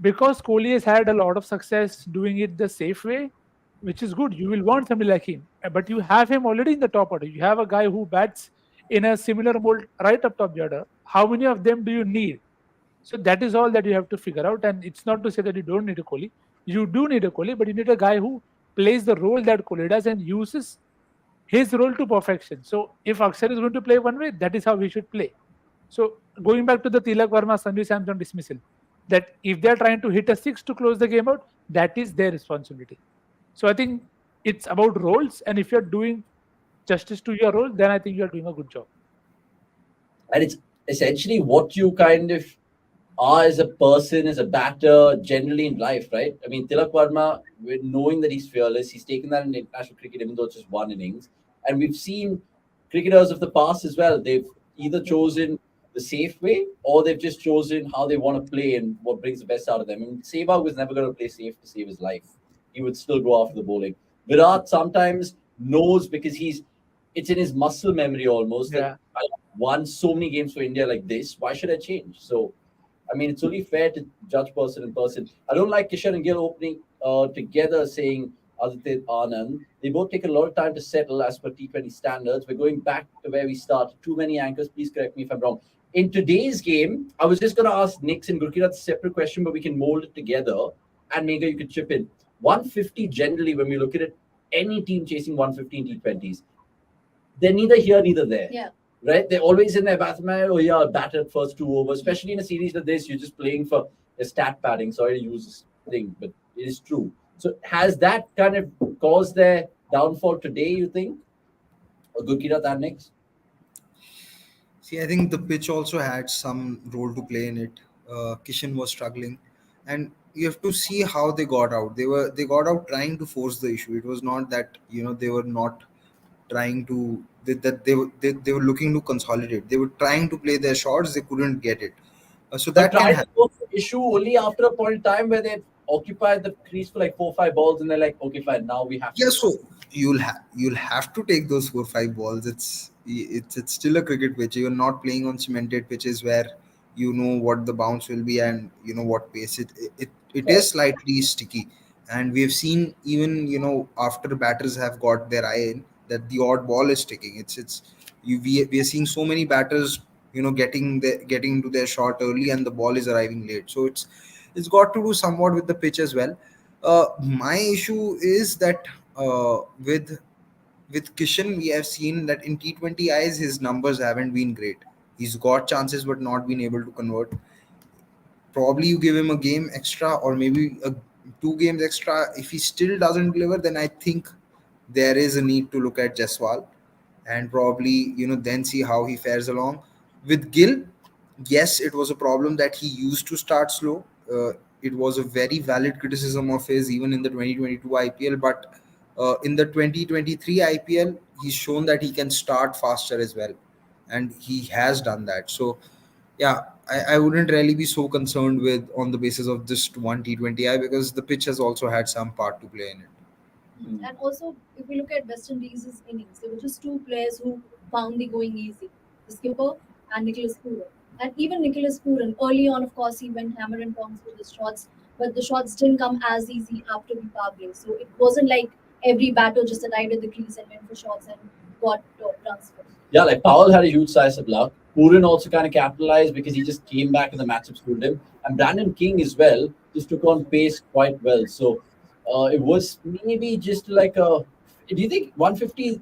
because Kohli has had a lot of success doing it the safe way, which is good. You will want somebody like him, but you have him already in the top order. You have a guy who bats in a similar mold right up top the order. How many of them do you need? So that is all that you have to figure out. And it's not to say that you don't need a Kohli. You do need a Kohli, but you need a guy who plays the role that Kohli does and uses his role to perfection. So if Akshar is going to play one way, that is how we should play. So going back to the Tilak Verma, Sanju Samson dismissal, that if they are trying to hit a six to close the game out, that is their responsibility. So I think it's about roles, and if you're doing justice to your role, then I think you're doing a good job. And it's essentially what you kind of are as a person, as a batter, generally in life, right? I mean, Tilak Verma, with knowing that he's fearless, he's taken that in international cricket, even though it's just one innings. And we've seen cricketers of the past as well. They've either chosen the safe way or they've just chosen how they want to play and what brings the best out of them. I mean, Sehwag was never going to play safe to save his life. He would still go after the bowling. Virat sometimes knows because it's in his muscle memory almost that I won so many games for India like this. Why should I change? So, I mean, it's only fair to judge person in person. I don't like Kishan and Gill opening together saying Aditya Anand. They both take a lot of time to settle as per T20 standards. We're going back to where we started. Too many anchors. Please correct me if I'm wrong. In today's game, I was just going to ask Nix and Gurkirat a separate question, but we can mold it together. And Mega, you could chip in. 150 generally, when we look at it, any team chasing 150 in T20s, they're neither here, neither there. Yeah. Right? They're always in their batsman. Oh, yeah, batted first 2 overs. Especially in a series like this, you're just playing for a stat padding. Sorry to use this thing, but it is true. So has that kind of caused their downfall today, you think? Or Gurkirat and Nix? See, I think the pitch also had some role to play in it. Kishan was struggling, and you have to see how they got out. They got out trying to force the issue. It was not that they were not trying to they were looking to consolidate. They were trying to play their shots. They couldn't get it. So But that can trying to happen. force the issue only after a point in time where they've occupied the crease for like 4-5 balls and they're like, okay, fine, now we have to. Yeah, so you'll have to take those 4-5 balls. it's still a cricket pitch. You're not playing on cemented pitches where you know what the bounce will be and you know what pace it is slightly sticky. And we have seen, even after batters have got their eye in, that the odd ball is sticking. We are seeing so many batters getting into their shot early and the ball is arriving late. So it's got to do somewhat with the pitch as well. My issue is that with Kishan, we have seen that in T20Is his numbers haven't been great. He's got chances but not been able to convert. Probably you give him a game extra or maybe two games extra. If he still doesn't deliver, then I think there is a need to look at Jaswal and probably then see how he fares along. With Gill, yes, it was a problem that he used to start slow. It was a very valid criticism of his even in the 2022 IPL, but in the 2023 IPL, he's shown that he can start faster as well, and he has done that. So yeah, I wouldn't really be so concerned with on the basis of just one T20I, because the pitch has also had some part to play in it. And also, if we look at West Indies' innings, there were just two players who found the going easy: the skipper and Nicholas Pooran. And even Nicholas Pooran, early on, of course, he went hammer and tongs with the shots, but the shots didn't come as easy after the power play. So it wasn't like every batter just arrived at the crease and went for shots and got runs. Yeah, like Powell had a huge size of luck. Pooran also kind of capitalized because he just came back and the matchup screwed him. And Brandon King as well just took on pace quite well. So it was maybe just like a. Do you think 150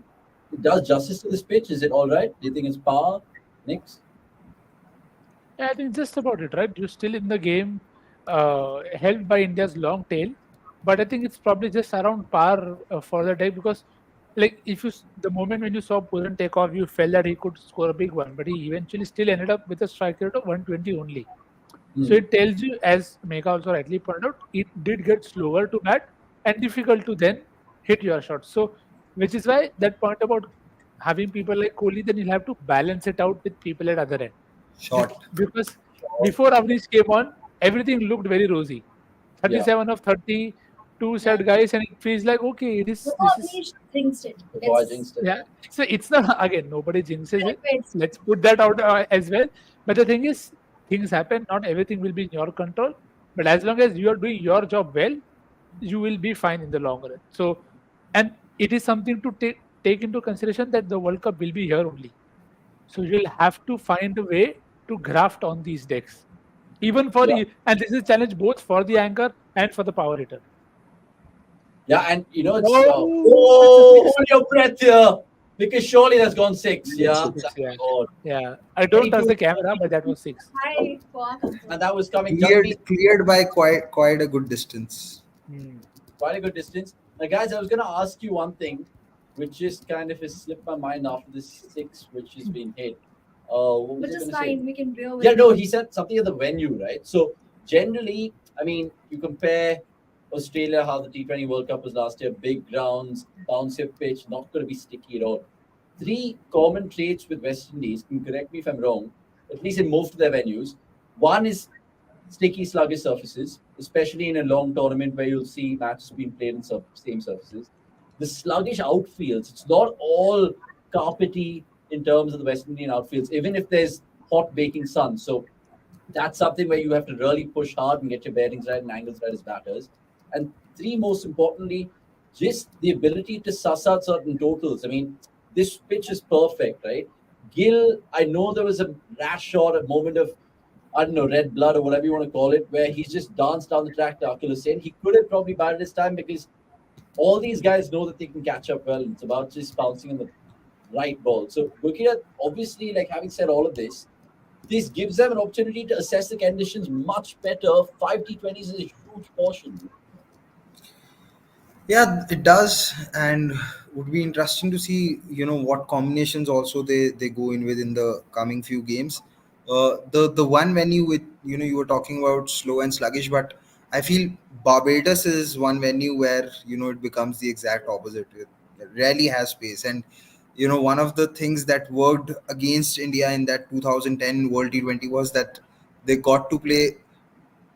does justice to this pitch? Is it all right? Do you think it's par? Next? Yeah, I think just about it, right? You're still in the game, helped by India's long tail, but I think it's probably just around par for the day because, like, the moment when you saw Pooran take off, you felt that he could score a big one, but he eventually still ended up with a strike rate of 120 only. So it tells you, as Megha also rightly pointed out, it did get slower to bat and difficult to then hit your shots. So, which is why that point about having people like Kohli, then you'll have to balance it out with people at other end. Short. Because before Avnish came on, everything looked very rosy. 37 of 30, two set guys, and it feels like okay, So this is Avnish jinxed it. Before I jinxed it. yeah. So it's not again nobody jinxes it. It's Let's put that out as well. But the thing is, things happen. Not everything will be in your control. But as long as you are doing your job well, you will be fine in the long run. So, and it is something to take into consideration that the World Cup will be here only. So you'll have to find a way to graft on these decks, even for Yeah. and this is a challenge both for the anchor and for the power hitter. Yeah, and it's Oh, hold your breath here because surely that's gone six. Yeah, Six, yeah. God. Yeah, I don't touch 22. the camera, but that was six. high for And that was coming Jagmeet, Cleared by quite a good distance. Hmm. quite a good distance. Now, guys, I was going to ask you one thing, which just kind of has slipped my mind after this six, which has been hit. What was Which I is gonna say? fine. We can bear with Yeah, it. no, he said something at the venue, right? So generally, I mean, you compare Australia, how the T20 World Cup was last year, big grounds, bouncy pitch, not going to be sticky at all. Three common traits with West Indies, can correct me if I'm wrong, at least in most of their venues. One is sticky, sluggish surfaces, especially in a long tournament where you'll see matches being played on same surfaces. The sluggish outfields, it's not all carpety in terms of the West Indian outfields, even if there's hot baking sun. So that's something where you have to really push hard and get your bearings right and angles right as batters. And three, most importantly, just the ability to suss out certain totals. I mean, this pitch is perfect, right? Gill, I know there was a rash shot, a moment of, I don't know, red blood or whatever you want to call it, where he's just danced down the track to Akil Hussain. He could have probably batted his time because all these guys know that they can catch up well. It's about just bouncing on the right ball. So looking at, obviously, like having said all of this gives them an opportunity to assess the conditions much better. 5 T20s is a huge portion. Yeah, it does, and would be interesting to see what combinations also they go in with in the coming few games. The one venue with you were talking about slow and sluggish, but I feel Barbados is one venue where it becomes the exact opposite. It rarely has pace, and one of the things that worked against India in that 2010 World T20 was that they got to play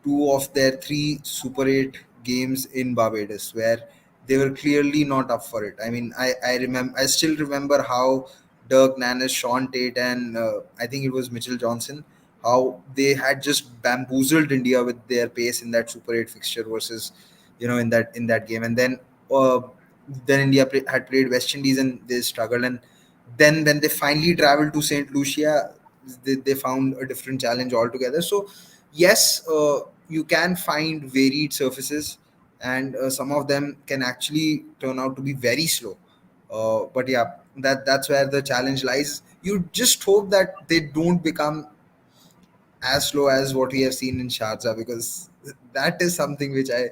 two of their three Super 8 games in Barbados, where they were clearly not up for it. I mean, I still remember how Dirk Nannes, Sean Tate, and I think it was Mitchell Johnson. How they had just bamboozled India with their pace in that Super 8 fixture versus, in that game, and uh, then India had played West Indies and they struggled, and then when they finally traveled to Saint Lucia, they found a different challenge altogether. So yes, you can find varied surfaces, and some of them can actually turn out to be very slow. But yeah, that's where the challenge lies. You just hope that they don't become as slow as what we have seen in Sharjah, because that is something which I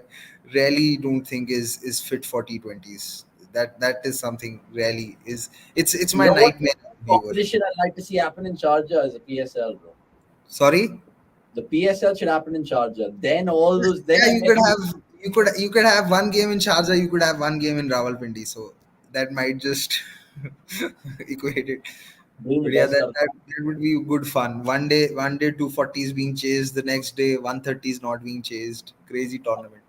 really don't think is fit for T20s. That is something really is, it's You my know what nightmare viewer. competition I'd like to see happen in Sharjah is a PSL, bro. Sorry. The PSL should happen in Sharjah. Then all those, then Yeah, you could have one game in Sharjah, you could have one game in Rawalpindi, so that might just equate it. bring the But yeah, best that, out of that that would be good fun. One day 240 is being chased, the next day 130 is not being chased. Crazy tournament.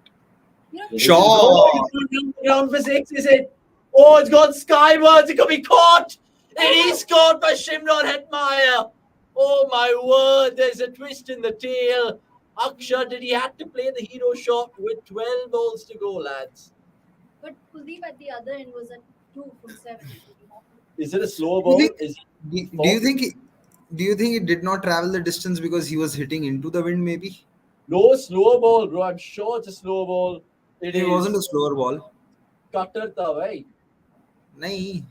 You know, it. Sure. Oh, he's going down for six, is it? Oh, it's gone skywards. It could be caught. It is caught by Shimron Hetmeyer. Oh my word, there's a twist in the tail. Aksha, did he have to play the hero shot with 12 balls to go, lads? but Kuldeep at the other end was at 2 from 7. Is it a slower Do you ball? think Is do you think he did not travel the distance because he was hitting into the wind maybe? no slower ball, bro? I'm sure it's a slower ball. It It wasn't a is slower ball. cutter tha, right? Nahi.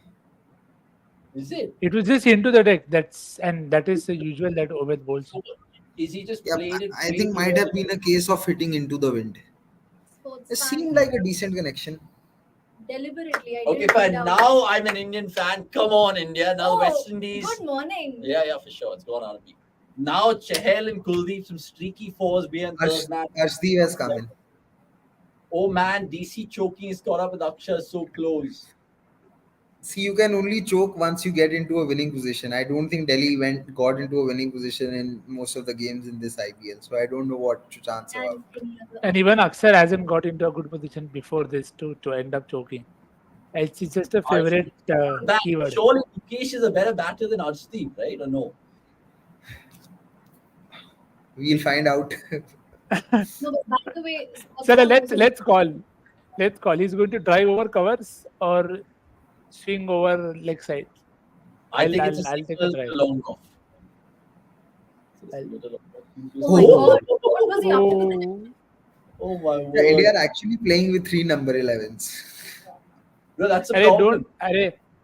Is it? It was just into the deck. That is the usual that Obed bowls. Is he just Yeah, played it? I way think too might have early? been a case of hitting into the wind. Sports It fan seemed like a decent connection. deliberately. I Okay, didn't fine. find out. Now I'm an Indian fan. Come on, India. Now Oh, West Indies. good morning. Yeah, for sure. It's gone out of me. Now Chahal and Kuldeep, some streaky fours behind third man. Arshdeep has come in. Oh man, DC choking is caught up with Aksha so close. See, you can only choke once you get into a winning position. I don't think Delhi got into a winning position in most of the games in this IPL. So I don't know what chance about. And any other And even Aksar hasn't got into a good position before this to end up choking. It's just a favorite keyword. Surely Mukesh is a better batter than Arshdeep, right? Or no? We'll find out. No, but by the way, So sports fan let's was let's call. Let's call. He's going to drive over covers or swing over leg side. I think it's a I'll take a single drive. long off. I'll- Oh my god, what was he up to with that? Oh my Yeah, India word. are actually playing with 3 number 11s. Bro, that's a Arey, problem.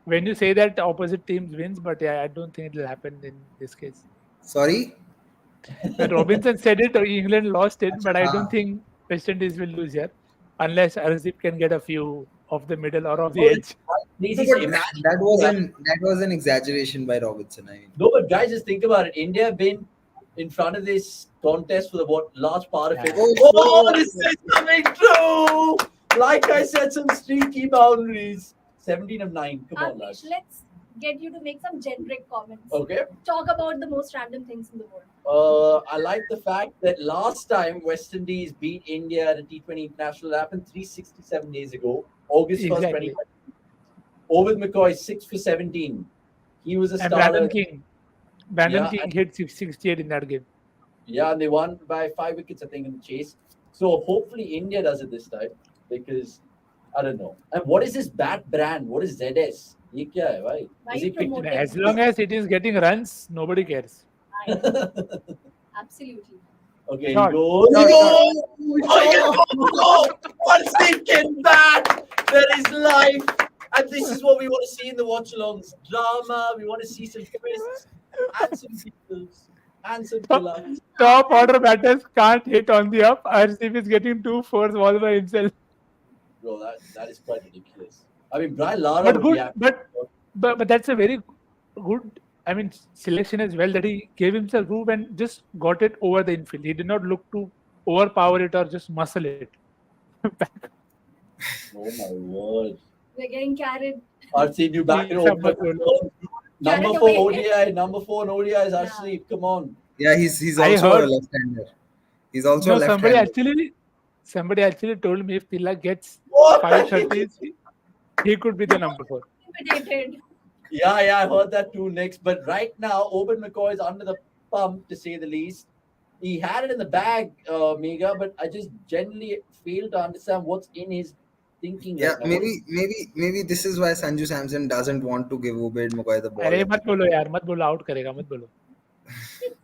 when you say that opposite teams wins, but yeah, I don't think it will happen in this case. Sorry? When Robinson said it, England lost it, but I Ah. don't think West Indies will lose here unless Arshdeep can get a few off the middle or off the Oh, edge. Crazy. No, but Imagine that was an exaggeration by Robinson. I mean, No, but guys, just think about it. India have been in front of this contest for the large part of it. Yeah. Oh, this is coming true! Like I said, some streaky boundaries. 17 of 9. Come on, Avish, lads. let's get you to make some generic comments. Okay. Talk about the most random things in the world. I like the fact that last time West Indies beat India at a T20 international, it happened 367 days ago, August 1st, Exactly. 2020. Ovid McCoy, 6 for 17. He was a And starter. Brandon Yeah, King hit 68 in that game. Yeah, and they won by 5 wickets, I think, in the chase. So hopefully India does it this time because I don't know. And what is this bat brand? What is ZS? Ye kya hai, bhai? Why Is you he picked? promoting? As long as it is getting runs, nobody cares. Absolutely. Okay, Shot. he goes. Once they get back, there is life. And this is what we want to see in the watchalongs. Drama. We want to see some twists and some sequels and some pull-ups. Top order batters can't hit on the up. Arshdeep is getting 2 fours all by himself. Bro, that is quite ridiculous. I mean, Brian Lara But would be good, happy. but that's a very good. I mean, selection as well that he gave himself room and just got it over the infield. He did not look to overpower it or just muscle it. Oh my word. We're getting carried. I've seen you back in He's a open. muscle. Number Carried 4 away. ODI. Number 4 in ODI is Arshdeep. Come on. yeah, he's I also a heard- left-hander. He's also No, a left-hander. somebody actually told me if Tilla gets Oh, 530s, he could be the number 4. Intimidated. Yeah, I heard that too, next. But right now, Open McCoy is under the pump, to say the least. He had it in the bag, Mega, but I just generally fail to understand what's in his thinking Yeah, right now. maybe this is why Sanju Samson doesn't want to give Ubaid McCoy the ball. अरे मत बोलो यार, मत बोलो, out करेगा, मत बोलो.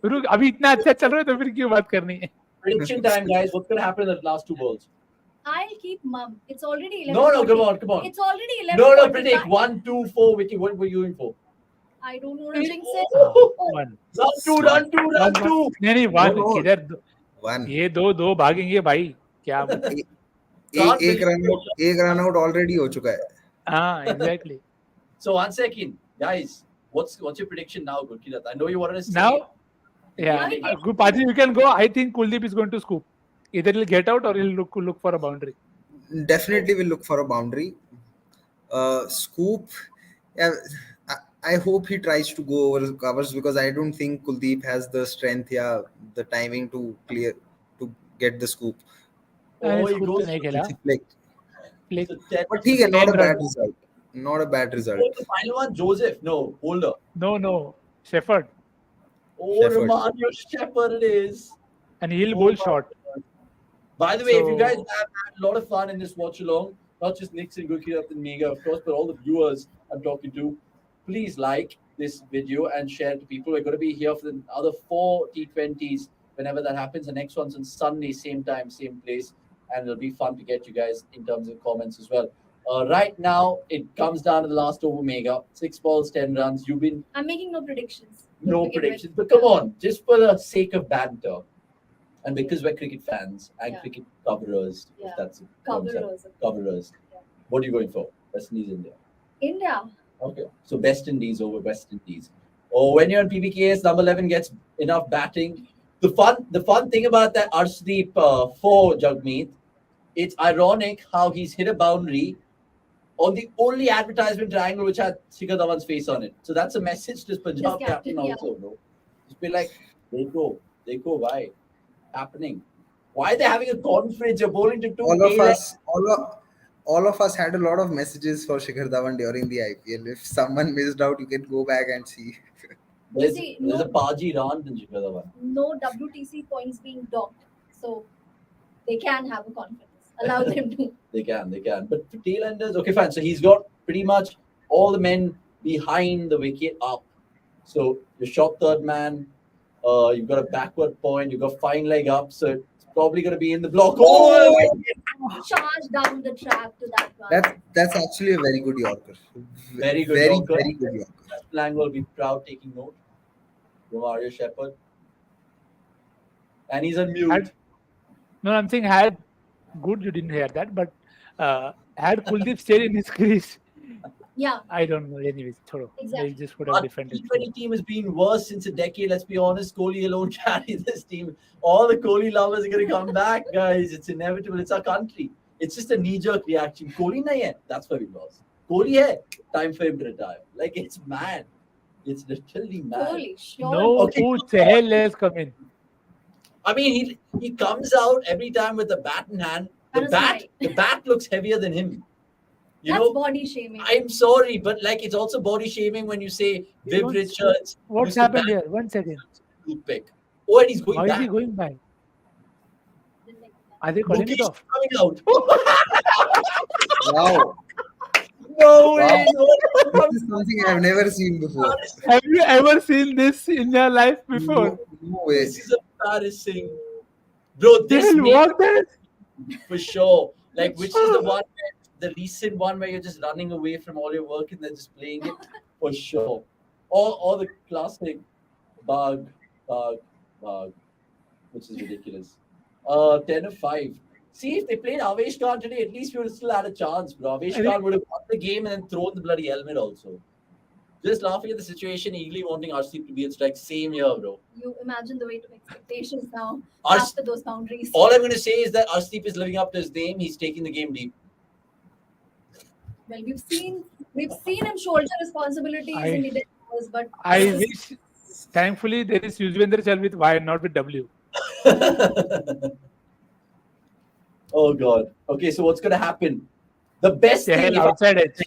रुक, अभी इतना अच्छा चल रहा है तो फिर क्यों बात करनी है? Prediction time, guys. What's going to happen in the last two balls? I'll keep mum. It's already 11. No, come on. It's already 11. No, predict 1, 2, 4. Vicky, what were you in for? I don't know to jinx it. One. Run two. नहीं, one. No. किधर? One. ये दो भागेंगे भाई. क्या? एक run out already हो चुका है. हाँ, exactly. So 1 second, guys. What's your prediction now, Gurkirat? I know you wanted to say Now, yeah, Paji, you can go. I think Kuldeep is going to scoop. Either he'll get out or he'll look for a boundary. Definitely will look for a boundary. Scoop. Yeah, I hope he tries to go over covers because I don't think Kuldeep has the strength, the timing to get the scoop. he goes नहीं खेला. Like, but ठीक है, not a bad result. Not a bad result. The final one, Joseph. No, Holder. No, Shepherd. Oh, Shepherd. Romario Shepherd it is. And he'll bowl short. By the way, if you guys have had a lot of fun in this watch along, not just Nixon, Gurkirat and Mega, of course, but all the viewers I'm talking to, please like this video and share it to people. We're going to be here for the other 4 T20s whenever that happens. The next one's on Sunday, same time, same place. And it'll be fun to get you guys in terms of comments as well. Right now, it comes down to the last over, Mega. 6 balls, 10 runs. I'm making no predictions. No predictions. But come on, just for the sake of banter. And because we're cricket fans and cricket coverers, if that's it. Coverers. Yeah. What are you going for? West Indies, India? India. Okay. So West Indies over West Indies. Or when you're on PBKS, number 11 gets enough batting. The fun thing about that Arshdeep for Jagmeet, it's ironic how he's hit a boundary on the only advertisement triangle which had Shikhar Dhawan's face on it. So that's a message to his Punjab captain also, bro. Just be like, देखो, why? Happening. Why are they having a conference? You're bowling to two. All of us had a lot of messages for Shikhar Dhawan during the IPL. If someone missed out, you can go back and see. There's a Paji rant in Shikhar Dhawan. No WTC points being docked, so they can have a conference. Allow them to. They can. But for tailenders, okay, fine. So he's got pretty much all the men behind the wicket up. So your short third man, you've got a backward point, you've got fine leg up, so it's probably going to be in the block. Charge down the track to that one. That's actually a very good Yorker. Very good Yorker. Very good Yorker. Lang will be proud taking note. Romario Shepherd. And he's on mute. No, I'm saying good you didn't hear that, but had Kuldeep stayed in his crease, I don't know. Anyways, exactly. They just would have defended. The T20 team has been worse since a decade. Let's be honest. Kohli alone carries this team. All the Kohli lovers are going to come back, guys. It's inevitable. It's our country. It's just a knee-jerk reaction. Kohli nahi hai. That's why we lost. Kohli hai. Time for him to retire. Like, it's mad. It's literally mad. Kohli, sure. No, Chahal has come in. I mean, he comes out every time with the bat in hand. The bat looks heavier than him. That's body shaming. I'm sorry, but like it's also body shaming when you say Viv Richards. What's happened here? 1 second. Pick. Oh, and he's going back. Why is he going back? Are they calling it off? Coming out. Wow. No way. This is something I've never seen before. Have you ever seen this in your life before? No way. This is embarrassing. Bro, this for sure. Like, which is the one, the recent one where you're just running away from all your work and then just playing it? For sure. Or the classic bug, which is ridiculous. 10 of 5. See, if they played Avesh Khan today, at least we would have still had a chance, bro. Avesh Khan would have won the game and then thrown the bloody helmet also. Just laughing at the situation, eagerly wanting Arshdeep to be at strike. Same here, bro. You imagine the weight of expectations now after those boundaries. All I'm going to say is that Arshdeep is living up to his name. He's taking the game deep. Well, we've seen him shoulder responsibilities in the years, but I wish, thankfully, there is Yuzvendra Chahal with Y, not with W. Oh God. Okay, so what's going to happen? The best thing outside edge.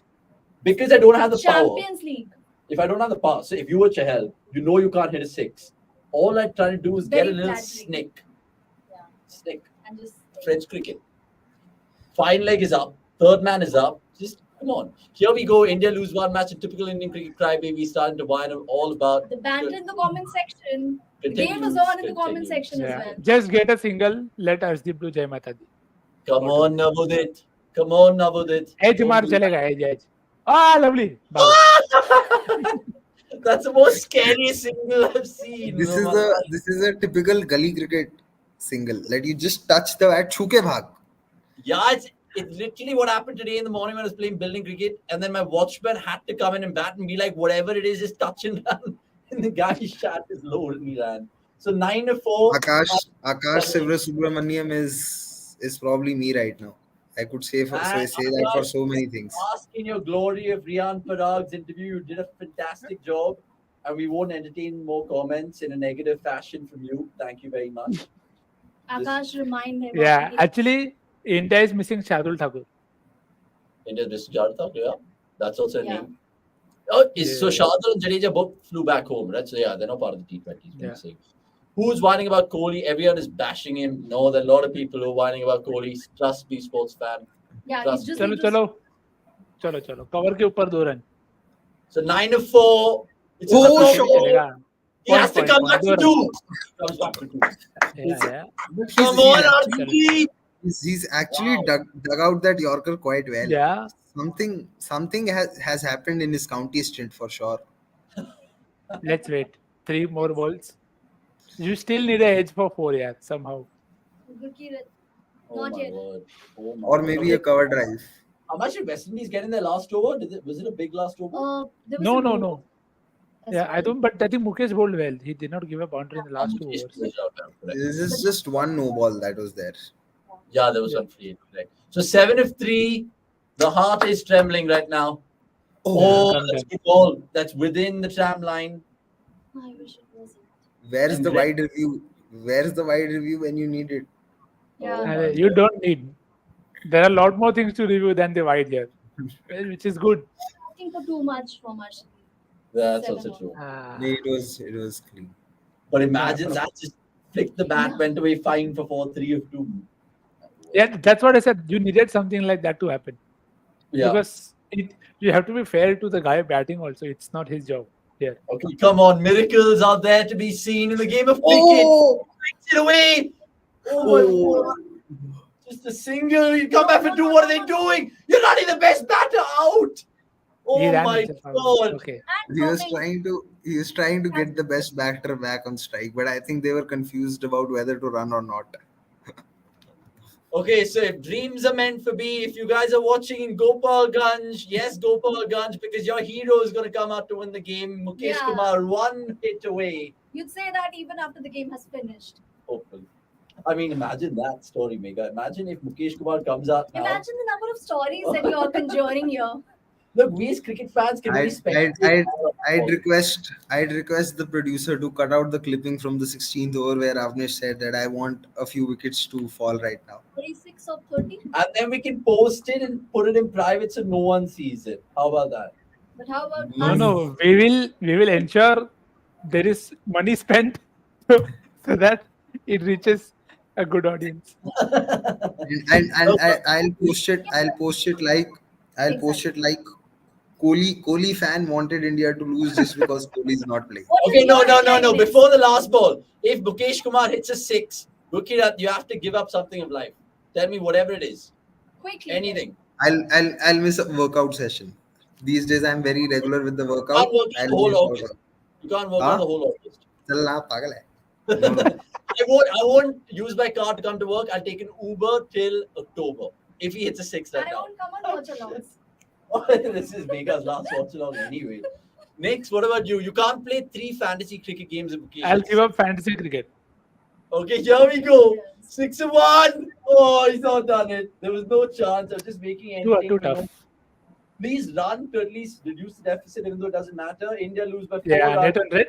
because I don't have the power. Champions League. if I don't have the power, so if you were Chahal, you know you can't hit a six. All I try to do is get Very a little flattering. snick. Yeah. Snick. And just French cricket. Fine leg is up. Third man is up. Just come on. Here we go. India lose one match. A typical Indian cricket crybaby starting to whine all about the banter in the comment section. The game Continues, was on in the comment continues. section as Yeah. well. Just get a single. Let Arshdeep do Jai Mata Di. Come on, Navudit. Come on, Navudit. Edge Don't mar do chalega. Edge. Ah, lovely. Bravo. that. That's the most scariest single I've seen. This is a typical gully cricket single. Let you just touch the bat, chhuke bhag. Yeah, it's literally what happened today in the morning when I was playing building cricket, and then my watchman had to come in and bat and be like, whatever it is, just touch and run. And the guy shot his low and he ran. So 9-4. Akash Sivrasubramaniam is probably me right now. I could say that for so many things. Ask in your glory of Rian Parag's interview. You did a fantastic job, and we won't entertain more comments in a negative fashion from you. Thank you very much. Akash, remind him. Yeah. Actually, India is missing Shardul Thakur. India's Mr. Jadhav, yeah. That's also a Yeah. name. Oh, so Shardul and Jadeja both flew back home, right? So yeah, they're not part of the T20s. Yeah. Who's whining about Kohli? Everyone is bashing him. No, there are a lot of people who are whining about Kohli. Trust me, sports fan. Yeah, Trust it's just चलो चलो चलो चलो cover के ऊपर 2 run. So 9-4. It's Oh, a sure. चलेगा. He has to Point, come point, back to point. 2. He comes back to 2. Yeah. But Come on, RCB. he's actually dug out that Yorker quite well. Yeah. Something has happened in his county stint for sure. Let's wait. 3 more balls. You still need an edge for 4, yeah, somehow. Gurki, Oh Not my yet. word. Oh my Or maybe a word. cover drive. How much did West Indies get in their last over? Was it a big last over? there was No, a no, move no. as Yeah, I well. don't. But I think Mukesh bowled well. He did not give a boundary in the last 2 Mukesh overs. plays out well, correct. This is just one no ball that was there. Yeah, there was Yeah. one free hit, correct. So 7-3. The heart is trembling right now. Oh, come that's down. good ball. That's within the tram line. I wish it wasn't. Where's And the Red- wide review? Where's the wide review when you need it? Yeah. Oh my You don't need. There are a lot more things to review than the wide here, which is good. Asking for too much from us. That's 7 also all. true. No, it was clean. But imagine Yeah. that just flicked the bat, Yeah. went away fine for 4-3 of 2. Yeah, that's what I said. You needed something like that to happen Yeah. because you have to be fair to the guy batting. Also, it's not his job here. Okay, come on. Miracles are there to be seen in the game of cricket. Oh! Takes it away. Oh my God. Just a single. You come back for 2. What are they doing? You're letting the best batter out. He Oh ran my himself out. God. Okay. And He was coming, trying to get the best batter back on strike, but I think they were confused about whether to run or not. Okay, so if dreams are meant for be, if you guys are watching in Gopalganj, yes, Gopalganj, because your hero is going to come out to win the game. Mukesh Yeah. Kumar, 1 hit away. you'd say that even after the game has finished. Hopefully. I mean, imagine that story, Mega. Imagine if Mukesh Kumar comes out now. Imagine the number of stories that you're conjuring here. Look, we as cricket fans can only I'd speculate. request the producer to cut out the clipping from the 16th over where Avnish said that I want a few wickets to fall right now. 36 or 30. And then we can post it and put it in private so no one sees it. How about that? But how about No, us? no. We will ensure there is money spent so that it reaches a good audience. And I'll post it like Kohli fan wanted India to lose just because Kohli is not playing. What is Okay, no. your headline next? Before the last ball, if Mukesh Kumar hits a 6, Rukirat, you have to give up something of life. Tell me whatever it is. Quickly. Anything. I'll miss a workout session. These days I'm very regular with the You workout. can't work I'll the whole miss August. workout. You can't work Huh? on the whole August. Chal na, pagal hai. No. I won't use my car to come to work. I'll take an Uber till October. If he hits a 6 right I now. won't come on Watchalongs. This is Mega's last watch along anyway. Next, what about you? You can't play 3 fantasy cricket games in I'll give up fantasy cricket. Okay, here we go. 6-1. Oh, he's not done it. There was no chance. I was just making Too anything. tough. Please run to at least reduce the deficit, even though it doesn't matter. India lose by 4 Yeah, runs. net on red.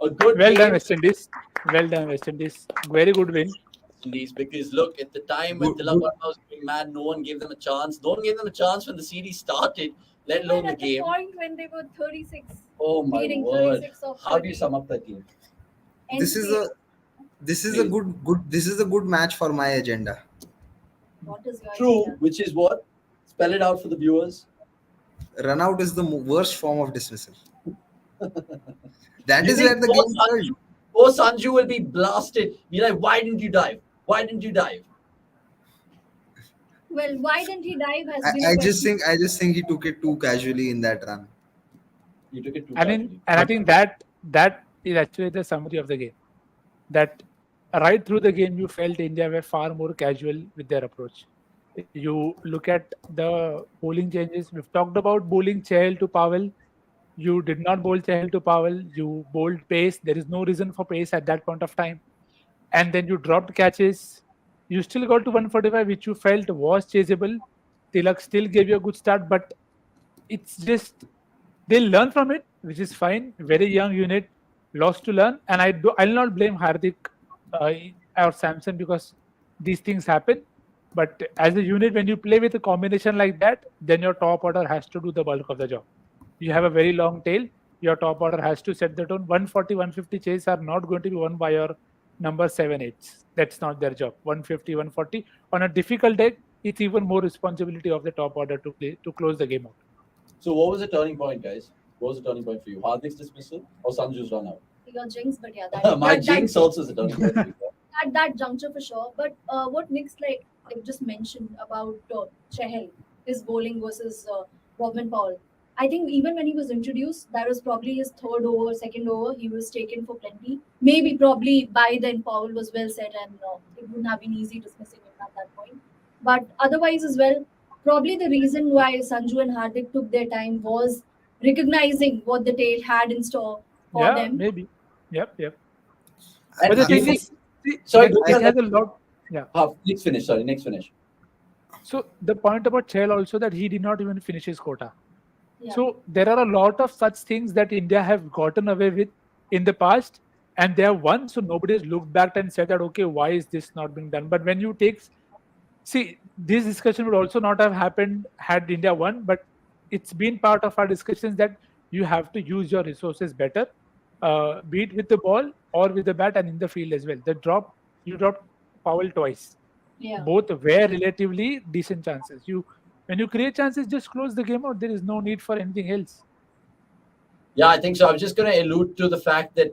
A good Well done, game. West Indies. Well done, West Indies. Very good win. Indies, because look, at the time when Good- Tilak Varma was going mad, no one gave them a chance. No one gave them a chance when the series started. let alone the at the game. point when they were 36, Oh my leading word! 36 of How do you 30. sum up that game? This is NCA. a this is a Please. good match for my agenda. What is your True, idea? which is what? Spell it out for the viewers. Run out is the worst form of dismissal. That You is where think the game turned. Sanju will be blasted? Be like, why didn't you dive? Why didn't you dive? Well, why didn't he dive has I, been a I just question. think I just think he took it too casually in that run. You took it too I mean, casually. and I think that is actually the summary of the game. That right through the game, you felt India were far more casual with their approach. You look at the bowling changes. We've talked about bowling Chahal to Powell. You did not bowl Chahal to Powell. You bowled pace. There is no reason for pace at that point of time. And then you dropped catches. You still got to 145, which you felt was chaseable. Tilak still gave you a good start, but it's just they'll learn from it, which is fine. Very young unit, lost to learn, and I'll not blame Hardik uh, or Samson because these things happen. But as a unit, when you play with a combination like that, then your top order has to do the bulk of the job. You have a very long tail. Your top order has to set the tone. 140, 150 chase are not going to be won by your number 7 8s. That's not their job. 150, 140 on a difficult day, it's even more responsibility of the top order to play to close the game out. So, what was the turning point, guys? What was the turning point for you? Hardik's dismissal or Sanju's run out? Your jinx, but yeah, that, My that, jinx that, also is a turning point for you. at that juncture for sure. But what Nick's like just mentioned about Chahal, his bowling versus Robin Powell. I think even when he was introduced, that was probably his third over, second over. He was taken for plenty. Maybe probably by then Powell was well set and it wouldn't have been easy dismissing him at that point. But otherwise as well, probably the reason why Sanju and Hardik took their time was recognizing what the tail had in store for Yeah, them. maybe. Yep. And But the thing before- is, see, sorry, it has a lot. Yeah. next finish. Sorry, next finish. So the point about Chahal also that he did not even finish his quota. Yeah. So there are a lot of such things that India have gotten away with in the past, and they have won. So nobody has looked back and said that okay, why is this not being done? But when you take, see, this discussion would also not have happened had India won. But it's been part of our discussions that you have to use your resources better, be it with the ball or with the bat and in the field as well. You dropped Powell twice. Yeah. Both were relatively decent chances. When you create chances, just close the game out. There is no need for anything else. Yeah, I think so. I was just going to allude to the fact that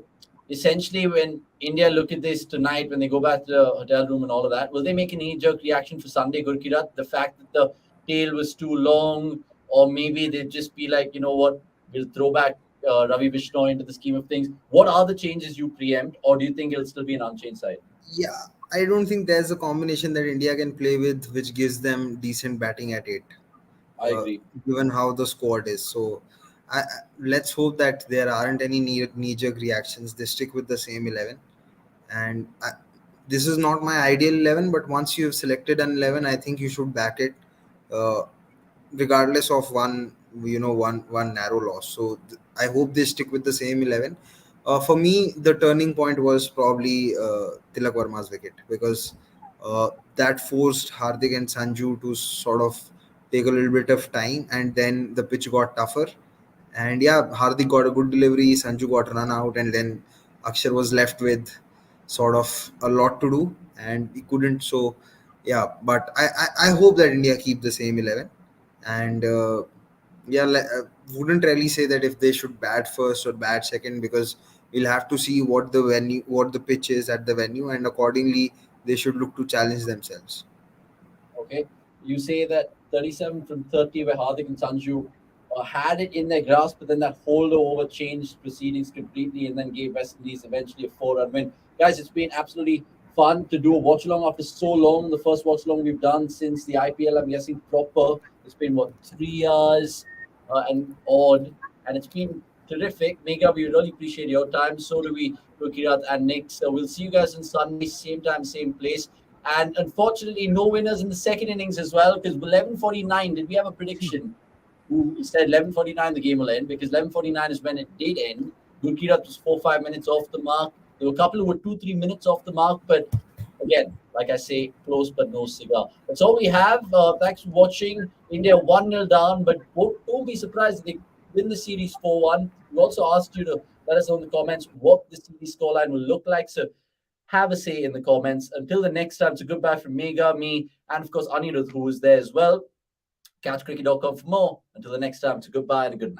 essentially when India look at this tonight, when they go back to the hotel room and all of that, will they make an knee-jerk reaction for Sunday, Gurkirat? The fact that the tail was too long, or maybe they'd just be like, you know what, we'll throw back Ravi Bishnoi into the scheme of things. What are the changes you preempt, or do you think it'll still be an unchanged side? Yeah, I don't think there's a combination that India can play with which gives them decent batting at 8. I agree. Given how the squad is. So let's hope that there aren't any knee-jerk reactions. They stick with the same 11. And this is not my ideal 11, but once you have selected an 11, I think you should back it, regardless of one narrow loss. So I hope they stick with the same 11. For me, the turning point was probably Tilak Verma's wicket, because that forced Hardik and Sanju to sort of take a little bit of time, and then the pitch got tougher. And yeah, Hardik got a good delivery, Sanju got run out, and then Akshar was left with sort of a lot to do, and he couldn't. So yeah, but I hope that India keep the same 11, and wouldn't really say that if they should bat first or bat second, because we'll have to see what the pitch is at the venue, and accordingly they should look to challenge themselves. Okay. You say that 37 from 30 where Hardik and Sanju had it in their grasp, but then that holder over changed proceedings completely and then gave West Indies eventually a 4-run win. Guys, it's been absolutely fun to do a watch along after so long. The first watch along we've done since the IPL, I'm guessing proper. It's been 3 years and odd, and it's been terrific. Mega, we really appreciate your time. So do we, Kirat and Nick. So we'll see you guys on Sunday, same time, same place. And unfortunately, no winners in the second innings as well, because 11:49, did we have a prediction? Who said 11:49 the game will end? Because 11:49 is when it did end. Gurkirat was 4-5 minutes off the mark. There were a couple who were 2-3 minutes off the mark, but again, like I say, close but no cigar. That's all we have. Thanks for watching. India 1-0 down, but don't be surprised if they win the series 4-1. We also asked you to let us know in the comments what the series scoreline will look like. So have a say in the comments. Until the next time, it's a goodbye from Mega, me, and of course Anirudh, who is there as well. Catch cricket.com for more. Until the next time, it's a goodbye and a good night.